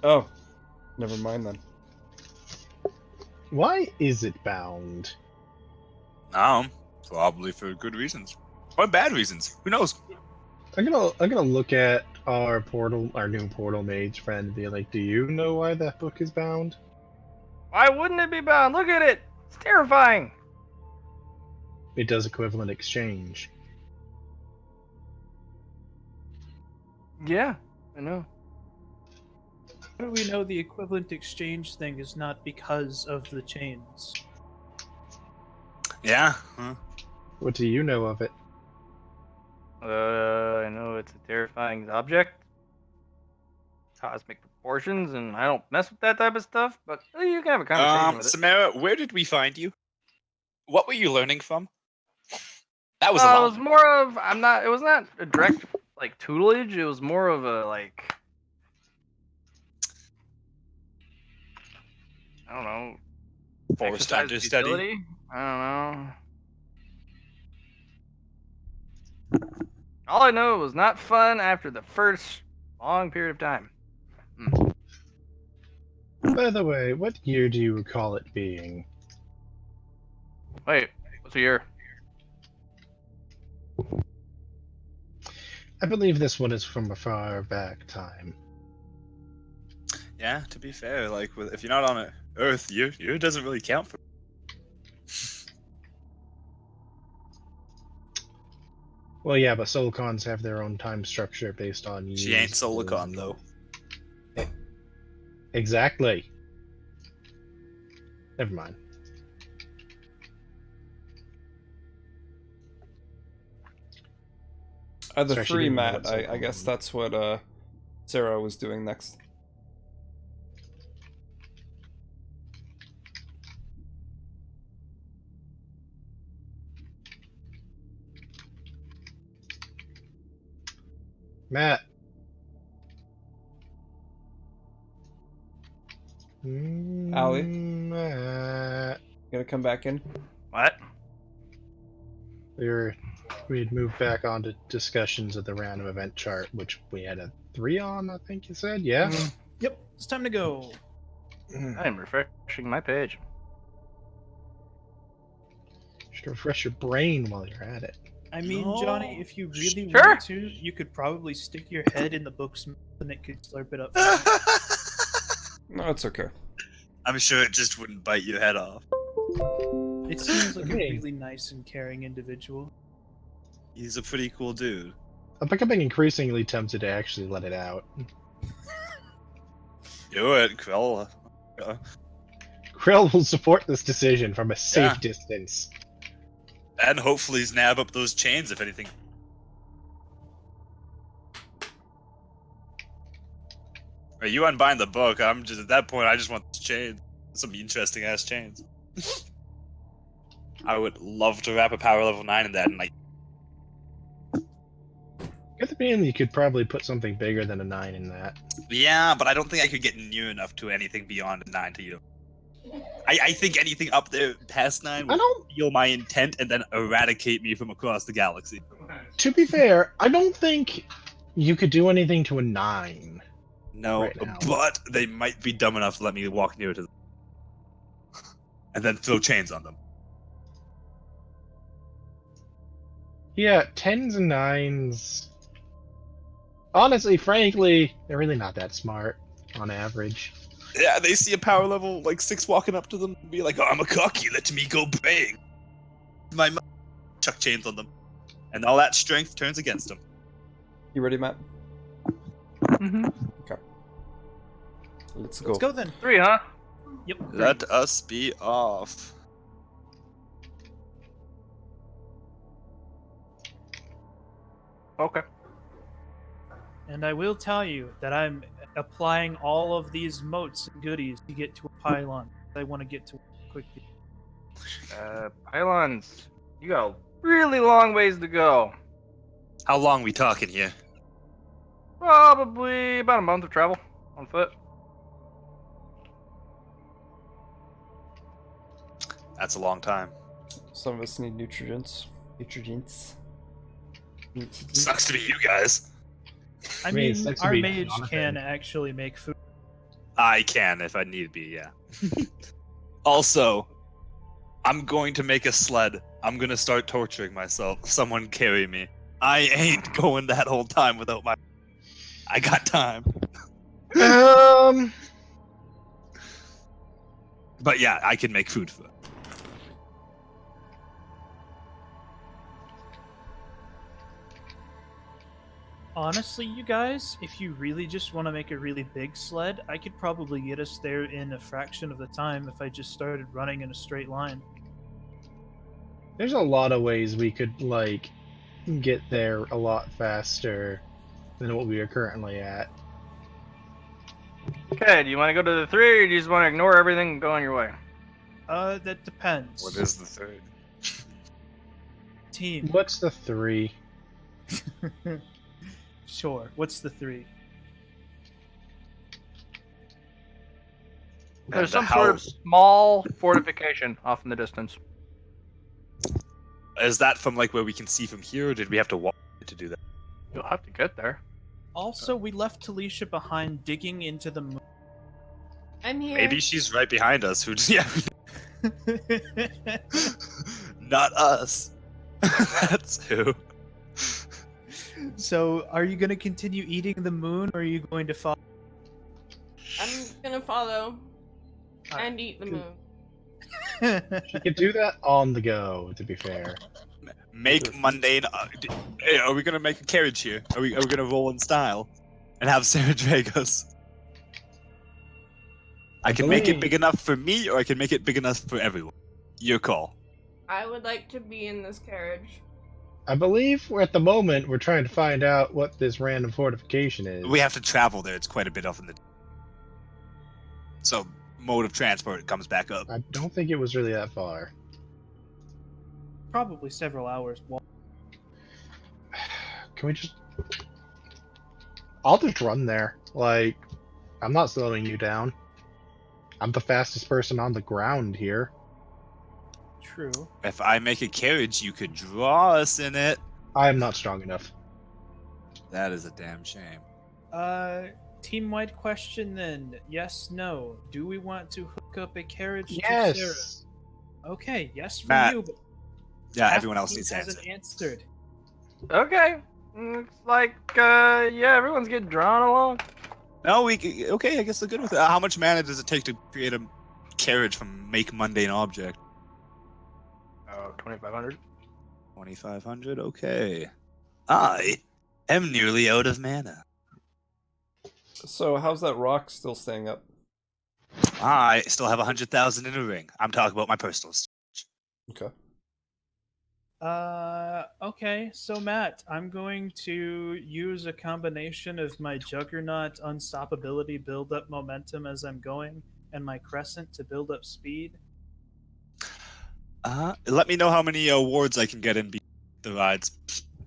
Oh, never mind then. Why is it bound? Probably for good reasons. Or bad reasons. Who knows? I'm gonna look at our new portal mage friend and be like, do you know why that book is bound? Why wouldn't it be bound? Look at it! It's terrifying! It does equivalent exchange. Yeah, I know. do we know the equivalent exchange thing is not because of the chains? Yeah. Huh. What do you know of it? I know it's a terrifying object, cosmic proportions, and I don't mess with that type of stuff. But you can have a conversation with it. Samara, where did we find you? What were you learning from? That was It a was lot. more of It was not a direct like tutelage. It was more of a like. I don't know. Forced Exercise understudy. futility? I don't know. All I know, it was not fun after the first long period of time. By the way, what year do you recall it being? Wait, what's a year? I believe this one is from a far back time. Yeah, to be fair, like if you're not on Earth, year doesn't really count for. Well, yeah, but Solicons have their own time structure based on years. She ain't Solicon though. Exactly. Never mind. The Sorry, she three, didn't know Matt. what I Solicon guess was. that's what Sarah was doing next. Matt. Allie? Matt. Gonna come back in? What? We'd moved back on to discussions of the random event chart, which we had a 3 on, I think you said, yeah? Yep, it's time to go. I am refreshing my page. Should refresh your brain while you're at it. I mean, Johnny, if you really Sure. want to, you could probably stick your head in the book's mouth and it could slurp it up. No, it's okay. I'm sure it just wouldn't bite your head off. It seems like a Okay. really nice and caring individual. He's a pretty cool dude. I'm becoming increasingly tempted to actually let it out. Do it, Krell. Krell will support this decision from a safe Yeah. distance. And hopefully snap up those chains if anything. Are you unbind the book? I'm just at that point. I just want the chains. Some interesting ass chains. I would love to wrap a power level 9 in that, and like, At the beginning, you could probably put something bigger than a 9 in that. yeah, but I don't think I could get near enough to anything beyond a 9 to you. I think anything up there past 9 I would don't. feel my intent and then eradicate me from across the galaxy. To be fair, I don't think you could do anything to a 9. No, Right now. but they might be dumb enough to let me walk near to them. And then throw chains on them. Yeah, 10s and 9s. Honestly, frankly, they're really not that smart on average. Yeah, they see a power level like 6 walking up to them and be like, oh, I'm a cocky, let me go bang. Chuck chains on them. And all that strength turns against them. You ready, Matt? Mm-hmm. Let's go. Let's go then. 3, huh? Yep. Let us be off. Okay. And I will tell you that I'm applying all of these motes and goodies to get to a pylon. I want to get to quickly. Pylons, you got a really long ways to go. How long we talking here? Probably about a month of travel on foot. That's a long time. Some of us need nutrients. Nutrients. Sucks to be you guys. I mean, it mean, sucks to our be mage Jonathan. can actually make food. I can if I need be, yeah. Also, I'm going to make a sled. I'm gonna start torturing myself. Someone carry me. I ain't going that whole time without my... I got time. But yeah, I can make food for it. Honestly, you guys, if you really just want to make a really big sled, I could probably get us there in a fraction of the time if I just started running in a straight line. There's a lot of ways we could, like, get there a lot faster than what we are currently at. Okay, do you want to go to the 3, or do you just want to ignore everything and go on your way? That depends. What is the third? Team? What's the 3? Sure. What's the 3? There's the some sort of house. small fortification off in the distance. Is that from like where we can see from here, or did we have to walk to do that? You'll have to get there. Also, we left Talisha behind digging into the moon. I'm here. Maybe she's right behind us. Who? Yeah. Not us. That's who. So, are you going to continue eating the moon, or are you going to follow? I'm gonna follow Alright, and eat the good. moon. You could do that on the go, to be fair. Make mundane. Hey, are we gonna make a carriage here? Are we gonna roll in style and have Sarah drag us? I can make it big enough for me, or I can make it big enough for everyone. Your call. I would like to be in this carriage. I believe at the moment we're trying to find out what this random fortification is. We have to travel there. It's quite a bit off in the. So mode of transport comes back up. I don't think it was really that far. Probably several hours. Can we just... I'll just run there. Like, I'm not slowing you down. I'm the fastest person on the ground here. True. If I make a carriage, you could draw us in it. I am not strong enough. That is a damn shame. Team-wide question then. Yes, no. Do we want to hook up a carriage to Yes! Sarah? Okay, yes for Matt, you, but Yeah, half everyone the else team needs to answer. hasn't answered. Okay. It's like, yeah, everyone's getting drawn along. No, okay. I guess they're good with it. How much mana does it take to create a carriage from make mundane object? Oh, 2,500. 2,500. Okay. I am nearly out of mana. So how's that rock still staying up? I still have 100,000 in a ring. I'm talking about my personal storage. Okay. Okay, so Matt, I'm going to use a combination of my Juggernaut unstoppability build up momentum as I'm going, and my Crescent to build up speed. Let me know how many awards I can get in the rides.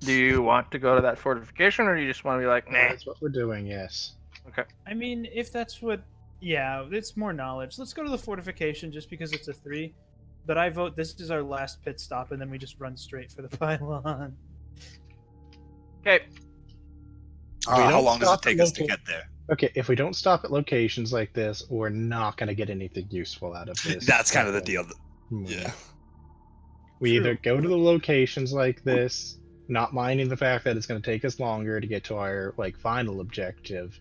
Do you want to go to that fortification, or do you just want to be like, nah? That's what we're doing, yes. Okay. I mean, if that's what... Yeah, it's more knowledge. Let's go to the fortification just because it's a 3. But I vote this is our last pit stop, and then we just run straight for the pylon. Okay. How long does it take us to get there? Okay, if we don't stop at locations like this, we're not going to get anything useful out of this. That's kind of the deal. Yeah. We either go to the locations like this, not minding the fact that it's going to take us longer to get to our final objective,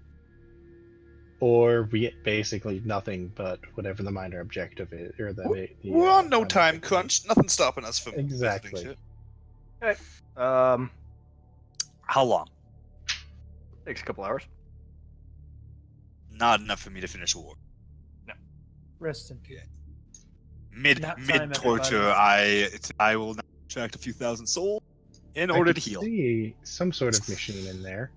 or we get basically nothing but whatever the minor objective is, or We're on no time crunch. Nothing's stopping us from Exactly. visiting Okay. How long? Takes a couple hours. Not enough for me to finish a war. Rest in peace. Mid torture, I will now extract a few thousand souls in order to heal. See some sort of machine in there.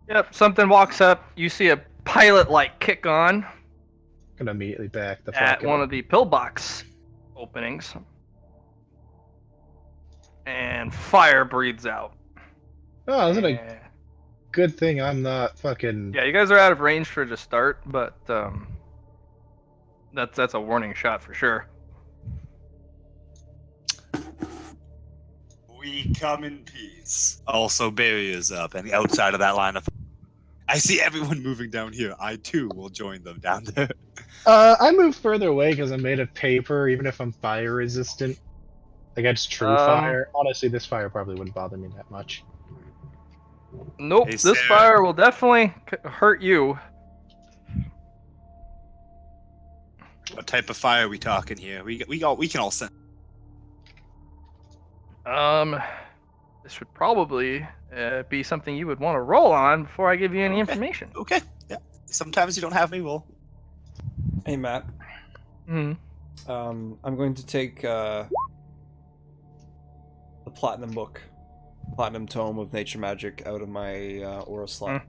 Yep, something walks up. You see a pilot light kick on Gonna immediately back the fuck at up. one of the pillbox openings, and fire breathes out. Oh, isn't it a Yeah. good thing I'm not fucking... Yeah, you guys are out of range for the start, but that's a warning shot for sure. We come in peace. Also, barriers up, and outside of that line of... I see everyone moving down here. I, too, will join them down there. I move further away because I'm made of paper, even if I'm fire resistant. Against true fire. Honestly, this fire probably wouldn't bother me that much. Nope, Hey, this Sarah. fire will definitely hurt you. What type of fire are we talking here? We can all send... this would probably be something you would want to roll on before I give you any information. Okay. Yeah. Sometimes you don't have me roll. Hey, Matt. Hmm. I'm going to take the Platinum Book, Platinum Tome of Nature Magic out of my aura slot.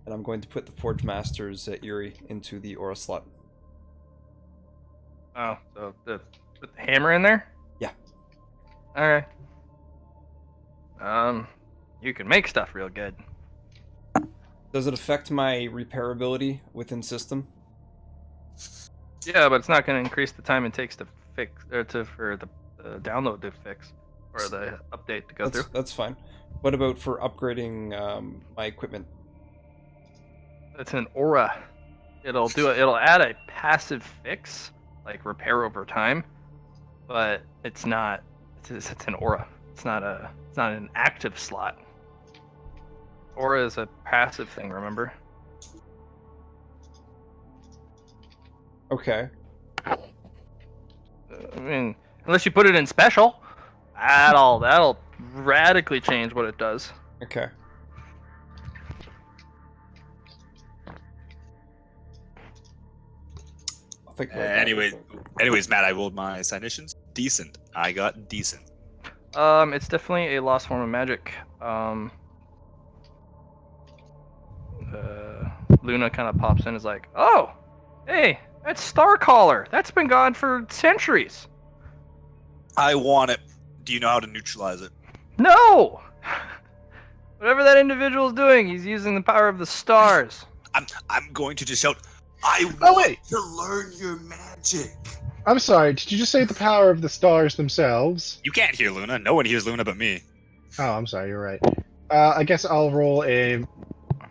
And I'm going to put the Forge Masters Eerie into the aura slot. Oh, so put the hammer in there? Yeah. Alright. You can make stuff real good. Does it affect my repairability within system? Yeah, but it's not going to increase the time it takes to fix, or for the download to fix, or the update to go through. That's fine. What about for upgrading my equipment? It's an aura. It'll add a passive fix, like repair over time, but it's not. It's an aura. It's not an active slot. Aura is a passive thing. Remember? Okay. I mean, unless you put it in special, that'll radically change what it does. Okay. I'll think about that. Anyways, Matt, I rolled my citations. Decent. I got decent. It's definitely a lost form of magic. Luna kind of pops in and is like, oh, hey, that's Starcaller. That's been gone for centuries. I want it. Do you know how to neutralize it? No! Whatever that individual is doing, he's using the power of the stars. I'm going to just shout, I want to learn your magic. I'm sorry, did you just say the power of the stars themselves? You can't hear Luna. No one hears Luna but me. Oh, I'm sorry, you're right. I guess I'll roll a...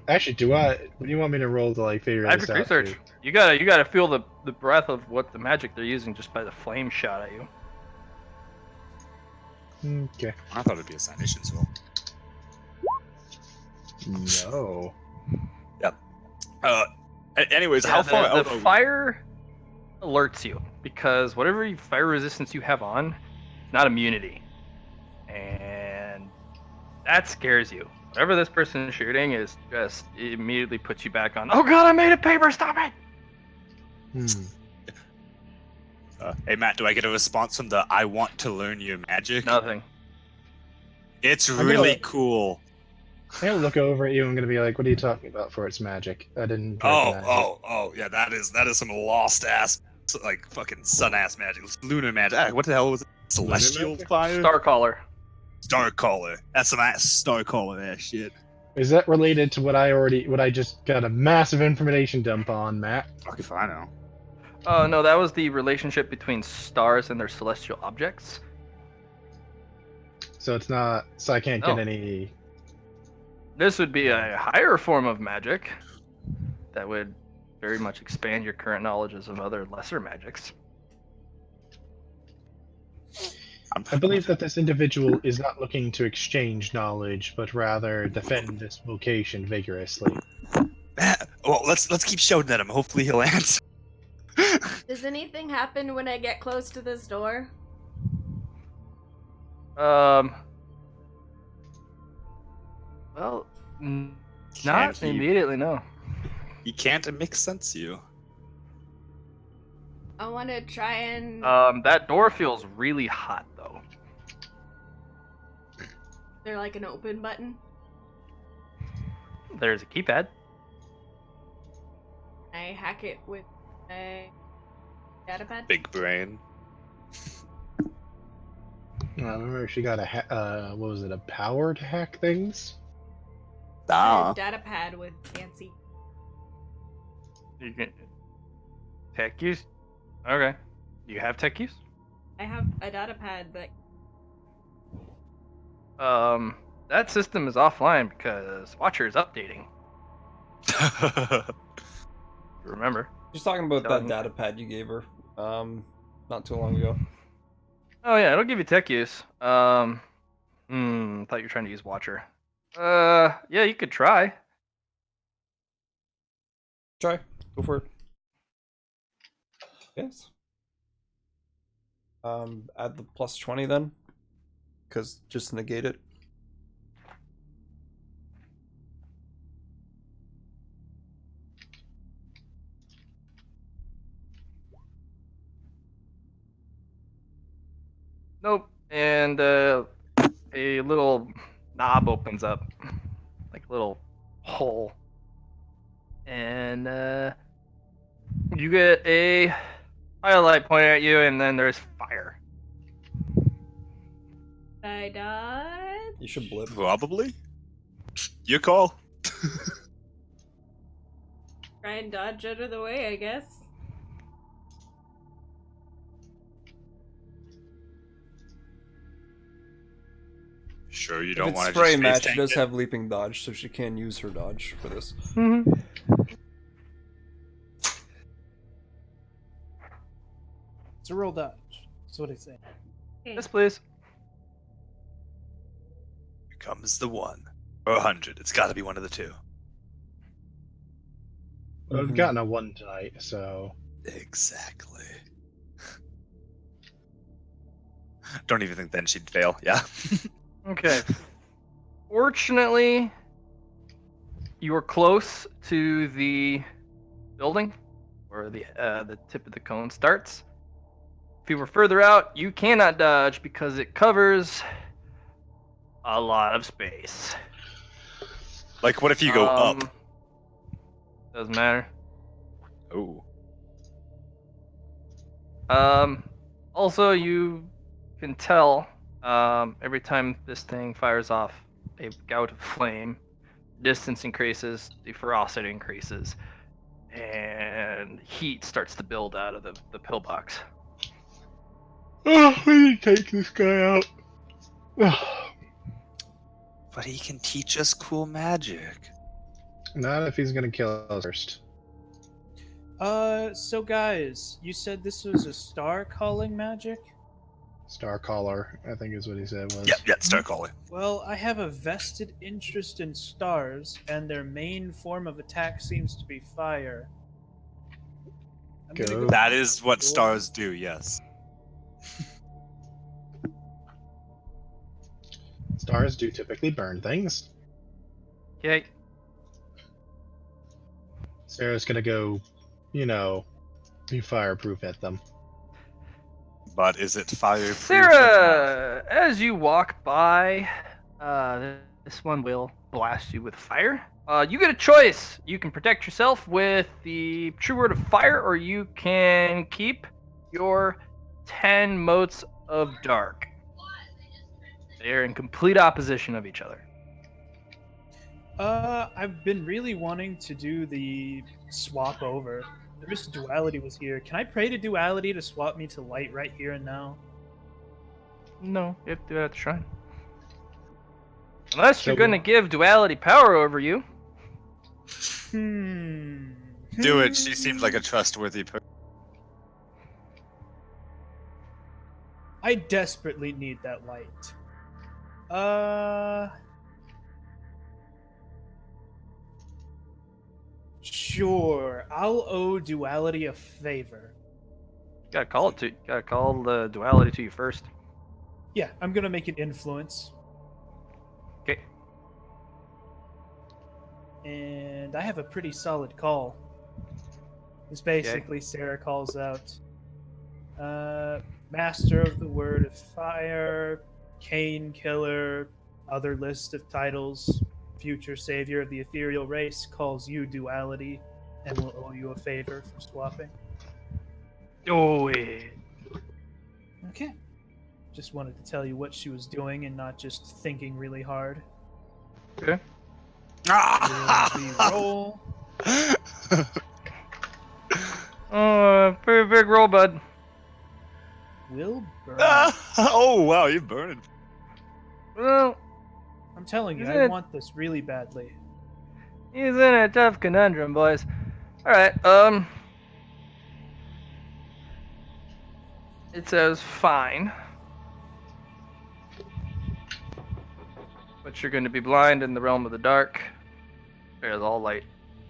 Actually, what do you want me to roll to, like, figure this Magic out? research. too? You gotta feel the breath of what the magic they're using just by the flame shot at you. Okay. I thought it'd be a citations roll. No. Yep. Anyways, Yeah, how far out the are we? fire alerts you because whatever fire resistance you have on, it's not immunity, and that scares you. Whatever this person is shooting is just it immediately puts you back on. Oh god, I made a paper. Stop it! Hey Matt, do I get a response from the I want to learn your magic? Nothing. It's I'm really gonna- cool. I'm gonna look over at you and I'm gonna be like, what are you talking about for its magic? I didn't recognize it. Yeah, that is some lost ass, like fucking sun ass magic, lunar magic. What the hell was it? Celestial magic? fire? Starcaller. Starcaller. That's some ass Starcaller ass shit. Is that related to what I just got a massive information dump on, Matt? Fuck if I know. Oh no, that was the relationship between stars and their celestial objects. So it's not. So I can't get No. any. This would be a higher form of magic that would very much expand your current knowledges of other lesser magics. I believe that this individual is not looking to exchange knowledge, but rather defend this vocation vigorously. Well, let's keep shouting at him. Hopefully he'll answer. Does anything happen when I get close to this door? Well, not Can't he- immediately, no. He can't make sense you. I want to try and. That door feels really hot, though. They're like an open button. There's a keypad. I hack it with a datapad. Big brain. I remember she got a what was it? A power to hack things. Ah. Datapad with fancy. You can tech use. Okay. You have tech use. I have a datapad that. That system is offline because Watcher is updating. Remember? She's talking about Telling that data pad you gave her, not too long ago. Oh yeah, it'll give you tech use. Thought you were trying to use Watcher. Yeah, you could try. Try. Go for it. Yes. Add the +20 then, because just negate it. Nope. And a little knob opens up, like a little hole, and you get a highlight pointed at you, and then there's fire. I died. You should blip. Probably. Your call. Try and dodge out of the way, I guess. Sure, you If don't it's want to spray just match, face she tank does it. have leaping dodge, so she can use her dodge for this. Mm-hmm. It's a roll dodge. That's what I say. Yes, please. Here comes the 1 or 100. It's got to be one of the two. I've Mhm. gotten a 1 tonight, so Exactly. Don't even think then she'd fail. Yeah. Okay. Fortunately, you are close to the building where the tip of the cone starts. If you were further out, you cannot dodge because it covers a lot of space. Like, what if you go up? Doesn't matter. Oh. Also, you can tell every time this thing fires off a gout of flame, distance increases, the ferocity increases, and heat starts to build out of the pillbox. we need to take this guy out. But he can teach us cool magic. Not if he's gonna kill us first. So guys, you said this was a star calling magic? Star Caller, I think is what he said was. Yeah, start calling. Well, I have a vested interest in stars, and their main form of attack seems to be fire. I'm gonna Go. That is what stars do, yes. Stars do typically burn things. Okay. Sarah's gonna go, be fireproof at them. But is it fireproof? Sarah, as you walk by, this one will blast you with fire. You get a choice. You can protect yourself with the true word of fire, or you can keep your 10 motes of dark. They are in complete opposition of each other. I've been really wanting to do the swap over. I wish Duality was here. Can I pray to Duality to swap me to light right here and now? No, you have to do it at the shrine. Unless you're So- going to give Duality power over you. Do it. She seemed like a trustworthy person. I desperately need that light. Sure. I'll owe Duality a favor. Gotta call the Duality to you first. Yeah, I'm gonna make an influence. Okay. And I have a pretty solid call. It's basically Sarah calls out, Master of the Word of Fire, Cain Killer, other list of titles, future savior of the ethereal race calls you Duality, and will owe you a favor for swapping. Oh, yeah. Okay. Just wanted to tell you what she was doing and not just thinking really hard. Okay. Roll. Oh, pretty big roll, bud. Will burn. Oh, wow, you're burning. Well, I'm telling you, Is I it- want this really badly. he's in a tough conundrum, boys. Alright, it says fine. But you're going to be blind in the realm of the dark. As all light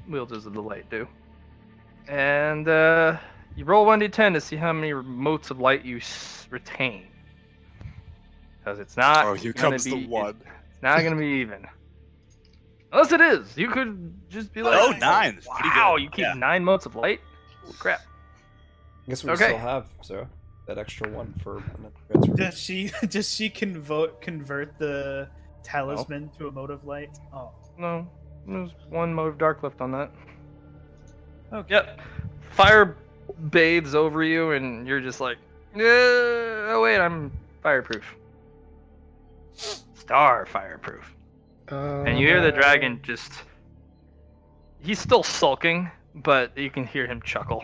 wielders of the light do. And, you roll 1d10 to see how many motes of light you retain. Because it's not Oh, here gonna comes be, the one. It's not going to be even. Unless it is. You could just be like, Oh, 9. Pretty wow, good. you keep Yeah. 9 motes of light? Holy crap. I guess we Okay. still have, so. that extra one for another transfer. Does she convert the talisman to a mode of light? Oh. No, there's one mode of dark left on that. Okay. Yep. Fire bathes over you, and you're just like, oh wait, I'm fireproof. Star fireproof. And you hear the dragon just. He's still sulking, but you can hear him chuckle.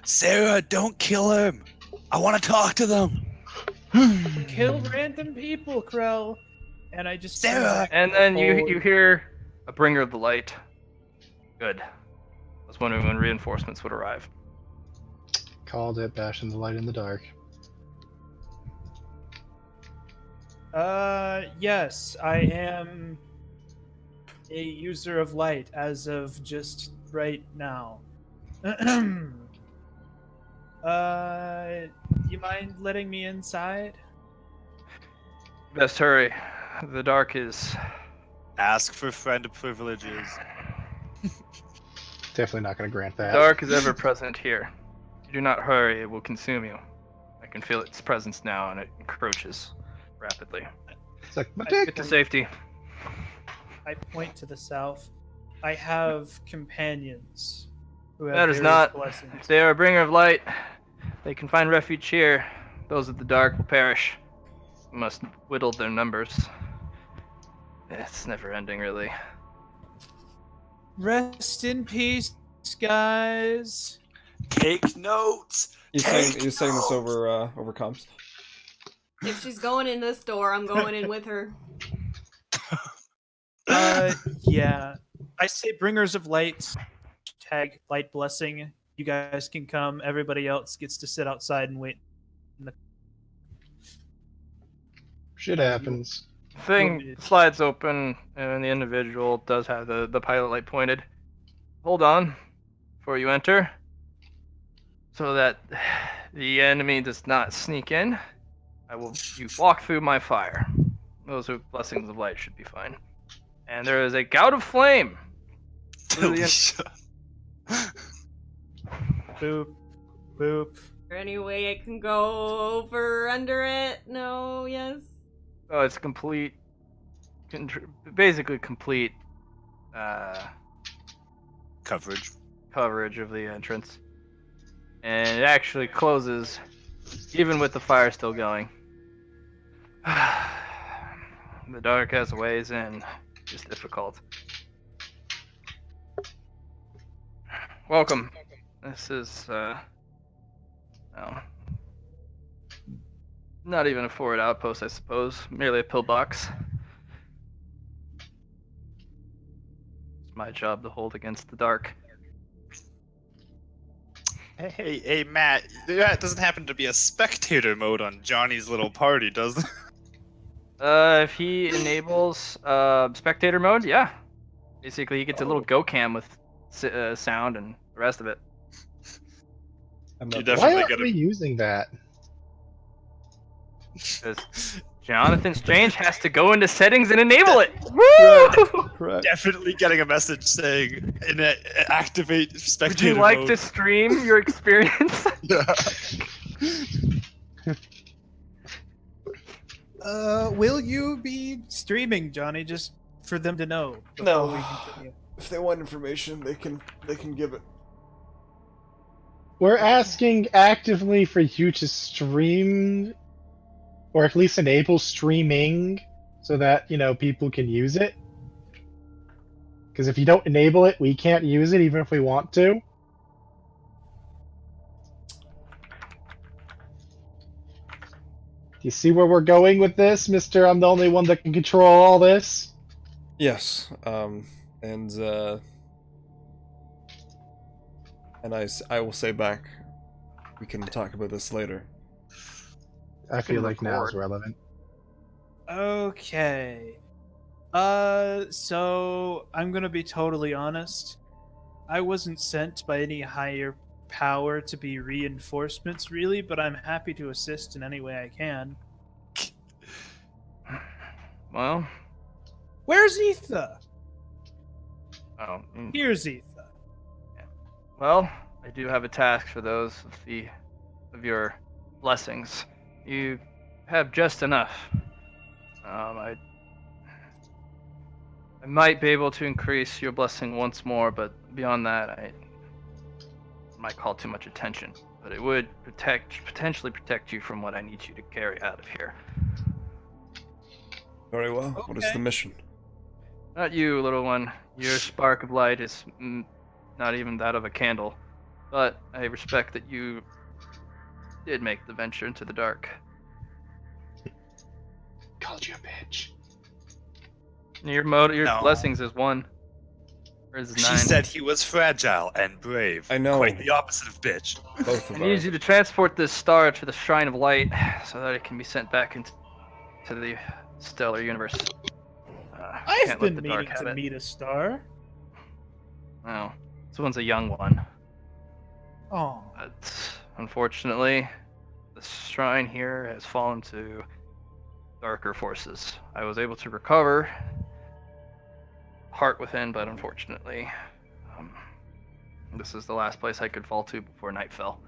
Sarah, don't kill him. I want to talk to them. Kill random people, Krell. And I just Sarah! And then you hear a bringer of the light. Good. I was wondering when reinforcements would arrive. Called it, bashing the light in the dark. Yes, I am a user of light as of just right now. You mind letting me inside? Best hurry. The dark is. Ask for friend privileges. Definitely not going to grant that. Dark is ever present here. If you do not hurry, it will consume you. I can feel its presence now, and it encroaches rapidly. It's like, my Get dick. to safety. I point to the south. I have companions who have That is various not. blessings. If they are a bringer of light, they can find refuge here. Those of the dark will perish. We must whittle their numbers. It's never ending, really. Rest in peace, guys. Take notes. You saying this over comms? If she's going in this door, I'm going in with her. Yeah. I say bringers of light. Tag light blessing. You guys can come. Everybody else gets to sit outside and wait. Shit happens. Thing slides open, and the individual does have the pilot light pointed. Hold on before you enter, so that the enemy does not sneak in. You walk through my fire. Those who blessings of light should be fine. And there is a gout of flame. Holy shit. Boop. Boop. Is there any way I can go over under it? No, yes. Oh, it's complete. Basically complete Coverage. of the entrance. And it actually closes, even with the fire still going. The dark has ways in. It's difficult. Welcome. This is, not even a forward outpost, I suppose. Merely a pillbox. It's my job to hold against the dark. Hey, Matt. That doesn't happen to be a spectator mode on Johnny's little party, does it? If he enables spectator mode, yeah. Basically, he gets a little go cam with sound and the rest of it. You Why definitely aren't get we a... using that? Because Jonathan Strange has to go into settings and enable it. Woo! Correct. Definitely getting a message saying, activate Would spectator you like mode. to stream your experience? Yeah. Will you be streaming, Johnny? Just for them to know. No. before we continue? If they want information, they can give it. We're asking actively for you to stream, or at least enable streaming, so that, people can use it. Because if you don't enable it, we can't use it even if we want to. Do you see where we're going with this, Mister? I'm the only one that can control all this. Yes. And I will say back. We can talk about this later. I feel like now is record. relevant. Okay. So I'm gonna be totally honest. I wasn't sent by any higher power to be reinforcements, really, but I'm happy to assist in any way I can. Well, Where's Etha? oh, Here's Etha. well, I do have a task for those of the of your blessings. You have just enough. I might be able to increase your blessing once more, but beyond that, I might call too much attention. But it would potentially protect you from what I need you to carry out of here. Very well. What is the Okay. mission? Not you, little one. Your spark of light is not even that of a candle. But I respect that you did make the venture into the dark. Called you a bitch. Your No. blessings is 1. Or is it 9? She said he was fragile and brave. I know. Quite the opposite of bitch. Both I of need you to transport this star to the Shrine of Light so that it can be sent back into the stellar universe. I've Can't been let the dark meaning have to it. meet a star. No, this one's a young one. Oh, But unfortunately, the shrine here has fallen to darker forces. I was able to recover heart within, but unfortunately, this is the last place I could fall to before night fell.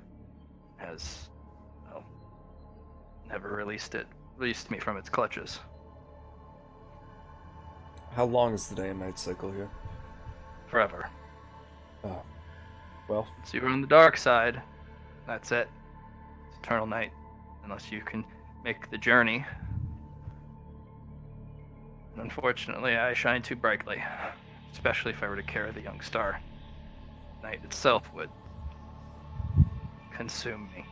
Has never released me from its clutches. How long is the day and night cycle here? Forever. Oh. Well, So you're on the dark side. That's it. It's eternal night. Unless you can make the journey. And unfortunately, I shine too brightly. Especially if I were to carry the young star. Night itself would consume me.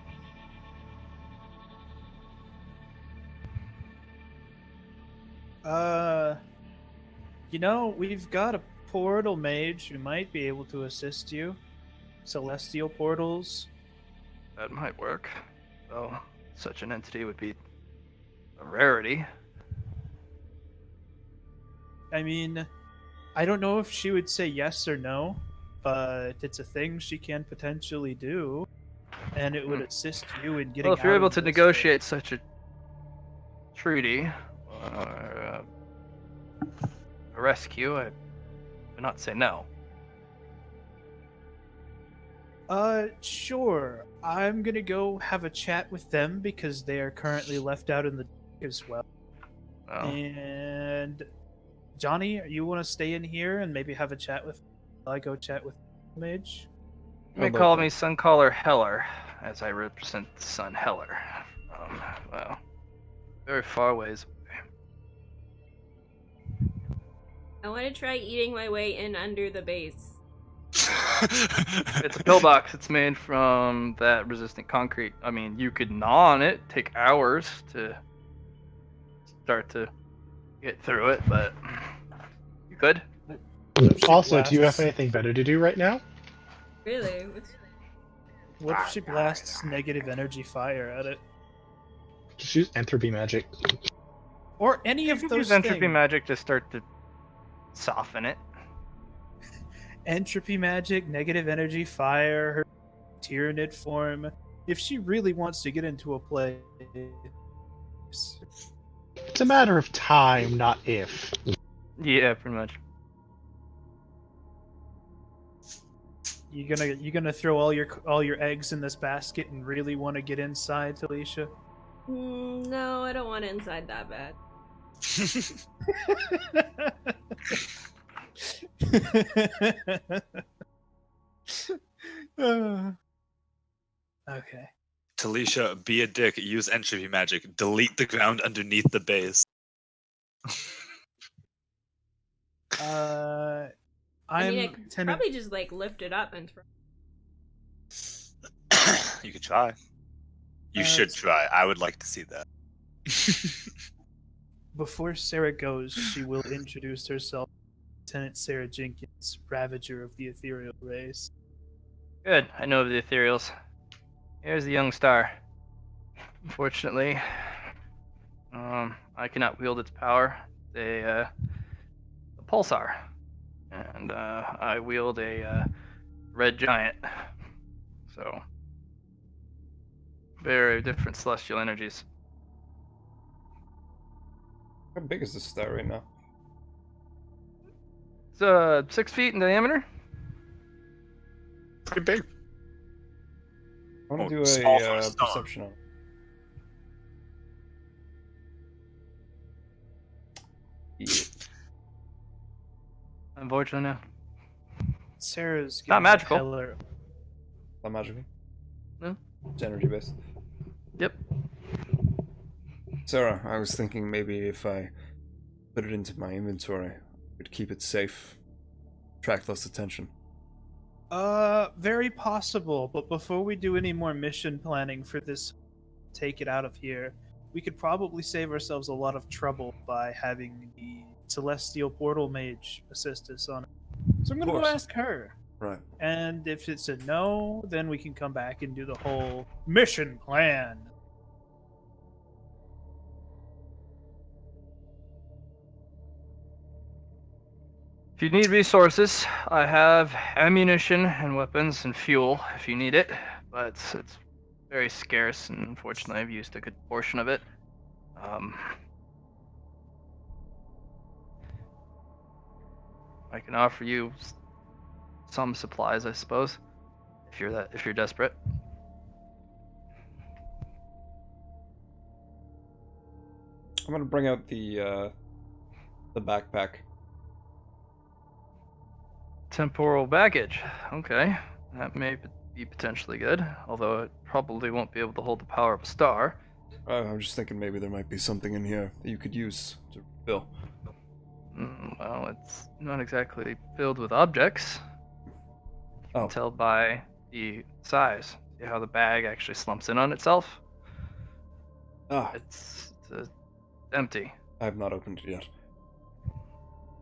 we've got a portal mage who might be able to assist you. Celestial portals. That might work. Though such an entity would be a rarity. I mean, I don't know if she would say yes or no, but it's a thing she can potentially do, and it would assist you in getting. Well, if you're out able of to this negotiate such a treaty or a rescue, I would not say no. Sure. I'm gonna go have a chat with them because they are currently left out in the dark as well. Well, And Johnny, you want to stay in here and maybe have a chat with? I go chat with Mage. you may I'd call like me Suncaller Heller, as I represent the sun Heller. Well, very far ways. I want to try eating my way in under the base. It's a pillbox. It's made from that resistant concrete. I mean, you could gnaw on it, take hours to start to get through it, but you could. Also, do you have anything better to do right now? Really? What if she blasts negative energy fire at it? Just use entropy magic. Or any You of could those use entropy things. magic to start to soften it. Entropy magic, negative energy fire, her Tyranid form. If she really wants to get into a place, It's a matter of time, not if. Yeah, pretty much. you gonna throw all your eggs in this basket and really want to get inside, Talisha? No, I don't want it inside that bad. Okay. Talisha, be a dick. Use entropy magic. Delete the ground underneath the base. I mean, I could probably just like lift it up and throw. You could try. You should try. I would like to see that. Before Sarah goes, she will introduce herself. Lieutenant Sarah Jenkins, Ravager of the Ethereal Race. Good. I know of the ethereals. Here's the young star. Unfortunately, I cannot wield its power. A pulsar, and I wield a red giant. So, very different celestial energies. how big is this star right now? It's 6 feet in diameter. Pretty big. I want to do small for a star. perception on. Yeah. Unfortunately, no. Sarah's Not giving magical. Heller. Not magical? No. It's energy based. Yep. Sarah, I was thinking maybe if I put it into my inventory, I could keep it safe, attract less attention. Very possible, but before we do any more mission planning for this, take it out of here, we could probably save ourselves a lot of trouble by having the Celestial Portal Mage assist us on it. So I'm gonna go course. ask her. Right. And if it's a no, then we can come back and do the whole mission plan. If you need resources, I have ammunition and weapons and fuel if you need it, but it's very scarce, and unfortunately, I've used a good portion of it. I can offer you some supplies, I suppose, if you're desperate. I'm gonna bring out the backpack. Temporal baggage. Okay, that may be potentially good, although it probably won't be able to hold the power of a star. I'm just thinking maybe there might be something in here that you could use to refill. Well, it's not exactly filled with objects. You can tell by the size. See how the bag actually slumps in on itself? Ah, It's empty. I have not opened it yet.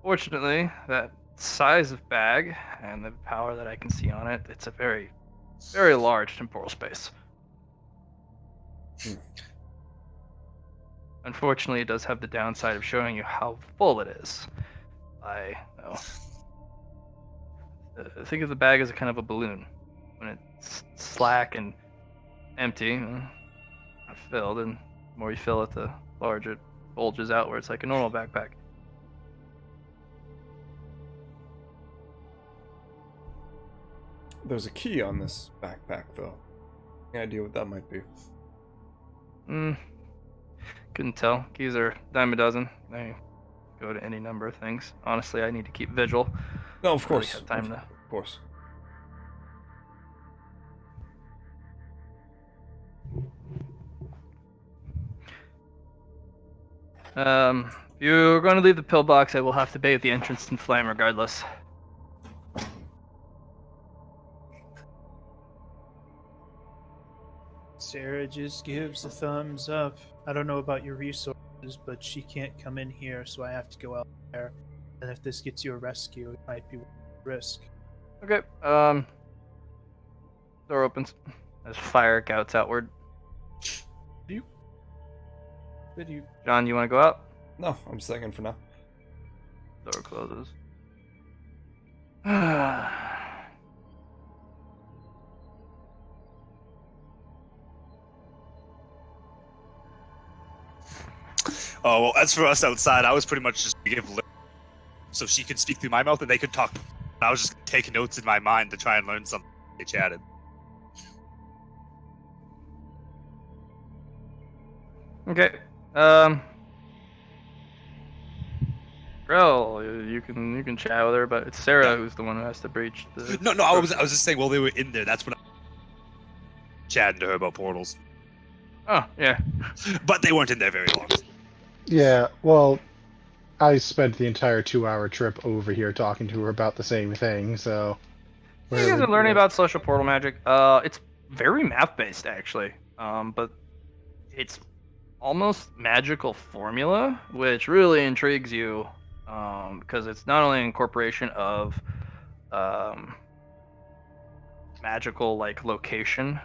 Fortunately, that size of bag and the power that I can see on it, it's a very, very large temporal space. Unfortunately, it does have the downside of showing you how full it is. Think of the bag as a kind of a balloon. When it's slack and empty, not filled, and the more you fill it, the larger it bulges outwards like a normal backpack. There's a key on this backpack, though. Any idea what that might be? Couldn't tell. Keys are dime a dozen. They go to any number of things. Honestly, I need to keep vigil. No, of Don't really course. have time to. Of course. If you're going to leave the pillbox, I will have to bathe the entrance in flame regardless. Sarah just gives a thumbs up. I don't know about your resources, but she can't come in here, so I have to go out there. And if this gets you a rescue, it might be worth the risk. Okay. Door opens. As fire gouts outward. John, you want to go out? No, I'm staying in for now. Door closes. Oh, well, as for us outside, I was pretty much just to give lip so she could speak through my mouth and they could talk. I was just taking notes in my mind to try and learn something. They chatted. Okay. Krell, you can chat with her, but it's Sarah who's the one who has to breach the. No, I was just saying. While they were in there, that's when I chatting to her about portals. Oh yeah. But they weren't in there very long. Yeah, well, I spent the entire 2-hour trip over here talking to her about the same thing, so... You guys are learning about social portal magic. It's very math-based, actually. But it's almost magical formula, which really intrigues you, because it's not only an incorporation of magical, like, location,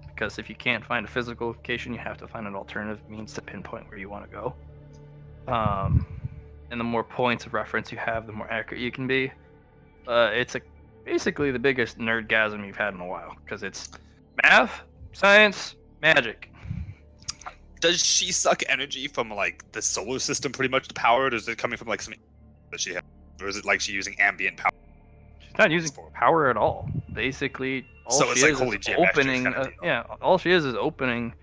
because if you can't find a physical location, you have to find an alternative means to pinpoint where you want to go. And the more points of reference you have, the more accurate you can be. It's basically the biggest nerdgasm you've had in a while, because it's math, science, magic. Does she suck energy from like the solar system pretty much to power it, or is it coming from like some that she has? Or is it like she using ambient power? She's not using power at all. Basically, All So it's she like is holy is geometrics opening. kinda deal. Yeah, all she is opening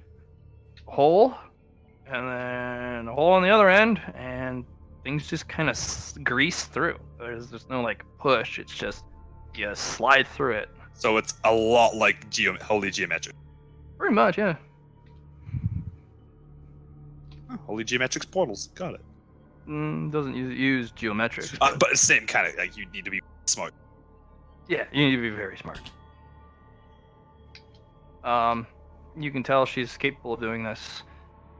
a hole, and then a hole on the other end, and things just kind of grease through. There's no like push. It's just you slide through it. So it's a lot like holy geometric. Pretty much, yeah. Holy geometrics portals. Got it. Doesn't use geometrics. But same kind of like you need to be smart. Yeah, you need to be very smart. You can tell she's capable of doing this.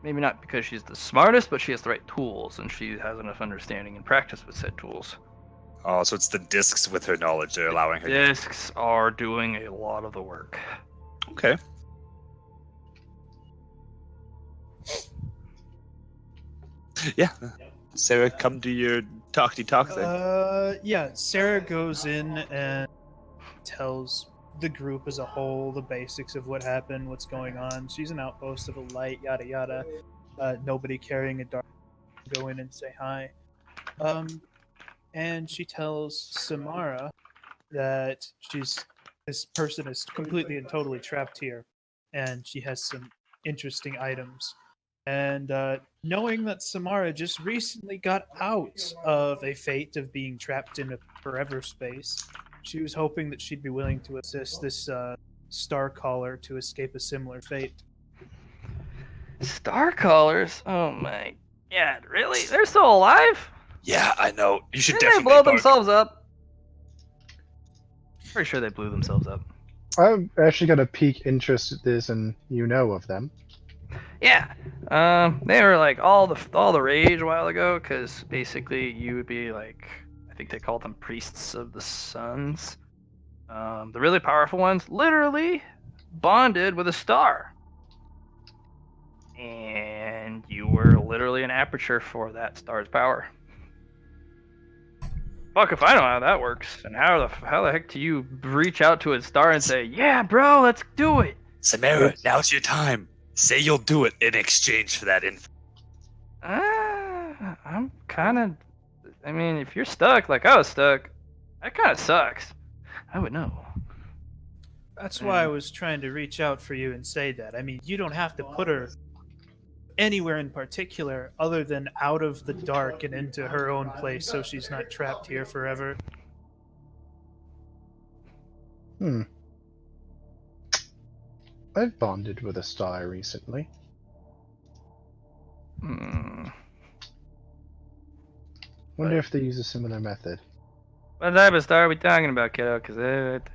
Maybe not because she's the smartest, but she has the right tools, and she has enough understanding and practice with said tools. Oh, so it's the discs with her knowledge they're allowing her. Discs are doing a lot of the work. Okay. Yeah. Sarah, come to your talky talk thing. Yeah, Sarah goes in and tells the group as a whole the basics of what happened, what's going on. She's an outpost of a light, yada yada. Nobody carrying a dark. Go in and say hi. And she tells Samara that this person is completely and totally trapped here, and she has some interesting items. And knowing that Samara just recently got out of a fate of being trapped in a forever space, she was hoping that she'd be willing to assist this star caller to escape a similar fate. Star callers? Oh my god, really? They're still alive? Yeah, I know. You should Didn't they definitely blow bug- themselves up? Pretty sure they blew themselves up. I've actually got a peak interest at this, and you know of them. Yeah, they were like all the rage a while ago, because basically you would be like, I think they called them priests of the suns. The really powerful ones literally bonded with a star, and you were literally an aperture for that star's power. Fuck if I know how that works, and how the heck do you reach out to a star and say, "Yeah, bro, let's do it"? Samara, now's your time. Say you'll do it in exchange for that info. I'm kind of. I mean, if you're stuck like I was stuck, that kind of sucks. I would know. That's why I was trying to reach out for you and say that. I mean, you don't have to put her anywhere in particular other than out of the dark and into her own place so she's not trapped here forever. I've bonded with a star recently. Wonder if they use a similar method. What type of star are we talking about, kiddo? Because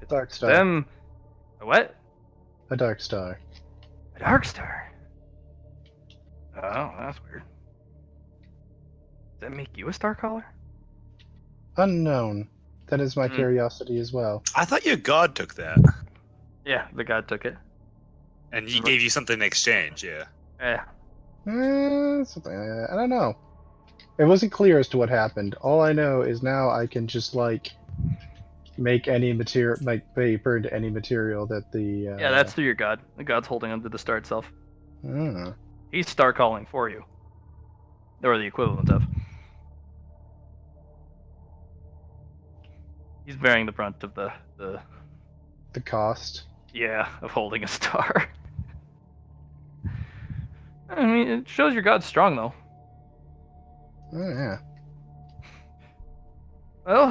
Dark star. them. A what? A dark star. A dark star. Oh, that's weird. Does that make you a star caller? Unknown. That is my curiosity as well. I thought your god took that. Yeah, the god took it. And he gave you something in exchange, yeah. Yeah. Something like that. I don't know. It wasn't clear as to what happened. All I know is now I can just like make any material, like paper into any material that the. Yeah, that's through your god. The god's holding onto the star itself. Ah. He's star calling for you. Or the equivalent of. He's bearing the brunt of the cost. yeah, of holding a star. I mean, it shows your god's strong though. Oh yeah. Well,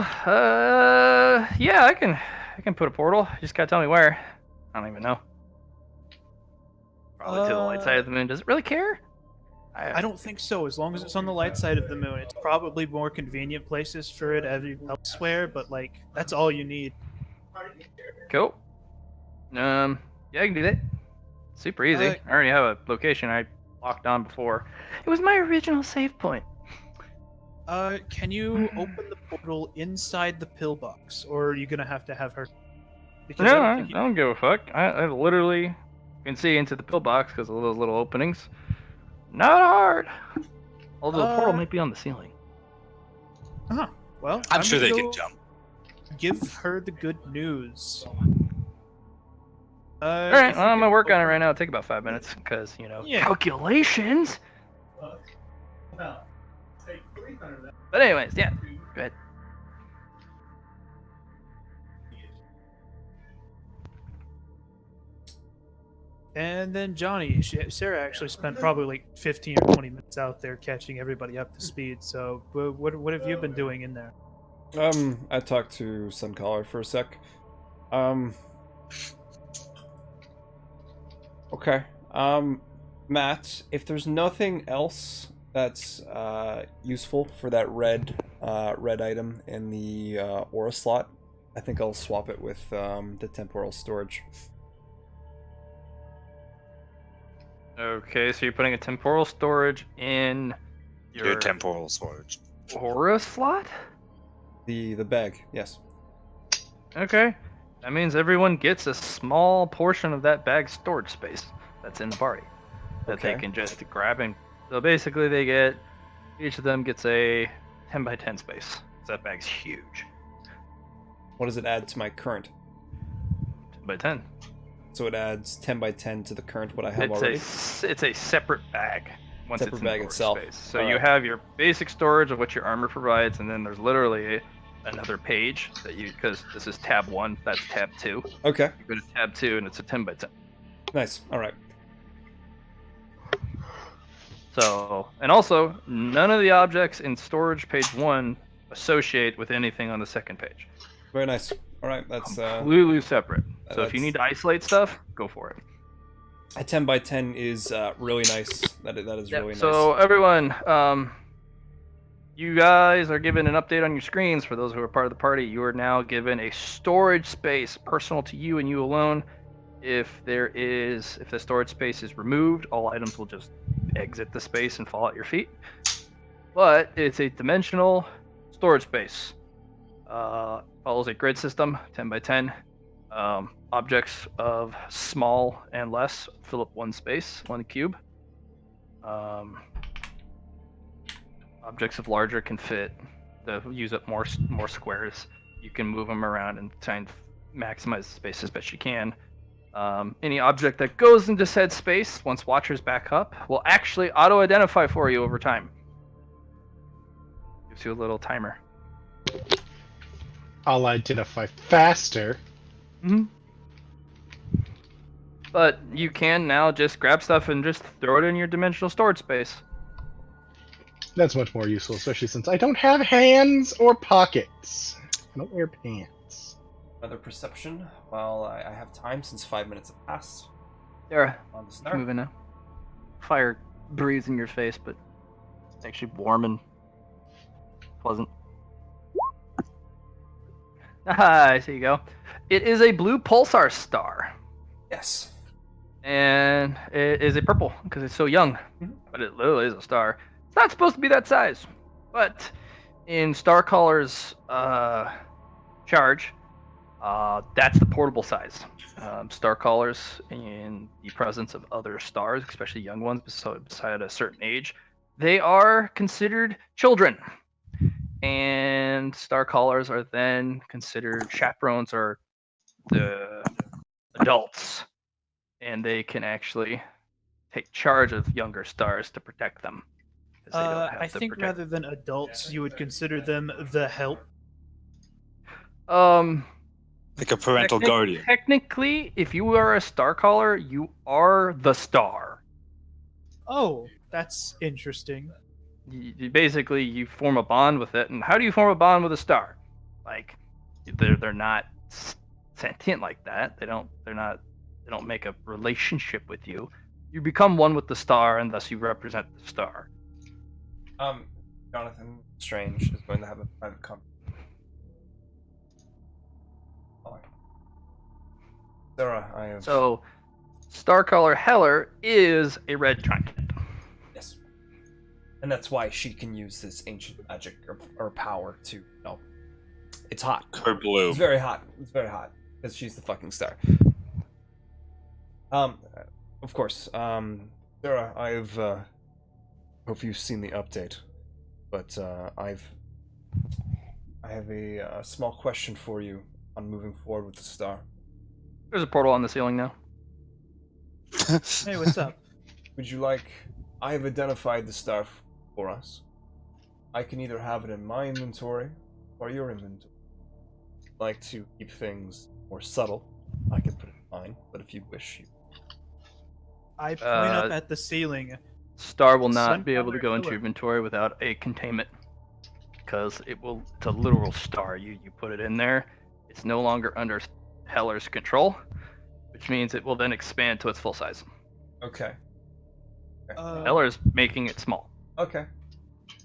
yeah, I can put a portal. You just gotta tell me where. I don't even know. Probably to the light side of the moon. Does it really care? I don't think so. As long as it's on the light side of the moon, it's probably more convenient places for it elsewhere. But like, that's all you need. Cool. Yeah, I can do that. Super easy. I already have a location I locked on before. It was my original save point. Can you open the portal inside the pillbox, or are you gonna have to have her? Because No, I don't give a fuck. I literally can see into the pillbox because of those little openings. Not hard. Although the portal might be on the ceiling. Well, I'm sure they gonna can go jump. Give her the good news. All right, well, I'm gonna work on it right now. It'll take about 5 minutes because calculations. But anyways, yeah. Go ahead. And then Johnny, Sarah actually spent probably like 15 or 20 minutes out there catching everybody up to speed. So, what have you been doing in there? I talked to Suncaller for a sec. Okay. Matt, if there's nothing else that's useful for that red item in the aura slot, I think I'll swap it with the temporal storage. Okay, so you're putting a temporal storage in Your temporal storage. aura slot? The bag, yes. Okay. That means everyone gets a small portion of that bag's storage space that's in the party that they Okay. can just grab and. So basically, each of them gets a 10 by 10 space. That bag's huge. What does it add to my current? 10 by 10. So it adds 10 by 10 to the current what I have already? It's a separate bag. Once Separate it's in bag storage itself. Space. So All you right. have your basic storage of what your armor provides, and then there's literally another page that because this is tab 1, that's tab 2. Okay, You go to tab 2, and it's a 10 by 10. nice. All right. So, and also, none of the objects in storage page 1 associate with anything on the second page. Very nice. All right, that's Completely separate. So if you that's- need to isolate stuff, go for it. a 10 by 10 is really nice. That is Yeah, really nice. so everyone, you guys are given an update on your screens. For those who are part of the party, you are now given a storage space personal to you and you alone. If the storage space is removed, all items will just exit the space and fall at your feet. But it's a dimensional storage space. Follows a grid system, 10 by 10. Objects of small and less fill up one space, one cube. Objects of larger can use up more squares. You can move them around and try and maximize the space as best you can. Any object that goes into said space, once watchers back up, will actually auto-identify for you over time. Gives you a little timer. I'll identify faster. But you can now just grab stuff and just throw it in your dimensional storage space. That's much more useful, especially since I don't have hands or pockets. I don't wear pants. Another perception while I have time since 5 minutes have passed. There, On the keep start. moving now. Fire breathes in your face, but it's actually warm and pleasant. Ah, I see you go. It is a blue pulsar star, Yes. and it is a purple because it's so young. But it literally is a star. It's not supposed to be that size, but in Starcaller's charge, that's the portable size. Starcallers, in the presence of other stars, especially young ones beside a certain age, they are considered children. And Starcallers are then considered chaperones or the adults. And they can actually take charge of younger stars to protect them. 'cause they don't have I to think protect rather than adults, you would consider them the help. Like a parental guardian. Technically, if you are a Starcaller, you are the star. Oh, that's interesting. Basically, you form a bond with it. And how do you form a bond with a star? Like, they're not sentient like that. They don't make a relationship with you. You become one with the star, and thus you represent the star. Jonathan Strange is going to have a private conversation. Sarah, I have. So, Starcaller Heller is a red giant. Yes. And that's why she can use this ancient magic or power to. No. It's hot. Her blue. It's very hot. It's very hot. Because she's the fucking star. Of course. Sarah, I've. Hope you've seen the update. But, I have a small question for you on moving forward with the star. There's a portal on the ceiling now. Hey, what's up? Would you like... I have identified the star for us. I can either have it in my inventory or your inventory. I'd like to keep things more subtle. I can put it in mine, but if you wish, you I point up at the ceiling. Star will not be able to Sunflower go into pillar. inventory without a containment, because it's a literal star. You put it in there, it's no longer under Heller's control, which means it will then expand to its full size. Okay. Heller's making it small. Okay.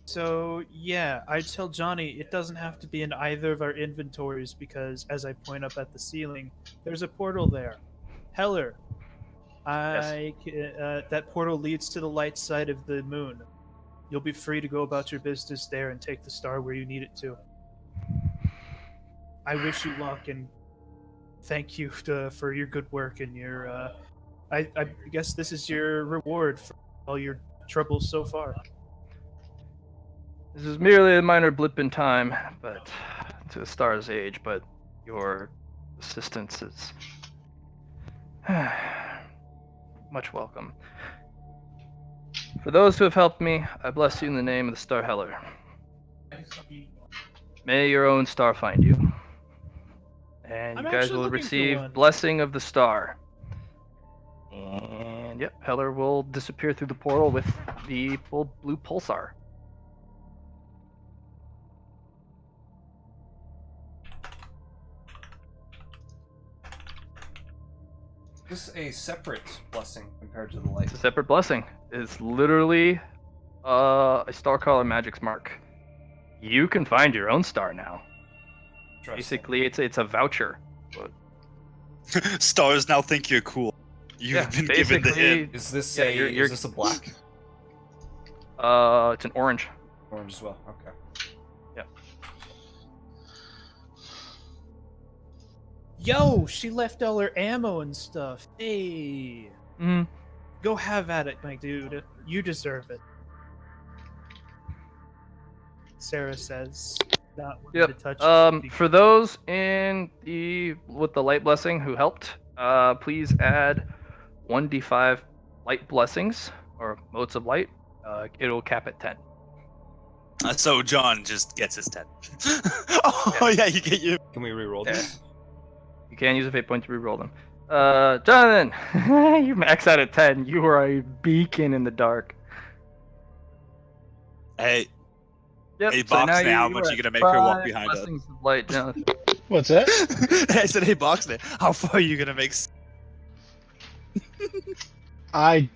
So yeah, I tell Johnny it doesn't have to be in either of our inventories because, as I point up at the ceiling, there's a portal there. Heller, that portal leads to the light side of the moon. You'll be free to go about your business there and take the star where you need it to. I wish you luck and thank you for your good work and your. I guess this is your reward for all your troubles so far. This is merely a minor blip in time, but to the star's age. But your assistance is much welcome. For those who have helped me, I bless you in the name of the Star Heller. May your own star find you, and I'm you guys actually will looking for receive one. blessing of the star. And yep, Heller will disappear through the portal with the blue pulsar. This is a separate blessing compared to the light. It's a separate blessing. It's literally a Starcaller Magic's mark. You can find your own star now. Basically, it's a voucher. But Stars now think you're cool. You've been given the hint. Is this Yeah, is this a black? It's an orange. Orange as well. Okay. Yo, she left all her ammo and stuff. Hey, go have at it, my dude. You deserve it. Sarah says, not wanting to touch. For those with the light blessing who helped, please add 1d5 light blessings or motes of light. It'll cap at 10. So John just gets his 10. Oh yeah, you get you. Can we re-roll this? You can use a fate point to reroll them. Jonathan, you max out at 10. You are a beacon in the dark. Hey. Yep. Hey, so Box, now how much you gonna make her walk behind us? Blessings of light, Jonathan. What's that? I said, hey, Box, how far are you gonna make? I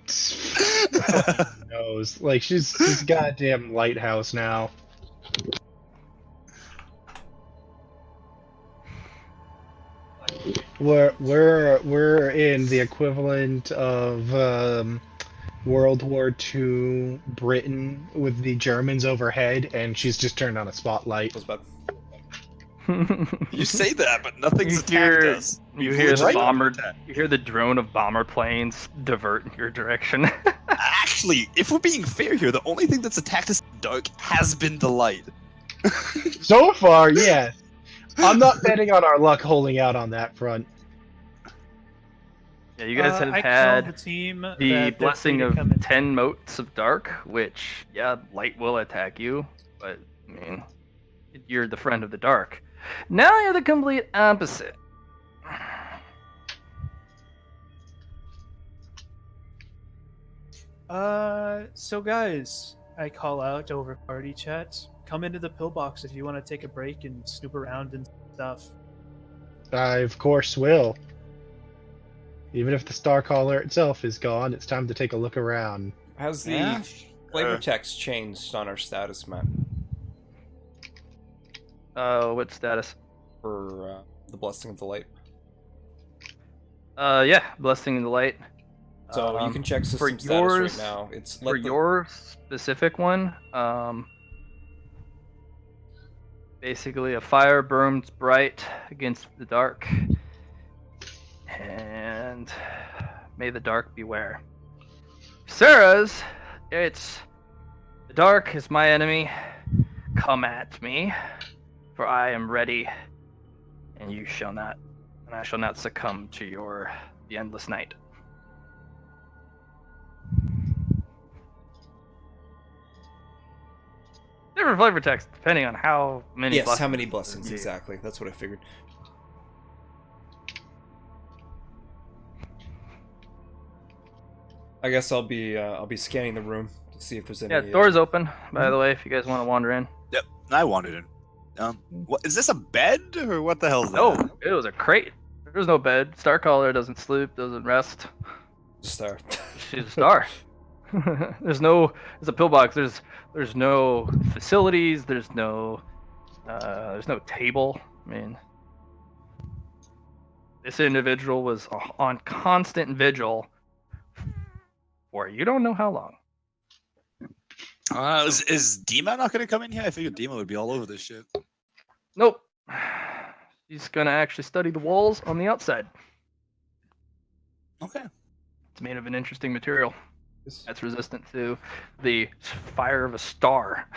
knows. Like she's goddamn lighthouse now. We're in the equivalent of World War II Britain with the Germans overhead, and she's just turned on a spotlight. Was bad. You say that, but nothing's You attacked hear- us. You We've hear the legit bomber. attacked. You hear the drone of bomber planes divert in your direction. Actually, if we're being fair here, the only thing that's attacked us in the dark has been the light. So far, yes. I'm not betting on our luck holding out on that front. Yeah, you guys have I had call the team the that they're blessing free to of come in. 10 motes of dark, which, yeah, light will attack you, but, I mean, you're the friend of the dark. Now you're the complete opposite. So guys, I call out over party chat. Come into the pillbox if you want to take a break and snoop around and stuff. I of course will. Even if the Star Caller itself is gone, it's time to take a look around. Has the Yeah. flavor text changed on our status map What status? for the blessing of the light? Yeah, blessing in the light. So you can check for system status yours, right now. It's for your specific one, basically a fire burns bright against the dark, and may the dark beware. Sarah's, it's the dark is my enemy. Come at me, for I am ready, and you shall not, and I shall not succumb to the endless night. Different flavor text depending on how many. Yes, how blessings many blessings you- exactly? That's what I figured. I guess I'll be scanning the room to see if there's any. Yeah, door's open, by the way, if you guys want to wander in. Yep, I wanted it. What is this, a bed or what the hell is that? No, it was a crate. There's no bed. Starcaller doesn't sleep, doesn't rest. Star. She's a star. There's a pillbox. There's no facilities. There's no table. I mean, this individual was on constant vigil for you don't know how long. Is Dima not going to come in here? I figured Dima would be all over this shit. Nope. He's gonna actually study the walls on the outside. Okay. It's made of an interesting material that's resistant to the fire of a star.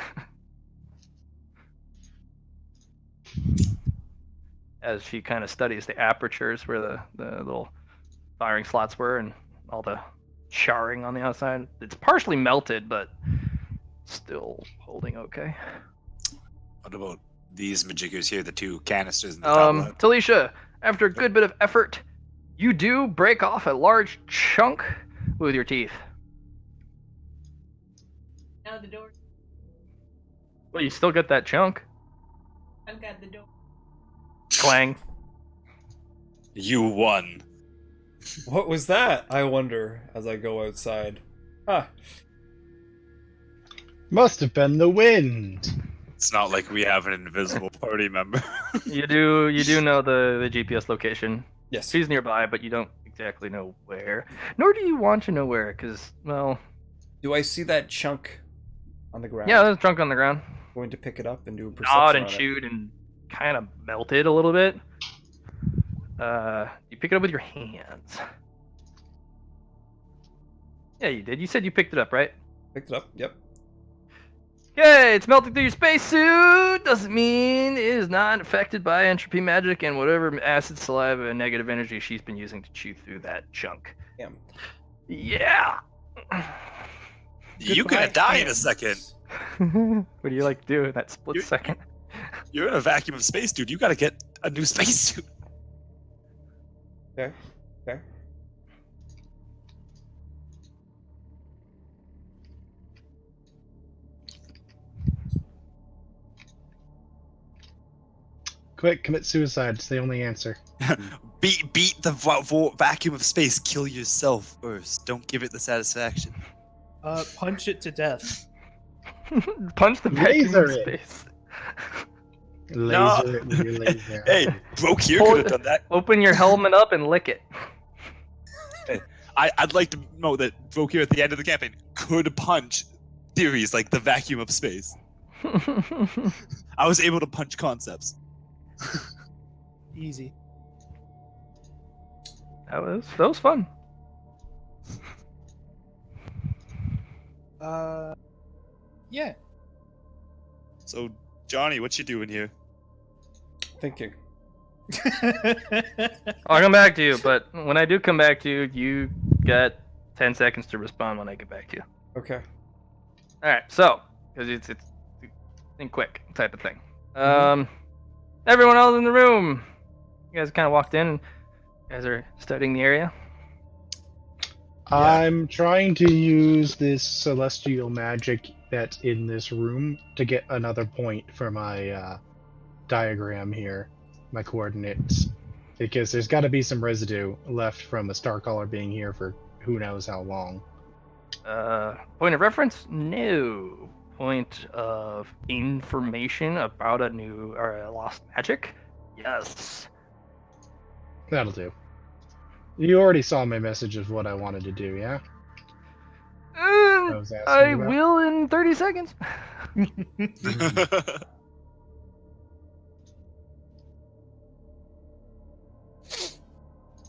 As she kind of studies the apertures where the little firing slots were and all the charring on the outside. It's partially melted, but still holding okay. What about these majigers here, the two canisters in the top? Talisha, after a good bit of effort, you do break off a large chunk with your teeth. Now the door. Well, you still get that chunk. I've got the door. Clang. You won. What was that? I wonder as I go outside. Ah. Must have been the wind. It's not like we have an invisible party member. You do know the GPS location. Yes. She's nearby, but you don't exactly know where. Nor do you want to know where, because, well... Do I see that chunk on the ground? Yeah, there's a chunk on the ground. I'm going to pick it up and do a perception Gnawed and on it. chewed and kind of melted a little bit. You pick it up with your hands. Yeah, you did. You said you picked it up, right? Picked it up, yep. Okay, it's melting through your spacesuit. Doesn't mean it is not affected by entropy magic and whatever acid, saliva, and negative energy she's been using to chew through that chunk. Damn. Yeah. You're gonna die in a second. What do you like to do in that split second? You're in a vacuum of space, dude. You gotta get a new spacesuit. Okay. Okay. Quick, commit suicide. It's the only answer. beat the vacuum of space. Kill yourself first. Don't give it the satisfaction. Punch it to death. Punch the vacuum Laser of it. space. Laser it with your laser. Hey, Broke here Hold could have it. done that. Open your helmet up and lick it. I'd like to know that Broke here at the end of the campaign could punch theories like the vacuum of space. I was able to punch concepts. Easy. That was fun. Yeah. So, Johnny, what you doing here? Thinking. I'll come back to you, but when I do come back to you, you got 10 seconds to respond when I get back to you. Okay. All right, so because it's think quick type of thing. Everyone else in the room, you guys kind of walked in. You guys are studying the area. I'm trying to use this celestial magic that's in this room to get another point for my diagram here, my coordinates, because there's got to be some residue left from a Starcaller being here for who knows how long. Point of reference? No. Point of information about a new or a lost magic? Yes. That'll do. You already saw my message of what I wanted to do, yeah? was asking I about? will in 30 seconds.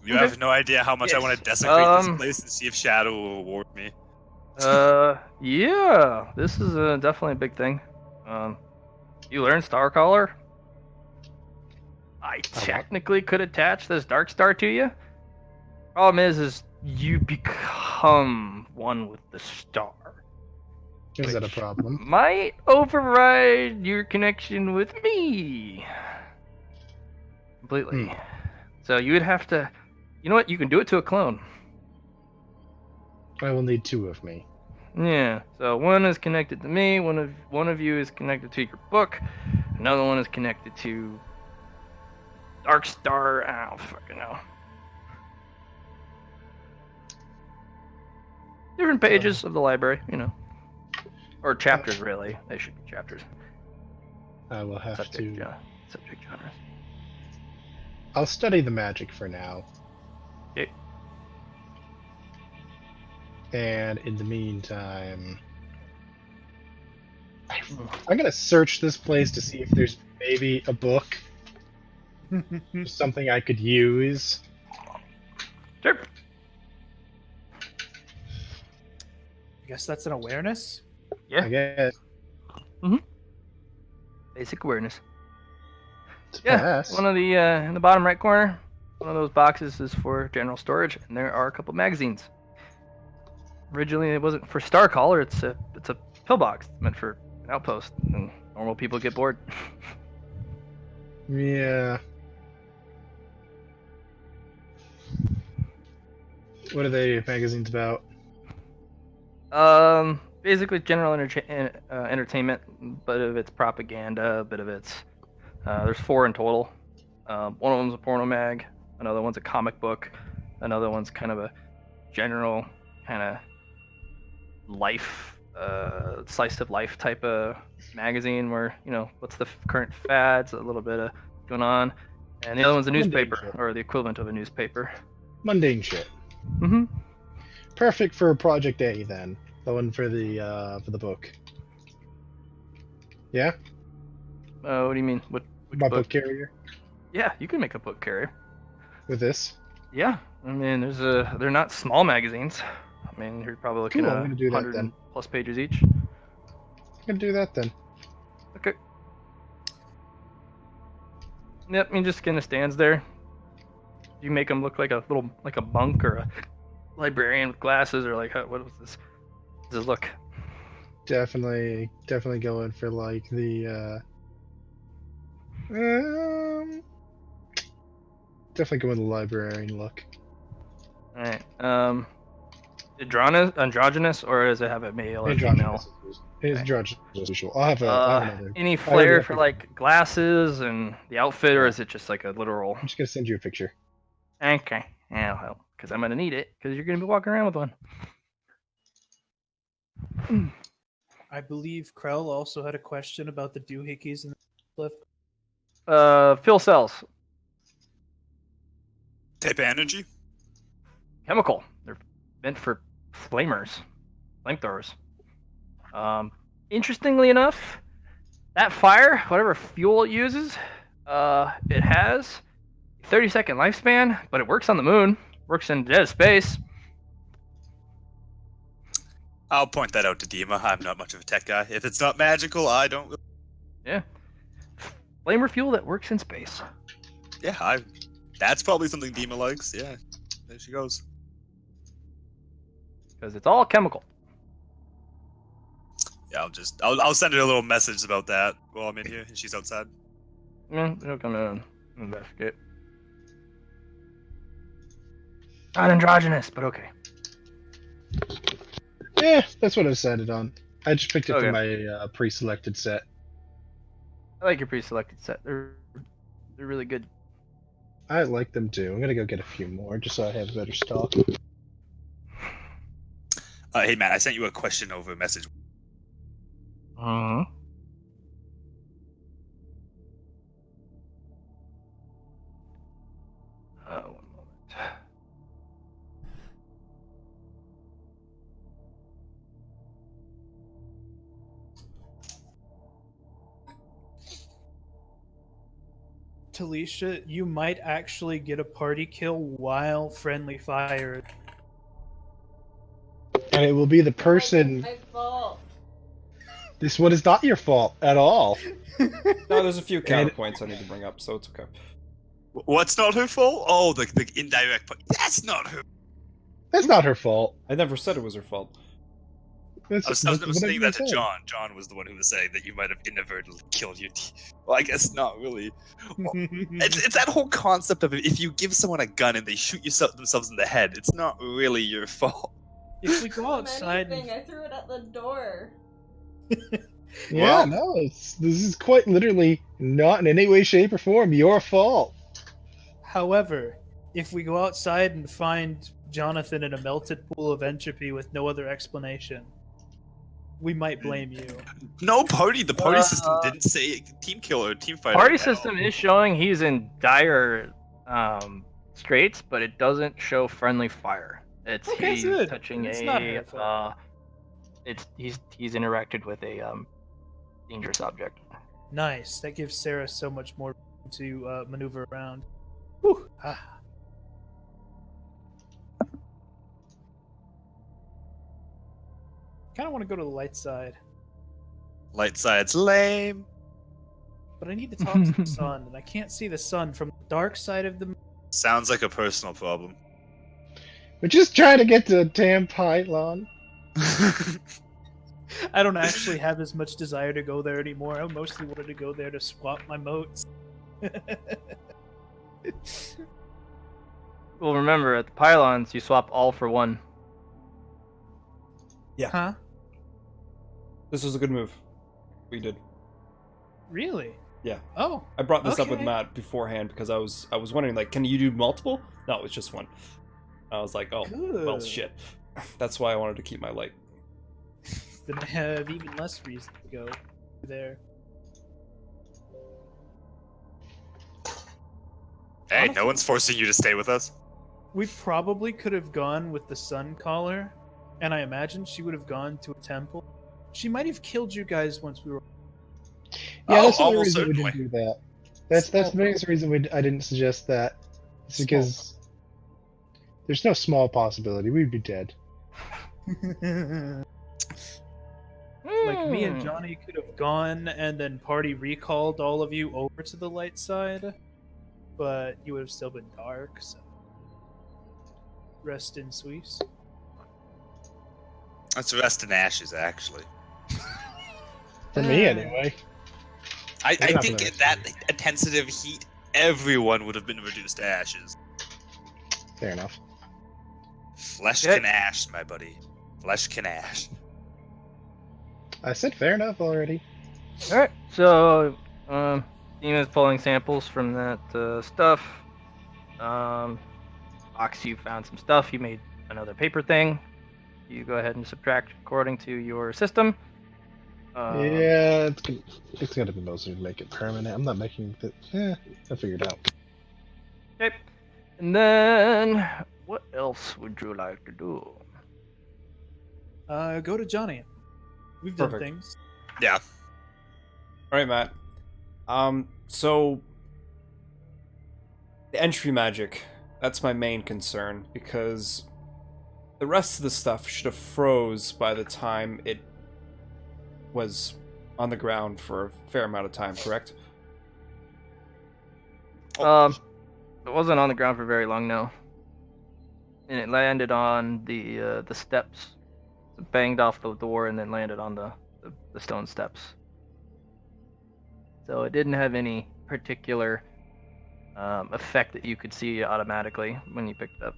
You have no idea how much I want to desecrate this place and see if Shadow will reward me. Yeah, this is definitely a big thing. You learn Starcaller. I technically could attach this Dark Star to you. Problem is you become one with the star. Is that a problem? Might override your connection with me completely. So you would have to. You know what? You can do it to a clone. I will need 2 of me. Yeah. So one is connected to me. One of you is connected to your book. Another one is connected to Dark Star. I don't fucking know. Different pages of the library, or chapters. Really, they should be chapters. I will have Subject to. genres. I'll study the magic for now. Okay. And in the meantime, I'm gonna search this place to see if there's maybe a book, or something I could use. Sure. I guess that's an awareness. Yeah. I guess. Basic awareness. To Yeah. pass. One of the in the bottom right corner, one of those boxes is for general storage, and there are a couple magazines. Originally, it wasn't for Star Caller. It's a pillbox meant for an outpost, and normal people get bored. Yeah. What are they magazines about? Basically general entertainment, but of it's propaganda, a bit of it's there's 4 in total. One of them's a porno mag, another one's a comic book, another one's kind of a general kind of life, slice of life type of magazine where what's the current fads, a little bit of going on, and the other one's a newspaper or the equivalent of a newspaper. Mundane shit. Mm-hmm. Perfect for Project A then. The one for the book. Yeah? What do you mean? Which My book? book carrier? Yeah, you can make a book carrier. With this? Yeah, I mean, they're not small magazines. I mean, you're probably looking Cool, I'm at gonna do that 100 then. plus pages each. I'm gonna do that then. Okay. Yep, he just kind of stands there. You make him look like a monk or a librarian with glasses, or what was this? Does this look? Definitely going for like the definitely going the librarian look. All right. Androgynous, or does it have a male or female? Androgynous. It's androgynous as usual. I'll have another. Any I flair already for have like glasses and the outfit, or is it just like a literal? I'm just gonna send you a picture. Okay. Yeah, well, because I'm gonna need it, because you're gonna be walking around with one. I believe Krell also had a question about the doohickeys and the lift. Fill cells. Type of energy. Chemical. They're meant for flamers, flamethrowers. Interestingly enough, that fire, whatever fuel it uses, it has a 30-second lifespan, but it works on the moon, works in dead space. I'll point that out to Dima. I'm not much of a tech guy. If it's not magical, I don't. Yeah. Flamer fuel that works in space. Yeah, that's probably something Dima likes. Yeah, there she goes. Because it's all chemical. Yeah, I'll send her a little message about that while I'm in here and she's outside. Yeah, they'll come in and investigate. Not androgynous, but okay. Yeah, that's what I decided on. I just picked it Okay. from my pre-selected set. I like your pre-selected set. They're really good. I like them too. I'm gonna go get a few more just so I have better stock. Hey Matt, I sent you a question over a message. Uh-huh. One moment. Talisha, you might actually get a party kill while friendly fire. And it will be the person. My fault. This one is not your fault at all. No, there's a few counterpoints I need to bring up, so it's okay. What's not her fault? Oh, the indirect part. That's not her. That's not her fault. I never said it was her fault. That's, I was whatever saying you that to said. John. John was the one who was saying that you might have inadvertently killed your Well, I guess not really. Well, it's that whole concept of if you give someone a gun and they shoot themselves in the head, it's not really your fault. If we go outside, Anything, I threw it at the door. Yeah, Well- no, this is quite literally not in any way, shape, or form your fault. however, if we go outside and find Jonathan in a melted pool of entropy with no other explanation, we might blame you. No party. The party system didn't say team killer, team fighter. Party at all. system is showing he's in dire straits, but it doesn't show friendly fire. It's Okay, he's good. touching It's not a hurtful. he's interacted with a dangerous object. Nice. That gives Sarah so much more to maneuver around. Whew. Ah. Kind of want to go to the light side, Light side's lame. but I need to talk to the sun, and I can't see the sun from the dark side of the moon. Sounds like a personal problem. We're just trying to get to a damn pylon. I don't actually have as much desire to go there anymore. I mostly wanted to go there to swap my motes. Well, remember at the pylons you swap all for one. Huh? This was a good move. We did. Really? Yeah. Oh. I brought this up with Okay. Matt beforehand because I was wondering, like, can you do multiple? No, it's just one. I was like, oh, well, Good. shit. That's why I wanted to keep my light. Then I have even less reason to go there. Hey, Honestly- no one's forcing you to stay with us. We probably could have gone with the Sun Caller, and I imagine she would have gone to a temple. She might have killed you guys once we were. Yeah, Oh, that's the only almost reason we certainly. didn't do that. That's the biggest reason I didn't suggest that. It's Small. because there's no small possibility we'd be dead. Like me and Johnny could have gone and then party recalled all of you over to the light side, but you would have still been dark, so rest in Swiss. That's rest in ashes, actually. For me, anyway. I not think gonna at that intensive heat, everyone would have been reduced to ashes. Fair enough. Flesh Okay. can ash, my buddy. Flesh can ash. I said fair enough already. Alright, so Team is pulling samples from that stuff. Ox, you found some stuff. You made another paper thing. You go ahead and subtract according to your system. Yeah, it's gonna be mostly to make it permanent. I'm not making it. I figured out. Okay. And then, what else would you like to do? Go to Johnny. We've done Perfect. things. Yeah. All right, Matt. So the entry magic, that's my main concern because the rest of the stuff should have froze by the time it was on the ground for a fair amount of time, correct? It wasn't on the ground for very long, no. And it landed on the steps. It banged off the door and then landed on the stone steps. So it didn't have any particular effect that you could see automatically when you picked it up.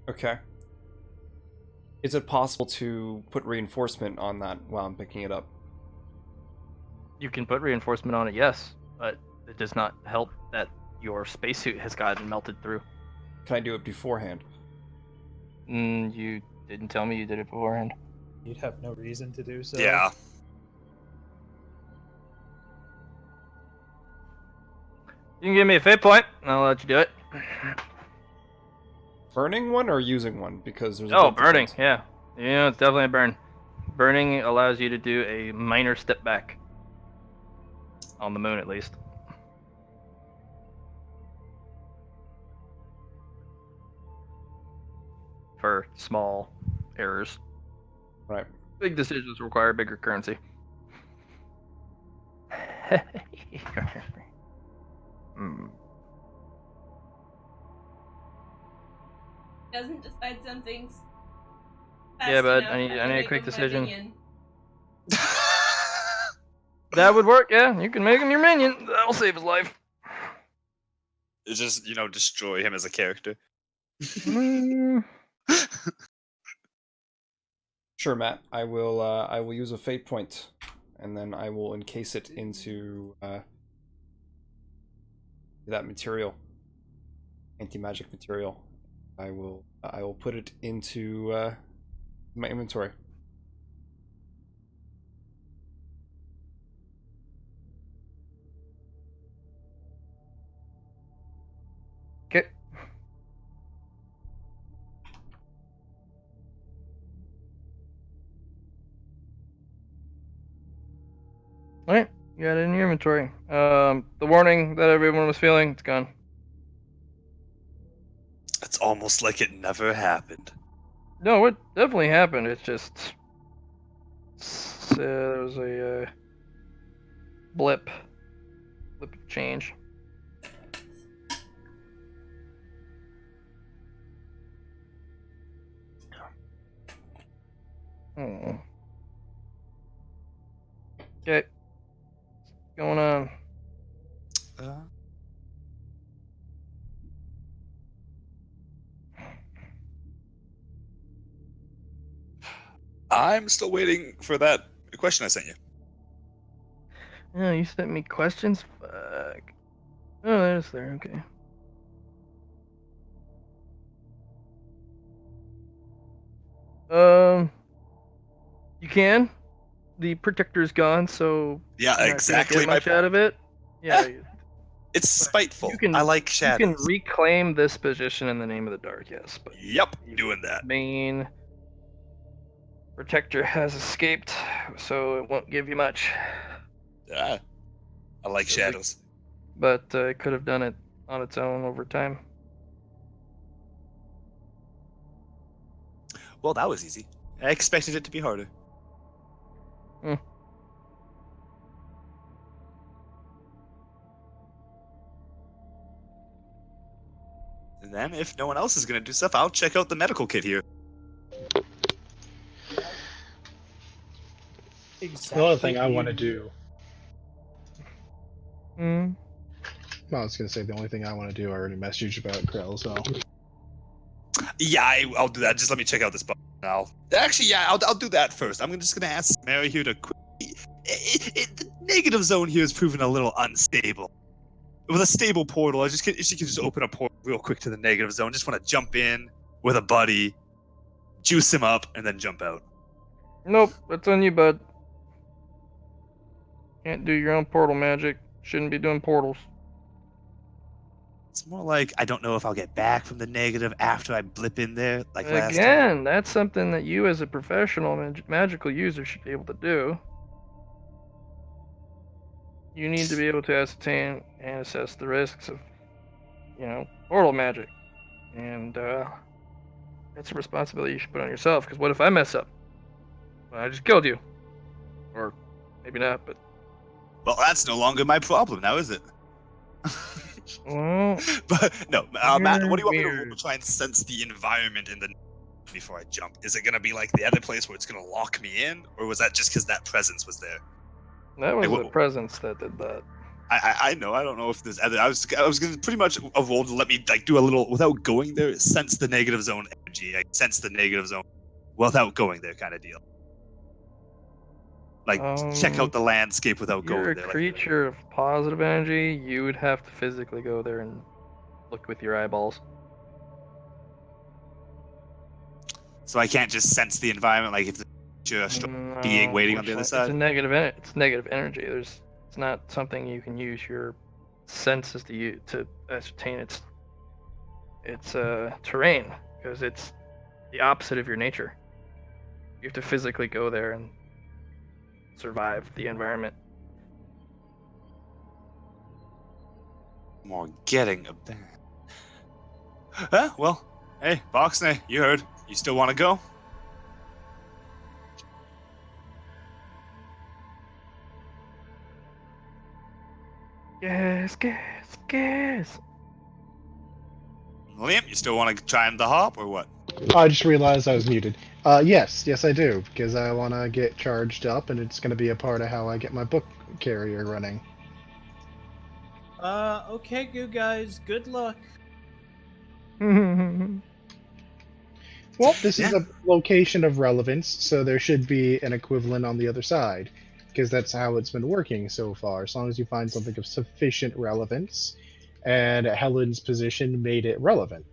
Okay. Is it possible to put reinforcement on that while I'm picking it up? You can put reinforcement on it, yes, but it does not help that your spacesuit has gotten melted through. Can I do it beforehand? You didn't tell me you did it beforehand. You'd have no reason to do so. Yeah. You can give me a fate point, and I'll let you do it. Burning one or using one? Because there's a Oh, big burning, difference. yeah. Yeah, it's definitely a burn. Burning allows you to do a minor step back. On the moon, at least. For small errors. Right. Big decisions require bigger currency. Hmm. Doesn't decide some things. Yeah, fast but enough I need- for I the need a make quick of my decision. minion. That would work, yeah. You can make him your minion. That'll save his life. It's just, destroy him as a character. Mm, Sure, Matt. I will use a fate point, and then I will encase it into that material, anti-magic material. I will put it into my inventory. Okay. Alright, you got it in your inventory. The warning that everyone was feeling, it's gone. It's almost like it never happened. No, it definitely happened. It's just there was a blip of change. Oh. Okay. What's going on? I'm still waiting for that question I sent you. Oh, you sent me questions? Fuck. Oh, there's there. Okay. You can. The protector's gone, so Yeah, you're not gonna exactly get my much point. out of it. Yeah. It's spiteful. You can. I like You shadows. can reclaim this position in the name of the dark. Yes, but Yep, the doing that. main protector has escaped, so it won't give you much. Yeah, I like So shadows. But it could have done it on its own over time. Well, that was easy. I expected it to be harder. Hmm. And then, if no one else is going to do stuff, I'll check out the medical kit here. Exactly. Another thing I want to do. Hmm. Well, I was going to say the only thing I want to do, I already messaged about Krell, so. Yeah, I'll do that. Just let me check out this book. Actually, yeah, I'll do that first. I'm just going to ask Mary here to quit. The negative zone here is proven a little unstable. With a stable portal, she can just open a portal real quick to the negative zone. Just want to jump in with a buddy, juice him up, and then jump out. Nope, that's on you, bud. Can't do your own portal magic. Shouldn't be doing portals. It's more like I don't know if I'll get back from the negative after I blip in there, like last time. Again, that's something that you, as a professional magical user, should be able to do. You need to be able to ascertain and assess the risks of, portal magic, and that's a responsibility you should put on yourself. Because what if I mess up? Well, I just killed you, or maybe not, but. Well, that's no longer my problem now, is it? Well, But no, Matt, what do you want me weird. to try and sense the environment in the before I jump? Is it gonna be like the other place where it's gonna lock me in, or was that just because that presence was there? That was Hey, the presence that did that. I know. I don't know if there's other. I was gonna pretty much a roll to let me like do a little without going there. Sense the negative zone energy. Like, sense the negative zone without going there, kind of deal. Like check out the landscape without You're going a there. creature of positive energy. You would have to physically go there and look with your eyeballs. So I can't just sense the environment. Like if there's just being waiting on the other side. It's a negative. It's negative energy. It's not something you can use your senses to ascertain its terrain, because it's the opposite of your nature. You have to physically go there and survive the environment. More getting a bit. Well, hey, Boxney, you heard. You still want to go? Yes. Liam, you still want to try the hop or what? I just realized I was muted. Yes, I do, because I want to get charged up, and it's going to be a part of how I get my book carrier running. Okay, you guys. Good luck. Well, this is Yeah. a location of relevance, so there should be an equivalent on the other side, because that's how it's been working so far. As long as you find something of sufficient relevance, and Helen's position made it relevant.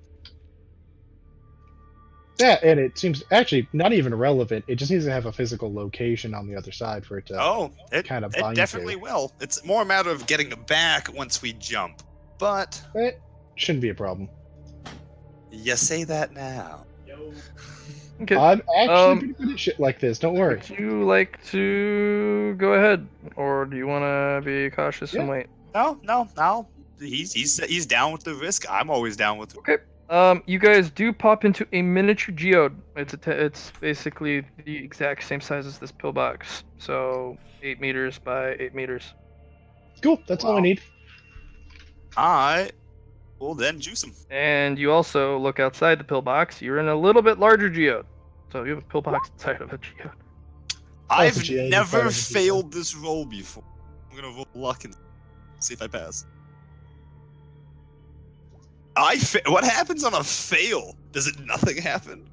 Yeah, and it seems actually not even relevant. It just needs to have a physical location on the other side for it to Oh, it kind of it bind definitely to. will. It's more a matter of getting back once we jump. But It shouldn't be a problem. you say that now. Okay. I'm actually pretty good at shit like this. Don't worry. Would you like to go ahead, or do you want to be cautious and Yeah. wait? No. He's down with the risk. I'm always down with. Okay. You guys do pop into a miniature geode. It's basically the exact same size as this pillbox. So 8 meters by 8 meters. Cool. That's all I Wow. need. I will then juice him. And you also look outside the pillbox. You're in a little bit larger geode. So you have a pillbox inside of a geode. I've the geode never inside of the geode. failed this roll before. I'm gonna roll luck and see if I pass. What happens on a fail? Does it nothing happen?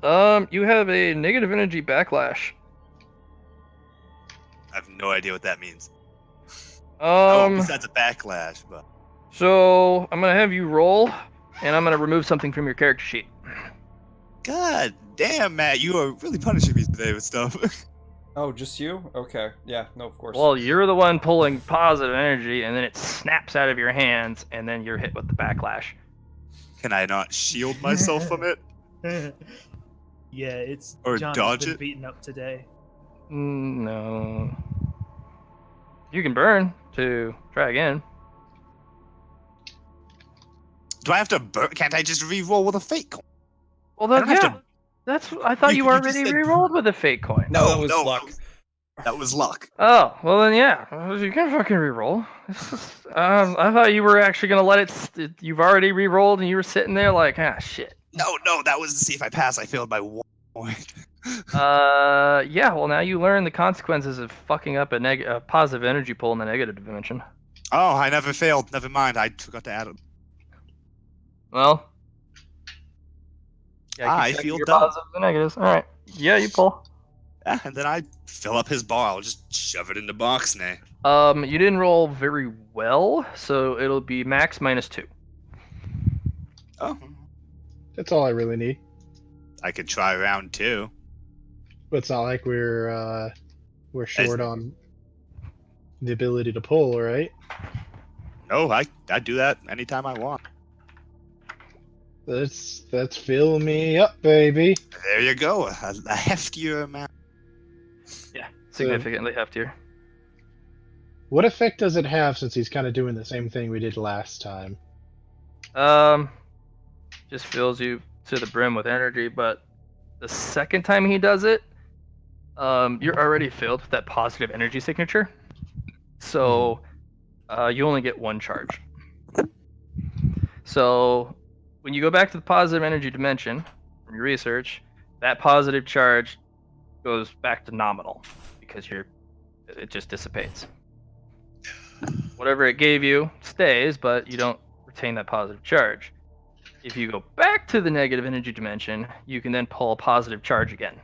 You have a negative energy backlash. I have no idea what that means. Oh, Um, besides a backlash, but so I'm gonna have you roll, and I'm gonna remove something from your character sheet. God damn, Matt, you are really punishing me today with stuff. Oh, just you? Okay. Yeah, no, of course. Well, you're the one pulling positive energy, and then it snaps out of your hands, and then you're hit with the backlash. Can I not shield myself from it? Yeah, it's Or John dodge has been it? beaten up today. No. You can burn to try again. Do I have to burn? Can't I just re-roll with a fate coin? Well, I don't have to. That's. I thought you You just already said re-rolled with a fate coin. No, that was no, luck. That was luck. Oh, well then, yeah. You can fucking re-roll. I thought you were actually gonna let it. You've already re-rolled, and you were sitting there like, ah, shit. No, that was to see if I pass. I failed by 1 point. Yeah. Well, now you learn the consequences of fucking up a positive energy pool in the negative dimension. Oh, I never failed. Never mind. I forgot to add it. Well. Yeah, I keep checking feel your dumb. positives and negatives. All right. Yeah, you pull. Yeah, and then I fill up his bar. I'll just shove it in the box now. You didn't roll very well, so it'll be max -2. Oh, That's all I really need. I could try round 2. But it's not like we're short on the ability to pull, right? No, I do that anytime I want. Let's fill me up, baby. There you go. A heftier amount. Yeah, significantly heftier. What effect does it have since he's kind of doing the same thing we did last time? Just fills you to the brim with energy, but the second time he does it, you're already filled with that positive energy signature. So you only get 1 charge. So when you go back to the positive energy dimension from your research, that positive charge goes back to nominal because it just dissipates. Whatever it gave you stays, but you don't retain that positive charge. If you go back to the negative energy dimension, you can then pull a positive charge again.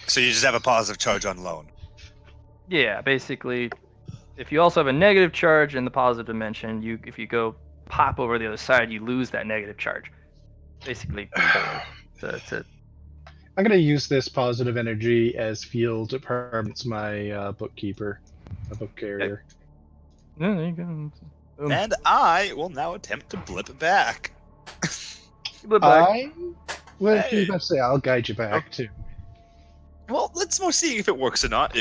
So you just have a positive charge on loan. Yeah, basically, if you also have a negative charge in the positive dimension, if you go pop over the other side, you lose that negative charge. Basically, to I'm gonna use this positive energy as fuel to permits my bookkeeper, a book carrier. yeah, there you go. Boom. And I will now attempt to blip it back. Flip back. Well, Hey. you say I'll guide you back too. Well, let's more see if it works or not.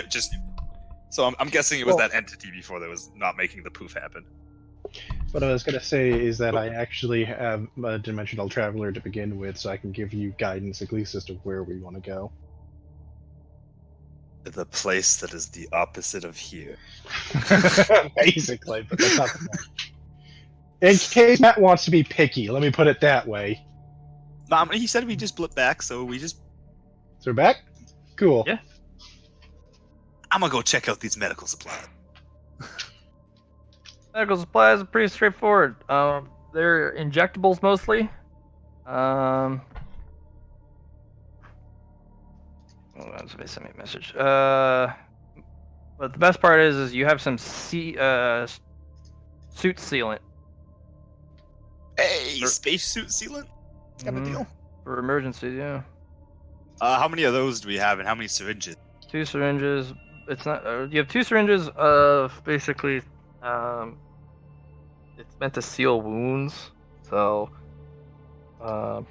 So I'm guessing it was Well- that entity before that was not making the poof happen. What I was gonna say is that I actually have a dimensional traveler to begin with, so I can give you guidance at least as to where we want to go. The place that is the opposite of here. Basically, but that's not the point. In case Matt wants to be picky, let me put it that way. He said we just blip back, so we just. So we're back? Cool. Yeah. I'm gonna go check out these medical supplies. Medical supplies are pretty straightforward. they're injectables mostly. Hold on, somebody sent me a message. But the best part is you have some suit sealant. Hey, spacesuit sealant kind of Mhm. deal. For emergencies, yeah. How many of those do we have, and how many syringes? 2 syringes. It's not. You have 2 syringes of basically. It's meant to seal wounds, so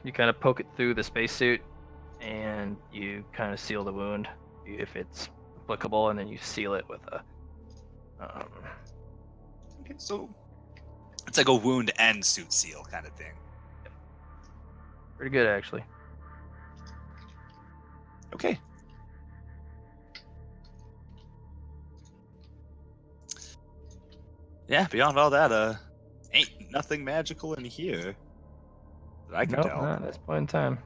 you kind of poke it through the spacesuit, and you kind of seal the wound if it's applicable, and then you seal it with a. Okay, so it's like a wound and suit seal kind of thing. Pretty good, actually. Okay. Yeah, beyond all that, ain't nothing magical in here that I can Nope, tell. not at this point in time.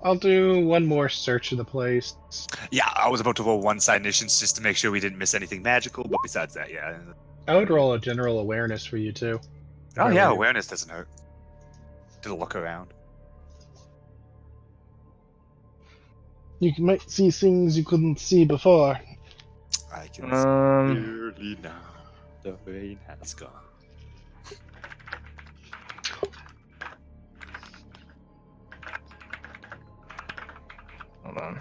I'll do one more search of the place. Yeah, I was about to roll one side missions just to make sure we didn't miss anything magical, but besides that, yeah. I would roll a general awareness for you too. Oh If I yeah, were you. awareness doesn't hurt. To look around. You might see things you couldn't see before. I can clearly now. The rain has gone. Hold on.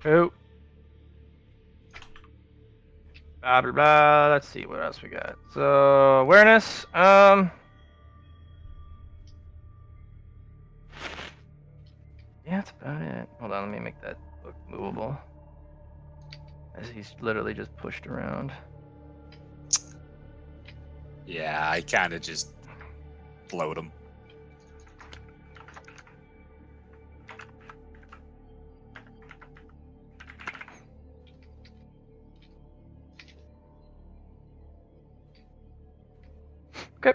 Oh. Blah, blah, blah. Let's see what else we got. So awareness. Yeah, that's about it. Hold on, let me make that book movable. As he's literally just pushed around. Yeah, I kind of just float him. Okay.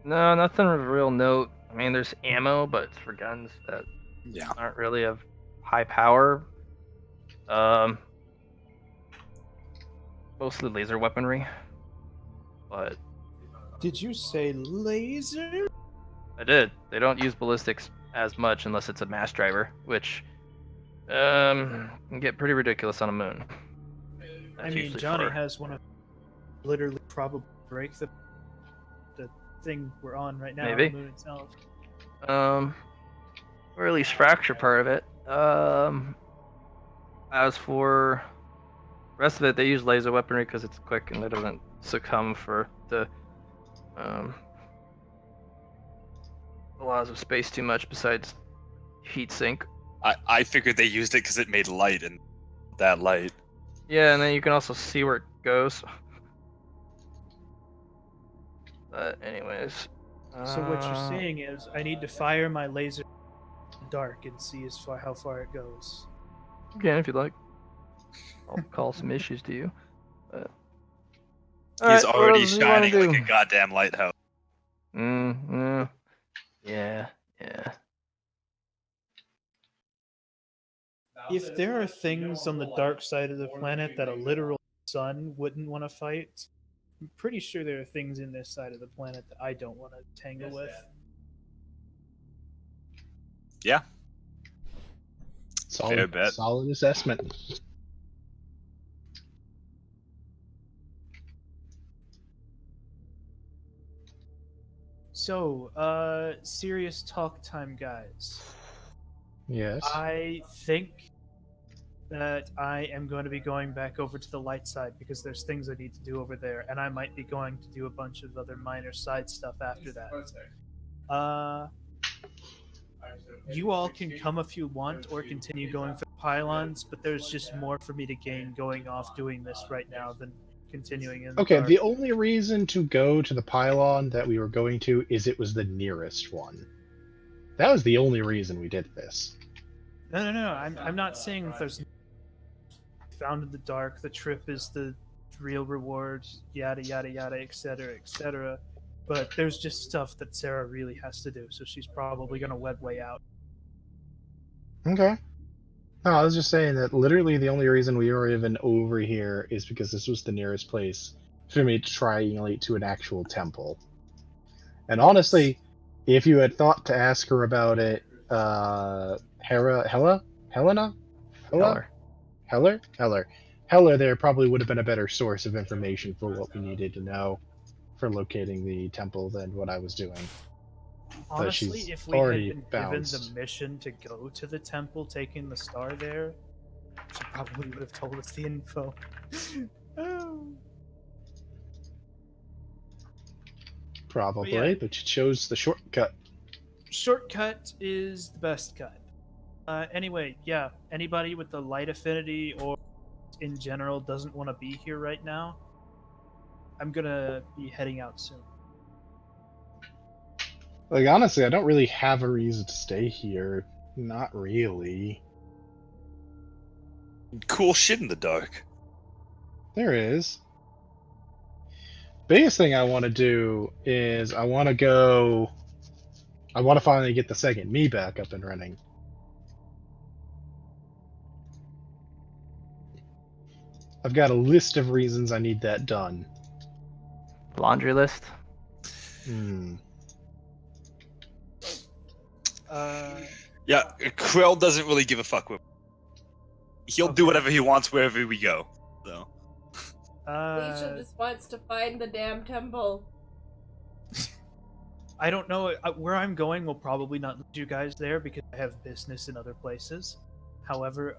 No, nothing of real note. I mean, there's ammo, but it's for guns that Yeah. aren't really of high power. Mostly laser weaponry. But Did you say laser? I did. They don't use ballistics as much unless it's a mass driver, which can get pretty ridiculous on a moon. I That's mean, usually Johnny for- has one of literally probably break the thing we're on right now, Maybe. the moon itself. Or at least fracture part of it. As for the rest of it, they use laser weaponry because it's quick and it doesn't succumb for the laws of space too much. Besides heat sink. I figured they used it because it made light, and that light. Yeah, and then you can also see where it goes. But anyways. So what you're saying is, I need to fire my laser in the dark and see how far it goes. You can if you'd like. I'll call some issues to you. But... He's Alright, what already else do you wanna shining like do? a goddamn lighthouse. Yeah. If there are things on the dark side of the planet that a literal sun wouldn't want to fight, I'm pretty sure there are things in this side of the planet that I don't want to tangle with. Yeah. Fair Solid, bet. solid assessment. So, serious talk time, guys. Yes. I think that I am going to be going back over to the light side because there's things I need to do over there, and I might be going to do a bunch of other minor side stuff after that. You all can come if you want or continue going for the pylons, but there's just more for me to gain going off doing this right now than continuing in the Okay, dark. the only reason to go to the pylon that we were going to is it was the nearest one. That was the only reason we did this. No. I'm not saying if there's found in the dark, the trip is the real reward, yada yada yada, etc., etc. But there's just stuff that Sarah really has to do, so she's probably gonna web way out. Okay. No, I was just saying that literally the only reason we were even over here is because this was the nearest place for me to triangulate to an actual temple. And honestly, if you had thought to ask her about it, Heller, there probably would have been a better source of information for what we needed to know for locating the temple than what I was doing. Honestly, she's if we had already been given bounced. the mission to go to the temple, taking the star there, she probably would have told us the info. Oh. Probably, yeah. but you chose the shortcut. Shortcut is the best cut. Anyway, yeah, anybody with the light affinity or in general doesn't want to be here right now, I'm gonna be heading out soon. Like, honestly, I don't really have a reason to stay here. Not really. Cool shit in the dark. There is. Biggest thing I want to do is I want to finally get the second me back up and running. I've got a list of reasons I need that done. Laundry list. Yeah, Krell doesn't really give a fuck. He'll do whatever he wants wherever we go. So. Alicia just wants to find the damn temple. I don't know where I'm going. Will probably not lead you guys there because I have business in other places. However,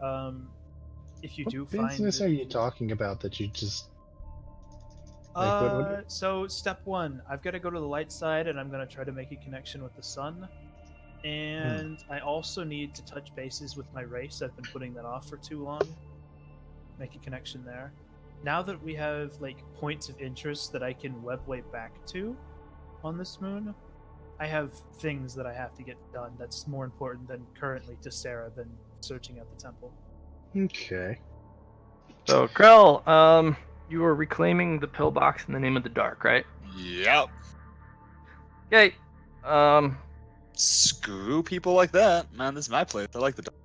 if you do What find business are you talking about that you just? So step one, I've got to go to the light side, and I'm going to try to make a connection with the sun. And I also need to touch bases with my race. I've been putting that off for too long. Make a connection there. Now that we have like points of interest that I can web way back to on this moon, I have things that I have to get done. That's more important than currently to Sarah than searching at the temple. Okay. So, Krell, you were reclaiming the pillbox in the name of the dark, right? Yep. Okay. Screw people like that, man. This is my place. I like the dark.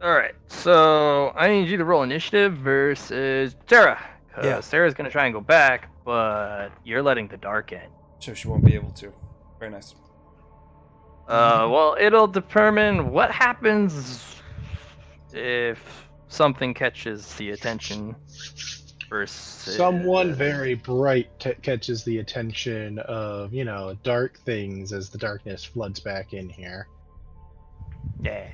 All right. So I need you to roll initiative versus Sarah. Yeah. Sarah's gonna try and go back, but you're letting the dark in. So she won't be able to. Very nice. Well, it'll determine what happens if something catches the attention versus Someone very bright catches the attention of, dark things as the darkness floods back in here. Yeah.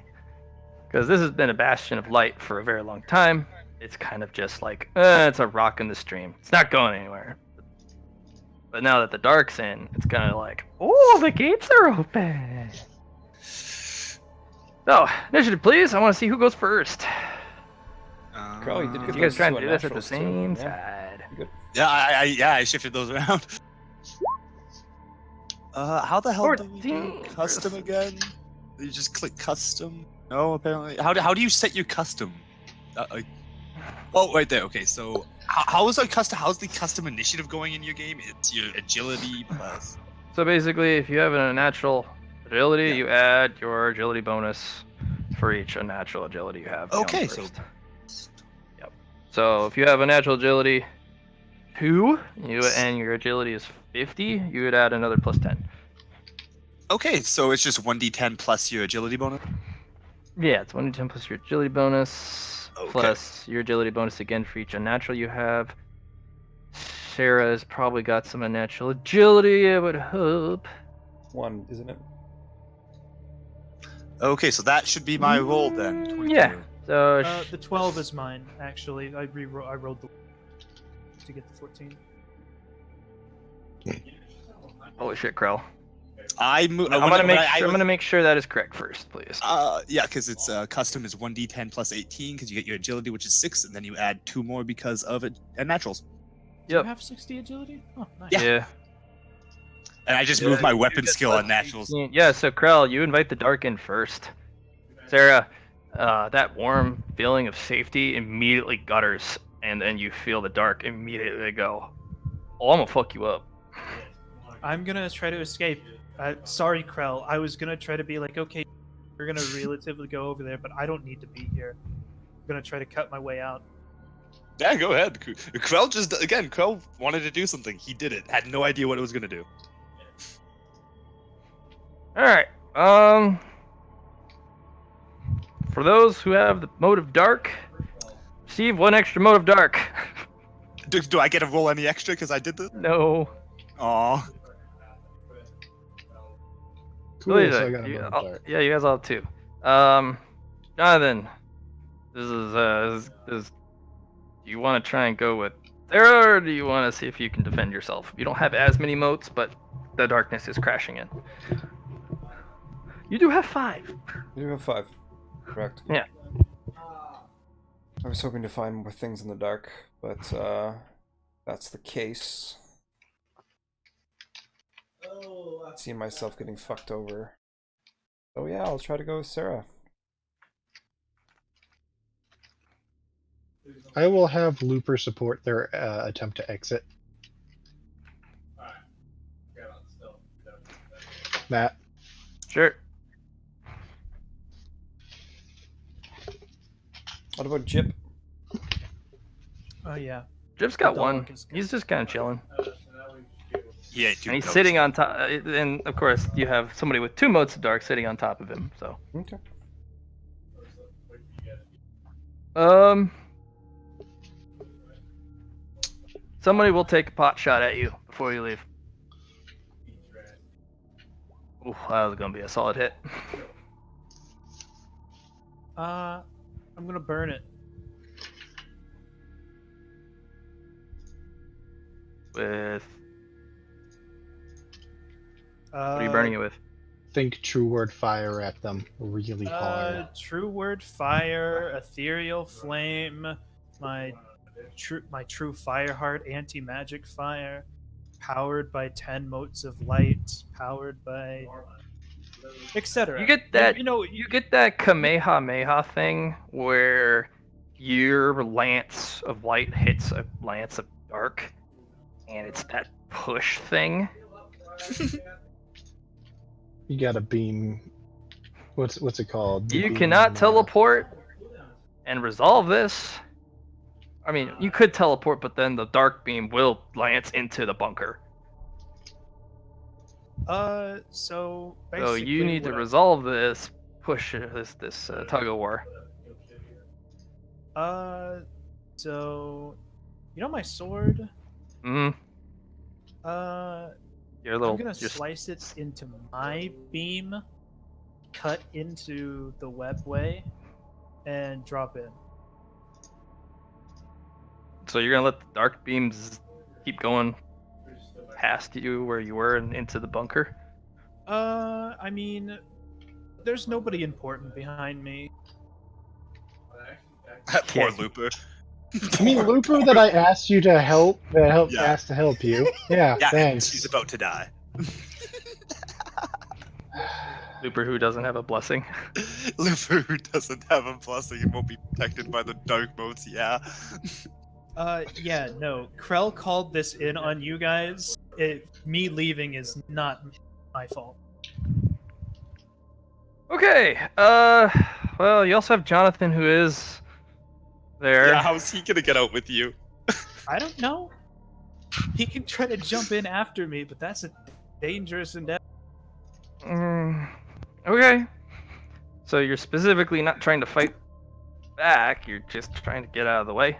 Because this has been a bastion of light for a very long time. It's kind of just like, it's a rock in the stream. It's not going anywhere. But now that the dark's in, it's kind of like, oh, the gates are open. So, initiative, please. I want to see who goes first. Krell, you did good. You guys trying to to do this at the naturals, too. same Yeah. side. Good. Yeah, I shifted those around. How the hell do we do 14. custom again? You just click custom? No, apparently. How do you set your custom? Oh, right there. Okay, so how's the custom initiative going in your game? It's your agility plus. So basically, if you have a natural agility, you add your agility bonus for each unnatural agility you have. Okay, so. Yep. So if you have a natural agility 2, and your agility is 50, you would add another plus 10. Okay, so it's just 1d10 plus your agility bonus? Yeah, it's 1d10 plus your agility bonus, Okay. plus your agility bonus again for each unnatural you have. Sarah's probably got some unnatural agility, I would hope. 1, isn't it? Okay, so that should be my roll then. 22. Yeah. So The 12 is mine, actually. I rolled the to get the 14. holy shit, Krell. I'm gonna make sure that is correct first, please. Yeah, because it's custom is 1d10 plus 18 because you get your agility, which is 6, and then you add 2 more because of it and naturals. Do you have 60 agility? Oh, nice. Yeah. And I just moved my weapon skill on naturals. Yeah, so Krell, you invite the dark in first. Sarah, that warm feeling of safety immediately gutters, and then you feel the dark immediately go, oh, I'm gonna fuck you up. I'm gonna try to escape. Sorry, Krell. I was gonna try to be like, okay, we're gonna relatively go over there, but I don't need to be here. I'm gonna try to cut my way out. Yeah, go ahead. Krell wanted to do something. He did it. Had no idea what it was gonna do. Alright, for those who have the mode of dark, receive 1 extra mode of dark. Do I get to roll any extra because I did this? No. Aw. Cool, Really, so I got a mode of dark. yeah, you guys all have 2. Jonathan, this is do you want to try and go with Sarah, or do you want to see if you can defend yourself? You don't have as many motes, but the darkness is crashing in. You do have 5. You have 5. Correct. Yeah. I was hoping to find more things in the dark, but that's the case. I see myself getting fucked over. Oh yeah, I'll try to go with Sarah. I will have Looper support their attempt to exit. Matt. Sure. What about Jip? Oh yeah. Jip's got The 1. dog is- He's just kind of chilling. He ain't And he's sitting on top, and of course you have somebody with 2 motes of dark sitting on top of him, so. Okay. Somebody will take a pot shot at you before you leave. Ooh, that was gonna be a solid hit. I'm gonna burn it. With what are you burning it with? Think true word fire at them really hard. True word fire, ethereal flame, my true fire heart, anti-magic fire, powered by 10 motes of light, powered by etc. You get that. You know, You get that Kamehameha thing where your lance of light hits a lance of dark, and it's that push thing. You got a beam. What's it called? The You beam, cannot teleport and resolve this. I mean, you could teleport, but then the dark beam will lance into the bunker. So So you basically need to what resolve this push, this tug of war. So you know my sword? Hmm. Your little. I'm gonna your- slice it into my beam, cut into the webway, and drop in. So you're gonna let the dark beams keep going past you where you were and into the bunker? I mean, there's nobody important behind me. Poor Yeah. Looper. I mean, Looper that I asked you to help, Yeah. asked to help you. Yeah, Yeah, thanks. she's about to die. Looper who doesn't have a blessing. Looper who doesn't have a blessing and won't be protected by the dark motes, yeah. Yeah, no. Krell called this in on you guys. Me leaving is not my fault. Okay. Well, you also have Jonathan who is there. Yeah, how's he gonna get out with you? I don't know. He can try to jump in after me, but that's a dangerous endeavor. Okay. So you're specifically not trying to fight back. You're just trying to get out of the way.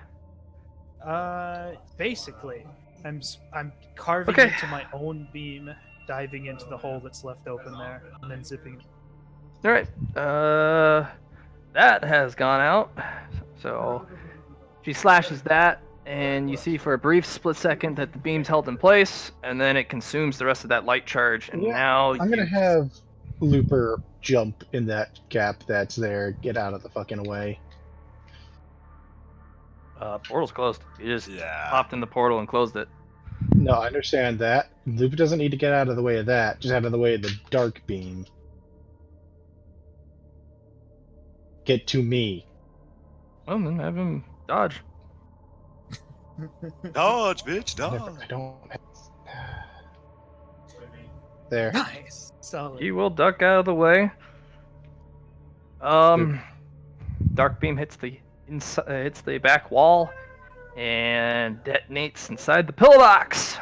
Basically, I'm carving Okay. into my own beam, diving into the hole that's left open there, and then zipping. All right. that has gone out. So she slashes that, and you see for a brief split second that the beam's held in place, and then it consumes the rest of that light charge, and Yeah, now I'm gonna have Looper jump in that gap that's there. Get out of the fucking way. portal's closed. You just Yeah. popped in the portal and closed it. No, I understand that. Looper doesn't need to get out of the way of that. Just out of the way of the dark beam. Get to me. Well, then have him dodge. Dodge, bitch, I dodge. don't. There. Nice. Solid. He will duck out of the way. Dark beam hits the back wall and detonates inside the pillbox.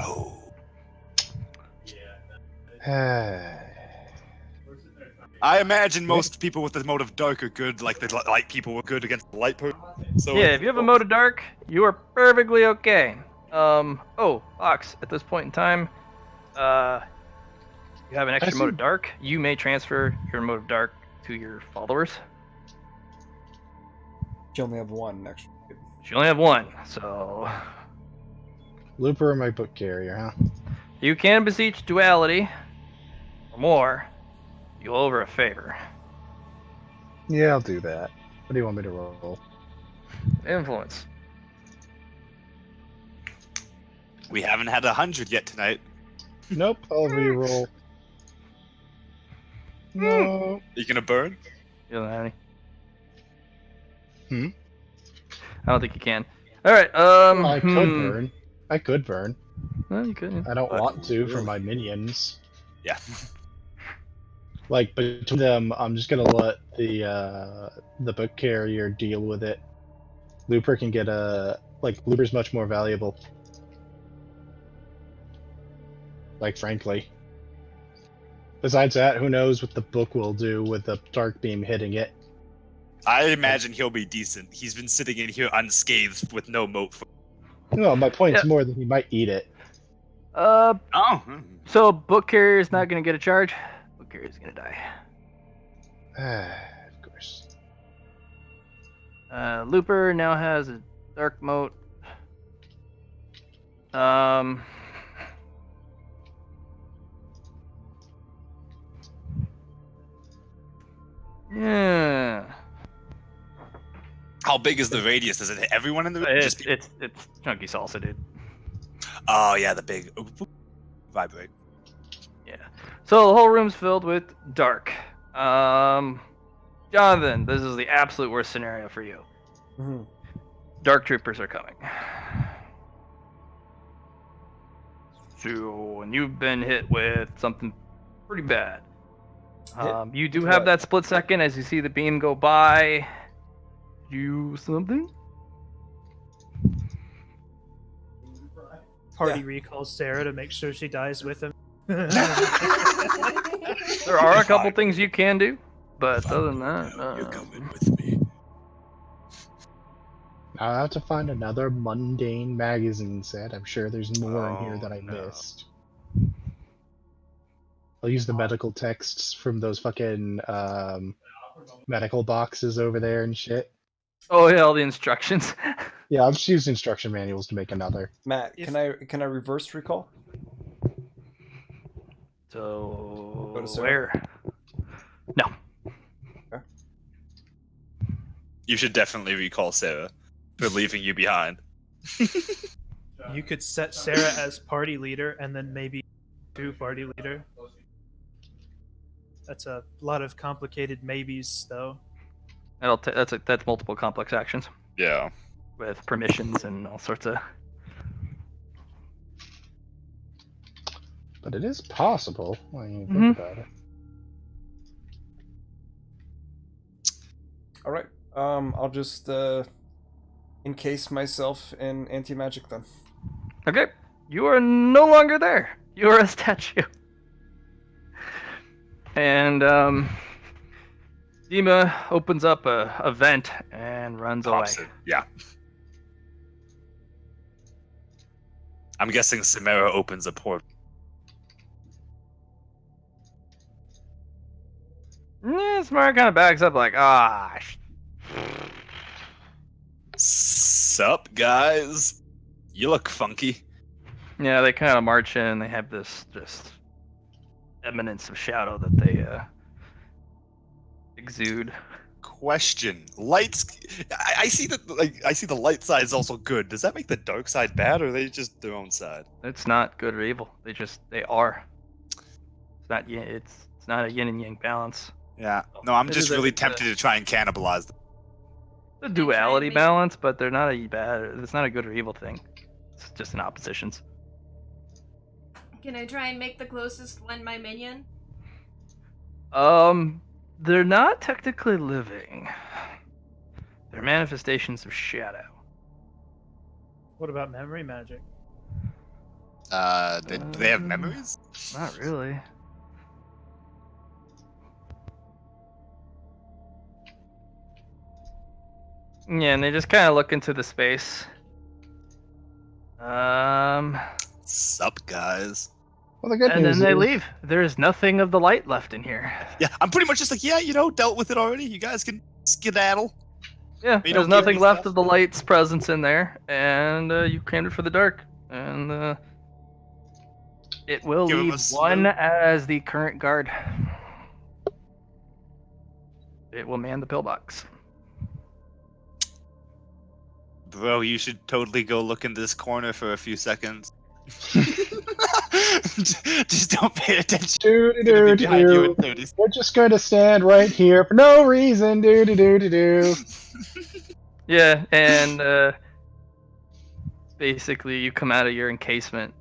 Oh. I imagine most people with the mode of dark are good, like the light people were good against the light person. So Yeah, if you have a mode of dark, you are perfectly okay. Ox, at this point in time, you have an extra mode of dark. You may transfer your mode of dark to your followers. You only have one extra. You only have one, so Looper or my book carrier, huh? you can beseech Duality or more. You owe her a favor. Yeah, I'll do that. What do you want me to roll? Influence. we haven't had 100 yet tonight. Nope, I'll re-roll. No. You gonna burn? You don't have any. Hmm? I don't think you can. All right. I could burn. I could burn. Well, you could. Yeah. I don't But want to for really? my minions. Yeah. Like between them, I'm just gonna let the book carrier deal with it. Looper can get Looper's much more valuable. Like frankly. Besides that, who knows what the book will do with the dark beam hitting it? I imagine he'll be decent. He's been sitting in here unscathed with no moat. No, my point's Yeah. more that he might eat it. Oh. So book carrier is not gonna get a charge. Book carrier is gonna die. Of course. Looper now has a dark moat. Yeah. How big is the radius? Does it hit everyone in the It's chunky salsa, dude. Oh yeah, the big vibrate. Yeah. So the whole room's filled with dark. Jonathan, this is the absolute worst scenario for you. Mhm. Dark troopers are coming. So, and you've been hit with something pretty bad. You do have what? that split second as you see the beam go by. Do something? Party recalls Sarah to make sure she dies with him. There are a couple things you can do, but other than that, You're coming with me. I'll have to find another mundane magazine set. I'm sure there's more in here that I no. missed. I'll use the medical texts from those fucking medical boxes over there and shit. Oh yeah, all the instructions. Yeah, I'll just use instruction manuals to make another. Matt, If- can I reverse recall? So Go to Sarah. where? No. You should definitely recall Sarah for leaving you behind. You could set Sarah as party leader and then maybe do party leader. That's a lot of complicated maybes, though. That's multiple complex actions Yeah. with permissions and all sorts of. But it is possible when you think Mhm. about it. All right. I'll just encase myself in anti-magic then. Okay, you are no longer there. You are a statue. And Dima opens up a vent and runs away. Pops it. Yeah. I'm guessing Samara opens a port. Yeah, Smart kind of backs up like, Sup, guys? You look funky. Yeah, they kind of march in. They have this just eminence of shadow that they exude. Question: lights. I see that. Like, I see the light side is also good. Does that make the dark side bad, or are they just their own side? It's not good or evil. They are. It's not it's not a yin and yang balance. Yeah. No, I'm It just is really it's tempted to try and cannibalize them. a duality make- balance, but they're not a bad. It's not a good or evil thing. It's just in oppositions. Can I try and make the closest one my minion? They're not technically living. They're manifestations of shadow. What about memory magic? Do they have memories? Not really. Yeah, and they just kind of look into the space. Sup, guys? Well, the good And news then they is leave. There's nothing of the light left in here. Yeah, I'm pretty much just like, yeah, dealt with it already. You guys can skedaddle. Yeah, You there's don't give nothing me left stuff? of the light's presence in there, and you crammed it for the dark. And it will Give 'em a leave slow- one as the current guard. It will man the pillbox. Bro, you should totally go look in this corner for a few seconds. Just don't pay attention. It'll be behind you in 30 seconds. We're just going to stand right here for no reason. Do. Yeah, and basically you come out of your encasement,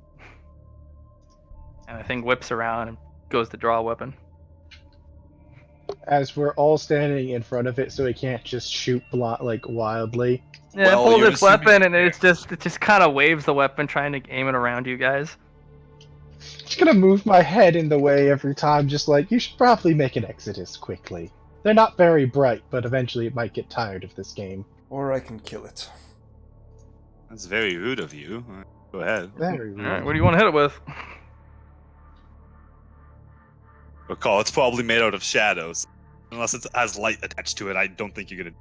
and the thing whips around and goes to draw a weapon. As we're all standing in front of it, so it can't just shoot wildly. Yeah, Well, it pulls you're its assuming- weapon, and it just kind of waves the weapon, trying to aim it around you guys. Just gonna move my head in the way every time, just like, you should probably make an exodus quickly. They're not very bright, but eventually it might get tired of this game. Or I can kill it. That's very rude of you. Go ahead. Very All rude. right, what do you want to hit it with? Recall, it's probably made out of shadows. Unless it has light attached to it, I don't think you're gonna.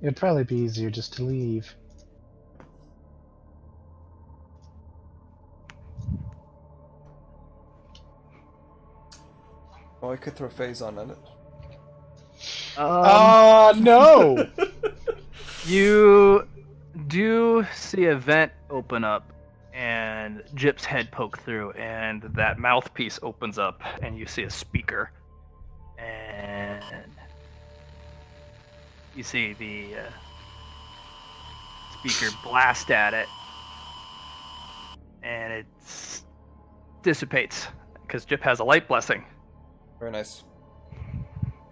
It'd probably be easier just to leave. Oh, I could throw phase on it. No! You do see a vent open up, and Jip's head poke through, and that mouthpiece opens up, and you see a speaker, and you see the speaker blast at it, and it dissipates because Jip has a light blessing, Very nice.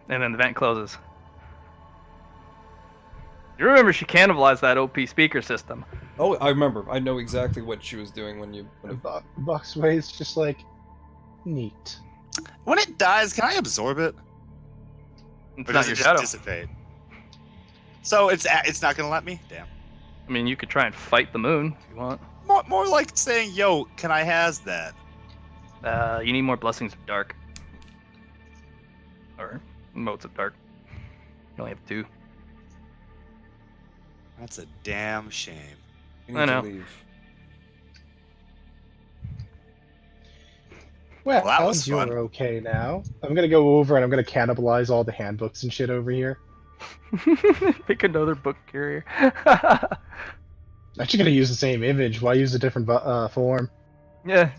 and then the vent closes. You remember she cannibalized that OP speaker system. Oh, I remember. I know exactly what she was doing when you. Boxway's just like, neat. When it dies, can I absorb it? It's Or not does your it shadow. just dissipate? So it's not gonna let me? Damn. I mean, you could try and fight the moon if you want. More like saying, yo, can I has that? You need more blessings of dark. Or motes of dark. You only have 2. That's a damn shame. You I need know. to leave. Well, Well, that was you're fun. okay now. I'm gonna go over and I'm gonna cannibalize all the handbooks and shit over here. Pick another book carrier. Actually gonna use the same image. Why use a different form? Yeah.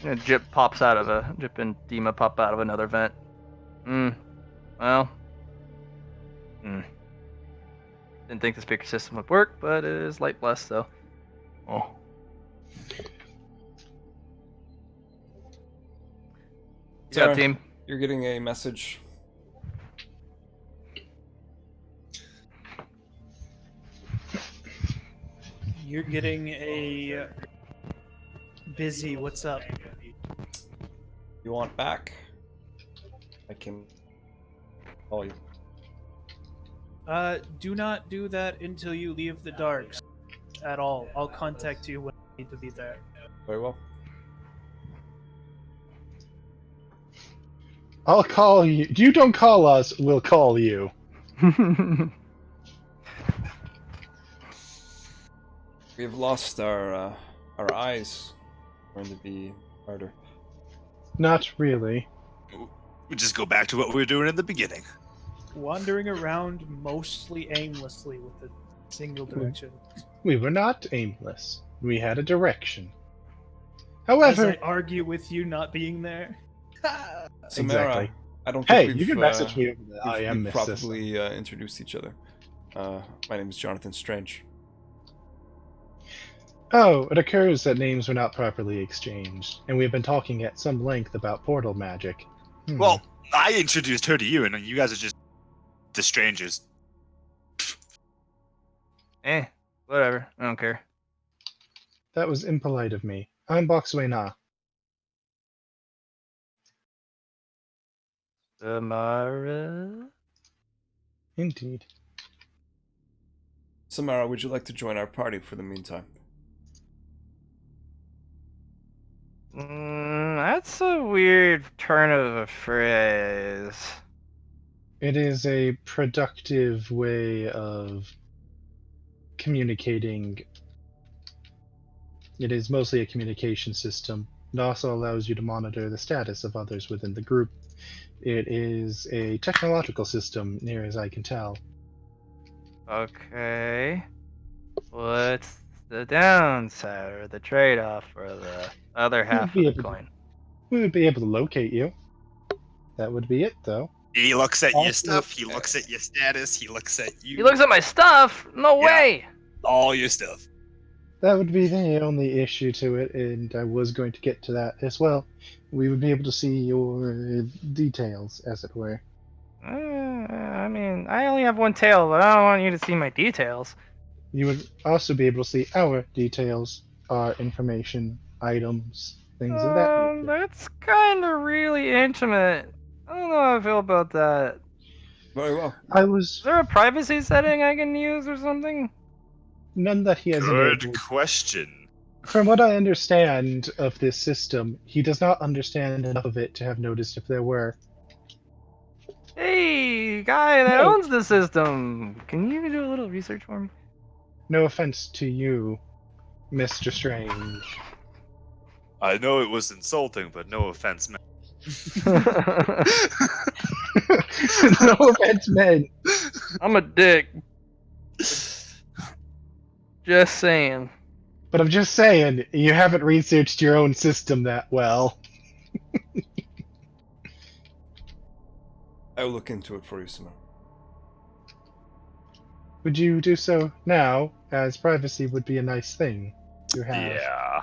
Yeah, Jip and Dima pop out of another vent. Well. Didn't think the speaker system would work, but it is light blessed, so. Oh. You got Sorry. team. You're getting a message. You're getting a busy. What's up? You want back? I can call you. Do not do that until you leave the darks at all. I'll contact you when I need to be there. Very well. I'll call you. You don't call us, we'll call you. We've lost our eyes. Going to be harder. Not really. We just go back to what we were doing in the beginning. Wandering around mostly aimlessly with a single direction. We were not aimless. We had a direction. As However, I argue with you not being there. Samara, exactly. I don't Hey, think you we've, can message me over the we've IM system. properly introduced each other. My name is Jonathan Strange. Oh, it occurs that names were not properly exchanged, and we have been talking at some length about portal magic. Well, I introduced her to you, and you guys are just the strangers. Whatever. I don't care. That was impolite of me. I'm Boxway Na. Samara. Indeed. Samara, would you like to join our party for the meantime? That's a weird turn of a phrase. It is a productive way of communicating. It is mostly a communication system. It also allows you to monitor the status of others within the group. It is a technological system, near as I can tell. Okay. What's the downside or the trade-off for the other half of the coin? We would be able to locate you. That would be it, though. He looks at your Also- stuff. He looks at your status. He looks at you. He looks at my stuff? No Yeah. way! all your stuff. That would be the only issue to it, and I was going to get to that as well. We would be able to see your details, as it were. I mean, I only have one tail, but I don't want you to see my details. You would also be able to see our details, our information, items, things of that nature. That's kind of really intimate. I don't know how I feel about that. Very well. Is there a privacy setting I can use or something? None that he has Good enabled. question. From what I understand of this system, he does not understand enough of it to have noticed if there were. Hey, guy that No. owns the system, can you do a little research for me? No offense to you, Mr. Strange. I know it was insulting, but no offense, man. No offense, men. I'm a dick. Just saying. But I'm just saying, you haven't researched your own system that well. I will look into it for you, Samara. Would you do so now, as privacy would be a nice thing to have? Yeah.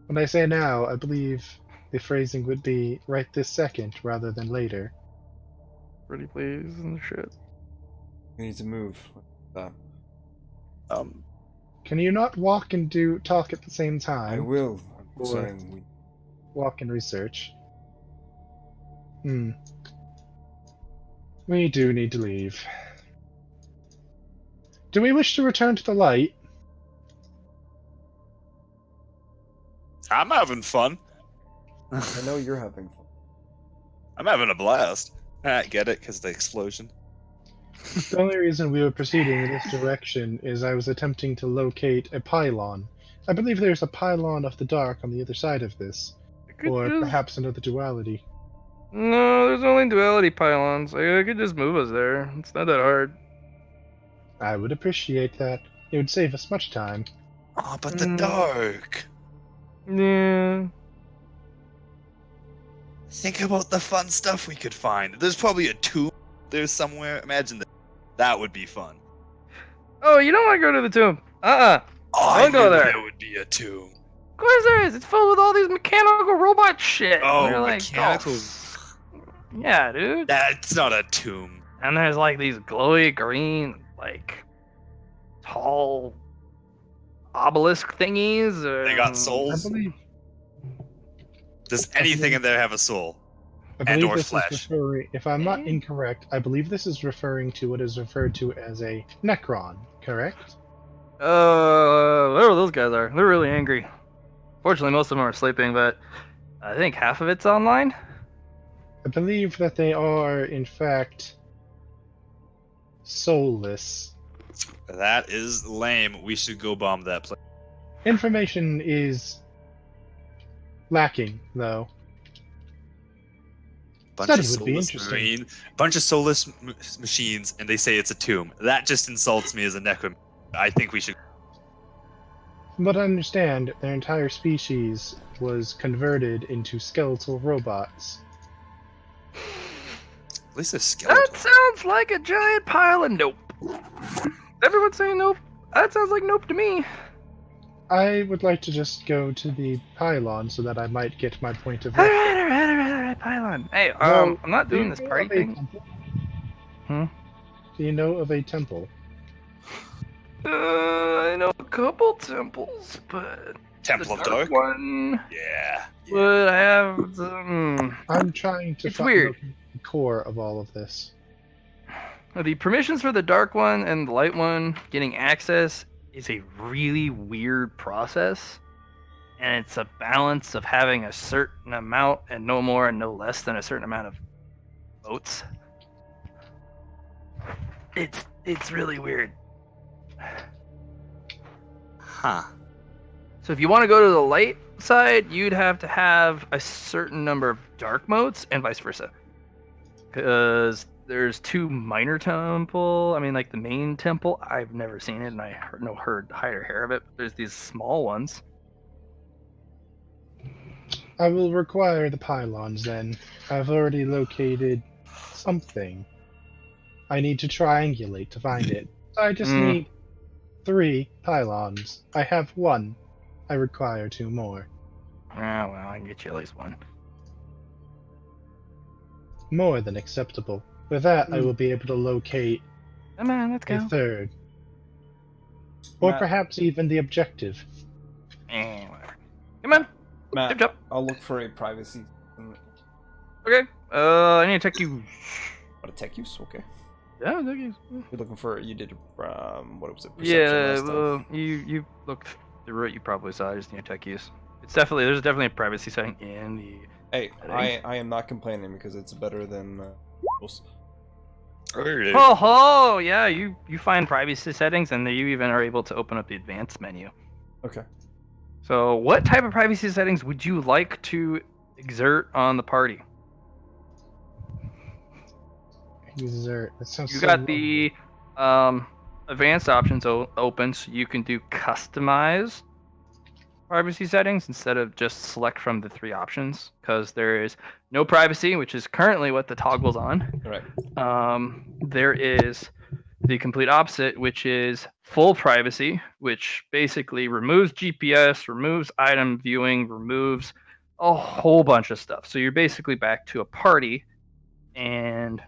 When I say now, I believe the phrasing would be right this second rather than later. Pretty please and shit. We need to move. Can you not walk and talk at the same time? I will. I'm Or- saying we. Walk and research. We do need to leave. Do we wish to return to the light? I'm having fun. I know you're having fun. I'm having a blast. I get it, because the explosion. The only reason we were proceeding in this direction is I was attempting to locate a pylon. I believe there's a pylon of the dark on the other side of this. Or perhaps another duality. No, there's only duality pylons. I could just move us there. It's not that hard. I would appreciate that. It would save us much time. Oh, but the dark. Yeah. Think about the fun stuff we could find. There's probably a tomb there somewhere. Imagine that. That would be fun. Oh, you don't want to go to the tomb. Oh, Don't go knew there. There would be a tomb. Of course there is. It's filled with all these mechanical robot shit. Oh, They're like, mechanical. yeah, dude. That's not a tomb. And there's like these glowy green, like tall obelisk thingies. They got I souls. believe Does anything in there have a soul? I And believe or this flesh. is referring, if I'm not incorrect, I believe this is referring to what is referred to as a Necron, correct? Whatever those guys are, they're really angry. Unfortunately, most of them are sleeping, but I think half of it's online. I believe that they are, in fact, soulless. That is lame. We should go bomb that place. Information is lacking, though. Study would be interesting. Bunch of soulless machines, and they say it's a tomb. That just insults me as a necromancer. I think we should. From what I understand, their entire species was converted into skeletal robots. At least a skeleton. That sounds like a giant pile of nope. Everyone's saying nope. That sounds like nope to me. I would like to just go to the pylon so that I might get my point of Alright, pylon. Hey, Well, I'm not doing this do you party know of a thing. temple? Hmm? Do you know of a temple? I know a couple temples, but Temple the of Dark? one. Yeah. But I have the. I'm trying to It's weird. locate the core of all of this. The permissions for the dark one and the light one getting access is a really weird process. And it's a balance of having a certain amount and no more and no less than a certain amount of votes. It's really weird. Huh. So if you want to go to the light side, you'd have to have a certain number of dark motes and vice versa. Because there's two minor temple, like the main temple, I've never seen it and I heard hide or hair of it. But there's these small ones. I will require the pylons then. I've already located something. I need to triangulate to find it. I just need 3 pylons. I have 1. I require 2 more. Ah, well, I can get you at least one. More than acceptable. With that, I will be able to locate Come on, let's a go. 3rd. Or Matt. perhaps even the objective. Whatever. Come on. Matt, Jump, jump. I'll look for a privacy. Okay. I need to check you. What a tech use? Okay. Yeah, thank you. You're looking for. You did. What was it? Perception Yeah, last time. well, you looked through it. You probably saw. I just need tech use. There's definitely a privacy setting in the. Hey, settings. I am not complaining because it's better than. Most. Oh, yeah. You find privacy settings, and you even are able to open up the advanced menu. Okay. So, what type of privacy settings would you like to exert on the party? Exert. That sounds You so got lovely. the advanced options open, so you can do customize privacy settings instead of just select from the 3 options, because there is no privacy, which is currently what the toggle's on. Right. There is the complete opposite, which is full privacy, which basically removes GPS, removes item viewing, removes a whole bunch of stuff. So you're basically back to a party, and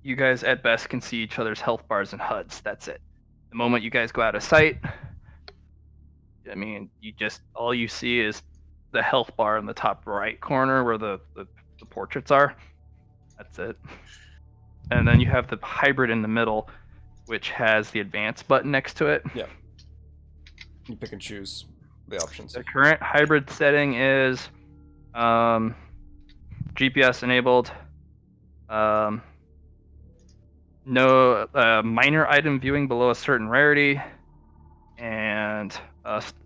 you guys at best can see each other's health bars and HUDs. That's it. The moment you guys go out of sight, all you see is the health bar in the top right corner where the portraits are. That's it. And then you have the hybrid in the middle, which has the advanced button next to it. Yeah. You pick and choose the options. The current hybrid setting is GPS enabled, no minor item viewing below a certain rarity, and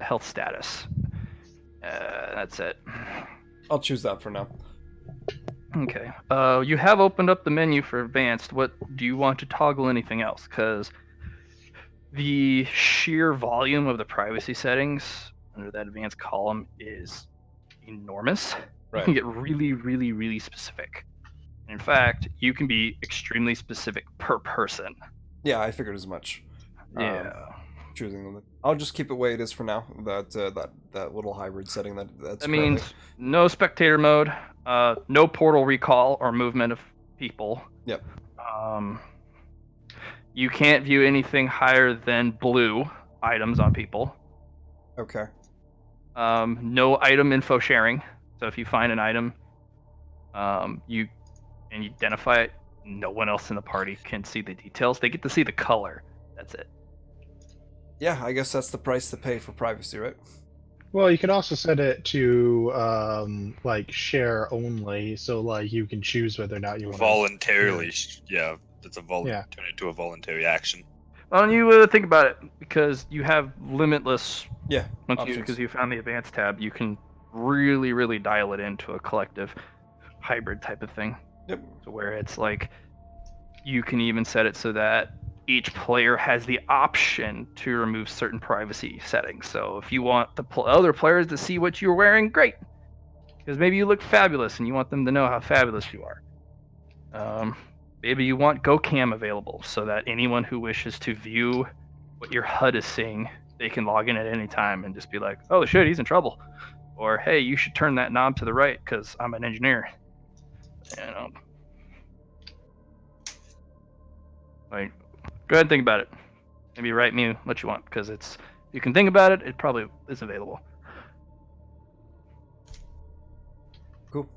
health status. That's it. I'll choose that for now. Okay. You have opened up the menu for advanced. What do you want to toggle anything else? Because the sheer volume of the privacy settings under that advanced column is enormous. Right. You can get really, really, really specific. In fact, you can be extremely specific per person. Yeah, I figured as much. Yeah. Choosing them. I'll just keep it the way it is for now. That little hybrid setting that's. That means no spectator mode, no portal recall or movement of people. Yep. You can't view anything higher than blue items on people. Okay. No item info sharing. So if you find an item, you identify it, no one else in the party can see the details. They get to see the color. That's it. Yeah, I guess that's the price to pay for privacy, right? Well, you could also set it to like share only, so like you can choose whether or not you want to. Voluntarily, yeah, it's Yeah. turn it to a voluntary action. Why don't you think about it? Because you have limitless. Yeah. Because Options. you found the advanced tab, you can really, really dial it into a collective hybrid type of thing. Yep. To where it's like you can even set it so that each player has the option to remove certain privacy settings. So if you want the other players to see what you're wearing, great. Because maybe you look fabulous and you want them to know how fabulous you are. Maybe you want GoCam available so that anyone who wishes to view what your HUD is seeing, they can log in at any time and just be like, oh shit, he's in trouble. Or, hey, you should turn that knob to the right because I'm an engineer. Like, go ahead and think about it. Maybe write me what you want because if you can think about it, it probably is available. Cool.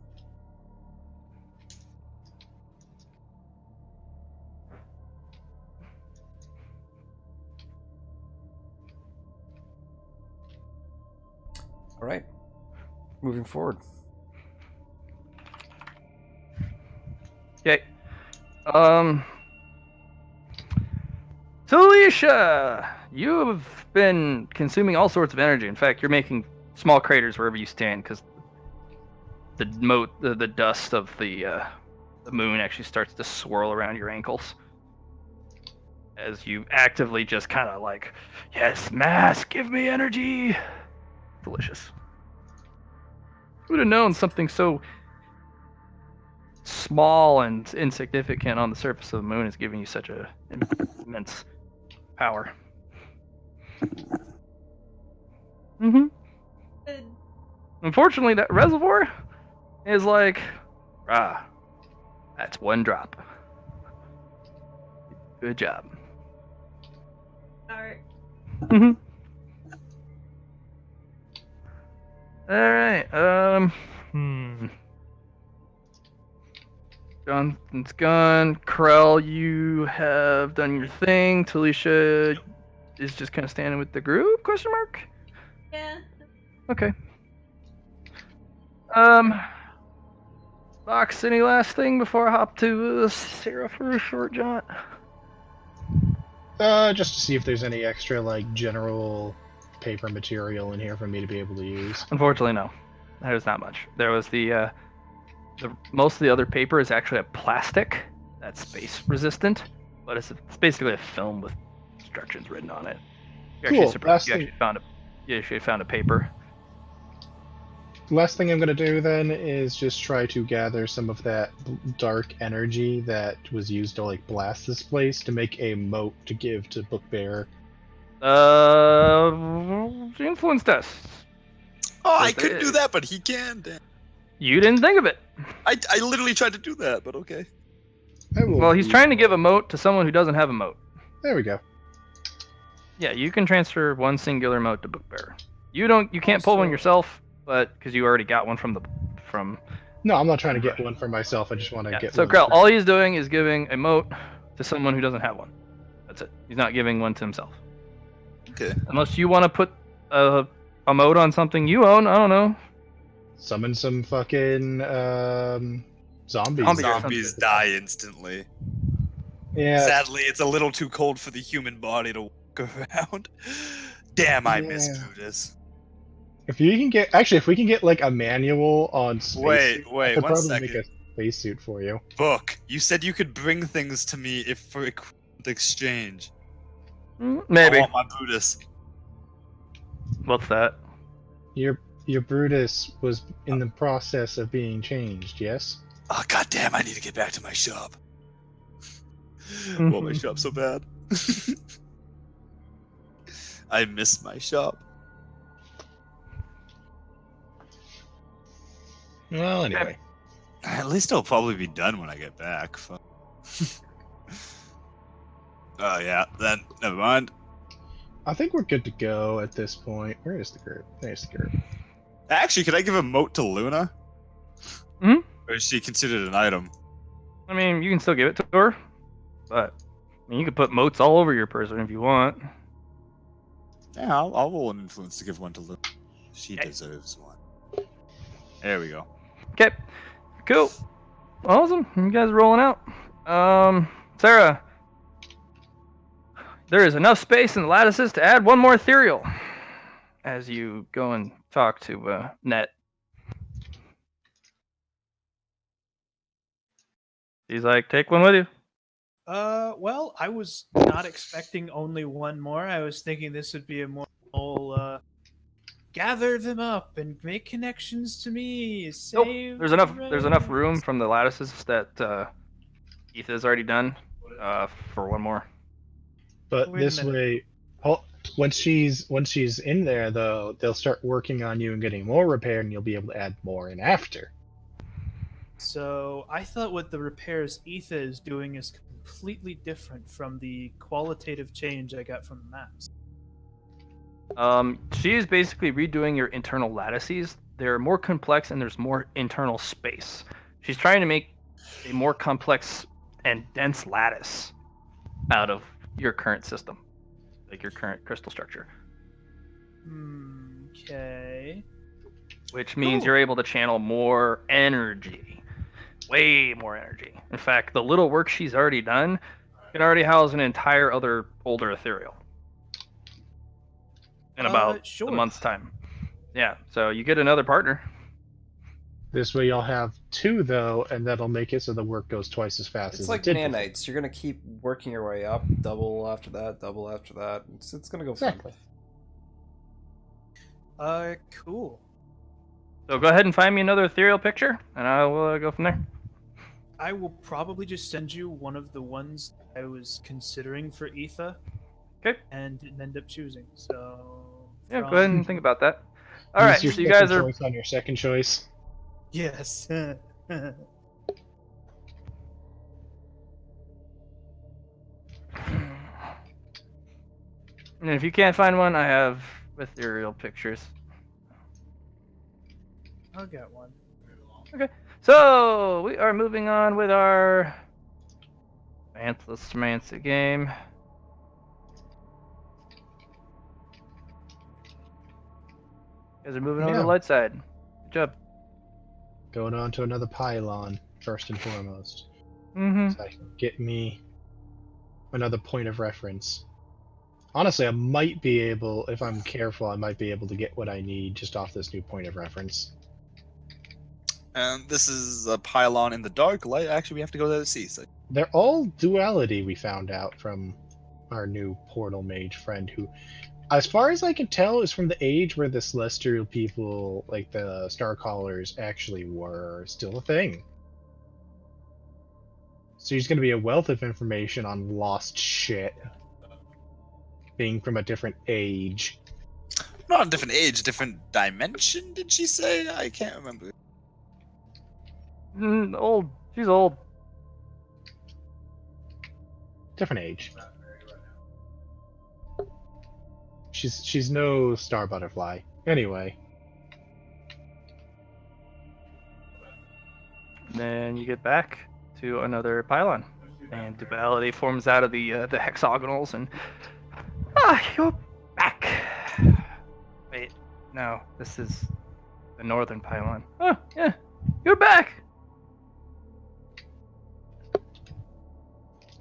All right. Moving forward. Okay. Talisha, you've been consuming all sorts of energy. In fact, you're making small craters wherever you stand because the dust of the moon actually starts to swirl around your ankles as you actively just kind of like, yes, mass, give me energy. Delicious. Who would have known something so small and insignificant on the surface of the moon is giving you such a immense power? Mm-hmm. Unfortunately, that reservoir is like, that's one drop. Good job. Alright. Mm-hmm. All right. Jonathan's gone. Krell, you have done your thing. Talisha is just kind of standing with the group? Question mark. Yeah. Okay. Box, any last thing before I hop to Sarah for a short jaunt? Just to see if there's any extra like general paper material in here for me to be able to use. Unfortunately, no. There's not much. There was the most of the other paper is actually a plastic that's space resistant, but it's basically a film with instructions written on it. You're Cool. actually found a paper. Last thing I'm going to do then is just try to gather some of that dark energy that was used to like blast this place to make a moat to give to Bookbearer. Influence tests. Oh, I couldn't do that, but he can. Damn. You didn't think of it. I literally tried to do that, but okay. Well, he's trying to give a moat to someone who doesn't have a moat. There we go. Yeah, you can transfer one singular moat to Bookbearer. You can't pull one yourself, but because you already got one from. No, I'm not trying to get one for myself. I just want to get So one. Krell, all he's doing is giving a moat to someone who doesn't have one. That's it. He's not giving one to himself. Okay. Unless you want to put a moat on something you own, I don't know. Summon some fucking zombies. Zombies die instantly. Yeah. Sadly, it's a little too cold for the human body to walk around. Damn, I miss Brutus. If we can get like a manual on space. Wait, I could one probably second. make a spacesuit for you. Book, you said you could bring things to me if for exchange. Maybe. I want my Brutus. What's that? Your Brutus was in the process of being changed, yes? Oh, goddamn, I need to get back to my shop. Want my shop so bad. I miss my shop. Well, anyway. At least I'll probably be done when I get back. Oh, yeah, then never mind. I think we're good to go at this point. Where is the group? There's the group. Actually, could I give a moat to Luna? Hmm? Or is she considered an item? I mean, you can still give it to her, but you can put moats all over your person if you want. Yeah, I'll roll an influence to give one to Luna. She Okay. deserves one. There we go. Okay, cool, awesome. You guys are rolling out. Sarah, there is enough space in the lattices to add one more ethereal. As you go and talk to Net, he's like, "Take one with you." Well, I was not expecting only one more. I was thinking this would be a more whole, gather them up and make connections to me. Nope. Save There's the enough room race. from the lattices that Ethan has already done for one more. But Wait a this minute. way, once she's in there, though, they'll start working on you and getting more repaired, and you'll be able to add more in after. So I thought what the repairs Etha is doing is completely different from the qualitative change I got from the maps. She is basically redoing your internal lattices. They're more complex and there's more internal space. She's trying to make a more complex and dense lattice out of your current system, like your current crystal structure, Okay. which means Cool. you're able to channel more energy, way more energy. In fact, the little work she's already done can already house an entire other older ethereal in about Sure. a month's time. Yeah, so you get another partner. This way, you'll have two, though, and that'll make it so the work goes twice as fast It's as like it did before. nanites. You're gonna keep working your way up, double after that, double after that. It's gonna go fun. Exactly. Cool. So go ahead and find me another ethereal picture, and I will go from there. I will probably just send you one of the ones I was considering for Etha. Okay. And didn't end up choosing. So Yeah, go ahead and think about that. All Use right, your so you guys second are. choice on your second choice. Yes. And if you can't find one, I have ethereal pictures. I'll get one. So we are moving on with our Mancy game. You guys are moving over to the Yeah. light side. Good job. Going on to another pylon, first and foremost. Mm-hmm. So I can get me another point of reference. Honestly, I might be able, if I'm careful, I might be able to get what I need just off this new point of reference. And this is a pylon in the dark light. Actually, we have to go there to see. So They're all duality, we found out from our new portal mage friend, who, as far as I can tell, is from the age where the celestial people, like the Starcallers, actually were still a thing. So he's going to be a wealth of information on lost shit, being from a different age. not a different age, different dimension. Did she say? I can't remember. Old. She's old. Different age. She's no star butterfly. Anyway. Then you get back to another pylon, and duality forms out of the hexagonals, and you're back. Wait, no, this is the northern pylon. Oh, yeah, you're back.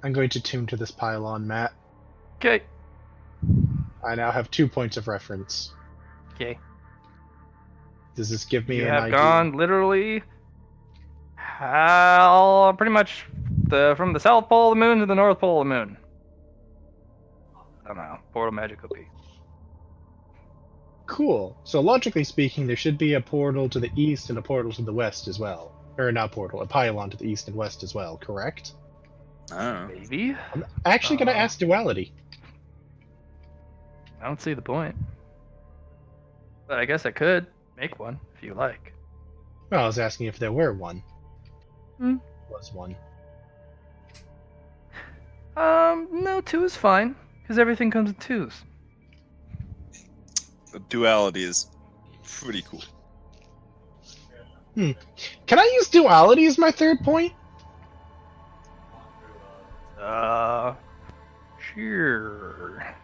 I'm going to tune to this pylon, Matt. Okay. I now have 2 points of reference. Okay. Does this give me You an have idea? gone literally pretty much from the south pole of the moon to the north pole of the moon. I don't know. Portal magic OP. Cool. So logically speaking, there should be a portal to the east and a portal to the west as well. Or not portal, a pylon to the east and west as well, correct? I don't know. Maybe. I'm actually going to ask Duality. I don't see the point. But I guess I could make one if you like. Well, I was asking if there were one. Hmm. Was one. No, 2 is fine because everything comes in 2s. The duality is pretty cool. Can I use Duality as my third point? Sure.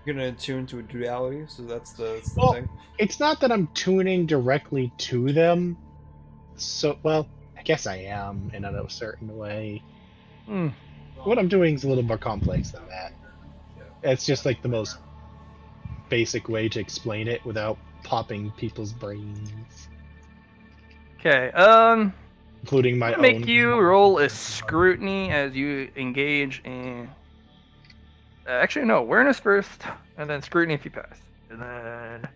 You're gonna tune to a duality, so that's the Well, thing. It's not that I'm tuning directly to them. So, well, I guess I am in a certain way. Hmm. What I'm doing is a little more complex than that. It's just like the most basic way to explain it without popping people's brains, Okay. including my I'll own. make you roll a scrutiny as you engage in. Actually, no. Awareness first, and then scrutiny if you pass, and then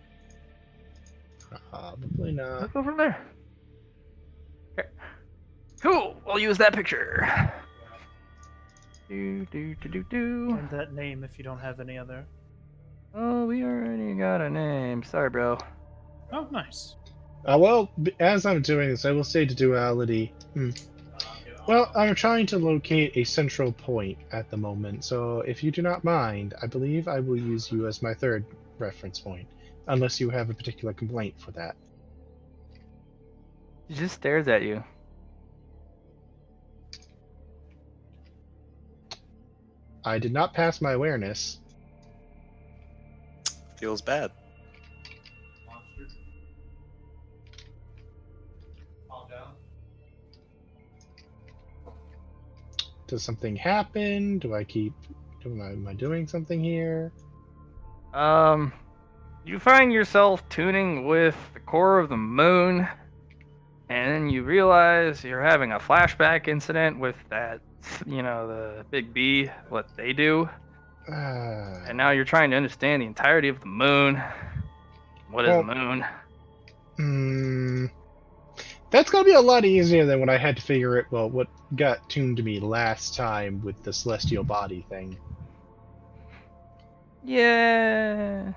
Probably not. let's go from there. Okay. Cool. I'll use that picture. Do. And that name if you don't have any other. Oh, we already got a name. Sorry, bro. Oh, nice. Well, as I'm doing this, I will say to duality. Well, I'm trying to locate a central point at the moment, so if you do not mind, I believe I will use you as my third reference point, unless you have a particular complaint for that. He just stares at you. I did not pass my awareness. Feels bad. Does something happen? Do I keep? Am I doing something here? You find yourself tuning with the core of the moon, and then you realize you're having a flashback incident with that, the big B, what they do. And now you're trying to understand the entirety of the moon. What is the moon? That's gonna be a lot easier than when I had to figure it. Well, what got tuned to me last time with the celestial body thing. Yeah.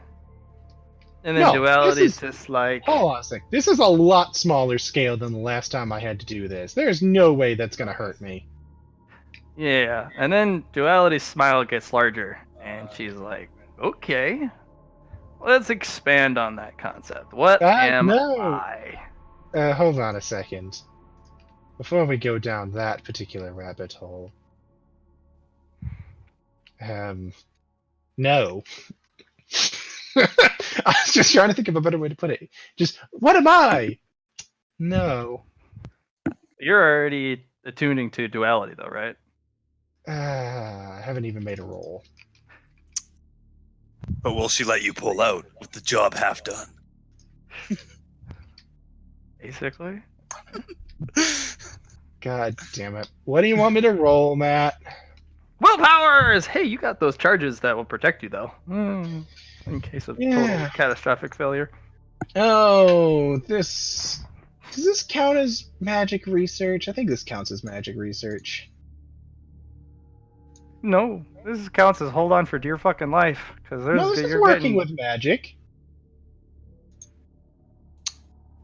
And then No, duality this is just like, Hold on a sec. This is a lot smaller scale than the last time I had to do this. There's no way that's gonna hurt me. yeah. And then duality's smile gets larger, and she's like, okay, let's expand on that concept. What am No. I? Hold on a second. Before we go down that particular rabbit hole. No. I was just trying to think of a better way to put it. Just, what am I? No. You're already attuning to duality, though, right? I haven't even made a roll. But will she let you pull out with the job half done? Basically. God damn it. What do you want me to roll, Matt? Willpowers! Hey, you got those charges that will protect you, though. In case of total catastrophic failure. Oh, this... Does this count as magic research? I think this counts as magic research. No, this counts as hold on for dear fucking life. Because No, this is working with magic.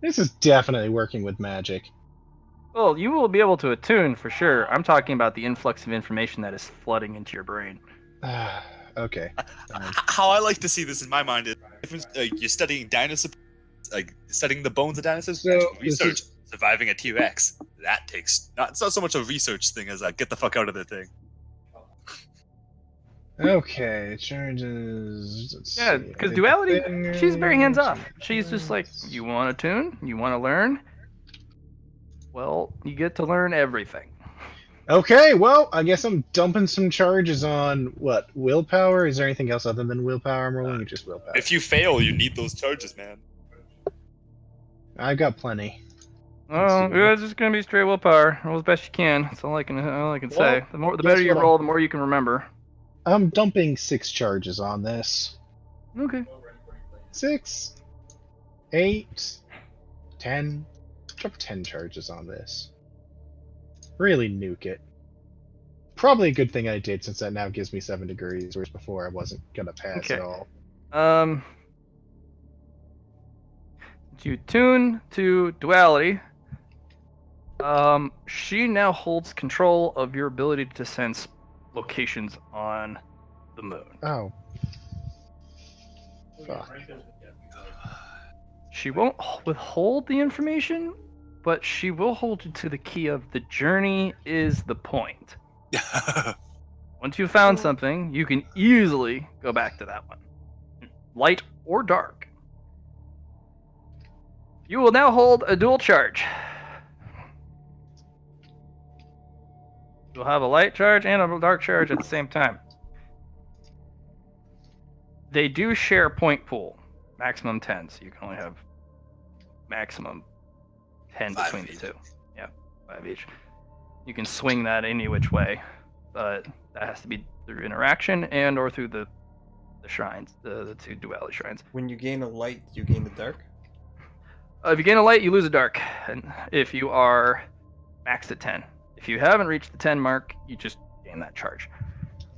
This is definitely working with magic. Well, you will be able to attune for sure. I'm talking about the influx of information that is flooding into your brain. Okay. How I like to see this in my mind is you're studying dinosaurs, like studying the bones of dinosaurs. So, research surviving a T-Rex. That takes it's not so much a research thing as a get the fuck out of the thing. Okay, charges. Yeah, because duality, she's very hands off. She's just like, you want to tune? You want to learn? Well, you get to learn everything. Okay, well, I guess I'm dumping some charges on, what, willpower? Is there anything else other than willpower I'm rolling, or just willpower? If you fail, you need those charges, man. I've got plenty. Oh, it's just gonna be straight willpower. Roll as best you can. That's all I can say. The better you roll, the more you can remember. I'm dumping 6 charges on this. Okay. 6, 8, 10. Drop 10 charges on this. Really nuke it. Probably a good thing I did, since that now gives me 7 degrees, whereas before I wasn't gonna pass at all. You tune to duality. She now holds control of your ability to sense locations on the moon. Oh. Fuck. She won't withhold the information, but she will hold you to the key of the journey is the point. Once you've found something, you can easily go back to that one. light or dark. You will now hold a dual charge. You'll have a light charge and a dark charge at the same time. They do share point pool, maximum 10, so you can only have maximum 10 5 between the each. two. Yeah, 5 each. You can swing that any which way, but that has to be through interaction and or through the shrines, the 2 duality shrines. When you gain a light, you gain a dark. If you gain a light, you lose a dark, and if you are maxed at 10. If you haven't reached the 10 mark, you just gain that charge.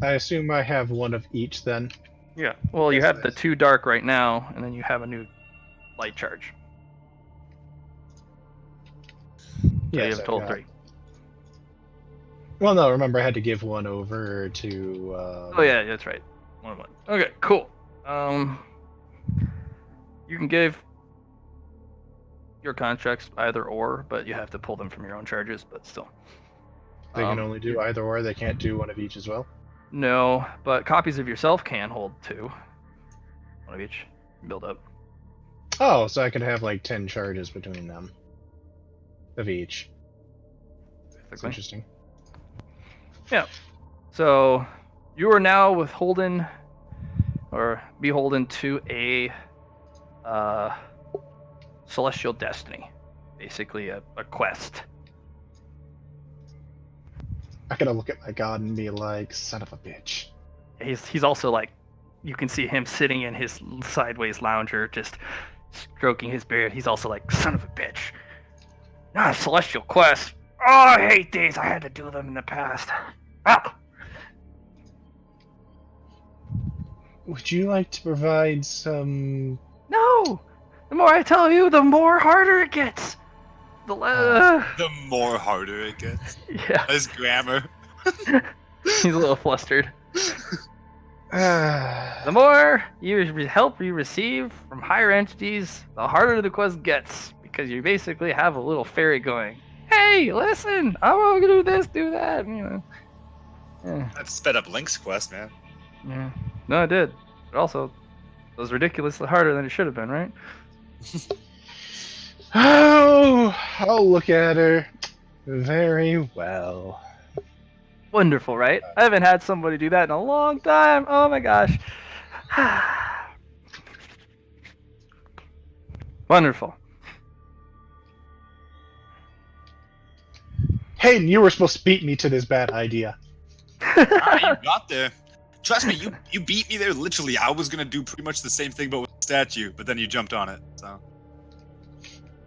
I assume I have one of each then. Yeah. Well, you Yes, have the nice. 2 dark right now, and then you have a new light charge. So you have a I've total got- 3. Well, no, remember I had to give one over to. Oh yeah, that's right. 1 1. Okay, cool. You can give your contracts either or, but you have to pull them from your own charges. But still, They can only do either or. They can't do one of each as well. no. But copies of yourself can hold 2, 1 of each. Build up. Oh, so I could have like 10 charges between them. Of each. That's Basically. interesting. So you are now beholden to a celestial destiny, basically a quest. I gotta look at my god and be like, son of a bitch. He's also like, you can see him sitting in his sideways lounger, just stroking his beard. He's also like, son of a bitch. Not a celestial quest. Oh, I hate these. I had to do them in the past. Ah! Would you like to provide some... No! The more I tell you, the more harder it gets. The The more harder it gets. yeah, As grammar. he's a little flustered. The the more help you receive from higher entities, the harder the quest gets, because you basically have a little fairy going, "Hey, listen, I want to do this, do that," you know. Yeah. That sped up Link's quest, man. Yeah. No, it did. But also, it was ridiculously harder than it should have been, right? Oh, I'll look at her. Very well. Wonderful, right? I haven't had somebody do that in a long time. Oh my gosh. Wonderful. Hayden, you were supposed to beat me to this bad idea. You got there. Trust me, you beat me there. Literally, I was gonna do pretty much the same thing, but with a statue. But then you jumped on it. So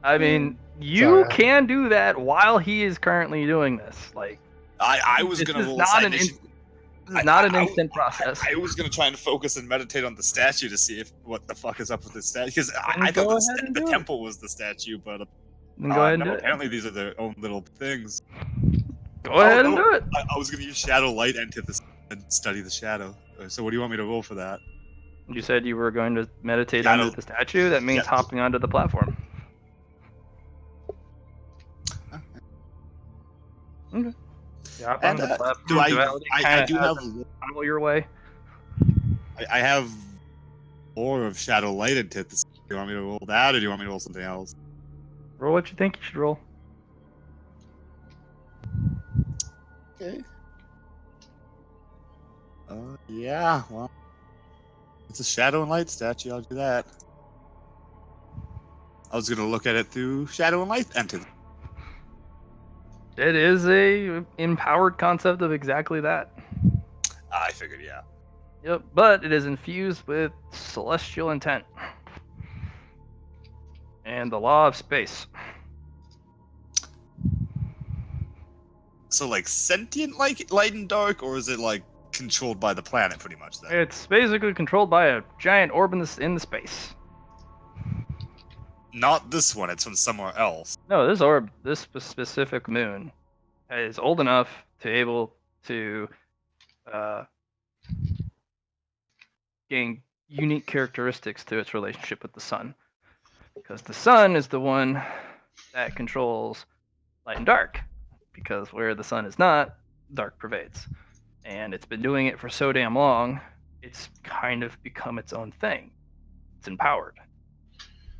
I mean, you Sorry. can do that while he is currently doing this. Like, I was this gonna is roll not side an mission. this is not an I- instant process. I was gonna try and focus and meditate on the statue to see if what the fuck is up with this statue, because I Then go thought ahead and the do it. temple was the statue, but Then go ahead and no, do it. apparently these are their own little things. Go ahead and no. do it. I was gonna use shadow light antithesis and study the shadow. So what do you want me to roll for that? You said you were going to meditate Shadow. under the statue. That means Yeah. hopping onto the platform. Okay. Yeah, And onto the platform. do I Duality I kinda do has have a tunnel your way. I have more of shadow light antithesis. Do you want me to roll that, or do you want me to roll something else? Roll what you think you should roll. Okay. Yeah, well, it's a shadow and light statue. I'll do that. I was gonna look at it through shadow and light antithesis. It is a empowered concept of exactly that. I figured, yeah. Yep, but it is infused with celestial intent and the law of space. So like sentient, like light and dark, or is it like controlled by the planet, pretty much? Then It's basically controlled by a giant orb in the space. not this one. It's from somewhere else. No, this orb, this specific moon, is old enough to able to gain unique characteristics to its relationship with the sun. Because the sun is the one that controls light and dark. Because where the sun is not, dark pervades. And it's been doing it for so damn long, it's kind of become its own thing. it's empowered.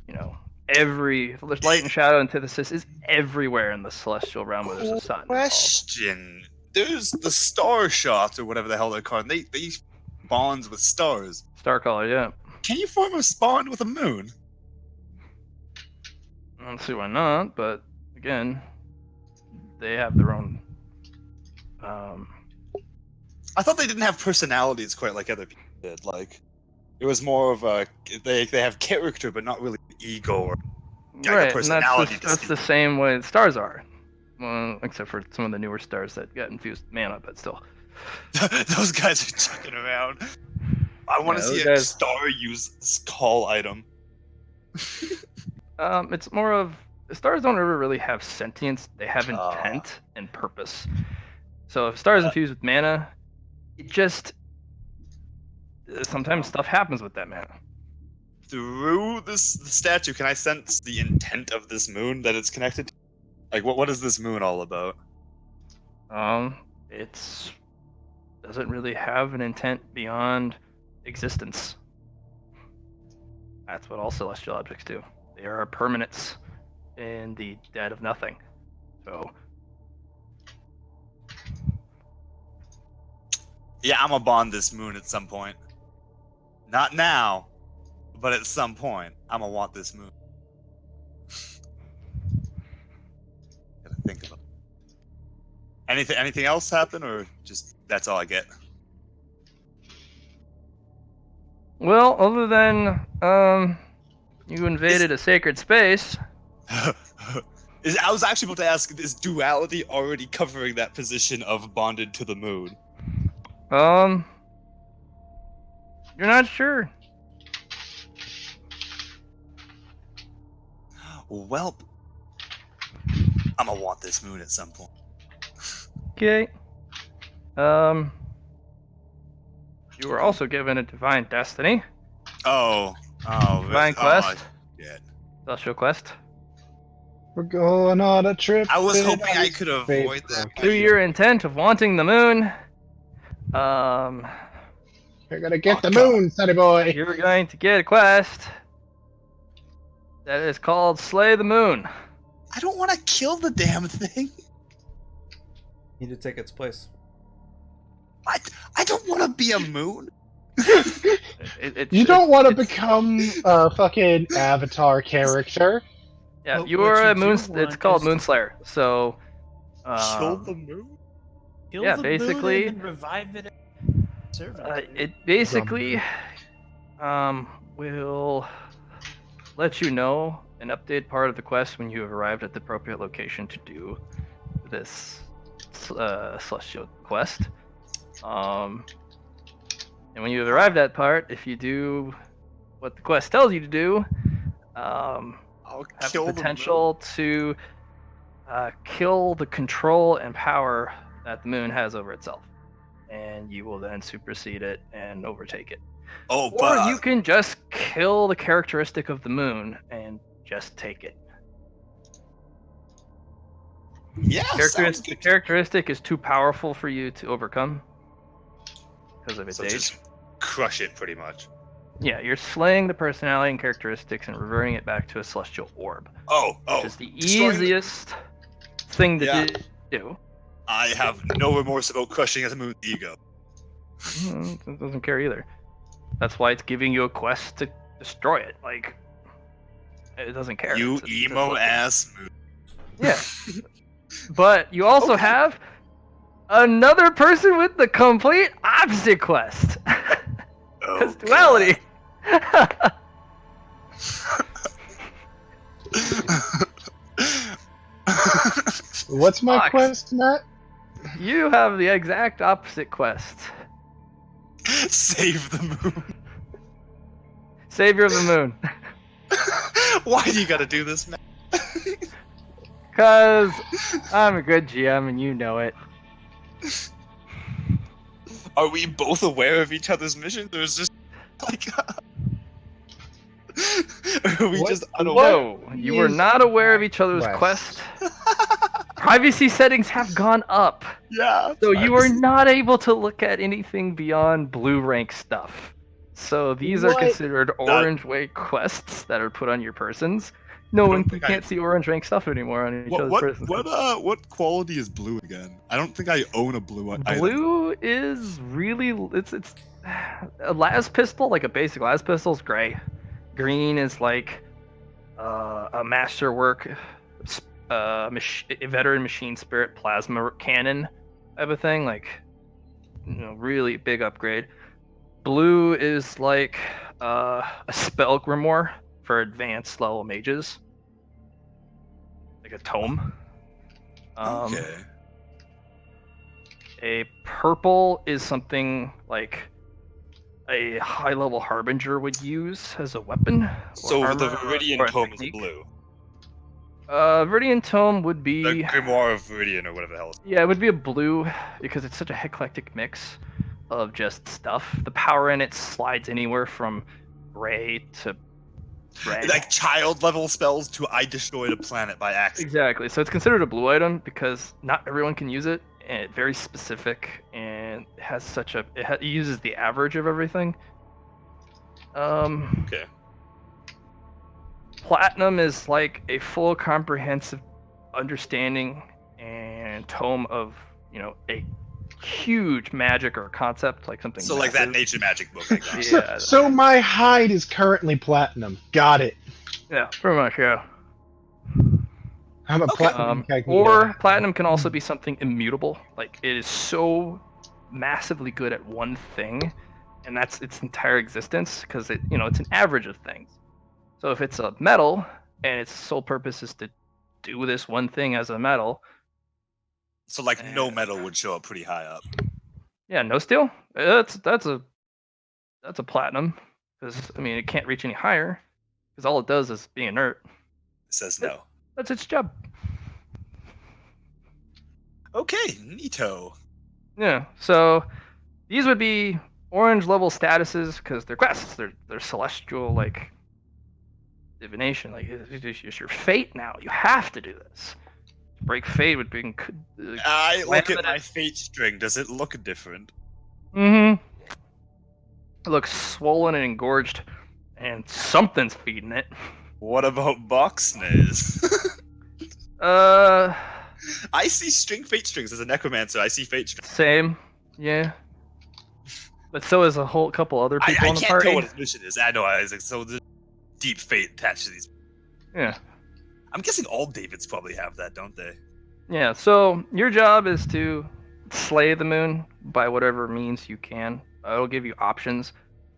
You know, every light and shadow antithesis is everywhere in the celestial realm where there's a sun involved. Question. There's the star shots or whatever the hell they're called. They bonds with stars. Star color, yeah. Can you form a spawn with a moon? I don't see why not, but again, they have their own. I thought they didn't have personalities quite like other people did. Like, it was more of a they have character, but not really ego or Right, personality. and that's the same way the stars are. Well, except for some of the newer stars that got infused mana, but still. Those guys are chucking around. I want to see a star use this call item. It's more of stars don't ever really have sentience; they have intent and purpose. So if a star is infused with mana, it just sometimes stuff happens with that mana. Through the statue, can I sense the intent of this moon that it's connected to? Like, what is this moon all about? It's doesn't really have an intent beyond existence. That's what all celestial objects do. They are permanents in the dead of nothing. So yeah, I'm gonna bond this moon at some point. Not now, but at some point, I'm gonna want this moon. Gotta think about it. Anything else happen, or just that's all I get? well, other than you invaded a sacred space. I was actually about to ask, is Duality already covering that position of bonded to the moon? You're not sure. Well, I'm gonna want this moon at some point. Okay. You were also given a divine destiny. Divine quest. Yeah. Celestial quest. We're going on a trip. I was in hoping I ice could avoid that. Through your intent of wanting the moon, You're gonna get the God. moon, sonny boy. you're going to get a quest that is called Slay the Moon. I don't want to kill the damn thing. Need to take its place. I don't want to be a moon. You don't want to become a fucking avatar character. Yeah, What- you what are you a moon. do It's want called is- Moonslayer. So, Kill the moon? Kill Yeah, the basically- moon and then revive it. it basically will let you know an updated part of the quest when you have arrived at the appropriate location to do this celestial quest. And when you have arrived at that part, if you do what the quest tells you to do, I'll have kill the potential to kill the control and power that the moon has over itself. And you will then supersede it and overtake it. the moon. Oh, Or but you can just kill the characteristic of the moon and just take it. yeah, sounds The good. characteristic is too powerful for you to overcome because of its So age. just crush it, pretty much. Yeah, you're slaying the personality and characteristics and reverting it back to a celestial orb. Which is the destroying the- easiest thing to Yeah. do. I have no remorse about crushing the moon's ego. It doesn't care either. That's why it's giving you a quest to destroy it. Like, it doesn't care. You It's emo ass moon. Yeah. But you also Okay. have another person with the complete opposite quest. Oh, It's duality. What's my Fuck. quest, Matt? You have the exact opposite quest. Save the moon. Savior of the Moon. Why do you gotta do this, man? Because I'm a good GM and you know it. Are we both aware of each other's missions, or is just like, are we What- just unaware? No, you were not aware of each other's quest. Privacy settings have gone up. Yeah. So you are not able to look at anything beyond blue rank stuff. So these are What? considered orange way quests that are put on your persons. No I one don't you think I- can't see orange rank stuff anymore on each other's persons. What quality is blue again? I don't think I own a blue item. Blue is really it's a las pistol, like a basic las pistol is gray. Green is like a masterwork, a veteran machine spirit plasma cannon type of thing, like really big upgrade. Blue is like a spell grimoire for advanced level mages, like a tome. Okay. A purple is something like a high level harbinger would use as a weapon. So or the armor, Viridian or a Tome is technique. blue. Viridian Tome would be The Grimoire of Viridian or whatever the hell. yeah, it would be a blue because it's such a eclectic mix of just stuff. The power in it slides anywhere from gray to red. Like child level spells to I destroyed a planet by accident. Exactly. So it's considered a blue item because not everyone can use it, and it's very specific and it has such a it uses the average of everything. Okay. Platinum is like a full comprehensive understanding and tome of a huge magic or concept, like something So like that massive. nature magic book I got. Yeah. So my hide is currently platinum. Got it. Yeah, pretty much, yeah. I'm a platinum incognito. Or platinum can also be something immutable. Like it is so massively good at one thing, and that's its entire existence because it's an average of things. So if it's a metal and its sole purpose is to do this one thing as a metal, So like no metal would show up pretty high up. yeah, no steel. That's a platinum because it can't reach any higher because all it does is be inert. It says no. That's its job. Okay, neato. Yeah, so these would be orange level statuses because they're quests. They're celestial, like divination. Like it's your fate now. You have to do this. Break fate would be. I look at my fate string. Does it look different? Mm-hmm. It looks swollen and engorged, and something's feeding it. What about box snails? I see fate strings as a necromancer. I see fate strings. Same. Yeah. But so is a whole couple other people I in the can't party. tell what his mission is. I know, Isaac. So there's deep fate attached to these. Yeah. I'm guessing all Davids probably have that, don't they? Yeah, so your job is to slay the moon by whatever means you can. It'll give you options.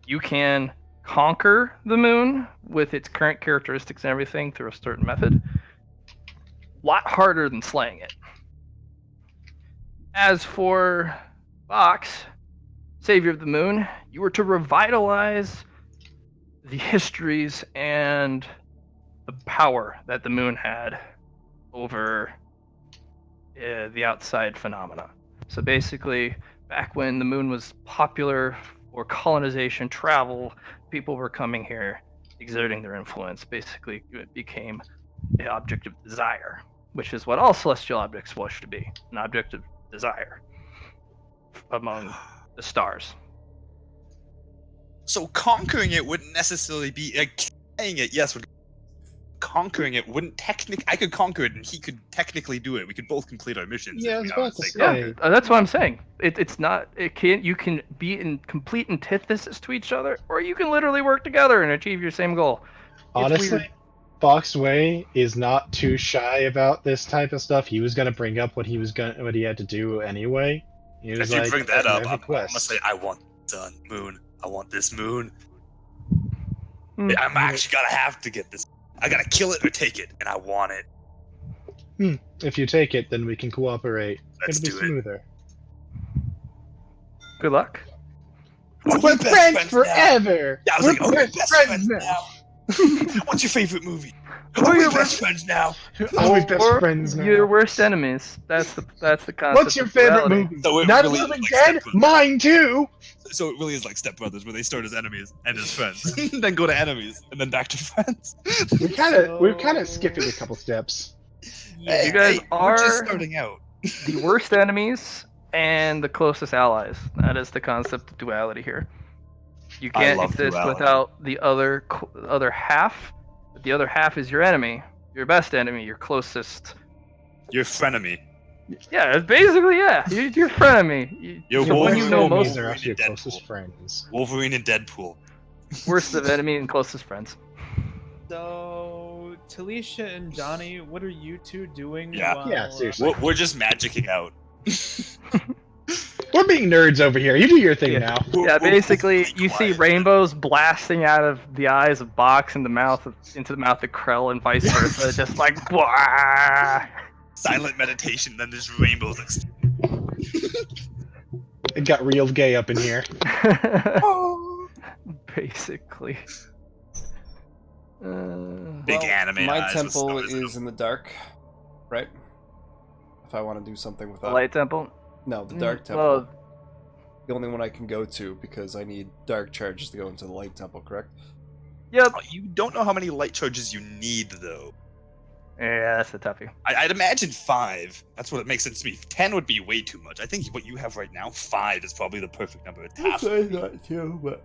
You can conquer the moon with its current characteristics and everything through a certain method. A lot harder than slaying it. As for Vox, Savior of the Moon, you were to revitalize the histories and the power that the moon had over the outside phenomena. So basically, back when the moon was popular for colonization, travel, people were coming here, exerting their influence. Basically, it became an object of desire, which is what all celestial objects wish to be, an object of desire among the stars. So conquering it wouldn't necessarily be like slaying it. Yes, conquering it wouldn't technically. I could conquer it, and he could technically do it. We could both complete our missions. Yeah, I if was we about to honestly say. Yeah, that's what I'm saying. It's not. It can't. You can be in complete antithesis to each other, or you can literally work together and achieve your same goal. It's Honestly, weird. Foxway is not too shy about this type of stuff. He was gonna bring up what he had to do anyway. He was If you like, bring that "I up, have a I'm gonna quest." say I want sun, moon. I want this moon. Hmm. I'm actually gonna have to get this. I gotta kill it or take it, and I want it. If you take it, then we can cooperate. Let's It'll be do it. smoother. Good luck. Are We're we best friends now? forever. Yeah, I was We're like, are we best best friends friends now. What's your favorite movie? Who Are are we your best friends now? Are we best Or friends now? your worst enemies. That's the concept. What's your of favorite duality. movie? So it Night of really the is Living like Dead? Step Brothers. Mine too. So it really is like Step Brothers, where they start as enemies and as friends, then go to enemies, and then back to friends. We're kind of skipping a couple steps. You guys we're just are- starting out. The worst enemies and the closest allies. That is the concept of duality here. You I can't love exist duality. without the other half. But the other half is your enemy, your best enemy, your closest. Your frenemy. Yeah, it's basically your frenemy. Your The one you know Wolverine- most. are Wolverine actually and your closest Deadpool. friends. Wolverine and Deadpool. Worst of enemy and closest friends. So, Talisha and Johnny, what are you two doing? Yeah. While, Yeah, seriously. We're just magicking out. We're being nerds over here. You do your thing Yeah. now. Yeah, We're basically, really you see quiet. rainbows blasting out of the eyes of Box into the mouth of Krell and vice versa. Just like, wah! Silent meditation, then there's rainbows. It got real gay up in here. Basically. Big Well, anime my eyes with temple stars is in the dark, right? If I want to do something with The that. light temple? No, the dark temple. Well, The only one I can go to because I need dark charges to go into the light temple, correct? yep. Oh, you don't know how many light charges you need, though. Yeah, that's a toughie. I'd imagine 5. That's what it makes sense to me. 10 would be way too much. I think what you have right now, 5 is probably the perfect number. It's half. that too, but...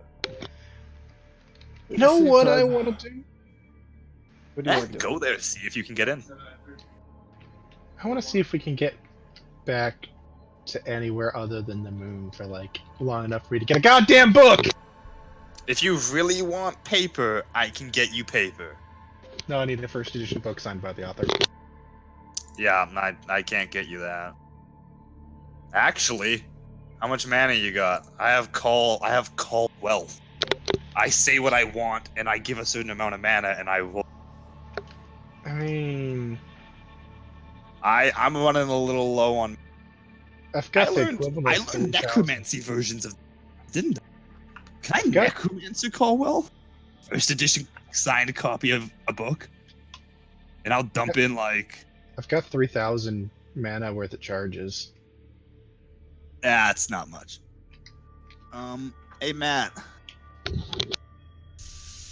You know what I want to do? What do you want to do? Go there, see if you can get in. I want to see if we can get back to anywhere other than the moon for like long enough for you to get a goddamn book. If you really want paper, I can get you paper. No, I need a first edition book signed by the author. Yeah, I can't get you that. Actually, how much mana you got? I have call wealth. I say what I want, and I give a certain amount of mana, and I roll. I mean, I'm running a little low on. I've I got the learned equivalent of 3,000. necromancy versions of. Didn't I? Can I Got- necromancer call wealth? First edition signed copy of a book, and I'll dump in like. I've got 3,000 mana worth of charges. That's not much. Hey Matt.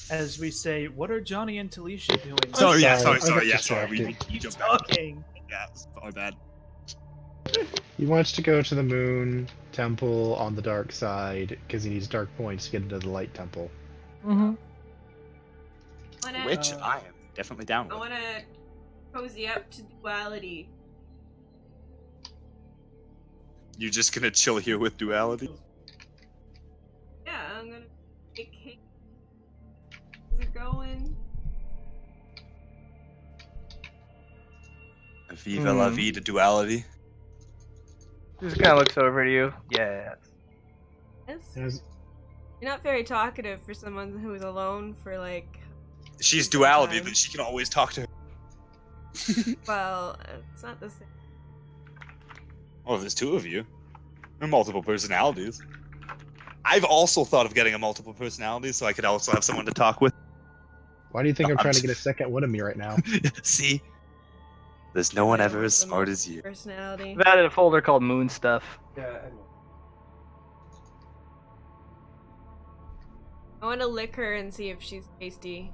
as we say, what are Johnny and Talisha doing? Sorry, I got sorry. We distracted. jumped back. Talking. Yeah, it's probably bad. He wants to go to the moon temple on the dark side because he needs dark points to get into the light temple. Mm-hmm. Which I am definitely down I with. want to cozy up to Duality. You just gonna chill here with Duality? Yeah, I'm gonna take cake. How's it going? Viva la vida Duality. Just kind of looks over to you. Yeah. Yes. You're not very talkative for someone who's alone for like. She's Duality, then she can always talk to her. Well, it's not the same. Oh, there's 2 of you. There are multiple personalities. I've also thought of getting a multiple personality so I could also have someone to talk with. Why do you think I'm I'm trying to s- get a second one of me right now? See? There's no one ever as smart as you. Personality. I've added a folder called Moon Stuff. Yeah, I want to lick her and see if she's tasty.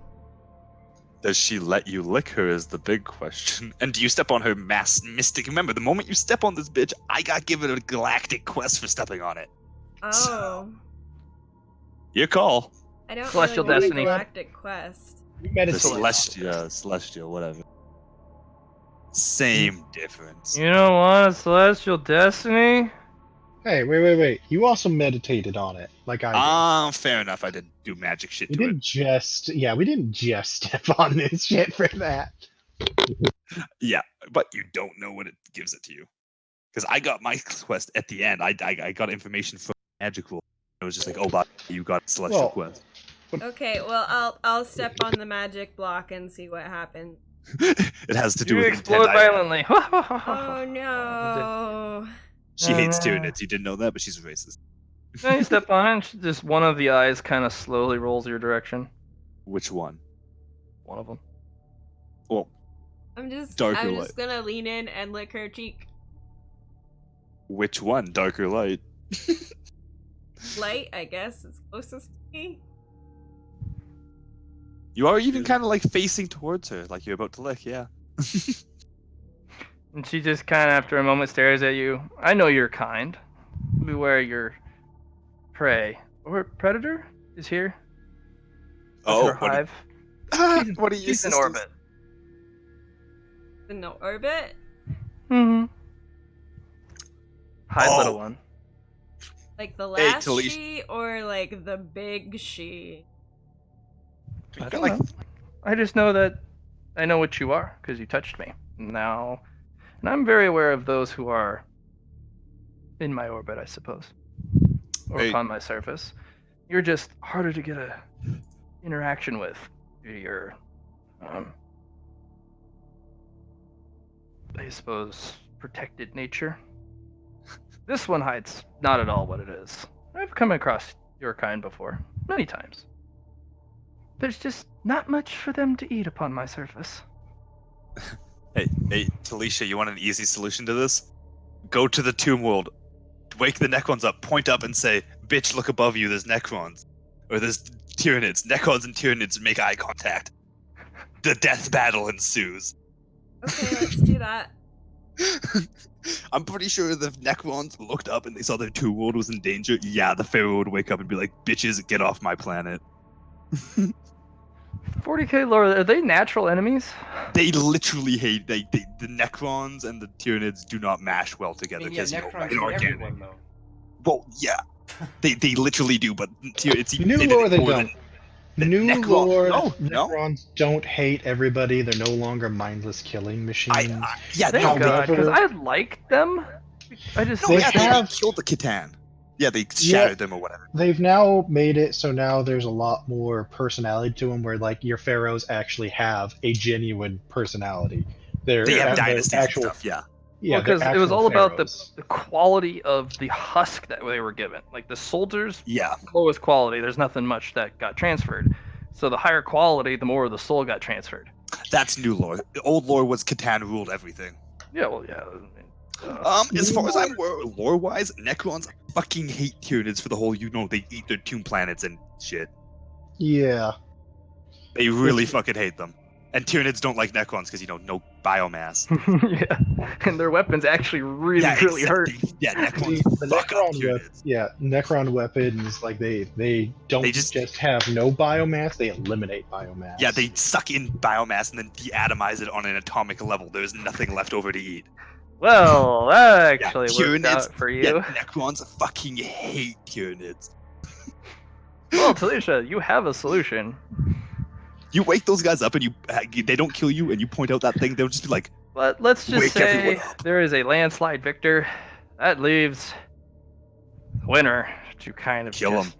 Does she let you lick her is the big question. And do you step on her mystic? Remember, the moment you step on this bitch, I got given a galactic quest for stepping on it. Oh, Your call. I don't Celestial really want a Destiny. galactic quest. You The meditate. celestial, whatever. Same difference. You don't want a Celestial Destiny? Hey, wait. You also meditated on it, like I did. Fair enough. I didn't do magic shit We to it. didn't just, we didn't just step on this shit for that. Yeah, but you don't know what it gives it to you. Because I got my quest at the end. I got information from Magical. It was just like, oh, but you got a celestial Well- quest. Okay, well I'll step on the magic block and see what happens. It has to do You with explode intent. I- violently. Oh no! She hates Tyranids. You didn't know that, but she's a racist. Then you step on it, and just one of the eyes kind of slowly rolls your direction. Which one? One of them. Well, I'm just Darker light. gonna lean in and lick her cheek. which one? Dark or light? Light, I guess, is closest to me. You are even kind of like facing towards her, like you're about to lick, yeah. And she just kind of, after a moment, stares at you. I know you're kind. Beware your prey. Or predator? is here. Oh, Her hive. what are you? She's in orbit. In the orbit? Mm-hmm. Hive Oh. little one. Like the Hey, last Talish. she or like the big she? I don't know. I just know that I know what you are because you touched me. Now, and I'm very aware of those who are in my orbit, I suppose, or Hey. upon my surface. You're just harder to get a interaction with due to your, I suppose, protected nature. This one hides not at all what it is. I've come across your kind before, many times. There's just not much for them to eat upon my surface. Hey, Talisha, you want an easy solution to this? Go to the tomb world, wake the Necrons up, point up and say, bitch, look above you, there's Necrons. Or there's Tyranids. Necrons and Tyranids make eye contact. The death battle ensues. Okay, let's do that. I'm pretty sure if the Necrons looked up and they saw their tomb world was in danger, yeah, the Pharaoh would wake up and be like, bitches, get off my planet. 40k lore, are they natural enemies? They literally hate the Necrons and the Tyranids do not mash well together because Necrons you know, hate everyone, though. well, yeah, they literally do, but it's New they lore did they it more don't. than New Necron- lore, no. Necrons don't hate everybody. They're no longer mindless killing machines. Yeah, Thank no, God, because However- I liked them. I just no, They yeah, have- they killed the Catan. Yeah, they shattered them or whatever. They've now made it so now there's a lot more personality to them, where like your pharaohs actually have a genuine personality. They're They have they're dynasties actual, and stuff. Yeah, yeah, because they're it was actual all about pharaohs. the quality of the husk that they were given. Like the soldiers, yeah. lowest quality. There's nothing much that got transferred. So the higher quality, the more of the soul got transferred. That's new lore. The old lore was Catan ruled everything. Yeah, well, yeah. As far as I'm aware, lore-wise, Necrons fucking hate Tyranids for the whole, they eat their tomb planets and shit. Yeah, They really fucking hate them. And Tyranids don't like Necrons because, no biomass. yeah, and their weapons actually really hurt. Yeah, Necrons the fuck up Necron Tyranids. Necron weapons, like they don't They just, just- have no biomass; they eliminate biomass. Yeah, they suck in biomass and then deatomize it on an atomic level. There's nothing left over to eat. Well, that actually worked Tyranids- out for you. Yeah, Necrons fucking hate Tyranids. Well, Talisha, you have a solution. You wake those guys up and they don't kill you and you point out that thing, they'll just be like, But let's just Wake say everyone up. there is a landslide victor. That leaves the winner to kind of Kill just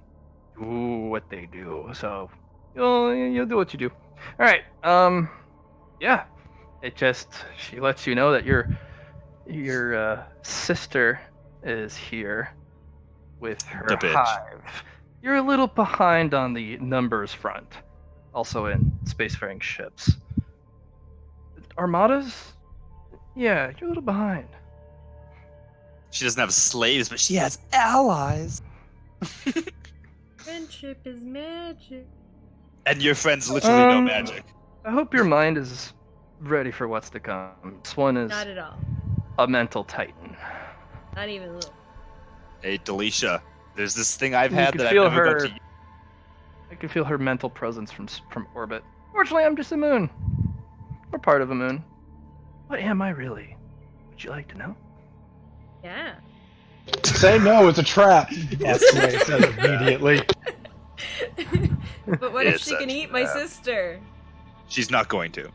do what they do. So you'll do what you do. All right. Yeah. She lets you know that your sister is here with her The bitch. hive. You're a little behind on the numbers front. Also in spacefaring ships. Armadas? Yeah, you're a little behind. she doesn't have slaves, but she has allies. Friendship is magic. And your friends literally know Um, magic. I hope your mind is ready for what's to come. This one is Not at all. a mental titan. Not even a little. Hey, Delisha, there's this thing I've You had can that I've feel never her- got to use. I can feel her mental presence from orbit. Fortunately, I'm just a moon. Or part of a moon. What am I really? Would you like to know? Yeah. Say no, it's a trap. That's the way it says immediately. But what if It's she can a eat my trap. sister? She's not going to.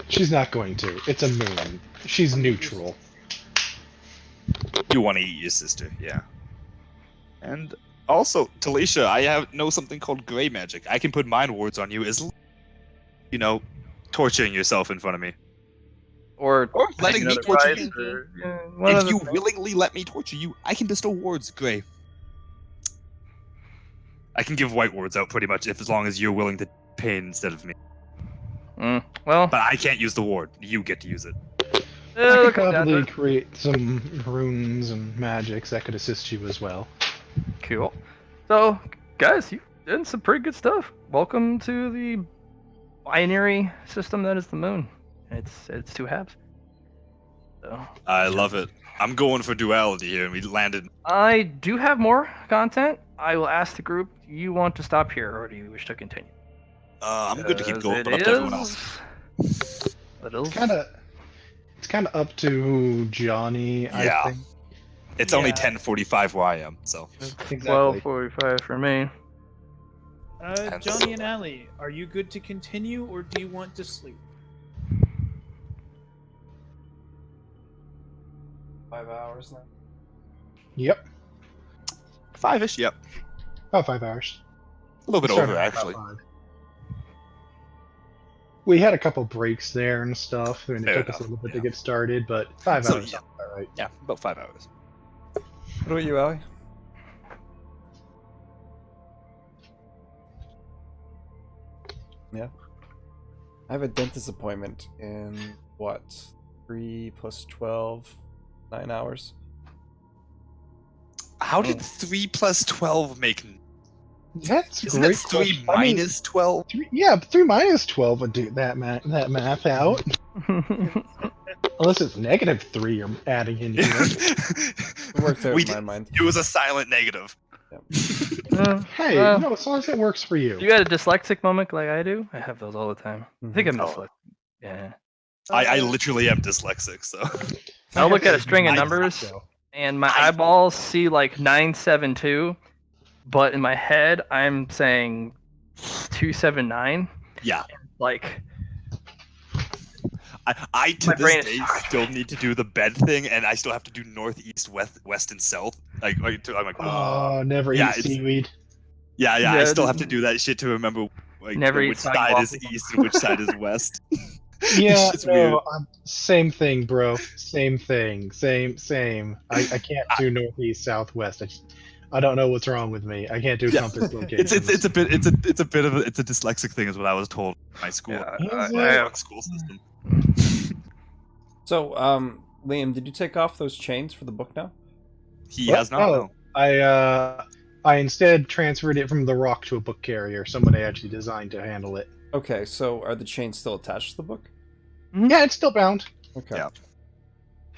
She's not going to. It's a moon. She's neutral. You want to eat your sister, yeah. And also, Talisha, I know something called gray magic. I can put mind wards on you as, torturing yourself in front of me. Or letting me another torture prize, you. or, yeah, one of If the you things. willingly let me torture you, I can bestow wards, Gray. I can give white wards out pretty much as long as you're willing to pain instead of me. Well, But I can't use the ward. You get to use it. I it'll could come down to probably it. create some runes and magics that could assist you as well. Cool. So, guys, you've done some pretty good stuff. Welcome to the binary system that is the moon. It's two halves. So, I love it. I'm going for duality here, and we landed. I do have more content. I will ask the group, do you want to stop here or do you wish to continue? I'm good to keep going, It but up to everyone else. is- It is. It's kind of up to Johnny, Yeah. I think. It's only Yeah. 10:45 where I am, so. Exactly. 12:45 for me. Johnny and Allie, are you good to continue or do you want to sleep? 5 hours now. Yep. 5-ish, yep. About 5 hours. A little bit Started over, at about actually. 5. We had a couple breaks there and stuff, and it Fair took us a enough, little bit to yeah. get started, but 5 So, hours yeah. sounds about right. Yeah, about 5 hours. What about you, Ali? Yeah. I have a dentist appointment in what? 3 plus 12, 9 hours. How did 3 plus 12 make... That's a Isn't great it 3 question. I mean, minus 12? 3 minus 12 would do that math out. Unless it's -3 you're adding in here. It worked out We in my did- mind. It was a silent negative. Hey, Well, no, as long as it works for you. you got a dyslexic moment like I do? I have those all the time. I think I'm Oh. dyslexic. Yeah. I literally am dyslexic, so... I'll look at a string of I- numbers so. and my I- eyeballs see like 972, but in my head I'm saying 279. Yeah. Like I to My brain this is day so still need to do the bed thing, and I still have to do north, east, west, and south. I'm like, Oh, never yeah, eat it's- seaweed. yeah, I Yeah, still have to do that shit to remember like Never eat which soggy side is waffles. east and which side is west. Yeah, It's no, weird. same thing, bro. Same thing. Same. I can't do northeast, southwest. I don't know what's wrong with me. I can't do Yeah. compass locations. It's a bit of a dyslexic thing, is what I was told in my school. Yeah, Is My it? fuck school system. So, Liam, did you take off those chains for the book now? He What? has not. Oh, No. I instead transferred it from the rock to a book carrier. Somebody actually designed to handle it. Okay, so are the chains still attached to the book? Yeah, it's still bound. Okay. Yeah.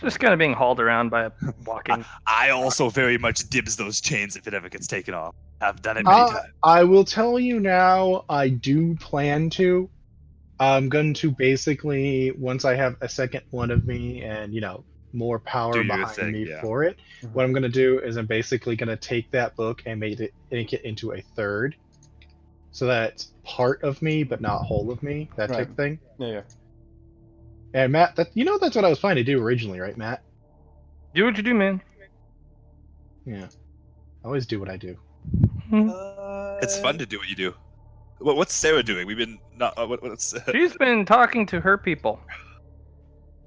just kind of being hauled around by a walking. I also very much dibs those chains if it ever gets taken off. I've done it many times. I will tell you now, I do plan to. I'm going to basically, once I have a second one of me and, more power Do your behind thing, me yeah. for it, Mhm. what I'm going to do is I'm basically going to take that book and make it into a third. So that it's part of me, but not whole of me, that type Right. of thing. Yeah. And Matt, that's what I was planning to do originally, right, Matt? Do what you do, man. Yeah. I always do what I do. It's fun to do what you do. What's Sarah doing? We've been not. What's She's been talking to her people.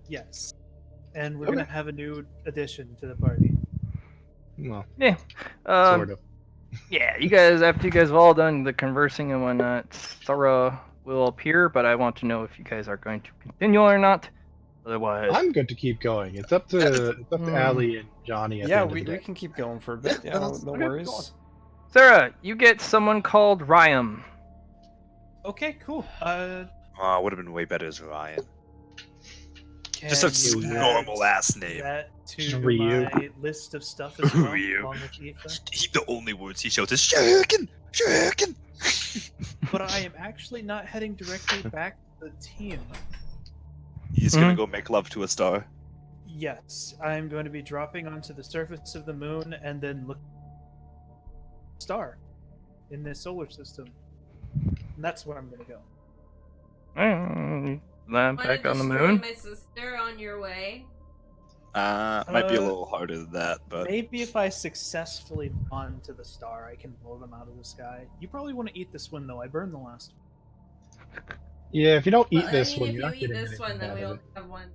Yes. And we're Okay. gonna have a new addition to the party. Well, Yeah. sort of. Yeah, you guys, after you guys have all done the conversing and whatnot, Sarah will appear, but I want to know if you guys are going to continue or not. Otherwise, I'm good to keep going. It's up to Allie and Johnny at the Yeah, end of we the day. can keep going for a bit. Yeah, no Okay, go on. worries. Sarah, you get someone called Ryam. Okay, cool. Oh, would have been way better as Ryan. Just can a you normal add ass name. that to Just Ryu. my list of stuff as well, Ryu. along with Aoife? The only words he shouts is shuriken, shuriken. But I am actually not heading directly back to the team. He's gonna go make love to a star. Yes, I am going to be dropping onto the surface of the moon and then look star in this solar system. And that's where I'm going to go. Land Want back to on the destroy moon. my sister on your way? Might be a little harder than that, but Maybe if I successfully bond to the star, I can blow them out of the sky. You probably want to eat this one, though. I burned the last one. Yeah, if you don't eat Well, this I mean, one, if you're you not eat getting this anything one, then out we of all it. have one.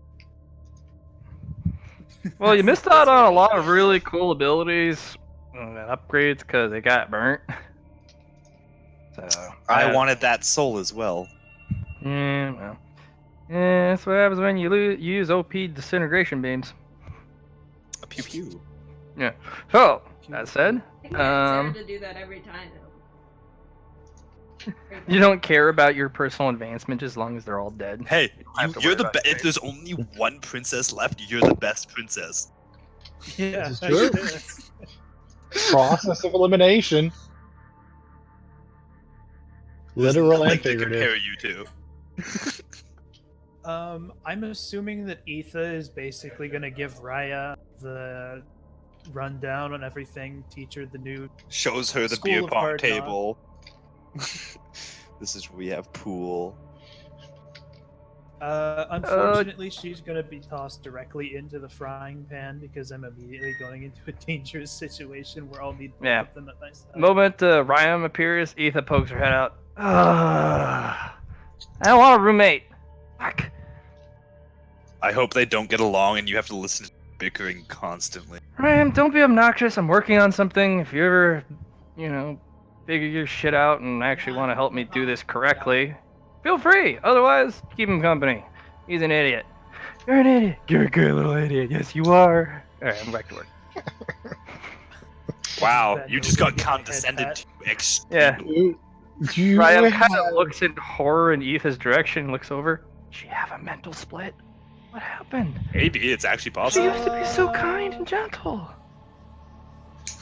Well, you missed out on a lot of really cool abilities and upgrades because they got burnt. So I wanted that soul as well. Yeah, well, yeah, that's what happens when you use OP disintegration beams. A pew pew. Yeah. So that said, I can get Sarah um, to do that every time. you don't care about your personal advancement as long as they're all dead. Hey, have to you're worry the about best. it. If there's only one princess left, you're the best princess. Yeah, This is true. Process of elimination. There's Literal and nothing to compare figurative. you to. I'm assuming that Etha is basically going to give Raya the rundown on everything, teach her the new. Shows her the School beer of pong Hard table. This is where we have pool. Unfortunately, she's going to be tossed directly into the frying pan because I'm immediately going into a dangerous situation where I'll need both Yeah. of them at my side. Moment Ryan appears, Etha pokes her head out. I don't want a roommate. Fuck. I hope they don't get along and you have to listen to bickering constantly. Ryan, don't be obnoxious. I'm working on something. If you ever, figure your shit out and actually want to help me do this correctly, feel free. Otherwise, keep him company. He's an idiot. You're an idiot. You're a good little idiot. Yes, you are. Alright, I'm back to work. Wow, That you just got nobody get my head condescended pat. to extremely. Yeah. Ryan kind of looks in horror in Etha's direction, looks over. Did she have a mental split? What happened? Maybe it's actually She possible. used to be so kind and gentle.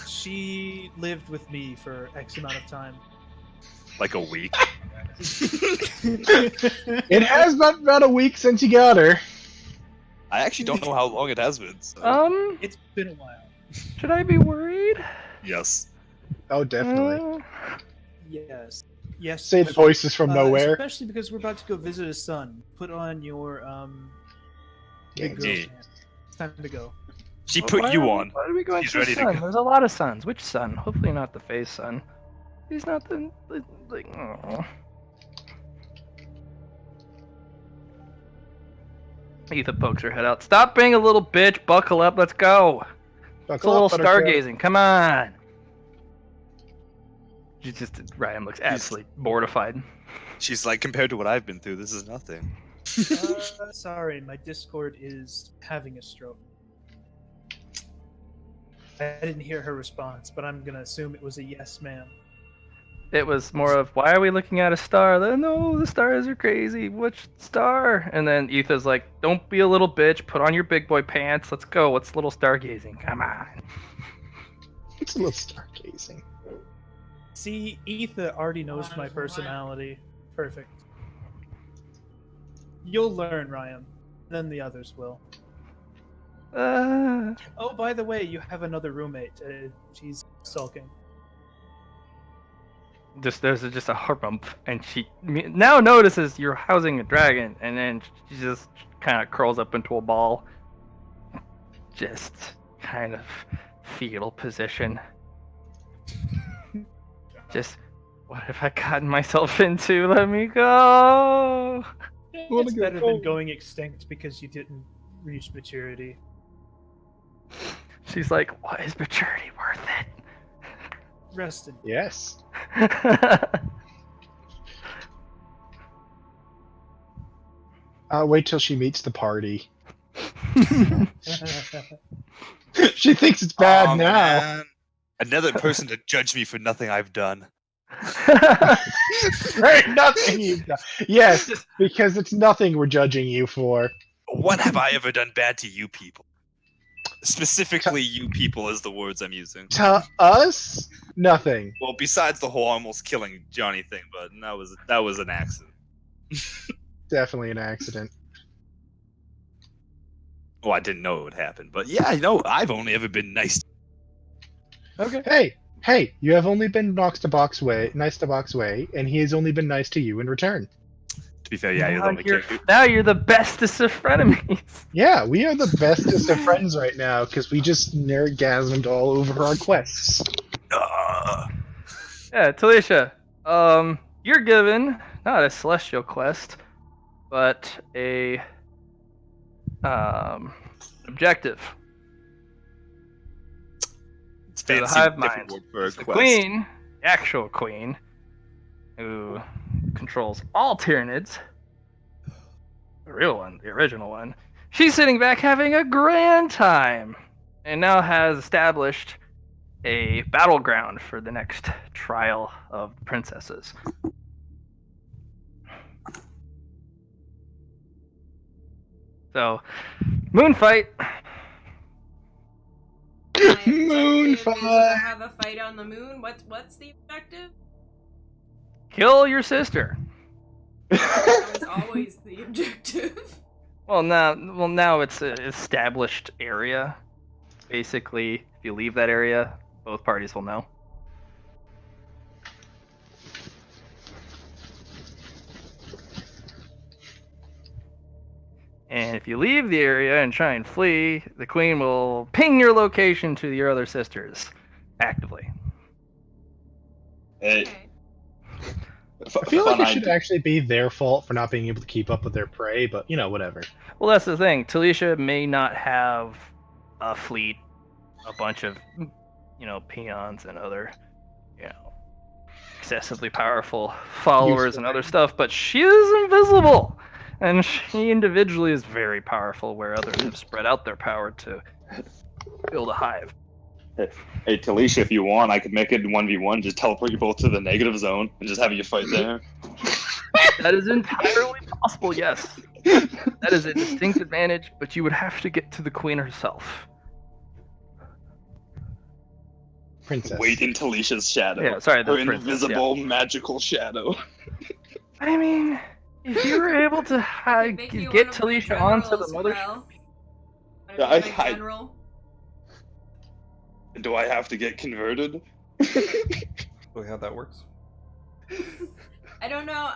She lived with me for X amount of time. Like a week. It has been about a week since you got her. I actually don't know how long it has been. So. It's been a while. Should I be worried? Yes. Oh, definitely. Yes. Yes. Say the voices from nowhere. Especially because we're about to go visit his son. Put on your big girl Yeah. pants. It's time to go. She put you on. Why are we going She's to the ready to sun? go. There's a lot of suns. Which sun? Hopefully not the face sun. He's not the like. Oh. Etha pokes her head out. Stop being a little bitch. Buckle up. Let's go. It's a little stargazing. Come on. Ryan looks absolutely mortified. She's like, compared to what I've been through, this is nothing. Sorry, my Discord is having a stroke. I didn't hear her response, but I'm gonna assume it was a yes, ma'am. It was more of, why are we looking at a star? No, the stars are crazy. Which star? And then Etha's like, don't be a little bitch. Put on your big boy pants. Let's go. What's a little stargazing? Come on. It's a little stargazing. See, Etha already knows my personality. Perfect. You'll learn, Ryan. Then the others will. Oh, by the way, you have another roommate. She's sulking. There's just a harump, and she now notices you're housing a dragon, and then she just kind of curls up into a ball. Just kind of fetal position. Just, what have I gotten myself into? Let me go. It's better than going extinct because you didn't reach maturity. She's like, what is maturity worth it? Rest in Yes. Wait till she meets the party. She thinks it's bad Aw, now. man. Another person to judge me for nothing I've done. Right, nothing you've done. Yes, because it's nothing we're judging you for. What have I ever done bad to you people? Specifically, you people is the words I'm using. To us, nothing. Well, besides the whole almost killing Johnny thing, but that was an accident. Definitely an accident. Well, I didn't know it would happen, but yeah, I've only ever been nice. Okay. Hey, you have only been nice to Box way, and he has only been nice to you in return. To be fair, yeah, you're the only character. Now you're the bestest of frenemies. Yeah, we are the bestest of friends right now because we just nerdgasmed all over our quests. Yeah, Talisha, you're given not a celestial quest, but a objective. It's To the fancy hive different mind. word for a It's the quest. queen, the actual queen, who controls all Tyranids. The real one, the original one. She's sitting back having a grand time, and now has established a battleground for the next trial of princesses. So, Moonfight. Moon objective is to fight. have a fight on the moon. What's the objective? Kill your sister. That was always the objective. Well, now it's an established area. Basically, if you leave that area, both parties will know. And if you leave the area and try and flee, the queen will ping your location to your other sisters actively. Hey, Okay. I feel like fun it should idea. actually be their fault for not being able to keep up with their prey, but you know, whatever. Well, that's the thing. Talisha may not have a fleet, a bunch of, peons and other, excessively powerful followers and other stuff, but she is invisible. And she individually is very powerful, where others have spread out their power to build a hive. Hey, Talisha, if you want, I could make it 1v1. Just teleport you both to the negative zone and just have you fight there. That is entirely possible, yes. That is a distinct advantage, but you would have to get to the queen herself. Princess. Wait in Talisha's shadow. Yeah, sorry, the Her princess, invisible, magical shadow. I mean, if you were able to Make you get one of my Talisha onto the generals, mothership, Krell. Wanna Yeah, be my general? Do I have to get converted? Really how that works? I don't know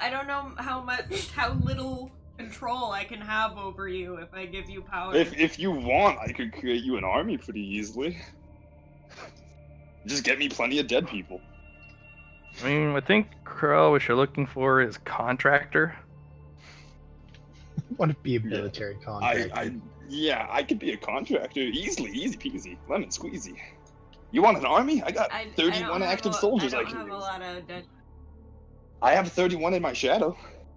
how little control I can have over you if I give you power. If you want, I could create you an army pretty easily. Just get me plenty of dead people. I mean, I think Krell, what you're looking for is contractor. I want to be a military contractor. I could be a contractor easily, easy peasy, lemon squeezy. You want an army? I got 31 active soldiers I can have a use. lot of dead. I have 31 in my shadow.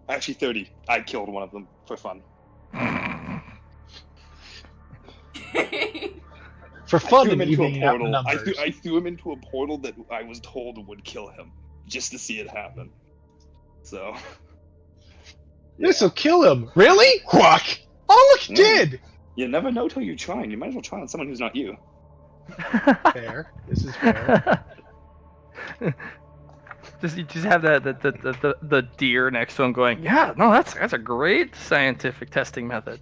Actually, 30. I killed one of them for fun. For fun, I threw him and into evening a out portal. numbers. I threw him into a portal that I was told would kill him, just to see it happen. So. This'll kill him. Really? Quack! Oh, look, it did! You never know till you try, and you might as well try on someone who's not you. Fair. This is fair. You just have the deer next to him going, yeah, no, that's a great scientific testing method.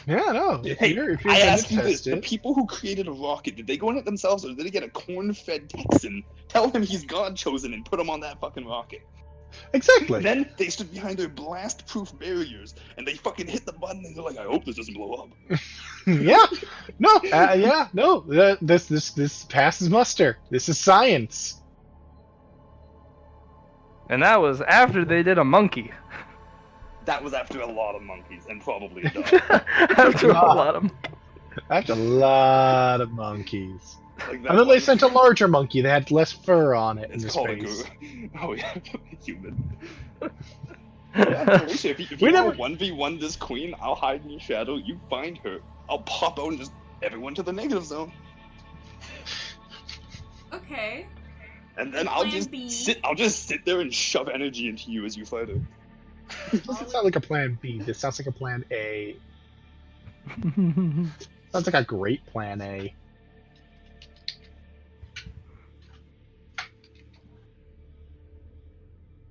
Yeah, no. If Hey, you're I gonna ask you this: test the it, people who created a rocket, did they go in it themselves, or did they get a corn-fed Texan, tell him he's God chosen, and put him on that fucking rocket? exactly. Then they stood behind their blast-proof barriers, and they fucking hit the button, and they're like, "I hope this doesn't blow up." Yeah. No. Yeah. No. This passes muster. This is science. And that was after they did a monkey. That was after a lot of monkeys, and probably a dog. After a lot of That's a lot of monkeys. Like that And then they one- sent a larger monkey that had less fur on it in It's the called space. a guru. Oh yeah, human. Yeah, Alicia, if you We want never- to 1v1 this queen, I'll hide in your shadow. You find her. I'll pop out and just everyone to the negative zone. Okay. And then I'll Plan just B. sit there and shove energy into you as you fight her. This doesn't sound like a plan B. This sounds like a plan A. Sounds like a great plan A.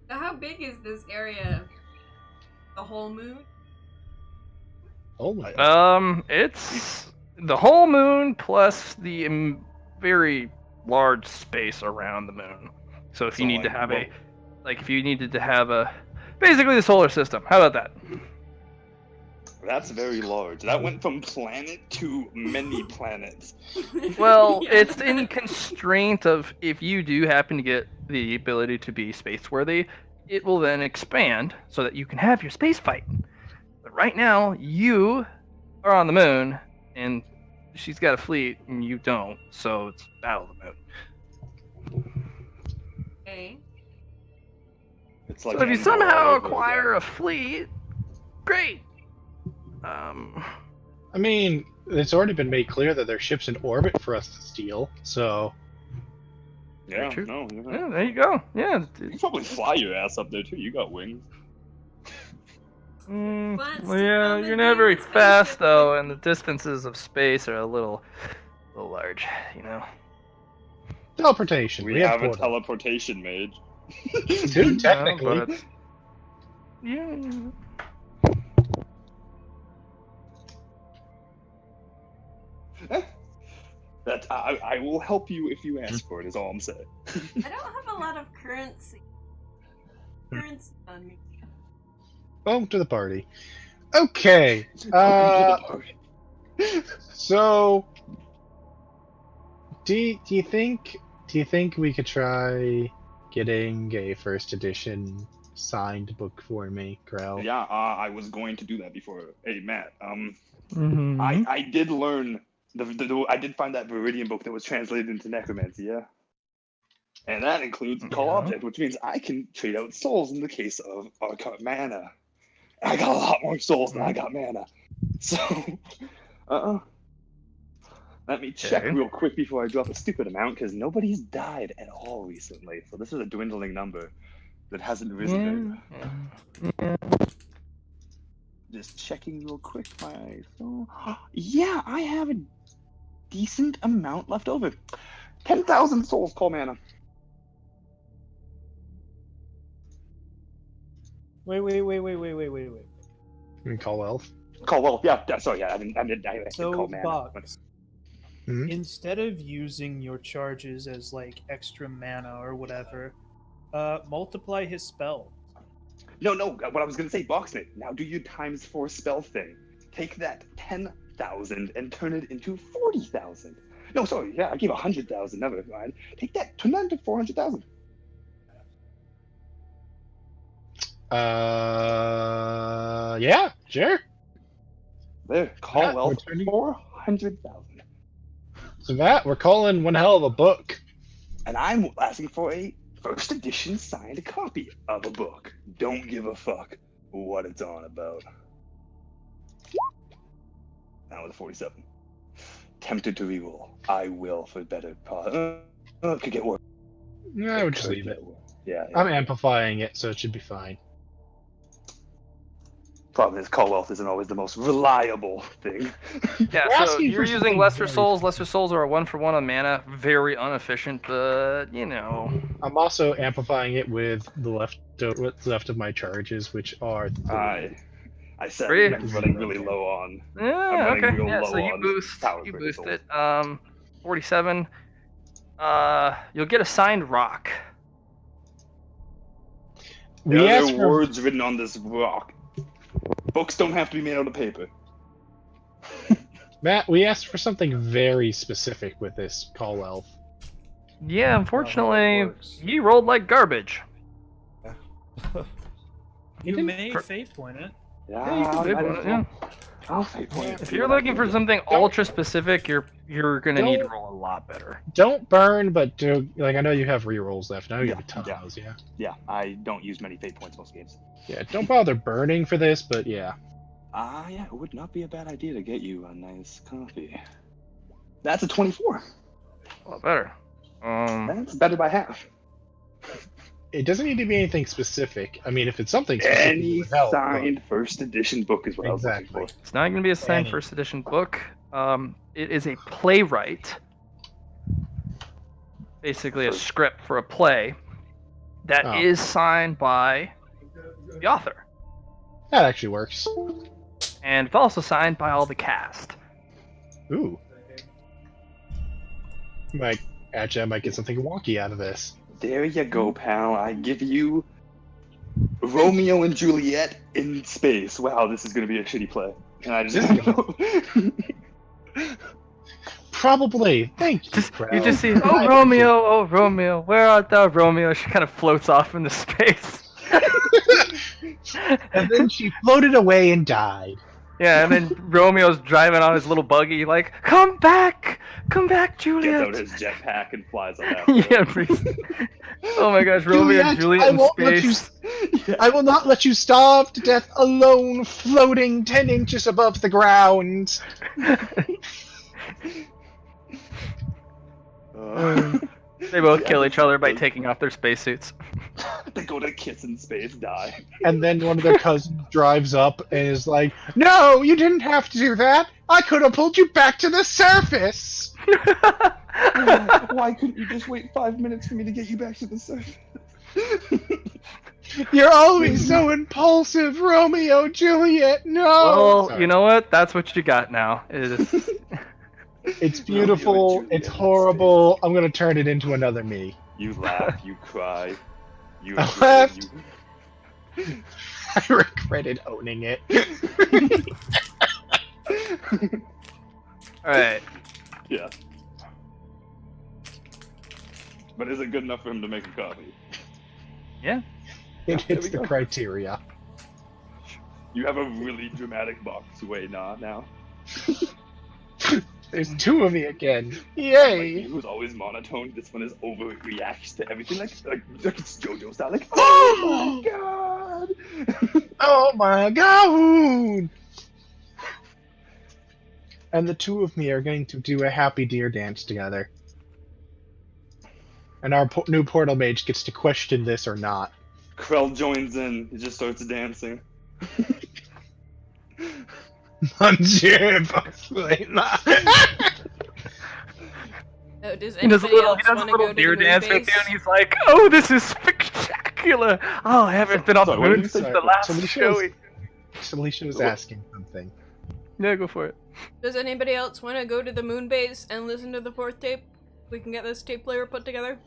So how big is this area? The whole moon? Oh my. It's the whole moon plus the very large space around the moon. So if you need to have if you needed to have basically the solar system. How about that? That's very large. That went from planet to many planets. Well, Yeah. it's in constraint of if you do happen to get the ability to be space-worthy, it will then expand so that you can have your space fight. But right now, you are on the moon, and she's got a fleet, and you don't, so it's Battle of the Moon. Okay. It's like So if you Endor somehow all over acquire again. a fleet, great. I mean, it's already been made clear that there's ships in orbit for us to steal, so. Yeah, True. no, you're Yeah, right. there you go. Yeah. You can probably fly your ass up there too. You got wings. Wants to Yeah, come you're and not be very in a fast spaceship though, with and the distances of space are a little large, you know. Teleportation. We have a portal. teleportation mage. Dude, technically. Yeah, but- yeah. That I will help you if you ask for it. Is all I'm saying. I don't have a lot of currency. Currency on me. Welcome to the party. Okay. Welcome to the party. So, do you think we could try getting a first edition signed book for me, Krell? Yeah, I was going to do that before. Hey, Matt. Mhm. I did learn I did find that Viridian book that was translated into Necromancy. Yeah. And that includes Call Yeah. Object, which means I can trade out souls in the case of Arcane Mana. I got a lot more souls than I got mana. So, let me check Okay. real quick before I drop a stupid amount, because nobody's died at all recently. So this is a dwindling number that hasn't risen very. Just checking real quick my soul. Yeah, I have a decent amount left over. 10,000 souls, Call Mana. Wait. Call Elf. Call Well, yeah, sorry, yeah, I didn't So, call Mana. Box, Hmm? instead of using your charges as like extra mana or whatever, multiply his spell. No, what I was gonna say, Boxnet, now do your times 4 spell thing. Take that 10,000 and turn it into 40,000. No, sorry, yeah, I gave 100,000, never mind. Take that, turn that into 400,000. Yeah, sure. There, Call Yeah, Well, we're turning- 400,000. So that we're calling one hell of a book. And I'm asking for a first edition signed copy of a book. Don't give a fuck what it's on about. Now with a 47. Tempted to reroll. I will for better. Could get worse. I would just Could leave get it. worse. Yeah. I'm amplifying it, so it should be fine. Problem is, Call Wealth isn't always the most reliable thing. Yeah, We're so asking you're for using something lesser very souls. Lesser souls are a 1-for-1 on mana. Very inefficient, but you know. I'm also amplifying it with what's left of my charges, which are 3. I said Three? I'm running really low on. Yeah, I'm running okay. real Yeah, low so you on boost power you critical boost souls. it. 47. You'll get a signed rock. We There asked are for words written on this rock. Books don't have to be made out of paper. Matt. We asked for something very specific with this Call Elf. Yeah, unfortunately, works. you rolled like garbage. You didn't may pr- fate point it. Yeah, you can fate point it, yeah. I'll fate point it. If you're looking for something ultra specific, you're gonna need to roll a lot better. Don't burn, but do I know you have rerolls left. I know you have a ton Yeah. of those. Yeah. Yeah, I don't use many fate points most games. Yeah. Don't bother burning for this, but yeah. Yeah, it would not be a bad idea to get you a nice coffee. That's a 24. A lot better. That's better by half. It doesn't need to be anything specific. I mean, if it's something specific, it Any would help, but- signed first edition book is what I Exactly. was looking for. It's not gonna be a signed Any. first edition book. It is a playwright. Basically a script for a play that is Oh. signed by the author. That actually works. And it's also signed by all the cast. Ooh. I might get something wonky out of this. There you go, pal. I give you Romeo and Juliet in space. Wow, this is going to be a shitty play. And I just Probably. Thank you. You just see, I oh Romeo, where art thou, Romeo? She kind of floats off into space. And then she floated away and died. Yeah, and then Romeo's driving on his little buggy, like, come back, gets Juliet. out his jetpack and flies on that. Yeah, oh my gosh, Romeo and Juliet I in won't let you. space. I will not let you starve to death alone, floating 10 inches above the ground. They both Yeah, kill each other by those- taking off their spacesuits. They go to kiss in space, die. And then one of their cousins drives up and is like, "No, you didn't have to do that. I could have pulled you back to the surface." Why couldn't you just wait 5 minutes for me to get you back to the surface? You're always so impulsive, Romeo, Juliet. No. Well, Sorry. you know what? That's what you got now. It's beautiful. Romeo and It's Juliet in horrible. I'm gonna turn it into another me. You laugh, you cry, you I agree, laughed. you- I regretted owning it. Alright. Yeah. But is it good enough for him to make a copy? Yeah. It hits we the go. criteria. You have a really dramatic box way now. There's two of me again. Like, Yay! he was always monotone. This one is overreacts to everything, like it's JoJo style. Like, oh my god! Oh my god! And the two of me are going to do a happy deer dance together. And our new portal mage gets to question this or not. Krell joins in. He just starts dancing. Monsieur Oh, does He does a anybody little, else want to go to deer the moon dance base? with you, and he's like, "Oh, this is spectacular! Oh, I haven't been on the Sorry, what did moon you since say? the last Alicia was- showing." Alicia was What? asking something. Yeah, go for it. Does anybody else want to go to the moon base and listen to the fourth tape? We can get this tape player put together.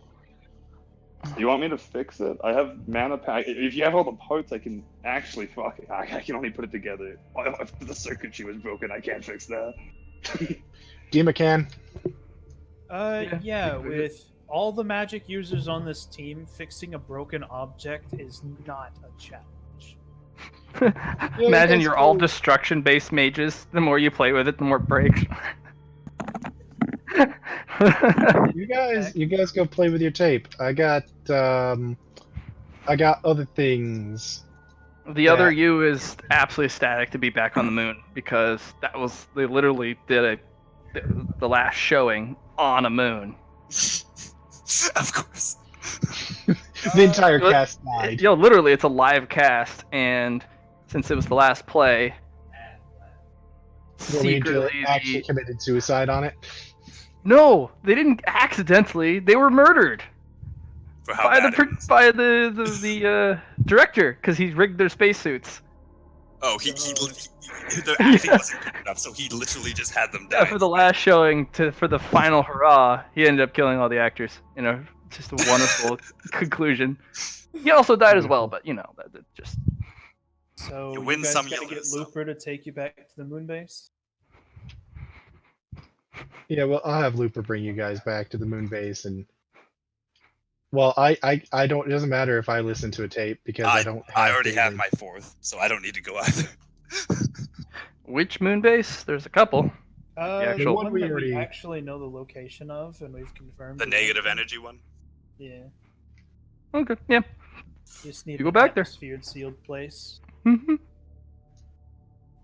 You want me to fix it? I have mana pack. If you have all the parts, I can actually fuck it. I can only put it together. If the circuitry was broken, I can't fix that. Dima can. Yeah, with all the magic users on this team, fixing a broken object is not a challenge. Imagine guys you're all go- destruction-based mages. The more you play with it, the more it breaks. You guys go play with your tape. I got other things. The other you is absolutely ecstatic to be back on the moon because they literally did the last showing on a moon. Of course. The entire Look, cast died. Literally, it's a live cast, and since it was the last play, Romeo and Juliet secretly actually committed suicide on it. no, they didn't accidentally. They were murdered For how by bad it is. by the director because he rigged their spacesuits. Oh, the acting wasn't good enough, so he literally just had them die. Yeah, for the last showing, for the final hurrah, he ended up killing all the actors. Just a wonderful conclusion. He also died as well, but that just. So You win guys some, you gotta get lose some. Looper to take you back to the moon base. Yeah, well, I'll have Looper bring you guys back to the moon base, and well, I don't. It doesn't matter if I listen to a tape because I don't. I already have daily- my fourth, so I don't need to go either. Which moon base? There's a couple. The actual- one one we that we already- actually know the location of, and we've confirmed The it. negative energy one. Yeah, Okay, yeah. just need You go an back there. atmosphere sealed place, hmm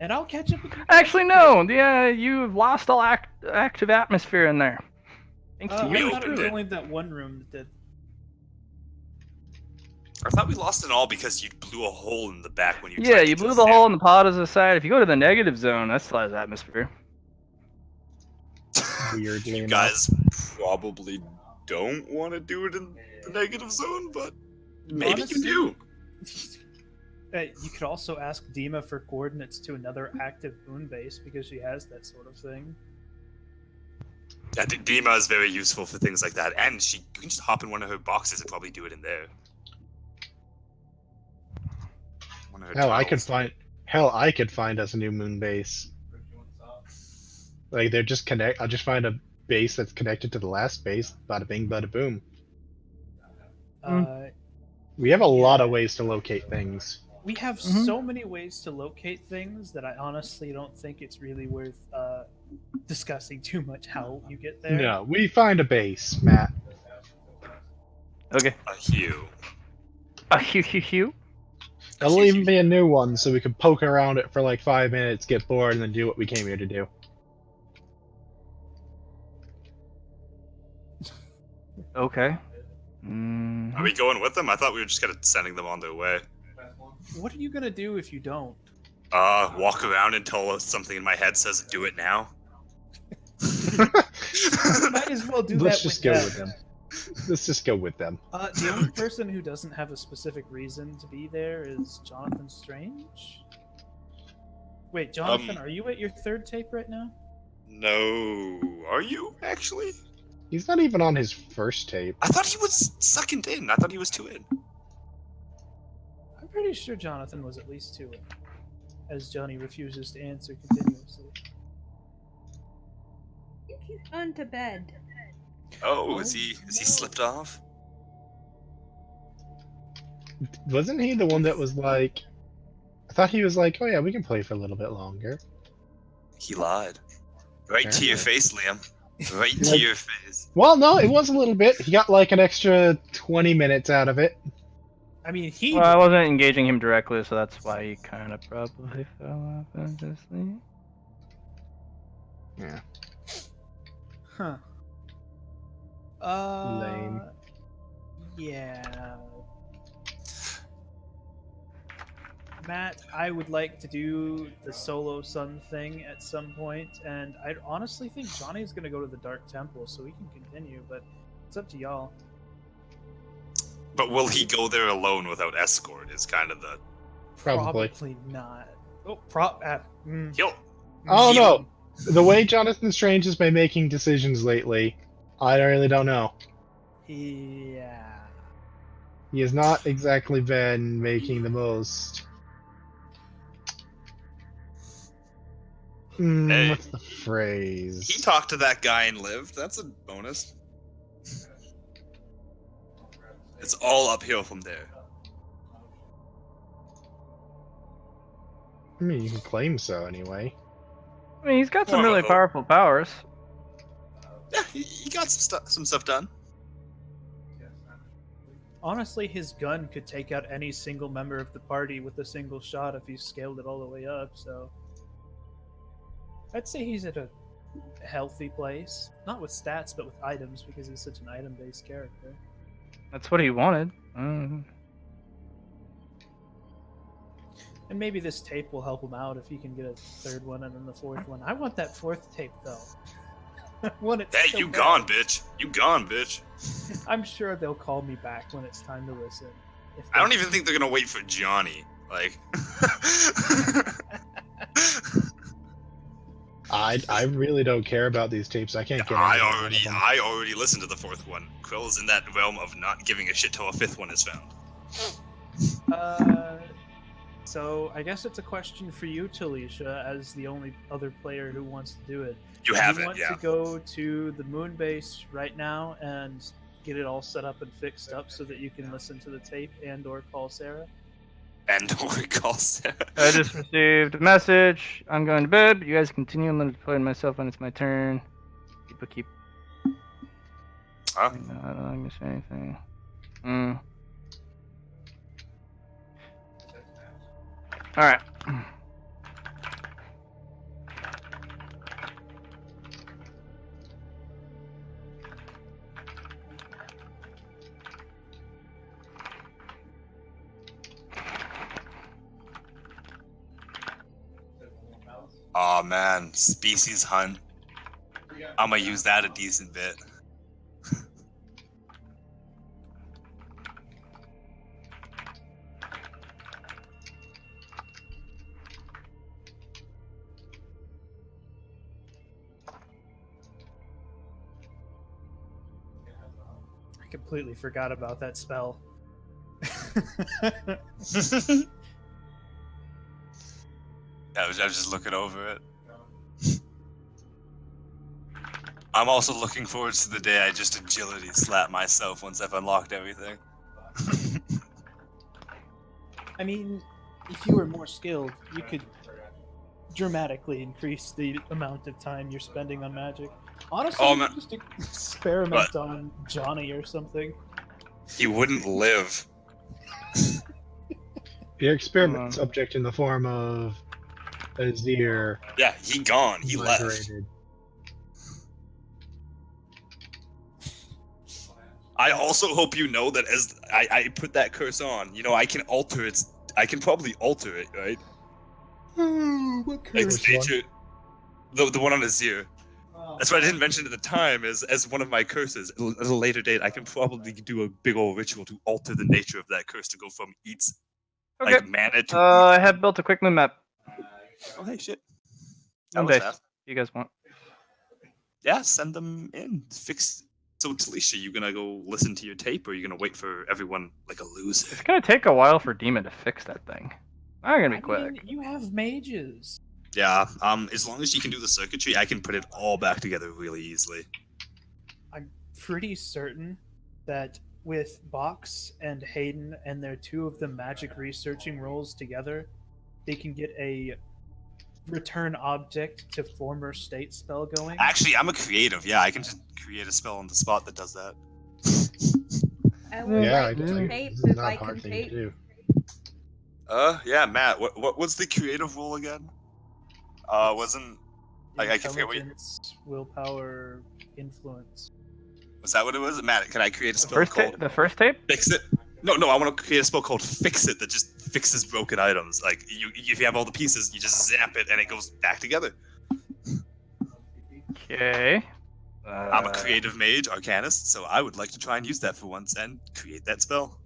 and I'll catch up with you. guys. Actually, no. Yeah, you've lost all active atmosphere in there. Thanks to I you. thought it was opened it. only that one room that did. I thought we lost it all because you blew a hole in the back when you. Yeah, tried to you blew just the stand. hole in the positive side. If you go to the negative zone, that still has atmosphere. Weirdly You enough. guys probably don't want to do it in the negative zone, but maybe Honestly- you do. You could also ask Dima for coordinates to another active moon base because she has that sort of thing. Yeah, Dima is very useful for things like that, and you can just hop in one of her boxes and probably do it in there. One of her Hell, I could tunnels. find us a new moon base. Like they're just connect. I'll just find a base that's connected to the last base. Bada bing, bada boom. We have a lot of ways to locate things. We have so many ways to locate things that I honestly don't think it's really worth discussing too much how you get there. No, we find a base, Matt. Okay. A hue. Hugh. It'll even be a new one, so we can poke around it for like 5 minutes, get bored, and then do what we came here to do. Okay. Are we going with them? I thought we were just kind of sending them on their way. What are you gonna do if you don't? Walk around until something in my head says, "Do it now." Might as well do Let's that just with go them. with them. Let's just go with them. The only person who doesn't have a specific reason to be there is Jonathan Strange. Wait, Jonathan, are you at your third tape right now? No, are you actually? He's not even on his first tape. I thought he was second in. I thought he was 2 in. I'm pretty sure Jonathan was at least 2 in, as Johnny refuses to answer continuously. I think he's gone to bed. Oh, is he slipped off? Wasn't he the one that was like... I thought he was like, oh yeah, we can play for a little bit longer. He lied. Right to your face, Liam. Right to Like- your face. Well, no, it was a little bit. He got like an extra 20 minutes out of it. I mean, he. Well, I wasn't engaging him directly, so that's why he kind of probably fell off into sleep. Yeah. Huh. Lame. Yeah. Matt, I would like to do the solo sun thing at some point, and I honestly think Johnny's going to go to the Dark Temple, so we can continue, but it's up to y'all. But will he go there alone without escort? Is kind of the. Probably. not. Oh, He'll. Oh no! The way Jonathan Strange has been making decisions lately, I really don't know. Yeah. He has not exactly been making the most. Hey. What's the phrase? He talked to that guy and lived. That's a bonus. It's all uphill from there. I mean, you can claim so anyway. I mean, he's got some More of a really hope. powerful powers. Yeah, he got some stuff done. Honestly, his gun could take out any single member of the party with a single shot if he scaled it all the way up, so... I'd say he's at a healthy place. Not with stats, but with items, because he's such an item-based character. That's what he wanted. And maybe this tape will help him out if he can get a third one and then the fourth one. I want that fourth tape, though. I want it Hey, so you bad. gone, bitch. You gone, bitch. I'm sure they'll call me back when it's time to listen. If I don't they- even think they're gonna wait for Johnny. Like. I really don't care about these tapes. I can't get. I anything out of them. already listened to the fourth one. Krell's in that realm of not giving a shit till a fifth one is found. So I guess it's a question for you, Talisha, as the only other player who wants to do it. You Do have you it, want yeah. to go to the moon base right now and get it all set up and fixed up so that you can listen to the tape and/or call Sarah? And don't recall Sarah. I just received a message. I'm going to bed, but you guys continue. I'm going to play myself when it's my turn. Keep. Huh? No, I don't miss anything. Alright. Aw, man. Species hunt. I'm gonna use that a decent bit. I completely forgot about that spell. I was just looking over it. I'm also looking forward to the day I just agility slap myself once I've unlocked everything. I mean, if you were more skilled, you could dramatically increase the amount of time you're spending on magic. Honestly, Oh, you man. could just experiment on Johnny or something. He wouldn't live. Your experiment subject in the form of Azir Yeah, he gone. He left. migrated. I also hope you know that as I put that curse on, I can alter its. I can probably alter it, right? What Its curse one? nature. The one on Azir. That's what I didn't mention at the time. As one of my curses, at a later date, I can probably do a big old ritual to alter the nature of that curse to go from eats Okay. like mana to. I have built a quick move map. Oh hey shit. That One was day. fast. You guys want? Yeah, send them in. Fix. So Talisha, you gonna go listen to your tape, or are you gonna wait for everyone like a loser? It's gonna take a while for Demon to fix that thing. I'm gonna be quick. mean, you have mages. Yeah. As long as you can do the circuitry, I can put it all back together really easily. I'm pretty certain that with Box and Hayden and their two of the magic researching rolls together, they can get a return object to former state spell going. Actually, I'm a creative. Yeah, I can just create a spell on the spot that does that. I will Yeah, write this tape is if not I a hard can thing to tape. do. Yeah, Matt. What was the creative role again? Wasn't I can forget what. Intelligence, willpower, influence. Was that what it was? Matt, can I create a The spell first called tape. The first tape. Fix It? No, I want to create a spell called Fix It that just fixes broken items. Like if you have all the pieces, you just zap it and it goes back together. Okay. I'm a creative mage, arcanist, so I would like to try and use that for once and create that spell.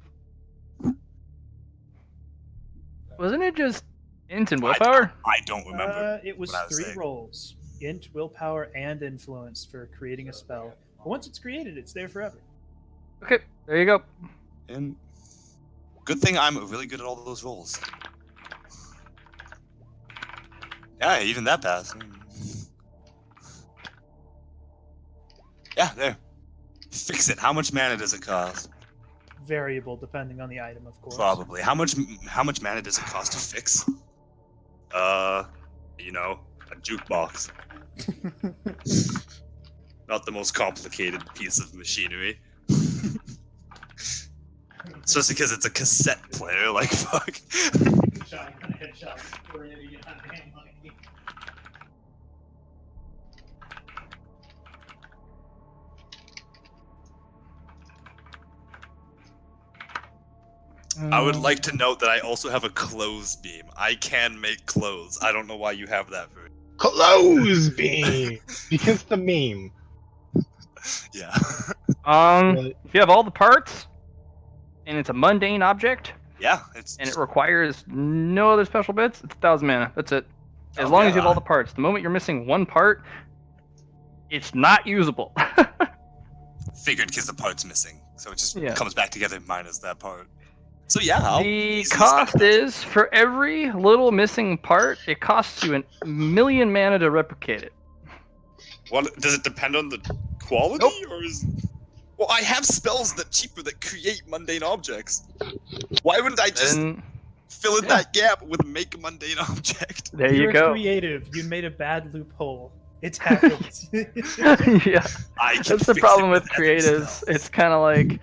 Wasn't it just int and willpower? I don't remember. It was what I was 3 saying. rolls: int, willpower, and influence for creating a spell. But once it's created, it's there forever. Okay, there you go. And good thing I'm really good at all those rolls. Yeah, even that passed. Yeah, there. Fix It. How much mana does it cost? Variable depending on the item, of course. Probably. How much mana does it cost to fix? A jukebox. Not the most complicated piece of machinery. Especially because it's a cassette player, like fuck. I would like to note that I also have a clothes beam. I can make clothes. I don't know why you have that for. Clothes beam! Because the meme. Yeah. If you have all the parts, and it's a mundane object, Yeah, it's. and it requires no other special bits, it's 1,000 mana. That's it. As long as you have all the parts. The moment you're missing one part, it's not usable. Figured because the part's missing, so it just Yeah. comes back together minus that part. So yeah, I'll The easily cost spend it. is, for every little missing part, it costs you 1,000,000 mana to replicate it. Well, does it depend on the quality, or is? Well, I have spells that create mundane objects. Why wouldn't I just Then, fill in that gap with make a mundane object? there You're you go. creative. You made a bad loophole. It happens. Yeah. I can That's the fix problem it with other creatives. spells. It's kind of like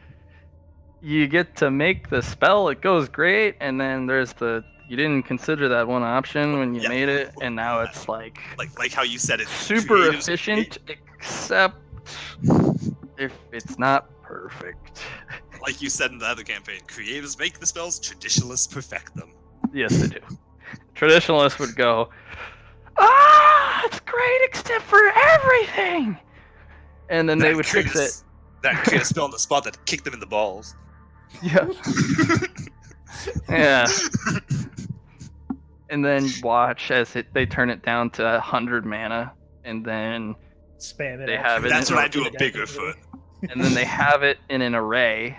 you get to make the spell, it goes great, and then there's you didn't consider that one option when you Yeah. made it, and now it's like like how you said it. super creatives efficient, except if it's not perfect. Like you said in the other campaign, creatives make the spells, traditionalists perfect them. Yes, they do. Traditionalists would go, it's great except for everything, and then they would fix it. That create a spell on the spot that kicked them in the balls. Yeah. Yeah. And then watch as they turn it down to 100 mana, and then Spam it. They out. have it That's in- when I do a bigger foot. and then they have it in an array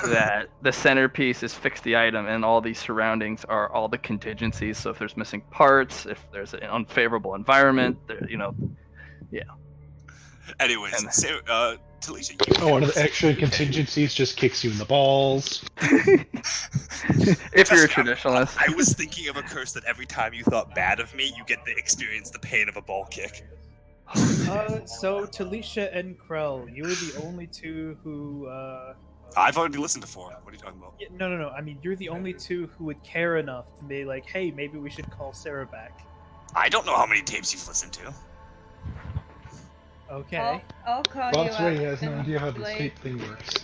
that the centerpiece is fix the item, and all these surroundings are all the contingencies. So if there's missing parts, if there's an unfavorable environment, Anyways, And- Sarah, Talisha, you One of the extra contingencies just kicks you in the balls. if you're a traditionalist. I was thinking of a curse that every time you thought bad of me, you get to experience the pain of a ball kick. So Talisha and Krell, you were the only two who. I've already listened to 4. What are you talking about? No. I mean, you're the only two who would care enough to be like, hey, maybe we should call Sarah back. I don't know how many tapes you've listened to. Okay. I'll call Bob's you way up. has no and idea how be this like, tape thing works.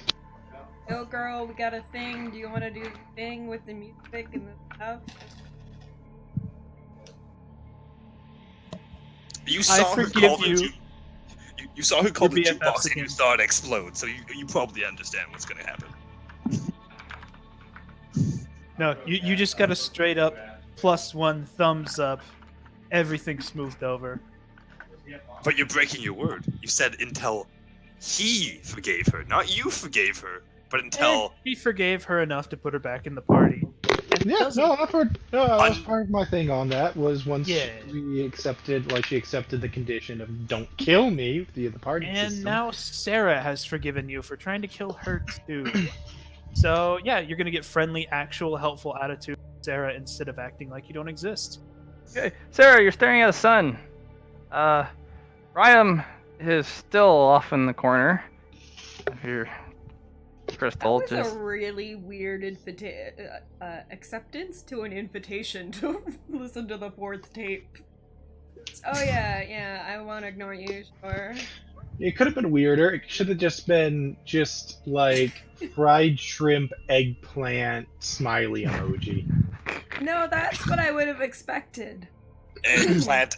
yo, girl, we got a thing. Do you want to do the thing with the music and the stuff? You saw who forgive called you. You saw who called the Your BFFs jukebox and again. you saw it explode, so you probably understand what's gonna happen. No, you just got a straight up +1 thumbs up. Everything smoothed over. But you're breaking your word. You said until he forgave her, not you forgave her, but until He forgave her enough to put her back in the party. And Yeah, doesn't- no, that was part of my thing on that. Was once Yeah. we accepted, she accepted the condition of "don't kill me" via the party And system. now Sarah has forgiven you for trying to kill her too. So yeah, you're gonna get friendly, actual, helpful attitude, from Sarah, instead of acting like you don't exist. Okay, Sarah, you're staring at the sun. Ryam is still off in the corner. If you're Crystal, That was just a really weird acceptance to an invitation to listen to the 4th tape. Oh yeah, I won't ignore you, sure. It could have been weirder. It should have just been like fried shrimp, eggplant, smiley emoji. No, that's what I would have expected. eggplant,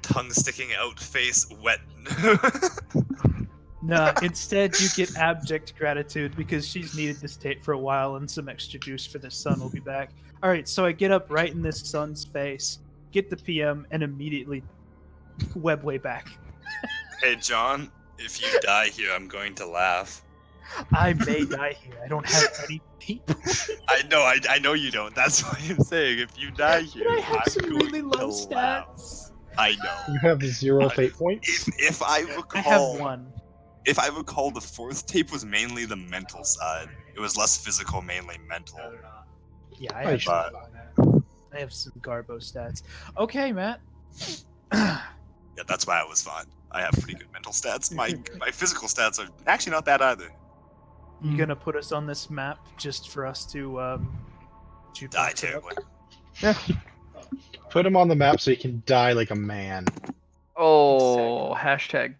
tongue sticking out, face wet. Nah, instead you get abject gratitude because she's needed this tape for a while and some extra juice for the sun will be back. Alright, so I get up right in this sun's face, get the PM, and immediately web way back. Hey John, if you die here, I'm going to laugh. I may die here. I don't have any people. I know you don't. That's why I'm saying if you die here, But I have I'm some going really to low laugh. stats. I know. You have 0 fate points. If I I have recall, 1. if I recall, the 4th tape was mainly the mental side. It was less physical, mainly mental. Yeah, I should I have some Garbo stats. Okay, Matt. Yeah, that's why I was fine. I have pretty good mental stats. My physical stats are actually not bad either. You gonna put us on this map just for us to Die terribly. Put him on the map so he can die like a man. oh,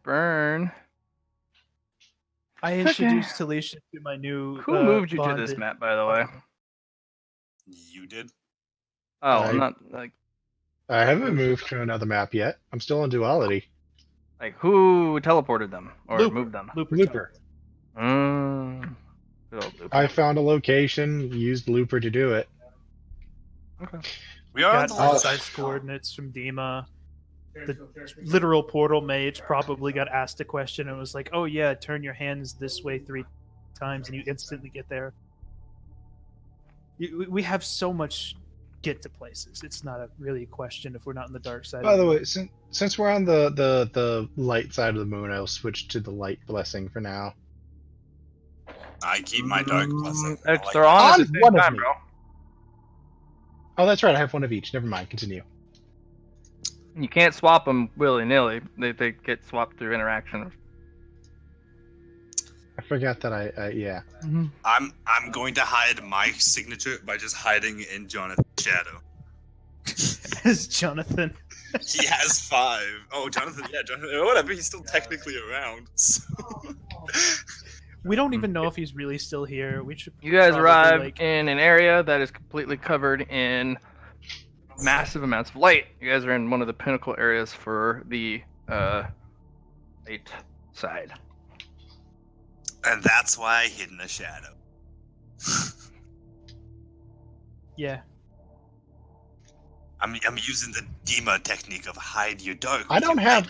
#burn. I introduced Talisha to my new. Who moved you to this bonded- map, by the way? You did? Oh, I- I'm not like I haven't moved to another map yet. I'm still on Duality. who teleported them or Looper. moved them? Looper. Good old Looper. I found a location, used Looper to do it. We are on Got the precise coordinates from Dima. The literal portal mage probably got asked a question and was like, "Oh yeah, turn your hands this way 3 times and you instantly get there." We have so much get to places. It's not really a question if we're not on the dark side. By the way, since we're on the light side of the moon, I'll switch to the light blessing for now. I keep my dark blessing. I like They're on at the On same one of time, me. bro. Oh, that's right. I have one of each. Never mind. Continue. You can't swap them willy nilly. They get swapped through interaction. I forgot that yeah. I'm going to hide my signature by just hiding in Jonathan's shadow. As Jonathan. He has 5. Oh, Jonathan, whatever. He's still technically around. So. We don't even know if he's really still here. We should. You guys probably, arrive like, in an area that is completely covered in massive amounts of light. You guys are in one of the pinnacle areas for the light side. And that's why I hid in the shadow. Yeah. I'm using the Dima technique of hide your dark. I don't have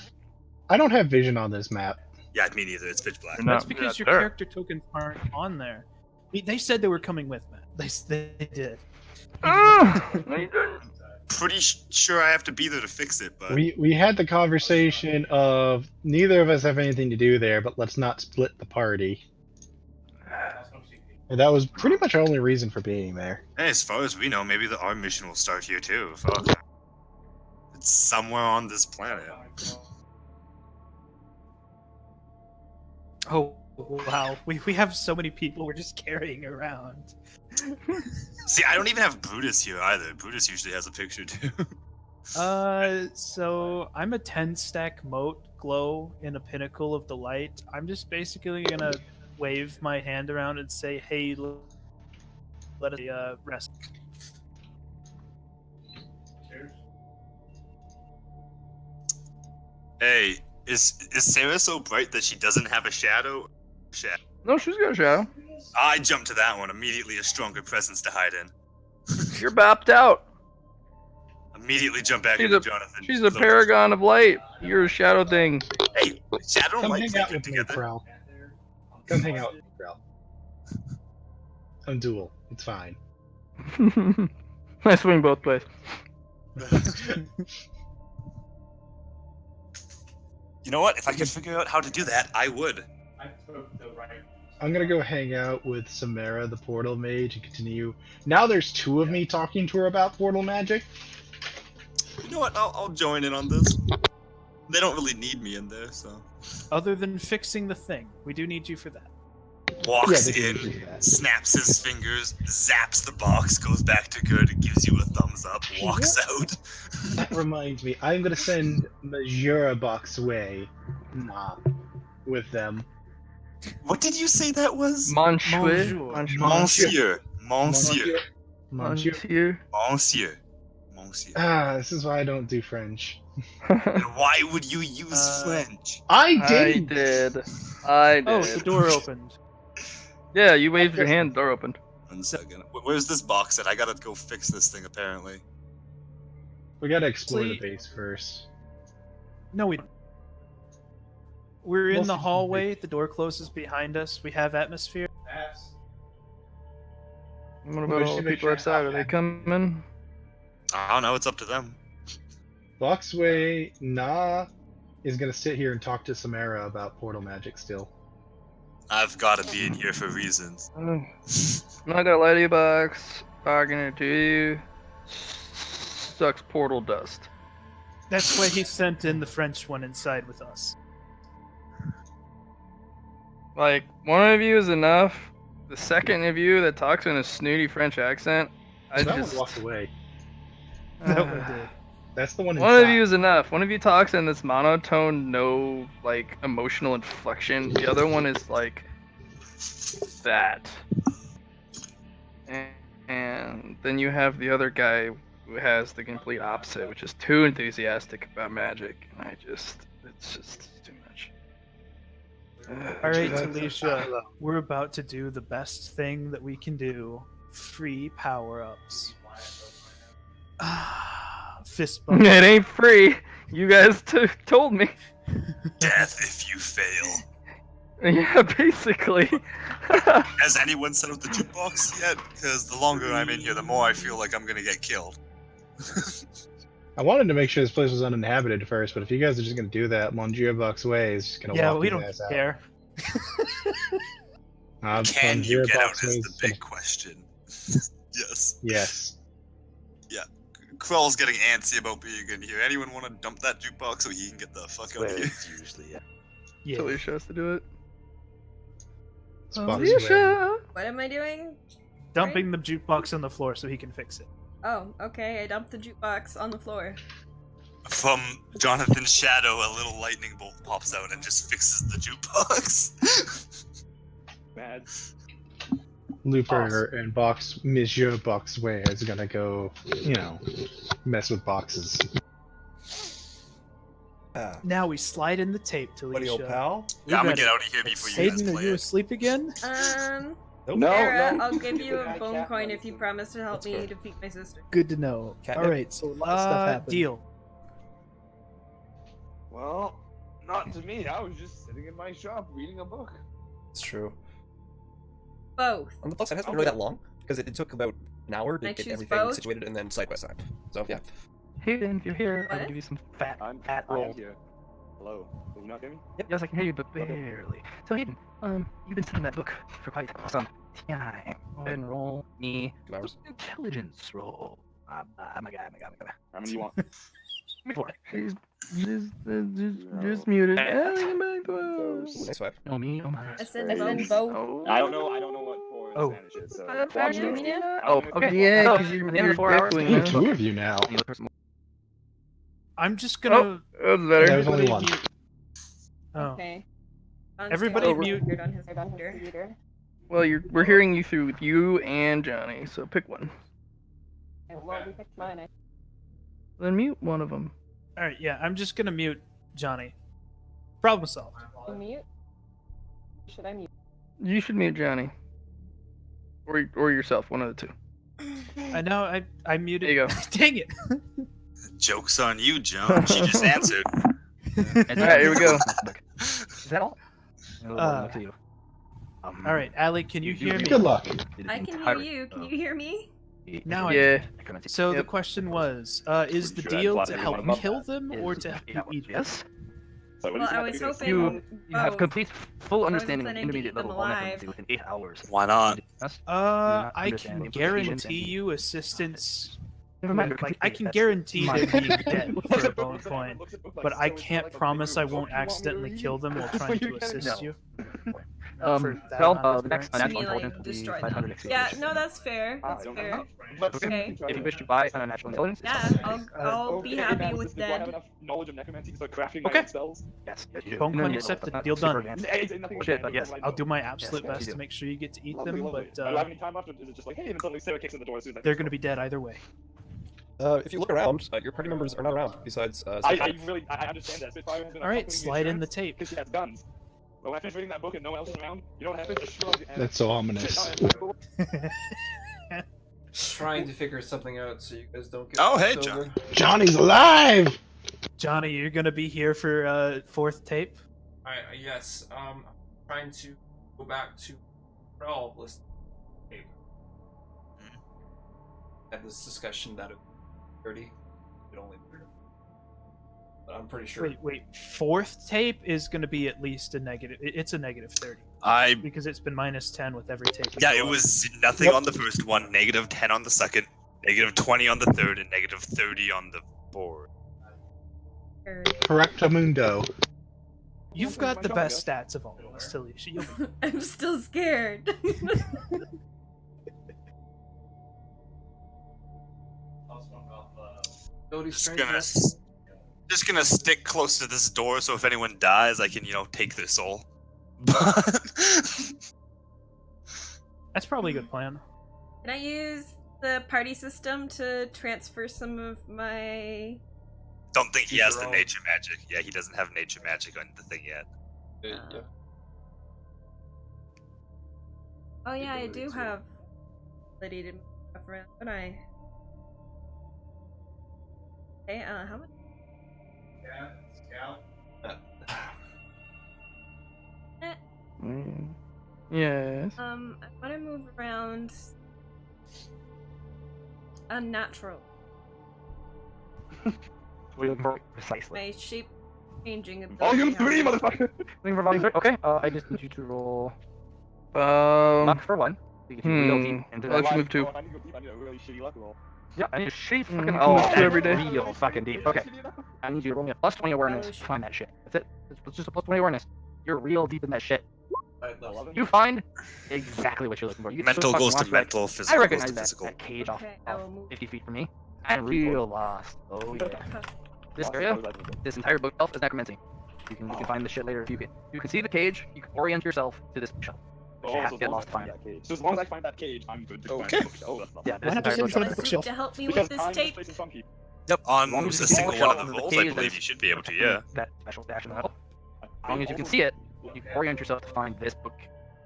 vision on this map. Yeah, me neither. It's pitch black. That's because your character tokens aren't on there. They said they were coming with, Matt. They did. Pretty sure I have to be there to fix it, but We had the conversation of neither of us have anything to do there, but let's not split the party. And that was pretty much our only reason for being there. hey, as far as we know, maybe our mission will start here too. Fuck. It's somewhere on this planet. Oh wow, we have so many people we're just carrying around. See, I don't even have Brutus here either. Brutus usually has a picture too. So I'm a 10 stack moat glow in a pinnacle of the light, I'm just basically gonna wave my hand around and say, "Hey, let us rest." Hey, is Sarah so bright that she doesn't have a shadow? No, she's got a shadow. I jumped to that one immediately. A stronger presence to hide in. You're bapped out. Immediately jump back She's into a Jonathan. she's a paragon of light. You're a shadow thing. Hey, shadow and Come light hang play out good with me, together. Krell. Come hang out with me, Krell. I'm dual. It's fine. I swing both ways. You know what? If I could figure out how to do that, I would. I'm gonna go hang out with Samara, the portal mage, and continue. Now there's two of me talking to her about portal magic. You know what? I'll join in on this. They don't really need me in there, so. Other than fixing the thing, we do need you for that. Walks Yeah, they in, can do that. snaps his fingers, zaps the box, goes back to good, gives you a thumbs up, walks out. That reminds me, I'm gonna send Majura Box away. Nah, with them. What did you say that was? Monsieur. Monsieur. Monsieur. Monsieur. Monsieur. Monsieur. Ah, this is why I don't do French. And why would you use French? I I did. did. I did. Oh, the door opened. Yeah, you waved your hand, door opened. 1 second. Where's this box at? I gotta go fix this thing, apparently. We gotta explore the Sleep. base first. No, we don't. We're in Most the of them hallway. The door closes behind us. We have atmosphere. What Well, about we all should the make people sure outside? Are not they coming? I don't know, it's up to them. Boxway Na is gonna sit here and talk to Samara about portal magic still. I've gotta be in here for reasons. I'm not gonna lie to you, Box. Bargaining to you. Sucks portal dust. That's why he sent in the French one inside with us. Like, one of you is enough. The second of you that talks in a snooty French accent, I that just. one walked away. That one did. That's the one One inside. of you is enough. One of you talks in this monotone, no like emotional inflection. The other one is like that. And then you have the other guy who has the complete opposite, which is too enthusiastic about magic. And it's just too much. All right, That's- Talisha, we're about to do the best thing that we can do. Free power-ups. Fist bump. It ain't free. You guys told me. Death if you fail. Yeah, basically. Has anyone set up the jukebox yet? Because the longer I'm in here, the more I feel like I'm gonna get killed. I wanted to make sure this place was uninhabited first, but if you guys are just gonna do that, Monjira Box Way is just gonna Yeah, walk we you don't guys out. care. Can you Monjira get out Box is Way the is big question. Yes. Yes. Krell's getting antsy about being in here. Anyone want to dump that jukebox so he can get the fuck out of here? Usually, Yeah. Talisha has to do it. It's Box Way. Talisha! What am I doing? Dumping the jukebox on the floor so he can fix it. Oh, okay. I dumped the jukebox on the floor. From Jonathan's shadow, a little lightning bolt pops out and just fixes the jukebox. Bad. Looper and Monsieur Box Way is gonna go, mess with boxes. Now we slide in the tape, Buddy, old Talisha. pal. Yeah, I'm gonna ready. get out of here before you guys Hayden, are play you it. asleep again? No, Sarah, no. I'll give you a I bone can't coin run if you this promise to help That's me fair. defeat my sister. Good to know. Catnip. All right, so a lot of stuff happened. Deal. Well, not to me. I was just sitting in my shop reading a book. It's true. Both. On the plus side, it hasn't been really that long because it took about an hour Can I to get choose everything both? situated and then side quest time. So yeah. Hayden, if you're here, I What? will give you some fat I am roll. here. Hello. Can you not hear me? Yes, I can hear you, but barely. So Hayden, you've been studying that book for quite some time. Go ahead and roll me 2 hours. an intelligence roll. My guy. How many do you want? He's just muted. Ooh, nice 5. No, me, oh my. I said As in both. Oh. I don't know what four in Oh. Spanish is. So Can you hear me now? Oh, okay. Yeah, because you're 4 hours. Ooh, 2 of you now. I'm just gonna. That was better. There's only everybody one. mute. Oh. Okay. Everybody Over. mute. On his computer. Well, we're hearing you through you and Johnny, so pick one. Well, we picked mine. Then mute one of them. All right, yeah, I'm just gonna mute Johnny. Problem solved. Mute? Should I mute? You should mute Johnny. Or yourself, one of the two. I know. I muted. There you go. Dang it! Joke's on you, John. She just answered. Alright, here we go. Is that all? All right, Allie, can you hear me? Good luck. I can hear you. Can you hear me? Now Yeah. So the Yep. question was, is the deal to help kill them or to help you eat them? Yes. Well, I was hoping You have both. complete, full was understanding of planning to intermediate eat them level alive. necromancy within 8 hours. Why not? I understand can the implications guarantee and- you assistance. Never mind, Like, I can that's guarantee mine. them being dead for a bone coin, but I can't promise I won't accidentally kill them while trying to assist No. you. For that Well, amount of the next currency. You unnatural mean, like, intelligence will be destroy 500 them. XP. Yeah, no, that's fair. That's fair. Okay. If you wish to buy an unnatural intelligence, Yeah, I'll be happy with Do I have dead. enough knowledge of necromancy to start crafting Okay. my own spells? yes, you do. Bone You know coin you accepted. not Deal super done. advanced. Shit, but yes. I'll do my absolute Yes, best you to do. make sure you get to eat Lovely, them, lovely. but Do I have any time left, or is it just like, hey, and then suddenly Sarah kicks in the door as soon as I they're finish going to be dead either way. If you look around, your party members are not around. Besides, I really, I understand that. Spitfire has been All right, accompanying me slide in the insurance tape. because she has guns. But when I finish reading that book and no one else is around, you know what happens? I shrug and That's so ominous. trying to figure something out so you guys don't get. Oh, hey, fucked John. over. Johnny's alive! Johnny, you're going to be here for fourth tape? Alright, yes. I'm trying to go back to Krell list tape. Had this discussion that it 30. It only 30. But I'm pretty sure. Wait. Fourth tape is going to be at least a negative. It's a negative 30 I because it's been minus 10 with every tape. yeah, it was nothing on the first one, negative 10 on the second, negative 20 on the third, and negative 30 on the fourth. Correctamundo. You've got the best stats of all of us, Talisha. You'll be I'm still scared. Just gonna stick close to this door, so if anyone dies, I can take their soul. But That's probably a good plan. Can I use the party system to transfer some of my... don't think he Choose has your the own. nature magic. Yeah, he doesn't have nature magic on the thing yet. Yeah. Oh yeah, I ability do to- have ability to move stuff around, but I... Okay, how much? Yes. I want to move around... Unnatural. What are you looking for precisely? My shape changing ability. Volume 3, motherfucker! Looking for volume 3? Okay, I just need you to roll. Um. Luck for 1. You get real Hmm. deep into Let's that. move to. If I need to go deep, I need a really shitty luck roll. Yeah, I need a shitty fucking. Mm, Oh, move to that's every day. real fucking deep. Okay, I need you to roll me a plus 20 awareness Oh, to find that shit. That's it. It's just a plus 20 awareness. You're real deep in that shit. 11. You find exactly what you're looking for. You get Mental so goes to fucking lost, mental, I physical goes recognize to that, physical. that cage off, Okay, I off will move. 50 feet from me. I'm real lost. Oh yeah. This area, this entire bookshelf is necromancy. You can find the shit later if you can. You can see the cage. You can orient yourself to this bookshelf. But you have to get lost to find it. So as long as I find that cage, I'm good to Okay. find the bookshelf. Yeah, this Why not entire just in front bookshelf. of the bookshelf? To help me Because with this time and tape. space is funky. Yep, on As long a as you single can one of tell the the rolls, I cage believe that's- you should be able to, yeah. That special dash in the middle. As long as you can see it, you can orient yourself to find this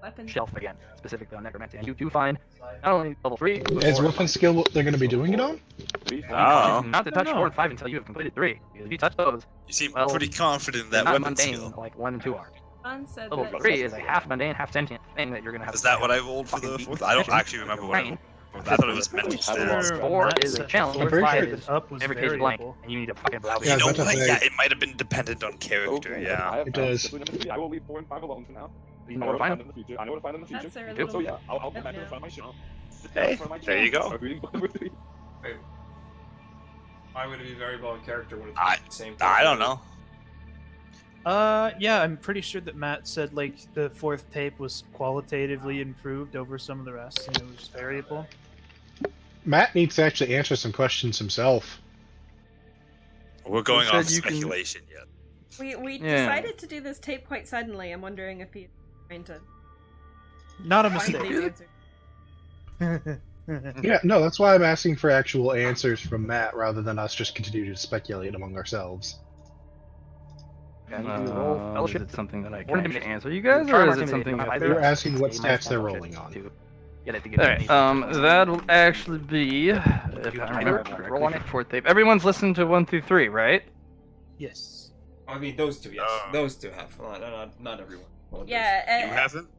Weapon. bookshelf again, specifically on necromancy. And you do find not only level 3, but Is 4, weapon skill what they're going to be doing it on? Oh. not to touch I don't 4 and 5 until you have completed 3. Because if you touch those, You seem Well, pretty confident in they're that not weapon mundane skill. like 1 and 2 are. John said Level that 3 is a half mundane, half sentient thing that you're gonna have. Is to that what I fucking rolled for the beat fourth? with I don't precision actually remember with what I brain. rolled. I thought it was mental Sure, stats. 4 Matt is a said challenge, I'm fourth pretty 5 sure is up was every page is blank, variable. and you need to fucking blow Yeah, You know that's what? a Yeah, thing. it might have been dependent on character, yeah. It does. I will leave 4 and 5 alone for now. You know where to find them in the future. I know where to find them in the future. That's a You do? So little... yeah, I'll go back to the front of my shop. Sit down Hey, in front of my there you chair, go. start reading book number 3. Why would it be variable in character when it's I- the same? I don't know. Yeah, I'm pretty sure that Matt said like the fourth tape was qualitatively improved over some of the rest, and it was variable. Matt needs to actually answer some questions himself. We're going said off you can- speculation yet. We Yeah. decided to do this tape quite suddenly. I'm wondering if he's trying to Not a find mistake. these answers. Yeah, no, that's why I'm asking for actual answers from Matt rather than us just continue to speculate among ourselves. Can you roll Is fellowship? it something that I Or can actually intimidate. answer you guys, Charm or or is it intimidate, something you you have have either You're of us. asking what It's a minus stats they're 10 rolling on. to get it to give Alright, me plus that'll actually be you have to roll on it. fourth tape. Everyone's listened to 1 through 3, right? Yes. I mean, those two, yes. Those two have. Not everyone. Well, Yeah, You haven't?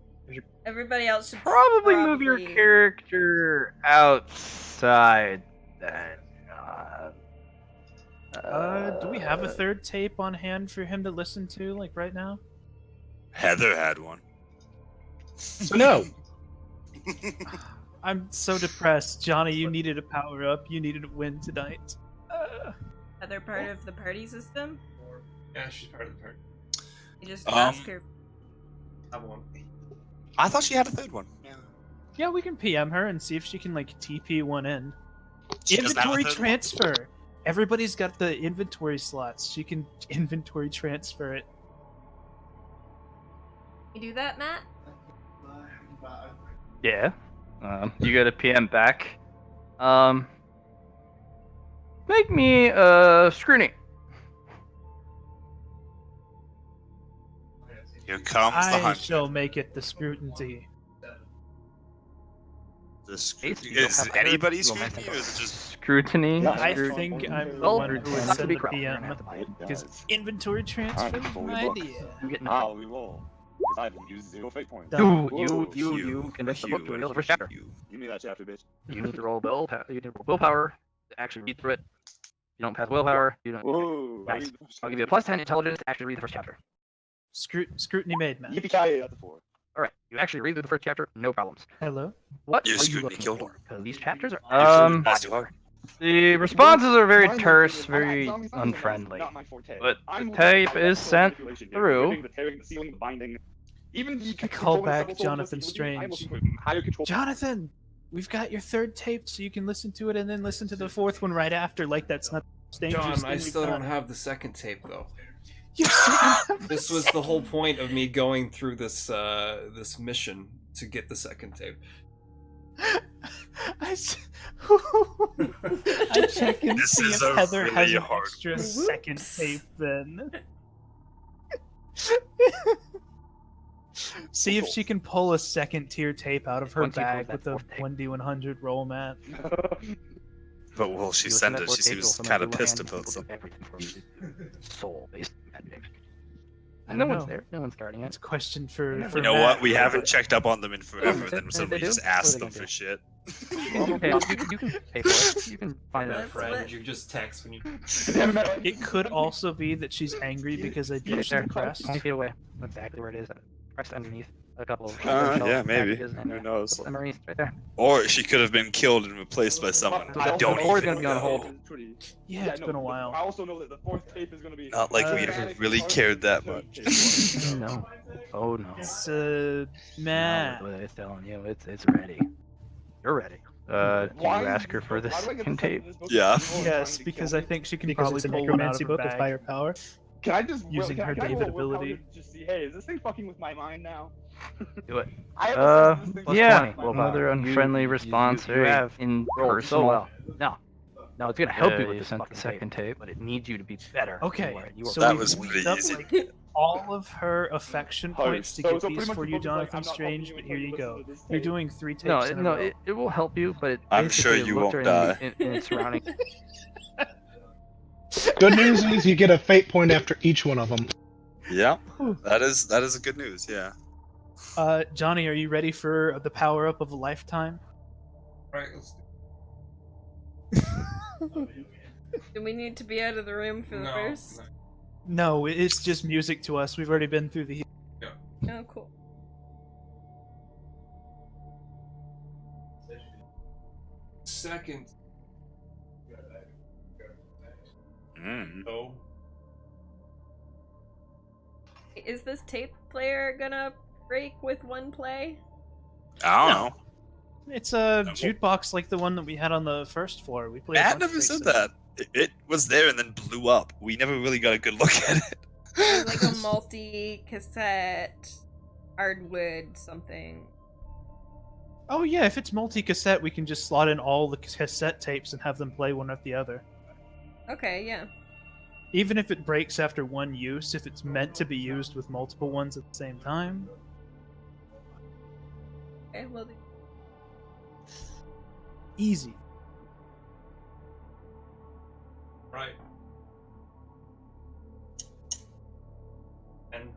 everybody else should Probably move your character outside then. Do we have a third tape on hand for him to listen to, like right now? Heather had one. So no. I'm so depressed, Johnny. You needed a power up. You needed a win tonight. Other part of the party system. Yeah, she's part of the party. You just ask her. I won't. I thought she had a third one. Yeah, we can PM her and see if she can like TP one in. She doesn't have a Inventory third one? transfer. Everybody's got the inventory slots. She can inventory transfer it. You do that, Matt? Yeah. You get a PM back. Make me scrutiny. Here comes the I hunt. shall make it the scrutiny. Is it anybody's scrutiny, or is it just Scrutiny. I Scrutiny. think I'm the Well, one who it's would not send to be the Krell. PM. Because inventory transfer Alright, is before we my book. idea. You get I'll reroll. Because I've used 0 fate points. Done. You convince the book to reveal the first chapter. Give me that chapter, bitch. You need to roll willpower to actually read through it. You don't pass willpower. You don't. Whoa. Nice. I'll give you a plus 10 intelligence to actually read the first chapter. Scrutiny made, man. Yippee-ki-yay, that's a 4. All right, you actually read through the first chapter, no problems. Hello? What Your are you scrutiny looking killed for? her. Because these chapters are That's too hard. The responses are very Mine terse, is- very zombies are unfriendly. not my forte. But I'm the more tape excited is about sent manipulation here. through. Ripping, the tearing, the sealing, the binding. Even the Call controlling back several souls Jonathan with you, I'm Strange. looking for higher control. Jonathan! We've got your third tape so you can listen to it and then listen to the fourth one right after, like that's not dangerous. John, I thing still we've don't done. have the second tape though. You still have This was the whole point of me going through this this mission to get the second tape. I check and This see is if a Heather has really an hard extra one. second tape then. See if she can pull a second tier tape out of her Once you pull bag that with the fourth tape. 1d100 roll, Matt. But will she You listen send to that it? fourth She tape, was you'll summon kind of Dual pissed Hand, about people something. do everything for you. Soul-based magic. I No don't one's know. there. No one's guarding It's it. a question for You know Matt. what? We haven't checked up on them in forever. If Then they somebody do, just what are asked they them gonna for do? shit. Okay, you can pay for it. You can find Let's a friend. let- You just text when you. It could also be that she's angry because I ditched There, the crest. 20 feet away. That's exactly where it is. Pressed underneath a couple of Yeah, maybe. packages and, Who knows? couple MREs right there. Or she could have been killed and replaced by someone. I don't Or even gonna be on know. hold. Yeah, it's been a I while. also know that the fourth tape is going to be. Not like we Uh, ever really cared that much. No. Oh no. It's, No, Matt. what it's telling you, it's ready. You're ready. Do you ask her for the second tape? Yeah. Yes, because I think she can Because probably it's a pull one out of necromancy her book of bag. higher power. Can I just Using her can I roll David a willpower ability. to just see, hey, is this thing fucking with my mind now? Do it. I have a sense this thing's Yeah. fucking with my mind. Another unfriendly response. You Very have rolled impersonal. so well. No, it's gonna help you with you this sent fucking the second tape. but it needs you to be better. Okay, You are so That we've was used pretty up, easy. like, all of her affection Alright, points to so- get so these pretty much for the you, book is like, Jonathan I'm not Strange, helping but you here you until go. you listen to this You're tape. doing 3 tapes No, in a no, row. it will help you, but it I'm sure basically you looked won't around die. in its surrounding. Good news is you get a fate point after each one of them. Yeah, that is a good news. Yeah. Johnny, are you ready for the power up of a lifetime? Alright, let's Do we need to be out of the room for the No, first? No, it's just music to us. We've already been through the. Oh, cool. Second. Mm. Is this tape player gonna break with one play? I don't know. It's a jukebox like the one that we had on the first floor. We played. a Matt bunch of never said things in it. that. It was there and then blew up. We never really got a good look at it. There's like a multi-cassette, hardwood something. Oh yeah, if it's multi-cassette, we can just slot in all the cassette tapes and have them play one after the other. Okay, yeah. Even if it breaks after one use, if it's meant to be used with multiple ones at the same time. Okay, well, Easy. Right. And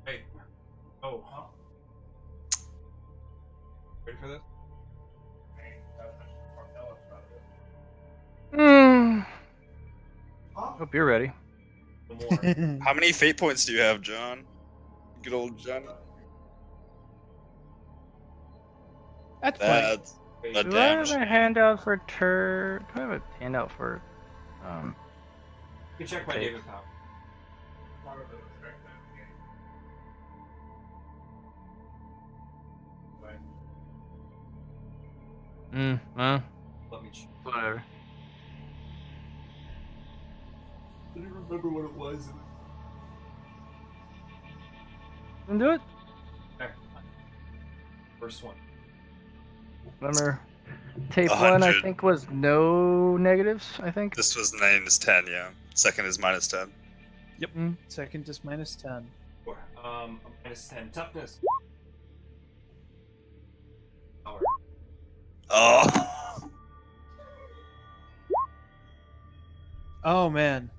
wait. Oh. Ready for this? Hope you're ready. No more. How many fate points do you have, John? Good old Johnny. That's plenty. That's Wait, a Do I have damn. a handout for Do I have a handout for you can check my Okay. David Power. Let me check. whatever. I didn't remember what it was. Then do it. Okay. First one. Remember, tape 1 I 100. think was no negatives. I think. This was -10, yeah. Second is -10. Yep. Second is -10. Four. A -10 toughness. Power. Oh. Oh man,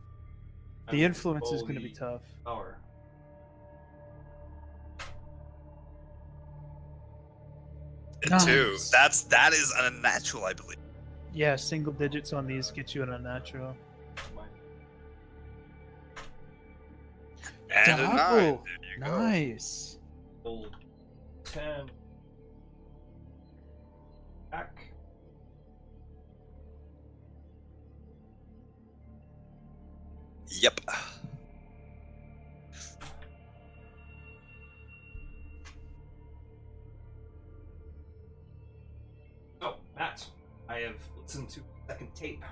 the And influence is going to be holy tough. Power. And 2. Nice. That is unnatural, I believe. Yeah, single digits on these get you an unnatural. And a 9. There Double. you go. Nice. Old 10. Back. Yep. Oh, Matt. I have listened to second tape.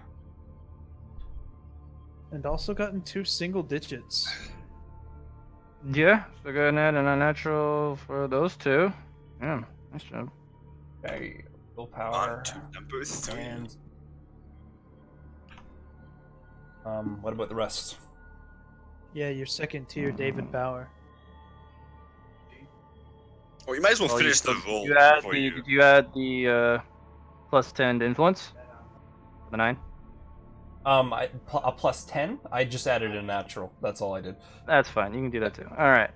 And also gotten 2 single digits. Yeah, so go ahead and add an unnatural for those two. Yeah, nice job. Okay. Willpower. On to number 3. And what about the rest? Yeah, your second tier, David Bauer. Well, you might as well Oh, finish the roll. You add before the, you... Did you add the +10 to influence? The 9? A +10? I just added a natural. That's all I did. That's fine. You can do that too. All right.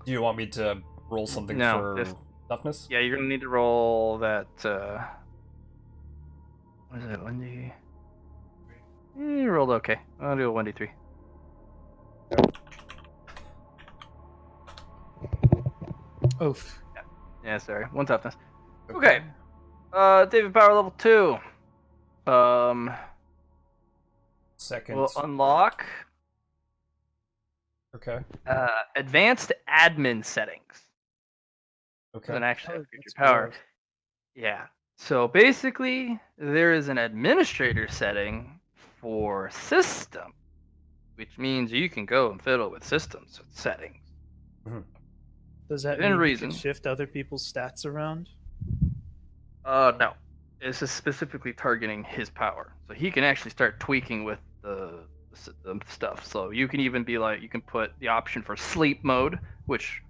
Do you want me to roll something No, for just- toughness? Yeah, you're gonna need to roll that. What is it? 1d. You rolled okay. I'll do a 1d3. Oof. Yeah, sorry. 1 toughness. Okay. David Power level 2. Second. Will unlock Okay. advanced admin settings. Okay. Doesn't actually Oh, upgrade your that's power. gross. Yeah. So basically, there is an administrator setting for system, which means you can go and fiddle with systems settings. Does that Within mean reason. you can shift other people's stats around? No. This is specifically targeting his power. So he can actually start tweaking with the stuff. So you can even be like, you can put the option for sleep mode, which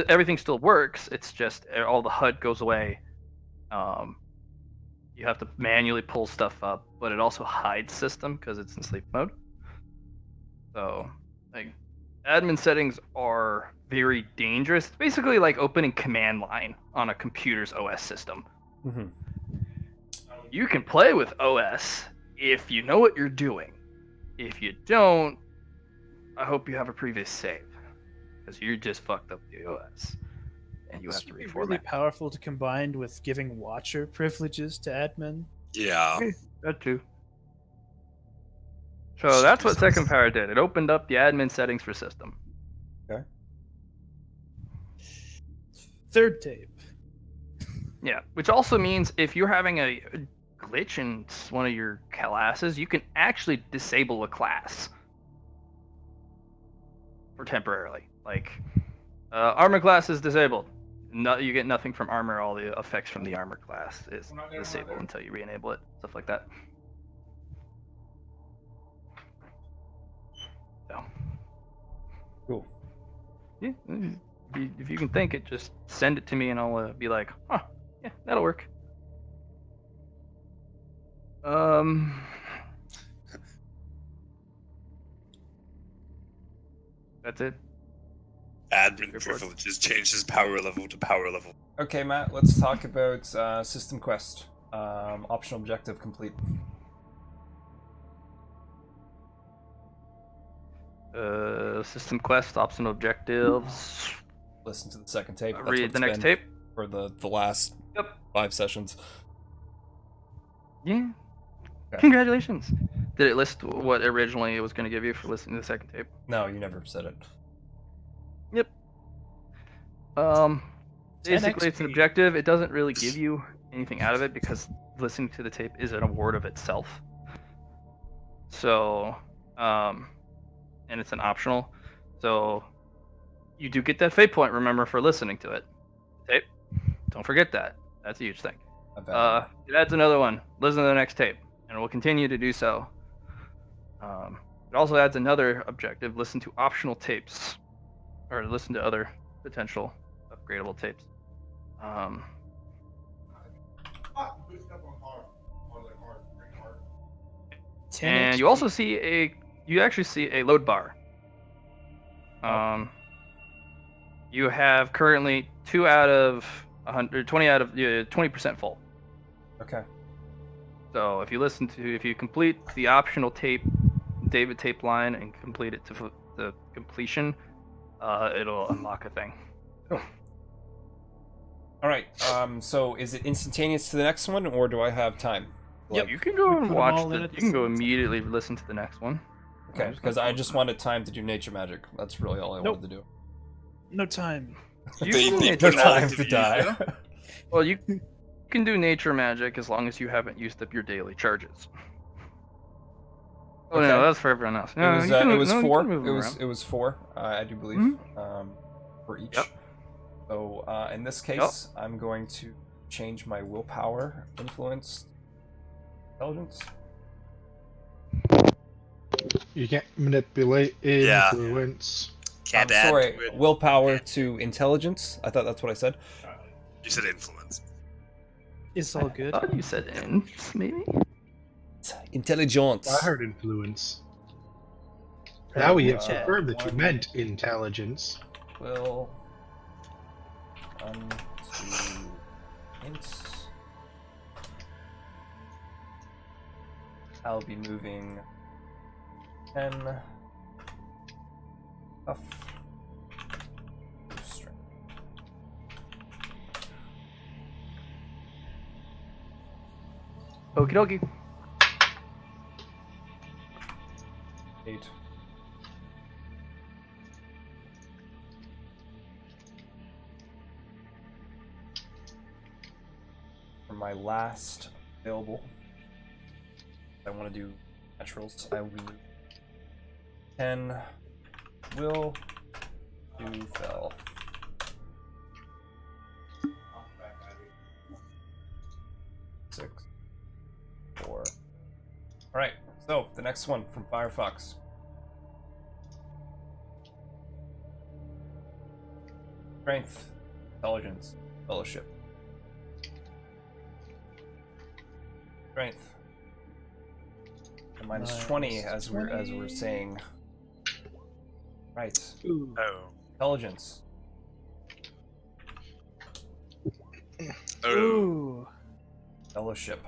everything still works. It's just all the HUD goes away. You have to manually pull stuff up, but it also hides system because it's in sleep mode. So, like, admin settings are very dangerous. It's basically like opening command line on a computer's OS system. You can play with OS if you know what you're doing. If you don't, I hope you have a previous save, because you just fucked up the OS, and you This have to would be really reformat. powerful to combine with giving Watcher privileges to admin. Yeah. That too. So that's what Second Power did. It opened up the admin settings for system. Okay. Third tape. Yeah, which also means if you're having a glitch in one of your classes, you can actually disable a class for temporarily. Like, armor class is disabled. No, you get nothing from armor. All the effects from the armor class is disabled until you re-enable it. Stuff like that. So. Cool. Yeah, if you can think it, just send it to me and I'll be like, huh, yeah, that'll work. That's it. Admin privileges changed his power level to power level. Okay, Matt, let's talk about System Quest. Optional objective complete. System quest, optional objectives. Listen to the second tape. That's Read what the it's next been tape. for the last 5 sessions. Yeah. Okay. Congratulations. Did it list what originally it was going to give you for listening to the second tape? No, you never said it. Yep. Basically, it's an objective. It doesn't really give you anything out of it because listening to the tape is an award of itself. So, and it's an optional. So, you do get that fate point, remember, for listening to it. Tape. Don't forget that. That's a huge thing. It adds another one. Listen to the next tape, and we'll continue to do so. It also adds another objective. Listen to optional tapes, or listen to other potential upgradable tapes. And you also see you actually see a load bar. You have currently 2 out of 100, 20 out of 20% full. Okay. So if you complete the optional tape, David tape line, and complete it to the completion, it'll unlock a thing. Cool. All right. So is it instantaneous to the next one, or do I have time? Yeah, you can go and watch you can go immediately listen to the next one. Okay, because I just wanted time to do nature magic. That's really all I wanted to do. No time. No time to die. Well, you can do nature magic as long as you haven't used up your daily charges. Oh no, that's for everyone else. No, it was 4. It was 4. I do believe for each. Yep. So in this case, I'm going to change my willpower, influence, intelligence. You can't manipulate influence. Can't add sorry, to it. willpower to intelligence. I thought that's what I said. You said influence. It's all good. I thought you said inf, maybe? Intelligence. I heard influence. Now we have confirmed that you meant intelligence. Will 1, 2, int. I'll be moving 10 up. Strength. Okie dokie. 8. For my last available, I want to do naturals. I will be 10. Will do fell. Six. 4. Alright, so the next one from Firefox. Strength, intelligence, fellowship. Strength. And minus 20 as we're saying. Right. Ooh. Oh. Intelligence. Ooh. Fellowship.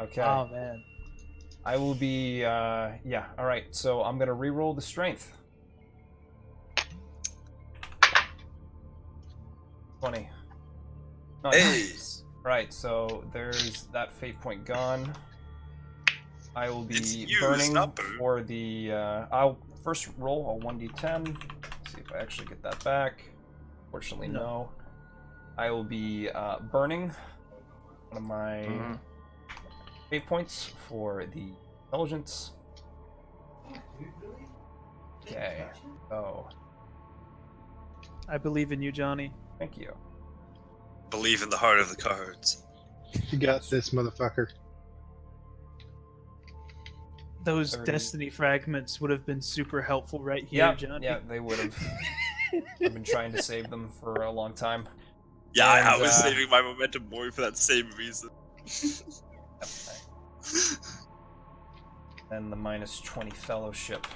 Okay. Oh man. I will be, yeah, alright, so I'm gonna reroll the strength. 20. Nice. Right, so there's that fate point gone. I will be burning for the, I'll first roll a 1d10. See if I actually get that back. Fortunately, no. I will be, burning one of my fate points for the intelligence. Okay, so. I believe in you, Johnny. Thank you. Believe in the heart of the cards. You got this, motherfucker. Those destiny fragments would have been super helpful right here, Johnny. Yeah, they would have. I've been trying to save them for a long time. Yeah, And, I was saving my momentum more for that same reason. And the minus 20 fellowship.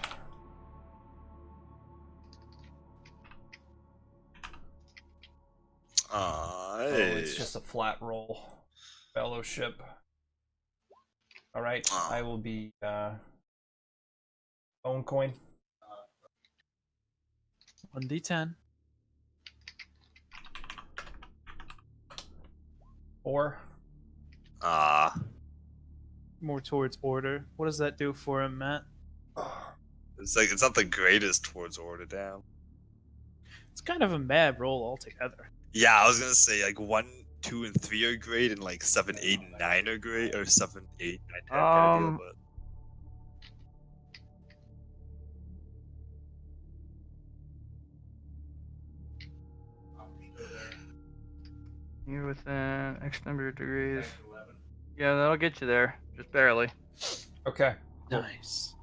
Hey. Oh, it's just a flat roll. Fellowship. Alright, I will be own coin. 1d10. 4. More towards order. What does that do for him, Matt? It's not the greatest towards order down. It's kind of a mad roll altogether. Yeah, I was gonna say like 1, 2, and 3 are great, and like 7, 8, and 9 are great, or 7, 8, 9, 10 kind of deal. But You're within X number of degrees. Yeah, that'll get you there, just barely. Okay. Nice.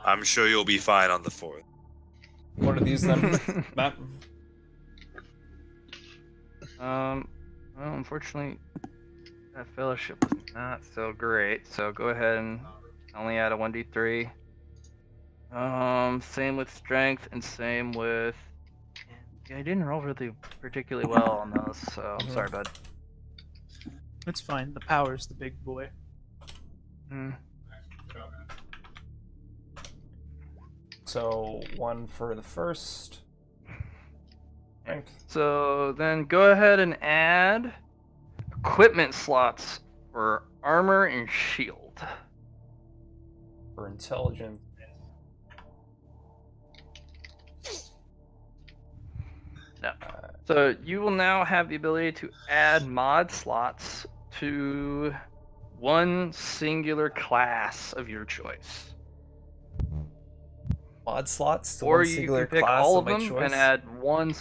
I'm sure you'll be fine on the 4th. What are these then, Matt? Well, unfortunately, that fellowship was not so great. So go ahead and only add a 1d3. Same with strength and same with. Yeah, I didn't roll really particularly well on those, so I'm sorry, bud. It's fine. The power's the big boy. So 1 for the first. Right. So then go ahead and add equipment slots for armor and shield. For intelligence. No. So you will now have the ability to add mod slots to one singular class of your choice. Mod slots to Or one you singular can pick class all of of my them choice? and add one.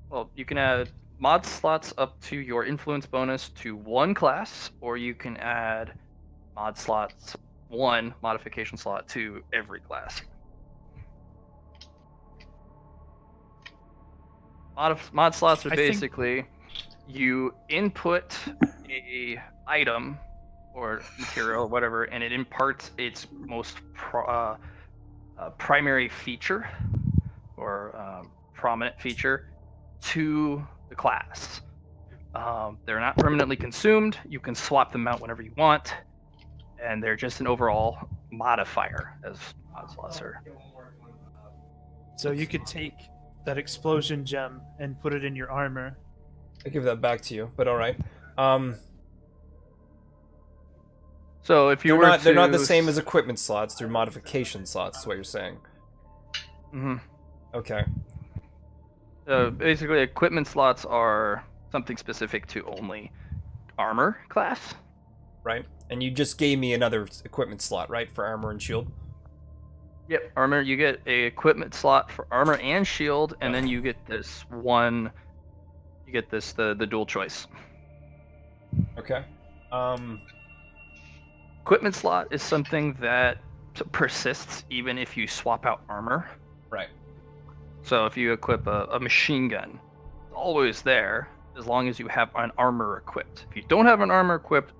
Well, you can add mod slots up to your influence bonus to one class, or you can add mod slots, one modification slot to every class. Mod slots are basically you input a item or material or whatever, and it imparts its most primary feature or prominent feature to the class. They're not permanently consumed. You can swap them out whenever you want, and they're just an overall modifier, as mod slots are. So you could take that explosion gem and put it in your armor. I give that back to you, but all right. So if you they're not the same as equipment slots; they're modification slots. Is what you're saying? Mm-hmm. Okay. Basically, equipment slots are something specific to only armor class. Right. And you just gave me another equipment slot, right, for armor and shield? Yep, armor. You get a equipment slot for armor and shield, and then you get this one. You get this the dual choice. Okay. Equipment slot is something that persists even if you swap out armor. Right. So if you equip a machine gun, it's always there as long as you have an armor equipped. If you don't have an armor equipped,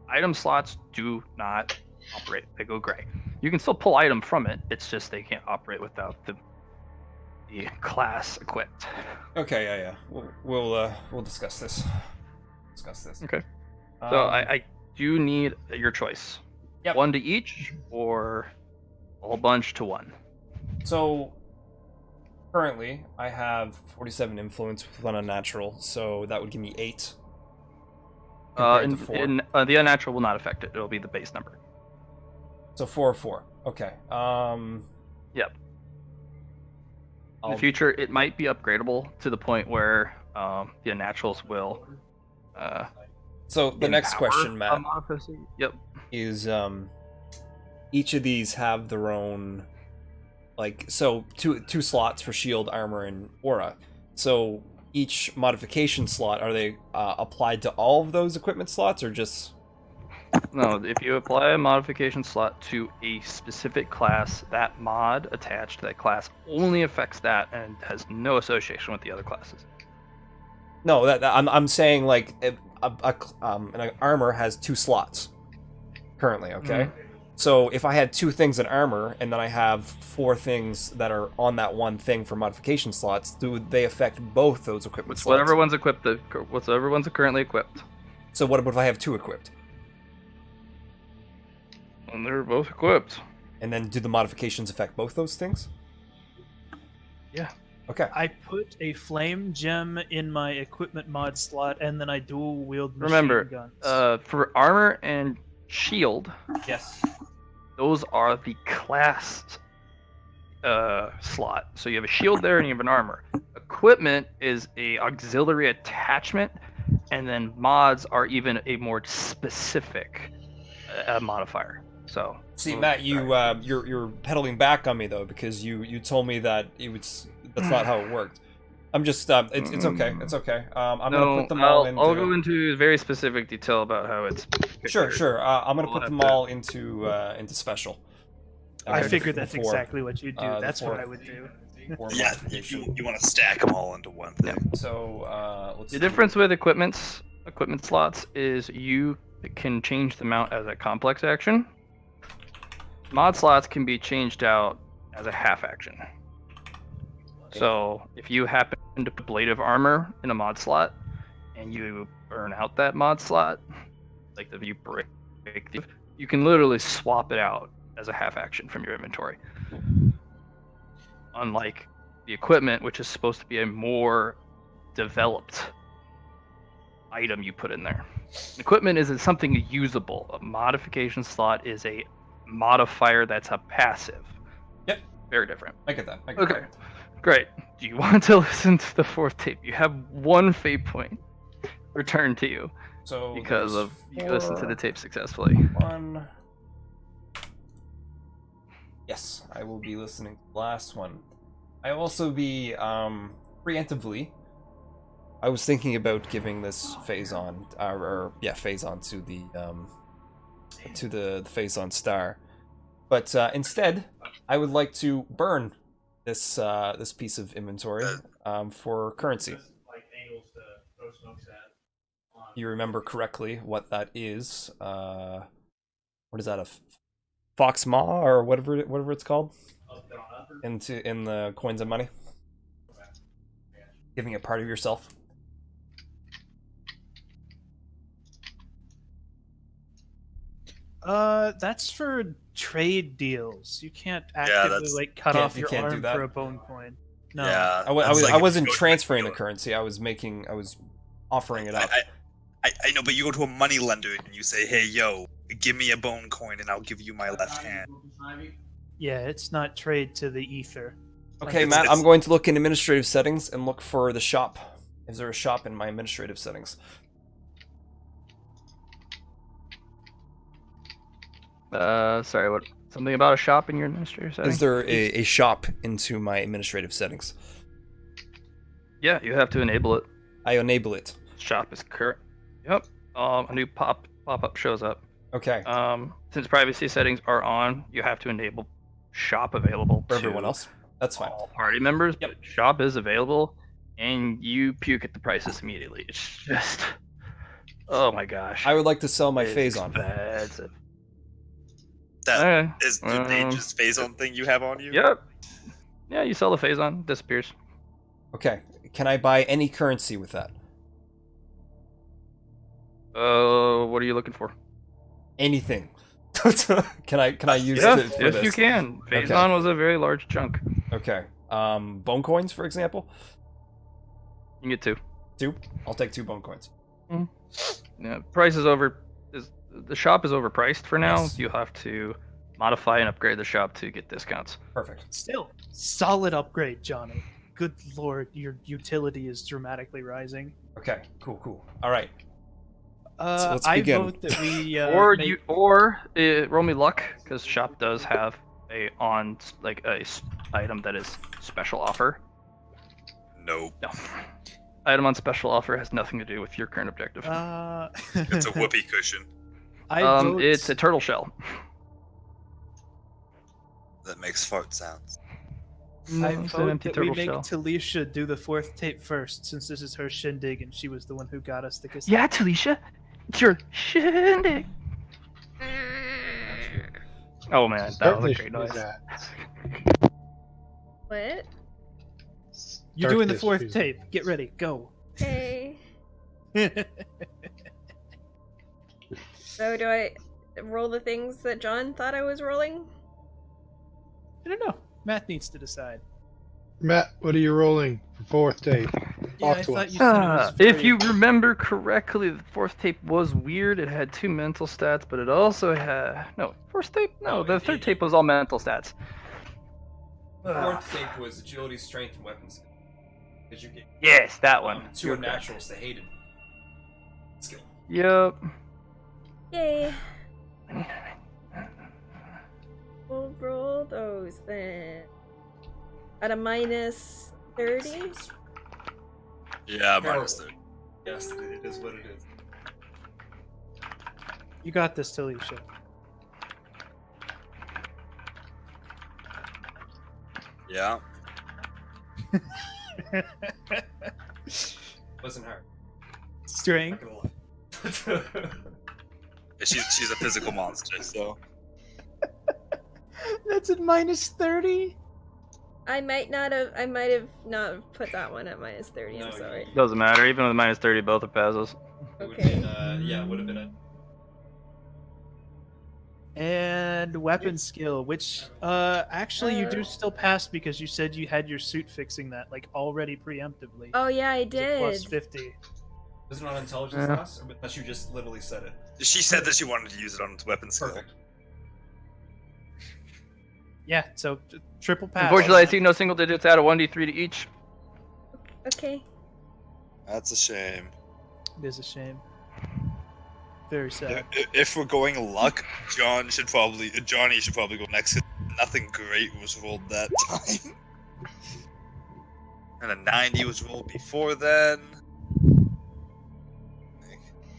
item slots do not operate. They go gray. You can still pull item from it. It's just they can't operate without the class equipped. Okay. Yeah. We'll discuss this. Okay. So do need your choice. Yep. One to each, or a whole bunch to one. So currently, I have 47 influence with one unnatural, so that would give me 8. Compared to 4. The unnatural will not affect it. It'll be the base number. So 4 or 4. Okay. Yep. In the future, it might be upgradable to the point where the unnaturals will. So the next empower question, Matt, a modifier. Yep. is each of these have their own, like, so two slots for shield, armor, and aura. So each modification slot, are they applied to all of those equipment slots, or just? No, if you apply a modification slot to a specific class, that mod attached to that class only affects that and has no association with the other classes. No, I'm saying, like, an armor has 2 slots currently. Okay. Mm-hmm. So if I had 2 things in armor and then I have 4 things that are on that one thing for modification slots, do they affect both those equipment slots? Whatever one's equipped, whatever one's currently equipped. So what if I have 2 equipped? And they're both equipped. And then do the modifications affect both those things? Yeah. Okay. I put a flame gem in my equipment mod slot, and then I dual wield machine Remember, guns. for armor and shield, yes, those are the class slot. So you have a shield there and you have an armor. Equipment is a auxiliary attachment, and then mods are even a more specific modifier. So see, Matt, you're pedaling back on me though, because you told me that that's not how it worked. I'm just it's okay, it's okay. I'm gonna put them all into. I'll go into very specific detail about how it's. Sure. I'm gonna put them all into special. I figured that's before, exactly what you do. That's what I would do. Yeah, you want to stack them all into one thing. Yeah. So let's. The difference with equipment slots is you can change them out as a complex action. Mod slots can be changed out as a half action. So if you happen to put Blade of Armor in a mod slot and you burn out that mod slot, like if you break you can literally swap it out as a half action from your inventory. Unlike the equipment, which is supposed to be a more developed item you put in there. Equipment isn't something usable. A modification slot is a modifier that's a passive. Yep. Very different. I get that. Okay. Great. Do you want to listen to the 4th tape? You have 1 fate point returned to you. So because of you listened to the tape successfully. 1. Yes, I will be listening to the last one. I will also be preemptively. I was thinking about giving this phase-on, phase-on to the phase-on star, but instead, I would like to burn this piece of inventory for currency. You remember correctly what that is? What is that? A fox maw or whatever it's called? In the coins and money. Giving it part of yourself. That's for trade deals. You can't actively cut off your arm for a bone coin. No. Yeah, I wasn't transferring the currency. I was offering it up. I know, but you go to a money lender and you say, "Hey, yo, give me a bone coin, and I'll give you my left hand." Yeah, it's not trade to the ether. Okay, Matt, I'm going to look in administrative settings and look for the shop. Is there a shop in my administrative settings? Sorry, what? Something about a shop in your administrative settings? Is there a shop into my administrative settings? Yeah, you have to enable it. I enable it. Shop is current. Yep. A new pop-up shows up. Okay. Since privacy settings are on, you have to enable shop available for everyone else. That's fine. All party members. Yep. But shop is available, and you puke at the prices immediately. It's just, oh my gosh. I would like to sell my phase-on. That is the Aegis phase-on thing you have on you? Yep. Yeah, you sell the phase-on, disappears. Okay. Can I buy any currency with that? What are you looking for? anything can I use Yes, it for yes, this? you can. Phazon was a very large chunk. Okay. Bone coins, for example. You can get 2. 2. I'll take 2 bone coins. Yeah, price is the shop is overpriced for now. Yes. You have to modify and upgrade the shop to get discounts. Perfect. Still, solid upgrade, Johnny. Good lord, your utility is dramatically rising. Okay. Cool. All right. So let's I begin. vote that we roll me luck, because shop does have a item that is special offer. Nope. No. Item on special offer has nothing to do with your current objective. It's a whoopee cushion. It's a turtle shell. That makes fart sounds. I It's an vote empty that we turtle make shell. Talisha do the 4th tape first, since this is her shindig and she was the one who got us the cassette. Yeah, Talisha, it's your shindig. Oh man, that was a great noise. What? You're doing the 4th tape. Get ready. Go. Okay. So do I roll the things that John thought I was rolling? I don't know. Matt needs to decide. Matt, what are you rolling for 4th tape? Yeah, Talk I to thought us. you said it was If very- you remember correctly, the 4th tape was weird. It had 2 mental stats, but it also had 4th tape. No, the 3rd tape was all mental stats. The 4th tape was agility, strength, and weapons. Because you get Yes, that one. 2 You're unnaturals to hated skill. Yep. Yay. We'll roll those then. At a minus 30? Yeah, minus 30. Yes, it is what it is. You got this, Talisha. Yeah. Wasn't hard. Strength. She's a physical monster, so. That's at minus 30? I might have not put that one at minus 30, I'm sorry. Doesn't matter. Even with minus 30, both are passes. It would have been, it would have been a... And weapon skill, which actually you do still pass because you said you had your suit fixing that like already preemptively. Oh yeah, I It's a did. Plus 50. Isn't it on intelligence class? Or unless you just literally said it. She said that she wanted to use it on its weapon skill. Perfect. Yeah, so triple pass. Unfortunately, I see no single digits out of 1d3 to each. Okay. That's a shame. It is a shame. Very sad. If we're going luck, Johnny should probably go next. 'Cause nothing great was rolled that time. And a 90 was rolled before then.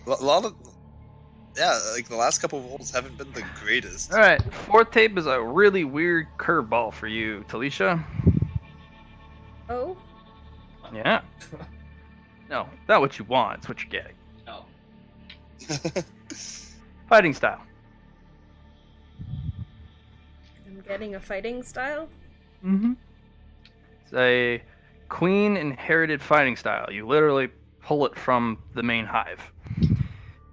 A lot of... Yeah, like the last couple of rolls haven't been the greatest. Alright, 4th tape is a really weird curveball for you, Talisha. Oh? Yeah. No, not what you want, it's what you're getting. No. Fighting style. I'm getting a fighting style? Mm-hmm. It's a queen inherited fighting style. You literally pull it from the main hive.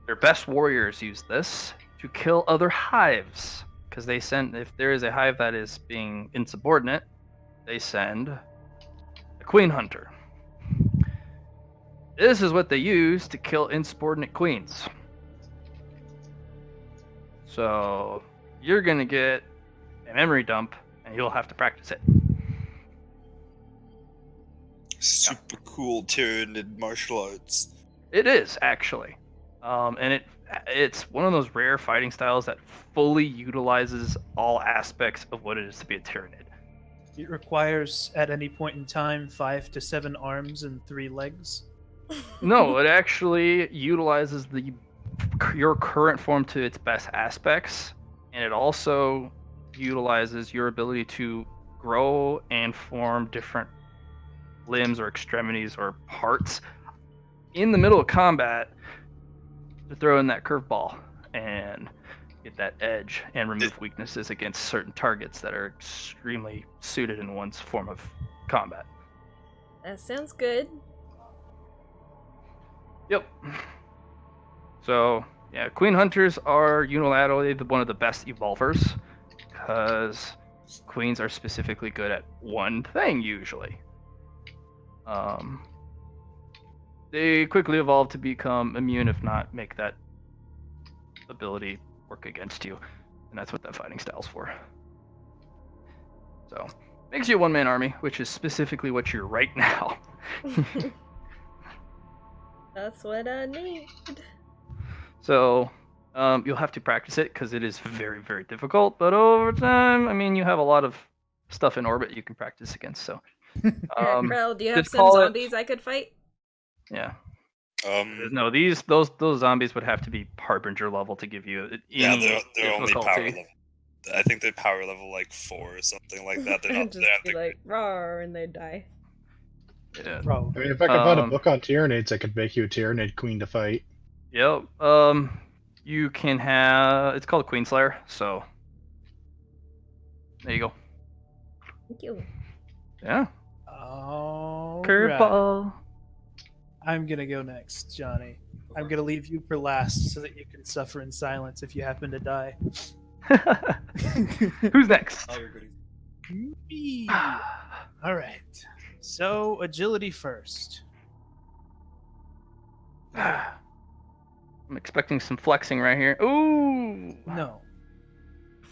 Their best warriors use this to kill other hives. Because they send, if there is a hive that is being insubordinate, they send a queen hunter. This is what they use to kill insubordinate queens. So you're gonna get a memory dump, and you'll have to practice it. Super cool Tyranid martial arts. It is actually, and it's one of those rare fighting styles that fully utilizes all aspects of what it is to be a Tyranid. It requires at any point in time 5 to 7 arms and 3 legs. No, it actually utilizes your current form to its best aspects, and it also utilizes your ability to grow and form different limbs or extremities or parts in the middle of combat to throw in that curveball and get that edge and remove weaknesses against certain targets that are extremely suited in one's form of combat. That sounds good. Yep. So Yeah, Queen Hunters are unilaterally one of the best evolvers because queens are specifically good at one thing usually. They quickly evolve to become immune, if not make that ability work against you, and that's what that fighting style's for. So, makes you a one-man army, which is specifically what you're right now. That's what I need. So, you'll have to practice it because it is very, very difficult. But over time, I mean, you have a lot of stuff in orbit you can practice against. So, Krell, do you have just some call it- zombies I could fight? Yeah. No, those zombies would have to be Harbinger level to give you any Yeah, they're only power difficulty. level. I think they're power level like 4 or something like that. They're not. Just They're not be the like, roar, and they die. Yeah. I mean, if I could find a book on Tyranids, I could make you a Tyranid queen to fight. Yep. You can have. It's called Queen Slayer. So there you go. Thank you. Yeah. Oh. Curveball. I'm gonna go next, Johnny. I'm gonna leave you for last so that you can suffer in silence if you happen to die. Who's next? All your goodies. Me. All right. So agility first. I'm expecting some flexing right here. Ooh. No.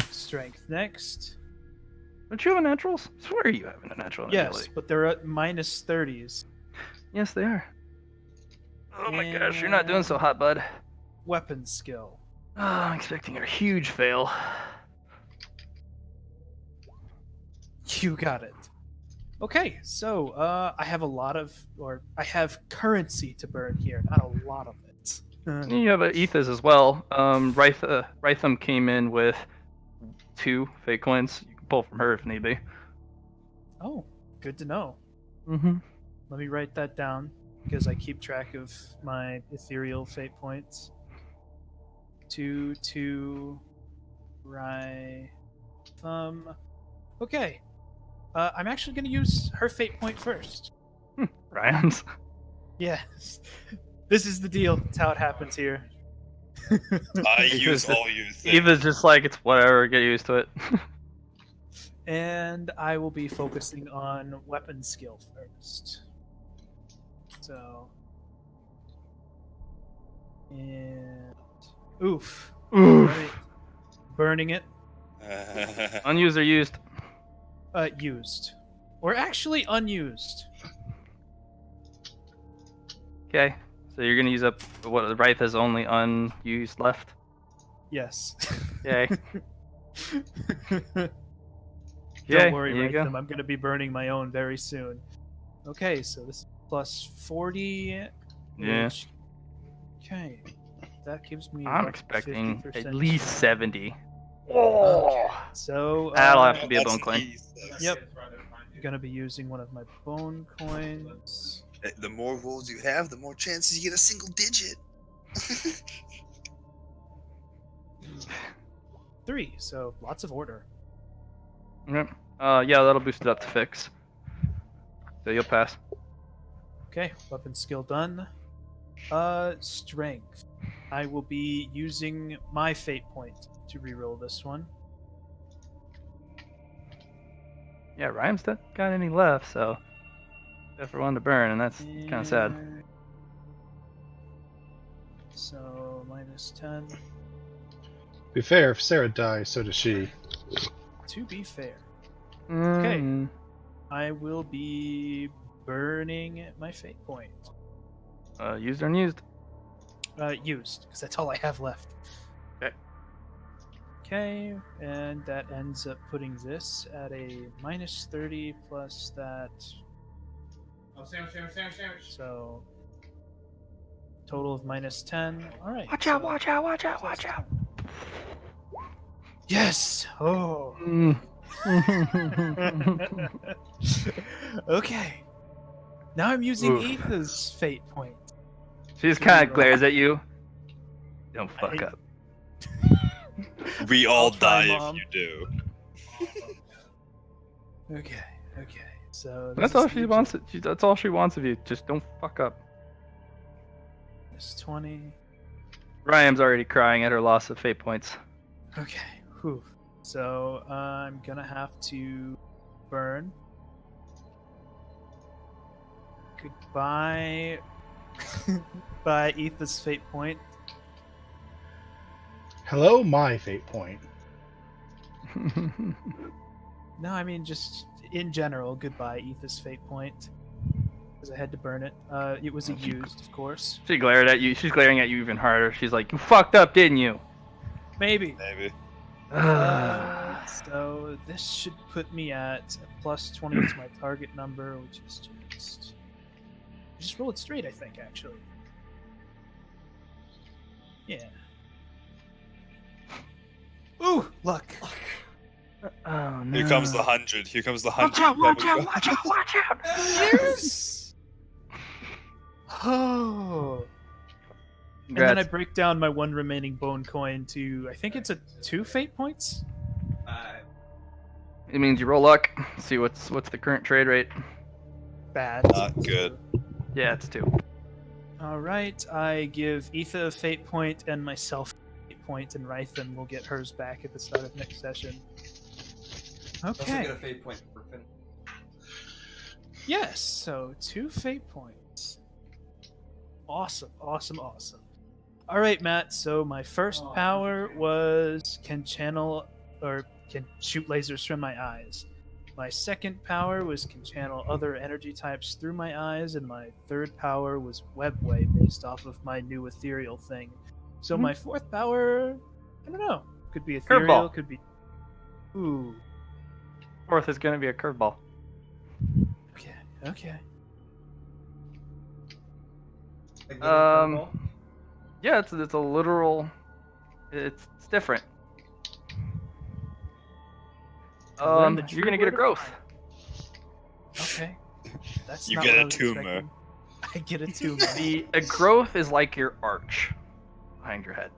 Strength next. Don't you have a naturals? I swear you have a natural. in Yes, agility. but they're at minus 30s. Yes, they are. Oh my gosh, you're not doing so hot, bud. Weapon skill. Oh, I'm expecting a huge fail. You got it. Okay, so I have I have currency to burn here, not a lot of it. You have an Ethos as well. Rytham came in with 2 fake coins. You can pull from her if need be. Oh, good to know. Mm-hmm. Let me write that down because I keep track of my ethereal fate points. 2 Rytham. Okay. I'm actually going to use her fate point first. Ryan's. Yes. This is the deal. It's how it happens here. I use all you things. Eva's just like, it's whatever, get used to it. And I will be focusing on weapon skill first. So. And. Oof. Oof. Burning it. Unused or used? Used. Or actually unused. Okay. So you're gonna use up what the Wraith has only unused left? Yes. Yay. Don't worry, there you go. Wraitham, I'm going to be burning my own very soon. Okay, so this is plus 40. Yeah. Which, okay. That gives me. I'm about expecting 50% at least 70. Okay. So. That'll have to be a That's bone coin. easy. Yep. I'm going to be using one of my bone coins. The more rolls you have, the more chances you get a single digit. 3, so lots of order. Yep. Yeah, that'll boost it up to fix. So you'll pass. Okay, weapon skill done. Strength. I will be using my fate point to reroll this one. Yeah, Rhyme's not got any left, so except for one to burn, and that's kind of sad. So minus 10. To be fair, if Sarah dies, so does she. To be fair. Okay. Mm. I will be burning my fate point. Used or unused? Used, because that's all I have left. Okay. Okay, and that ends up putting this at a minus 30 plus that. Oh, sandwich. So, total of minus 10. Alright. Watch out, watch out, watch out, watch out. Yes! Oh. Okay. Now I'm using Oof. Etha's fate point. She just kind of glares at you. Don't fuck up. We all try, die Mom. if you do. Okay. So That's all she wants. That's all she wants of you. Just don't fuck up. Minus 20. Ryan's already crying at her loss of fate points. Okay. Whew. So I'm gonna have to burn. Goodbye. By Etha's fate point. Hello, my fate point. No, I mean just in general. Goodbye, Etha's fate point. Because I had to burn it. It was used, of course. She glared at you. She's glaring at you even harder. She's like, "You fucked up, didn't you?" Maybe. Ah. So this should put me at plus 20 to my target number, which is just roll it straight, I think, actually. Yeah. Ooh, luck. Oh no! Here comes the 100. Here comes the 100. Watch out! Watch out! Watch out! Watch out! Yes. Oh. And then I break down my one remaining bone coin to, I think it's a 2 fate points. It means you roll luck. See what's the current trade rate. Bad. Not good. Yeah, it's 2. All right, I give Etha a fate point and myself a fate point, and Rythan will get hers back at the start of next session. Okay. get a fate point for Finn. Yes, so 2 fate points. Awesome, awesome, awesome. All right, Matt. So my first power was can channel or can shoot lasers from my eyes. My second power was can channel other energy types through my eyes, and my third power was webway based off of my new ethereal thing. So my fourth power, I don't know, could be ethereal, Curveball. could be. Ooh. Fourth is gonna be a curveball. Okay. Okay. Yeah, it's a literal. It's different. learn the You're gonna true get a word of growth. Okay. That's You not get what I a was tumor. expecting. I get a tumor. A growth is like your arch behind your head.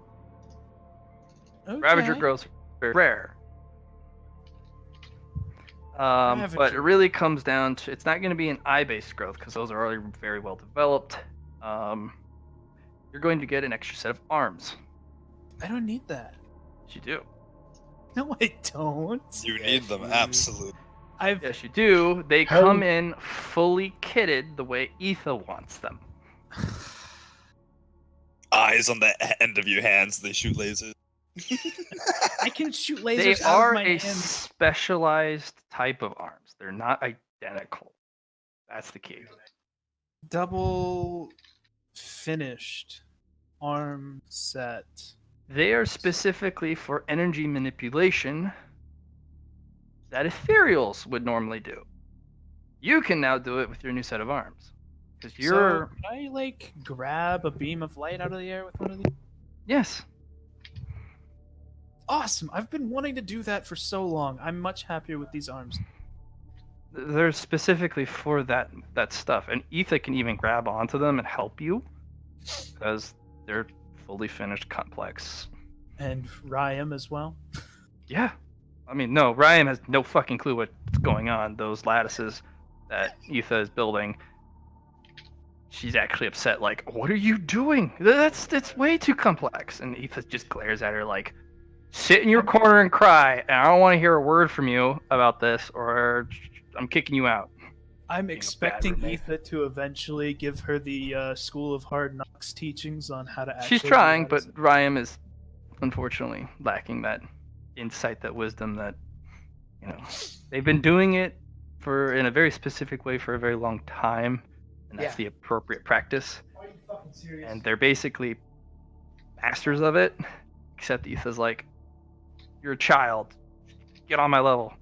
Ravager Okay. growths are very rare. But it Ravager. really comes down to it's not going to be an eye-based growth because those are already very well developed. You're going to get an extra set of arms. I don't need that. You do. No, I don't. You need them, absolutely. Yes, you do. They How- come in fully kitted the way Etha wants them. Eyes on the end of your hands, they shoot lasers. I can shoot lasers They out are of my a hands. specialized type of arms. They're not identical. That's the key. Double finished arm set. They are specifically for energy manipulation that ethereals would normally do. You can now do it with your new set of arms. Because So, you're. can I like grab a beam of light out of the air with one of these? Yes. Awesome! I've been wanting to do that for so long. I'm much happier with these arms. They're specifically for that stuff. And Etha can even grab onto them and help you. Because they're fully finished complex. And Ryam as well. Yeah. I mean, no, Ryan has no fucking clue what's going on. Those lattices that Etha is building. She's actually upset, like, what are you doing? That's way too complex. And Etha just glares at her like, sit in your corner and cry, and I don't want to hear a word from you about this, or I'm kicking you out. I'm expecting roommate. Etha to eventually give her the School of Hard Knocks teachings on how to actually. She's trying, but Ryan is unfortunately lacking that insight, that wisdom that, they've been doing it in a very specific way for a very long time, and that's the appropriate practice. And they're basically masters of it, except Etha's like, you're a child, get on my level.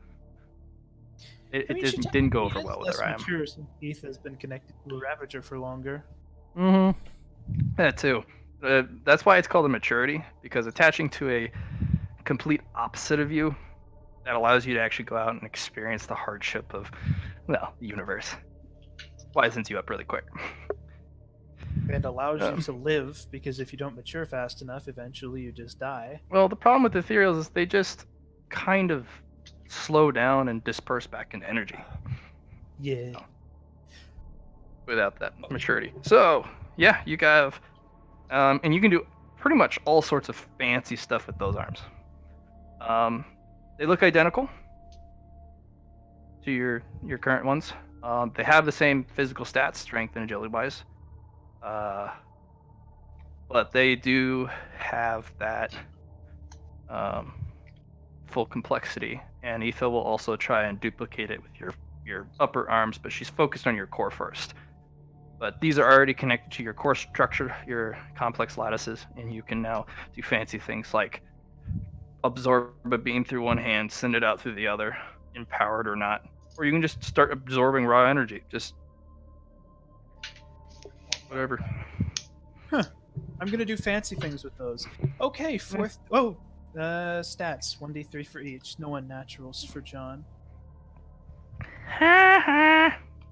It didn't go over well with her, Ryan. Mature since Etha's been connected to a Ravager for longer. Mm-hmm. That too. That's why it's called a maturity, because attaching to a complete opposite of you, that allows you to actually go out and experience the hardship of, the universe. Wisens you up really quick. And allows you to live, because if you don't mature fast enough, eventually you just die. Well, the problem with ethereals is they just kind of slow down and disperse back into energy. Yeah. Without that maturity. So, yeah, you have, and you can do pretty much all sorts of fancy stuff with those arms. They look identical to your current ones. They have the same physical stats, strength and agility wise, but they do have that full complexity. And Etha will also try and duplicate it with your upper arms, but she's focused on your core first. But these are already connected to your core structure, your complex lattices, and you can now do fancy things like absorb a beam through one hand, send it out through the other, empowered or not. Or you can just start absorbing raw energy. Just whatever. Huh. I'm gonna do fancy things with those. Okay, fourth. Stats 1d3 for each. No unnaturals for John.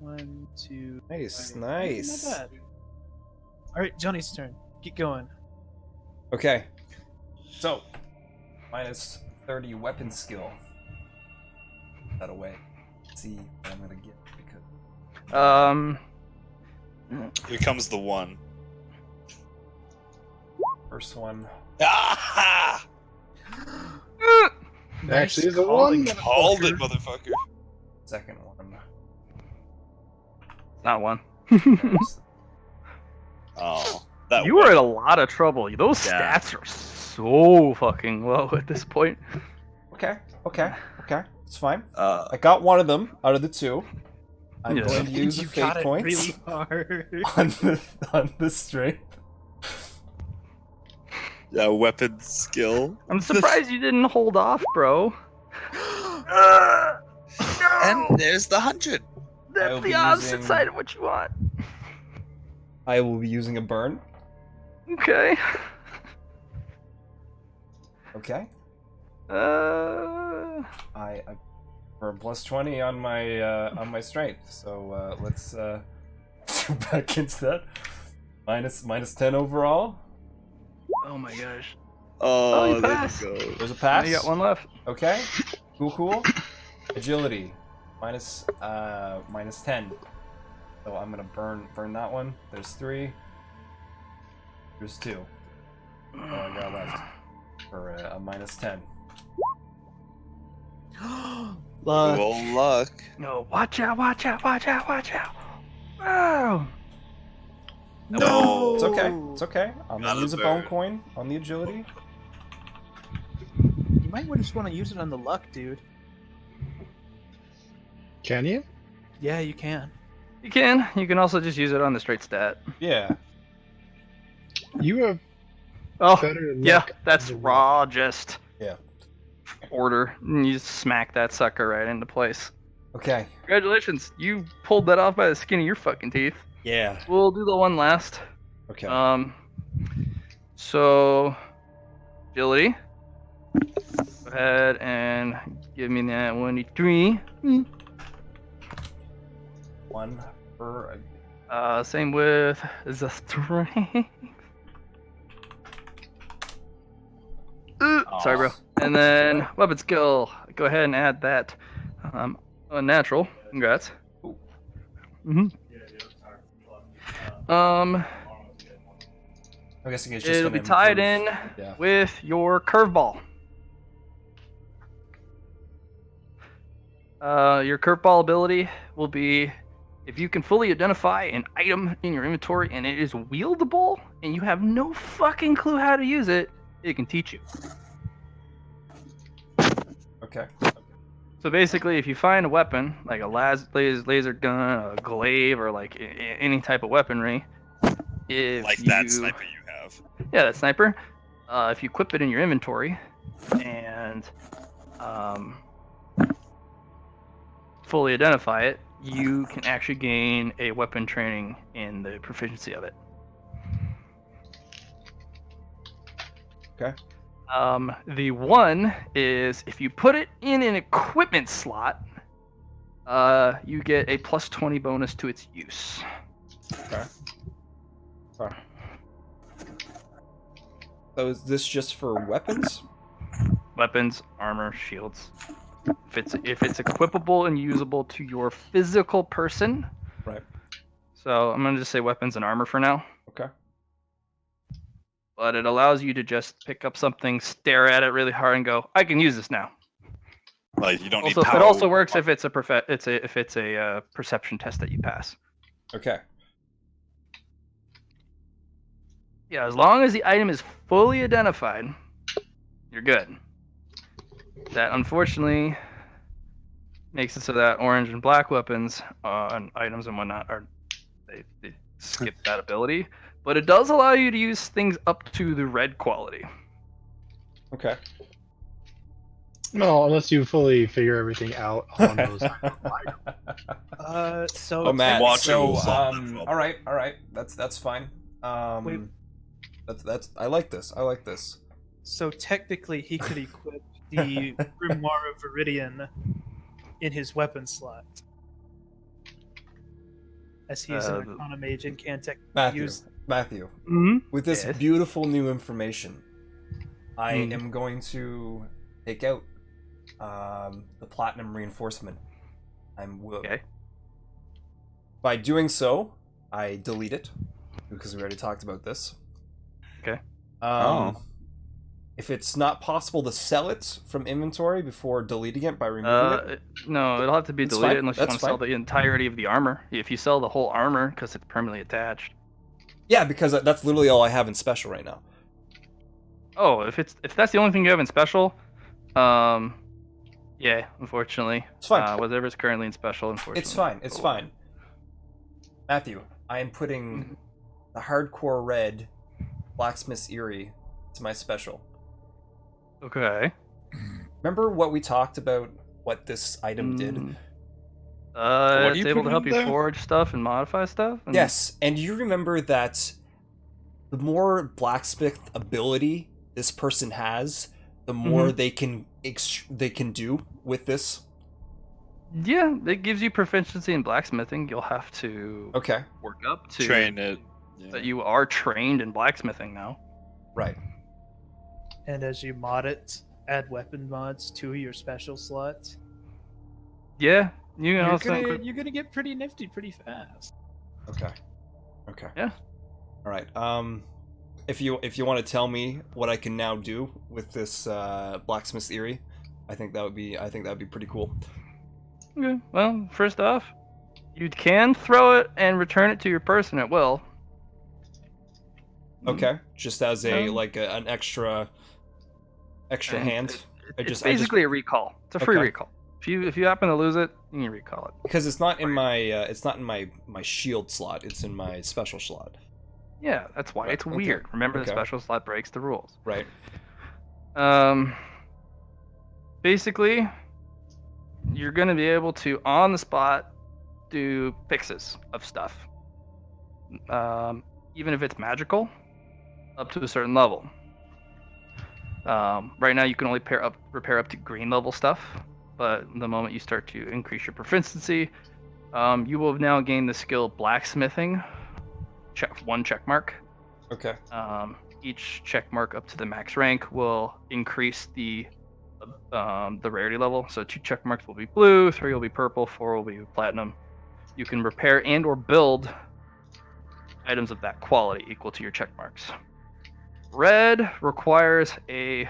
1, 2. Nice, 3. nice. Not bad. All right, Johnny's turn. Get going. Okay. So, minus 30 weapon skill. That away. Let's see what I'm gonna get because. Here comes the one. First one. Ah! Actually, the one. Called it, motherfucker. Second one. Not one. Oh, that you are in a lot of trouble. Those stats are so fucking low at this point. Okay. It's fine. I got one of them out of the two. I'm going to use the fate points really hard. on the strength. Yeah, weapon skill. I'm surprised you didn't hold off, bro. And there's the 100. That's the opposite side of what you want. I will be using a burn. Okay. Okay. I burn plus 20 on my strength. So let's go back against that. Minus 10 overall. Oh my gosh. Oh, you there passed. you go. There's a pass. You got one left. Okay. Cool. Agility. Minus 10. So I'm gonna burn that one. There's 3. There's 2. All I got left for a minus 10. Luck. Well, luck. No, watch out. Wow. No. It's okay. I'm gonna Gotta use a burn. bone coin on the agility. You might just want to use it on the luck, dude. Can you? Yeah, you can. You can. You can also just use it on the straight stat. Yeah. You have Oh, better luck. yeah. That's raw. Just Yeah. order. And you just smack that sucker right into place. Okay. Congratulations. You pulled that off by the skin of your fucking teeth. Yeah. We'll do the one last. Okay. So agility. Go ahead and give me that 1d3. 1 per. Same with the strength. Sorry, bro. And then weapon skill. Go ahead and add that. Unnatural. Congrats. I'm guessing it's just It'll be gonna tied improve. in with your curveball. Your curveball ability will be if you can fully identify an item in your inventory and it is wieldable and you have no fucking clue how to use it, it can teach you. Okay. So basically, if you find a weapon, like a laser gun, a glaive, or like any type of weaponry, that sniper you have. Yeah, that sniper. If you equip it in your inventory and fully identify it, you can actually gain a weapon training in the proficiency of it. Okay. The one is if you put it in an equipment slot, you get a plus 20 bonus to its use. Okay. So is this just for weapons? Weapons, armor, shields. If it's equipable and usable to your physical person. Right. So I'm gonna just say weapons and armor for now. Okay. but it allows you to just pick up something, stare at it really hard, and go, "I can use this now." Like you don't Also, need power. it also works if it's a perception test that you pass. Okay. Yeah, as long as the item is fully identified, you're good. That unfortunately makes it so that orange and black weapons and items and whatnot they skip that ability, but it does allow you to use things up to the red quality. Okay. No, unless you fully figure everything out on those. So Oh, Matt. Watch So, will solve that problem. all right. That's fine. Wait. That's. I like this. I like this. So technically, he could equip the Grimoire of Viridian in his weapon slot, as he's an Arcana mage and can technically use. Matthew. With this Yes. beautiful new information, I am going to take out the platinum reinforcement. Okay. By doing so, I delete it because we already talked about this. Okay. If it's not possible to sell it from inventory before deleting it by removing it, No, it'll have to be That's deleted fine. unless you That's want to sell fine. the entirety of the armor. If you sell the whole armor because it's permanently attached. yeah, because that's literally all I have in special right now. Oh, if that's the only thing you have in special, yeah, unfortunately, It's fine. whatever's currently in special, unfortunately. It's fine. It's fine. Matthew, I am putting the hardcore red blacksmith's eerie to my special. Okay. Remember what we talked about? What this item did? What are It's you able to putting help in you there? forge stuff and modify stuff. And Yes, and you remember that the more blacksmith ability this person has, the more they can do with this. Yeah, it gives you proficiency in blacksmithing. You'll have to Okay. work up to Train it. that you are trained in blacksmithing now. Right. And as you mod it, add weapon mods to your special slot. Yeah, you can You're gonna get pretty nifty pretty fast. Okay. Okay. Yeah. All right. If you want to tell me what I can now do with this blacksmith's eerie, I think that would be pretty cool. Okay. Well, first off, you can throw it and return it to your person at will. Okay. Just as a No. an extra And hand. It's basically a recall. It's a free Okay. recall. If you happen to lose it, you can recall it. Because it's not in my my shield slot. It's in my special slot. Yeah, that's why it's Okay. weird. Remember, the Okay. special slot breaks the rules. Right. Basically, you're going to be able to, on the spot, do fixes of stuff. Even if it's magical, up to a certain level. Right now, you can only repair up to green level stuff, but the moment you start to increase your proficiency, you will now gain the skill blacksmithing. One check mark. Okay. Each check mark up to the max rank will increase the rarity level. So 2 check marks will be blue, 3 will be purple, 4 will be platinum. You can repair and or build items of that quality equal to your check marks. Red requires a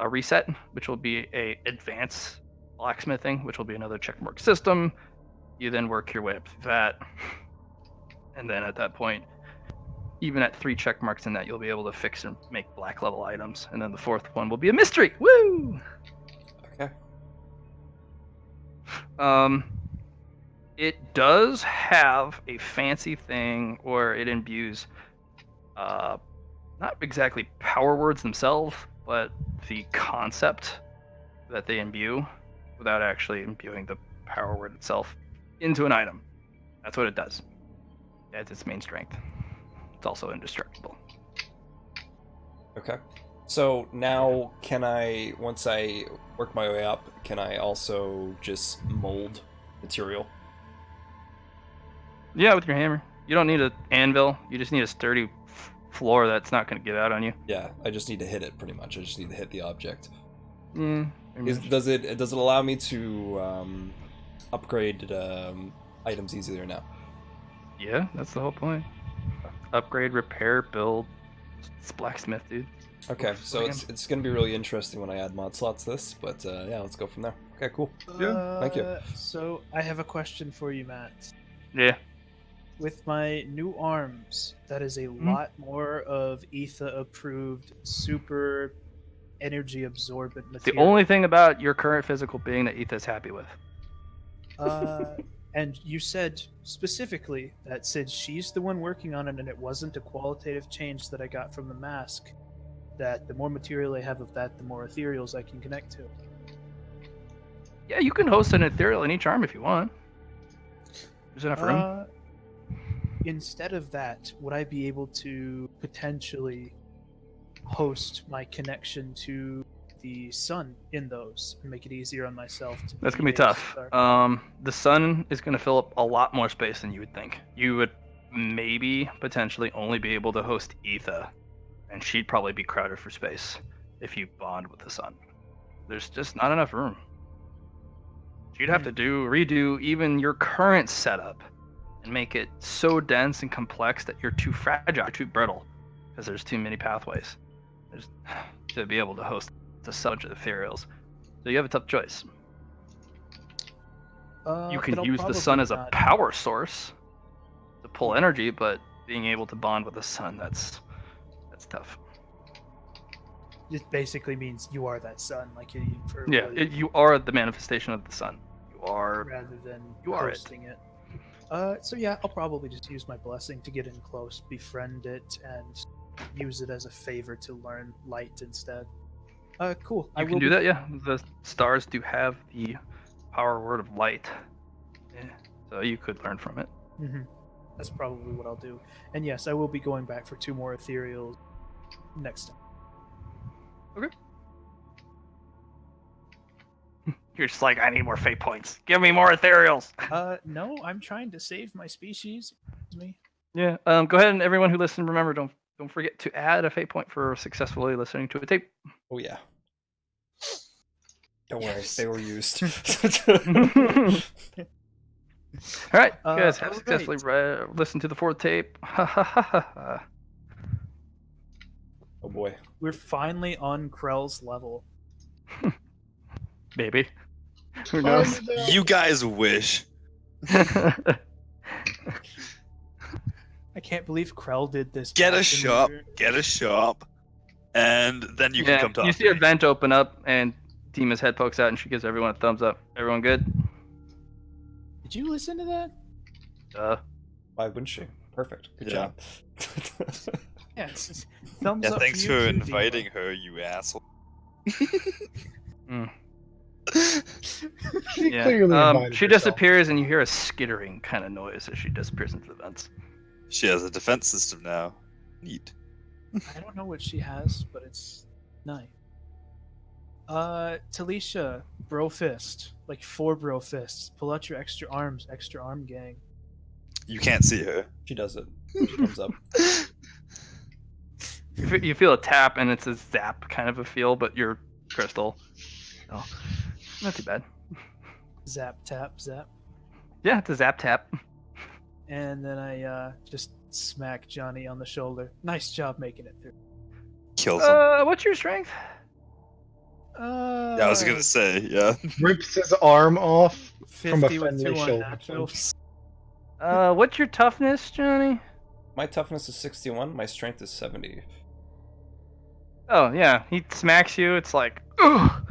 reset, which will be a advanced blacksmithing, which will be another check mark system. You then work your way up through that, and then at that point, even at 3 check marks in that, you'll be able to fix and make black level items. And then the 4th one will be a mystery. Woo! Okay. It does have a fancy thing where it imbues, not exactly power words themselves, but the concept that they imbue without actually imbuing the power word itself into an item. That's what it does. That's its main strength. It's also indestructible. Okay. So now, can I, once I work my way up, can I also just mold material? Yeah, with your hammer. You don't need an anvil. You just need a sturdy floor that's not going to give out on you. Yeah, I just need to hit it pretty much. I just need to hit the object. Mm, Does it allow me to upgrade items easier now? Yeah, that's the whole point. Upgrade, repair, build, It's blacksmith, dude. Okay, so Again. it's gonna be really interesting when I add mod slots to this, but yeah, let's go from there. Okay, cool. Thank you. So I have a question for you, Matt. Yeah. With my new arms, that is a lot more of Ether approved super energy absorbent It's the material. only thing about your current physical being that Etha's happy with. And you said specifically that since she's the one working on it and it wasn't a qualitative change that I got from the mask, that the more material I have of that, the more ethereals I can connect to. Yeah, you can host an ethereal in each arm if you want. There's enough room. Instead of that, would I be able to potentially host my connection to the sun in those and make it easier on myself? That's gonna be tough. The sun is gonna fill up a lot more space than you would think. You would maybe potentially only be able to host Etha, and she'd probably be crowded for space if you bond with the sun. There's just not enough room. You'd have to redo even your current setup and make it so dense and complex that you're too fragile, too brittle, because there's too many pathways. There's to be able to host a bunch of ethereals. So you have a tough choice. You can use the sun as a power source to pull energy, but being able to bond with the sun, that's tough. It basically means you are that sun, like you. You are the manifestation of the sun. You are rather than you are hosting it. So yeah, I'll probably just use my blessing to get in close, befriend it, and use it as a favor to learn light instead. Cool. You can do that, yeah. The stars do have the power word of light, so you could learn from it. That's probably what I'll do. And yes, I will be going back for 2 more ethereals next time. Okay. You're just like, I need more fate points. Give me more ethereals. No, I'm trying to save my species. Excuse me. Yeah. Go ahead and everyone who listened, remember, don't forget to add a fate point for successfully listening to a tape. Oh yeah. Don't worry, they were used. All right, you guys have successfully listened to the 4th tape. Oh boy. We're finally on Krell's level. Maybe. Who knows? You guys wish. I can't believe Krell did this. Get a shop, and then you can come talk. You see a vent open up, and Dima's head pokes out, and she gives everyone a thumbs up. Everyone good? Did you listen to that? Why wouldn't she? Perfect. Good job. Yeah, thumbs up. Thanks for you too, inviting her, you asshole. She disappears, and you hear a skittering kind of noise as she disappears into the vents. She has a defense system now. Neat. I don't know what she has, but it's nice. Talisha, bro fist. Like 4 bro fists. Pull out your extra arms, extra arm gang. You can't see her. She does it. She comes up. You feel a tap, and it's a zap kind of a feel, but you're crystal. Oh, not too bad. Zap, tap, zap. Yeah, it's a zap tap. And then I just smack Johnny on the shoulder. Nice job making it through. Kills him. What's your strength? Yeah, I was gonna say, yeah. Rips his arm off from a 50 with 2 friendly shoulder unnaturals. What's your toughness, Johnny? My toughness is 61. My strength is 70. Oh yeah, he smacks you. It's like, ugh,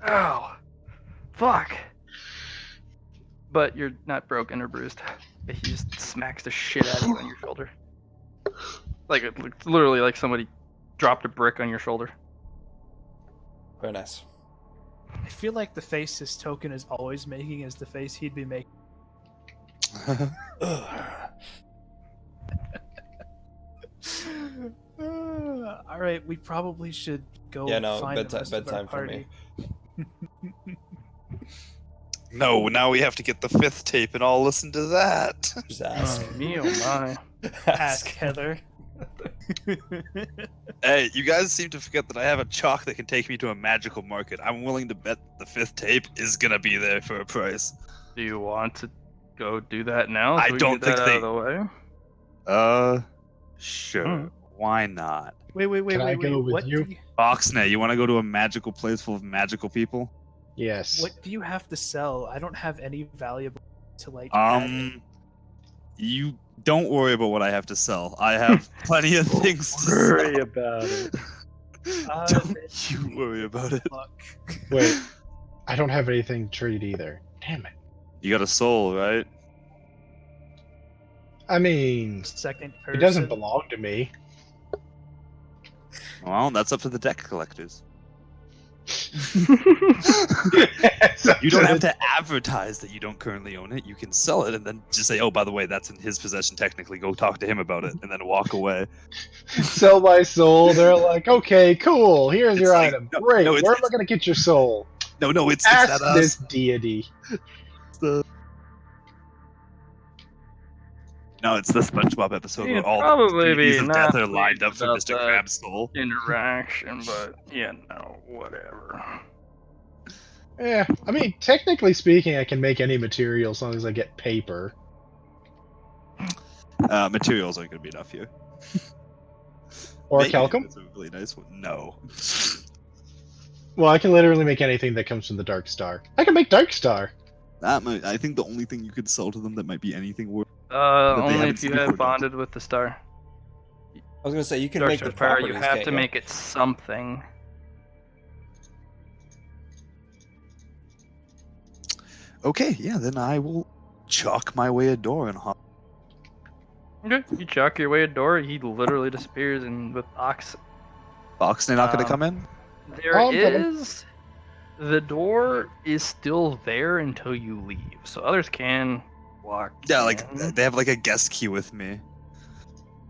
ow, fuck. But you're not broken or bruised. He just smacks the shit out of you on your shoulder. Like it's literally like somebody dropped a brick on your shoulder. Very nice. I feel like the face this token is always making is the face he'd be making. All right, we probably should go. Yeah, no, find the rest of our bedtime for me. party. No, now we have to get the 5th tape and all listen to that. Just ask. Me oh my. Ask Heather. Hey, you guys seem to forget that I have a chalk that can take me to a magical market. I'm willing to bet the 5th tape is gonna be there for a price. Do you want to go do that now? I don't think out they. of the way? Sure. Why not? Wait. Can I go with What you? Oxnay, you want to go to a magical place full of magical people? Yes. What do you have to sell? I don't have any valuable to like. add in. You don't worry about what I have to sell. I have plenty of things to Worry sell. about it. Don't you worry about it. Wait, I don't have anything to trade either. Damn it. You got a soul, right? I mean, Second it person. doesn't belong to me. Well, that's up to the deck collectors. So You don't have to advertise that you don't currently own it. You can sell it and then just say, "Oh, by the way, that's in his possession technically. Go talk to him about it," and then walk away. Sell my soul. They're like, okay, cool. Here's It's your like- item. no, Great. no, it's- Where am I going to get your soul? No, it's Ask that this deity. No, it's the SpongeBob episode It'd where all probably the deities be of death not are lined up for about Mr. that Krabs' soul. interaction, but whatever. Yeah, I mean, technically speaking, I can make any material as long as I get paper. Materials aren't going to be enough here. Or Maybe, Calcum? That's a really nice one. No. Well, I can literally make anything that comes from the Dark Star. I can make Dark Star. I think the only thing you could sell to them that might be anything worth. they Only haven't if you seen have before, bonded with the star. I was gonna say you can Dark make Star's the power, properties. you have can't to you? make it something. Okay, yeah, then I will chalk my way a door and hop. Okay, you chalk your way a door, he literally disappears, and with Ox, Oxnay not going to come in? there Oh, but- is. The door is still there until you leave, so others can walk. Yeah, like in. they have like a guest key with me.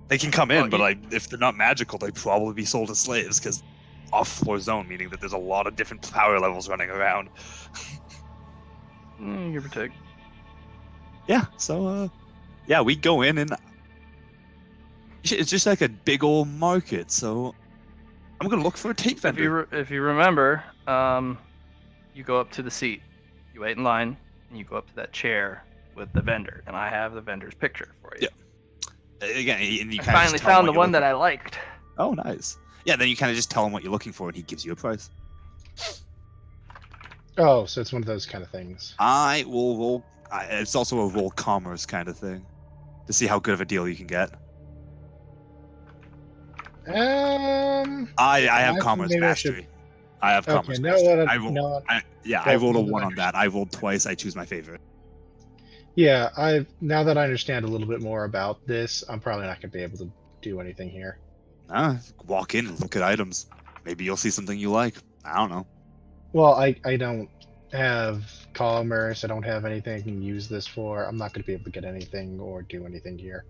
They can come in, but if they're not magical, they'd probably be sold as slaves because off-floor zone, meaning that there's a lot of different power levels running around. Give or take. Yeah, so yeah, we go in and it's just like a big old market. So I'm gonna look for a tape vendor. If you remember, you go up to the seat, you wait in line, and you go up to that chair with the vendor, and I have the vendor's picture for you. Yeah. Again, and you I kinda finally just tell him found the what you're one that looking I liked. for. Oh, nice. Yeah, then you kind of just tell him what you're looking for, and he gives you a price. Oh, so it's one of those kind of things. I will roll. It's also a roll commerce kind of thing to see how good of a deal you can get. I have commerce maybe I should- mastery. I have Okay, commerce now mastery. that I- I roll. now- I rolled a now that I 1 on that. I rolled twice. I choose my favorite. Yeah, now that I understand a little bit more about this, I'm probably not going to be able to do anything here. Walk in and look at items. Maybe you'll see something you like. I don't know. Well, I don't have commerce. I don't have anything I can use this for. I'm not going to be able to get anything or do anything here.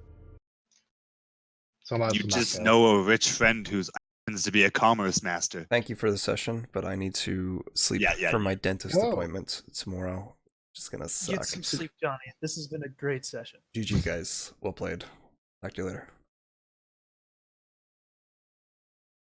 So I might as You well not just go. know a rich friend who happens to be a commerce master. Thank you for the session, but I need to sleep Yeah, for my dentist Oh. appointment tomorrow. Just gonna suck. Get some sleep, Johnny. This has been a great session. GG guys, well played. Talk to you later.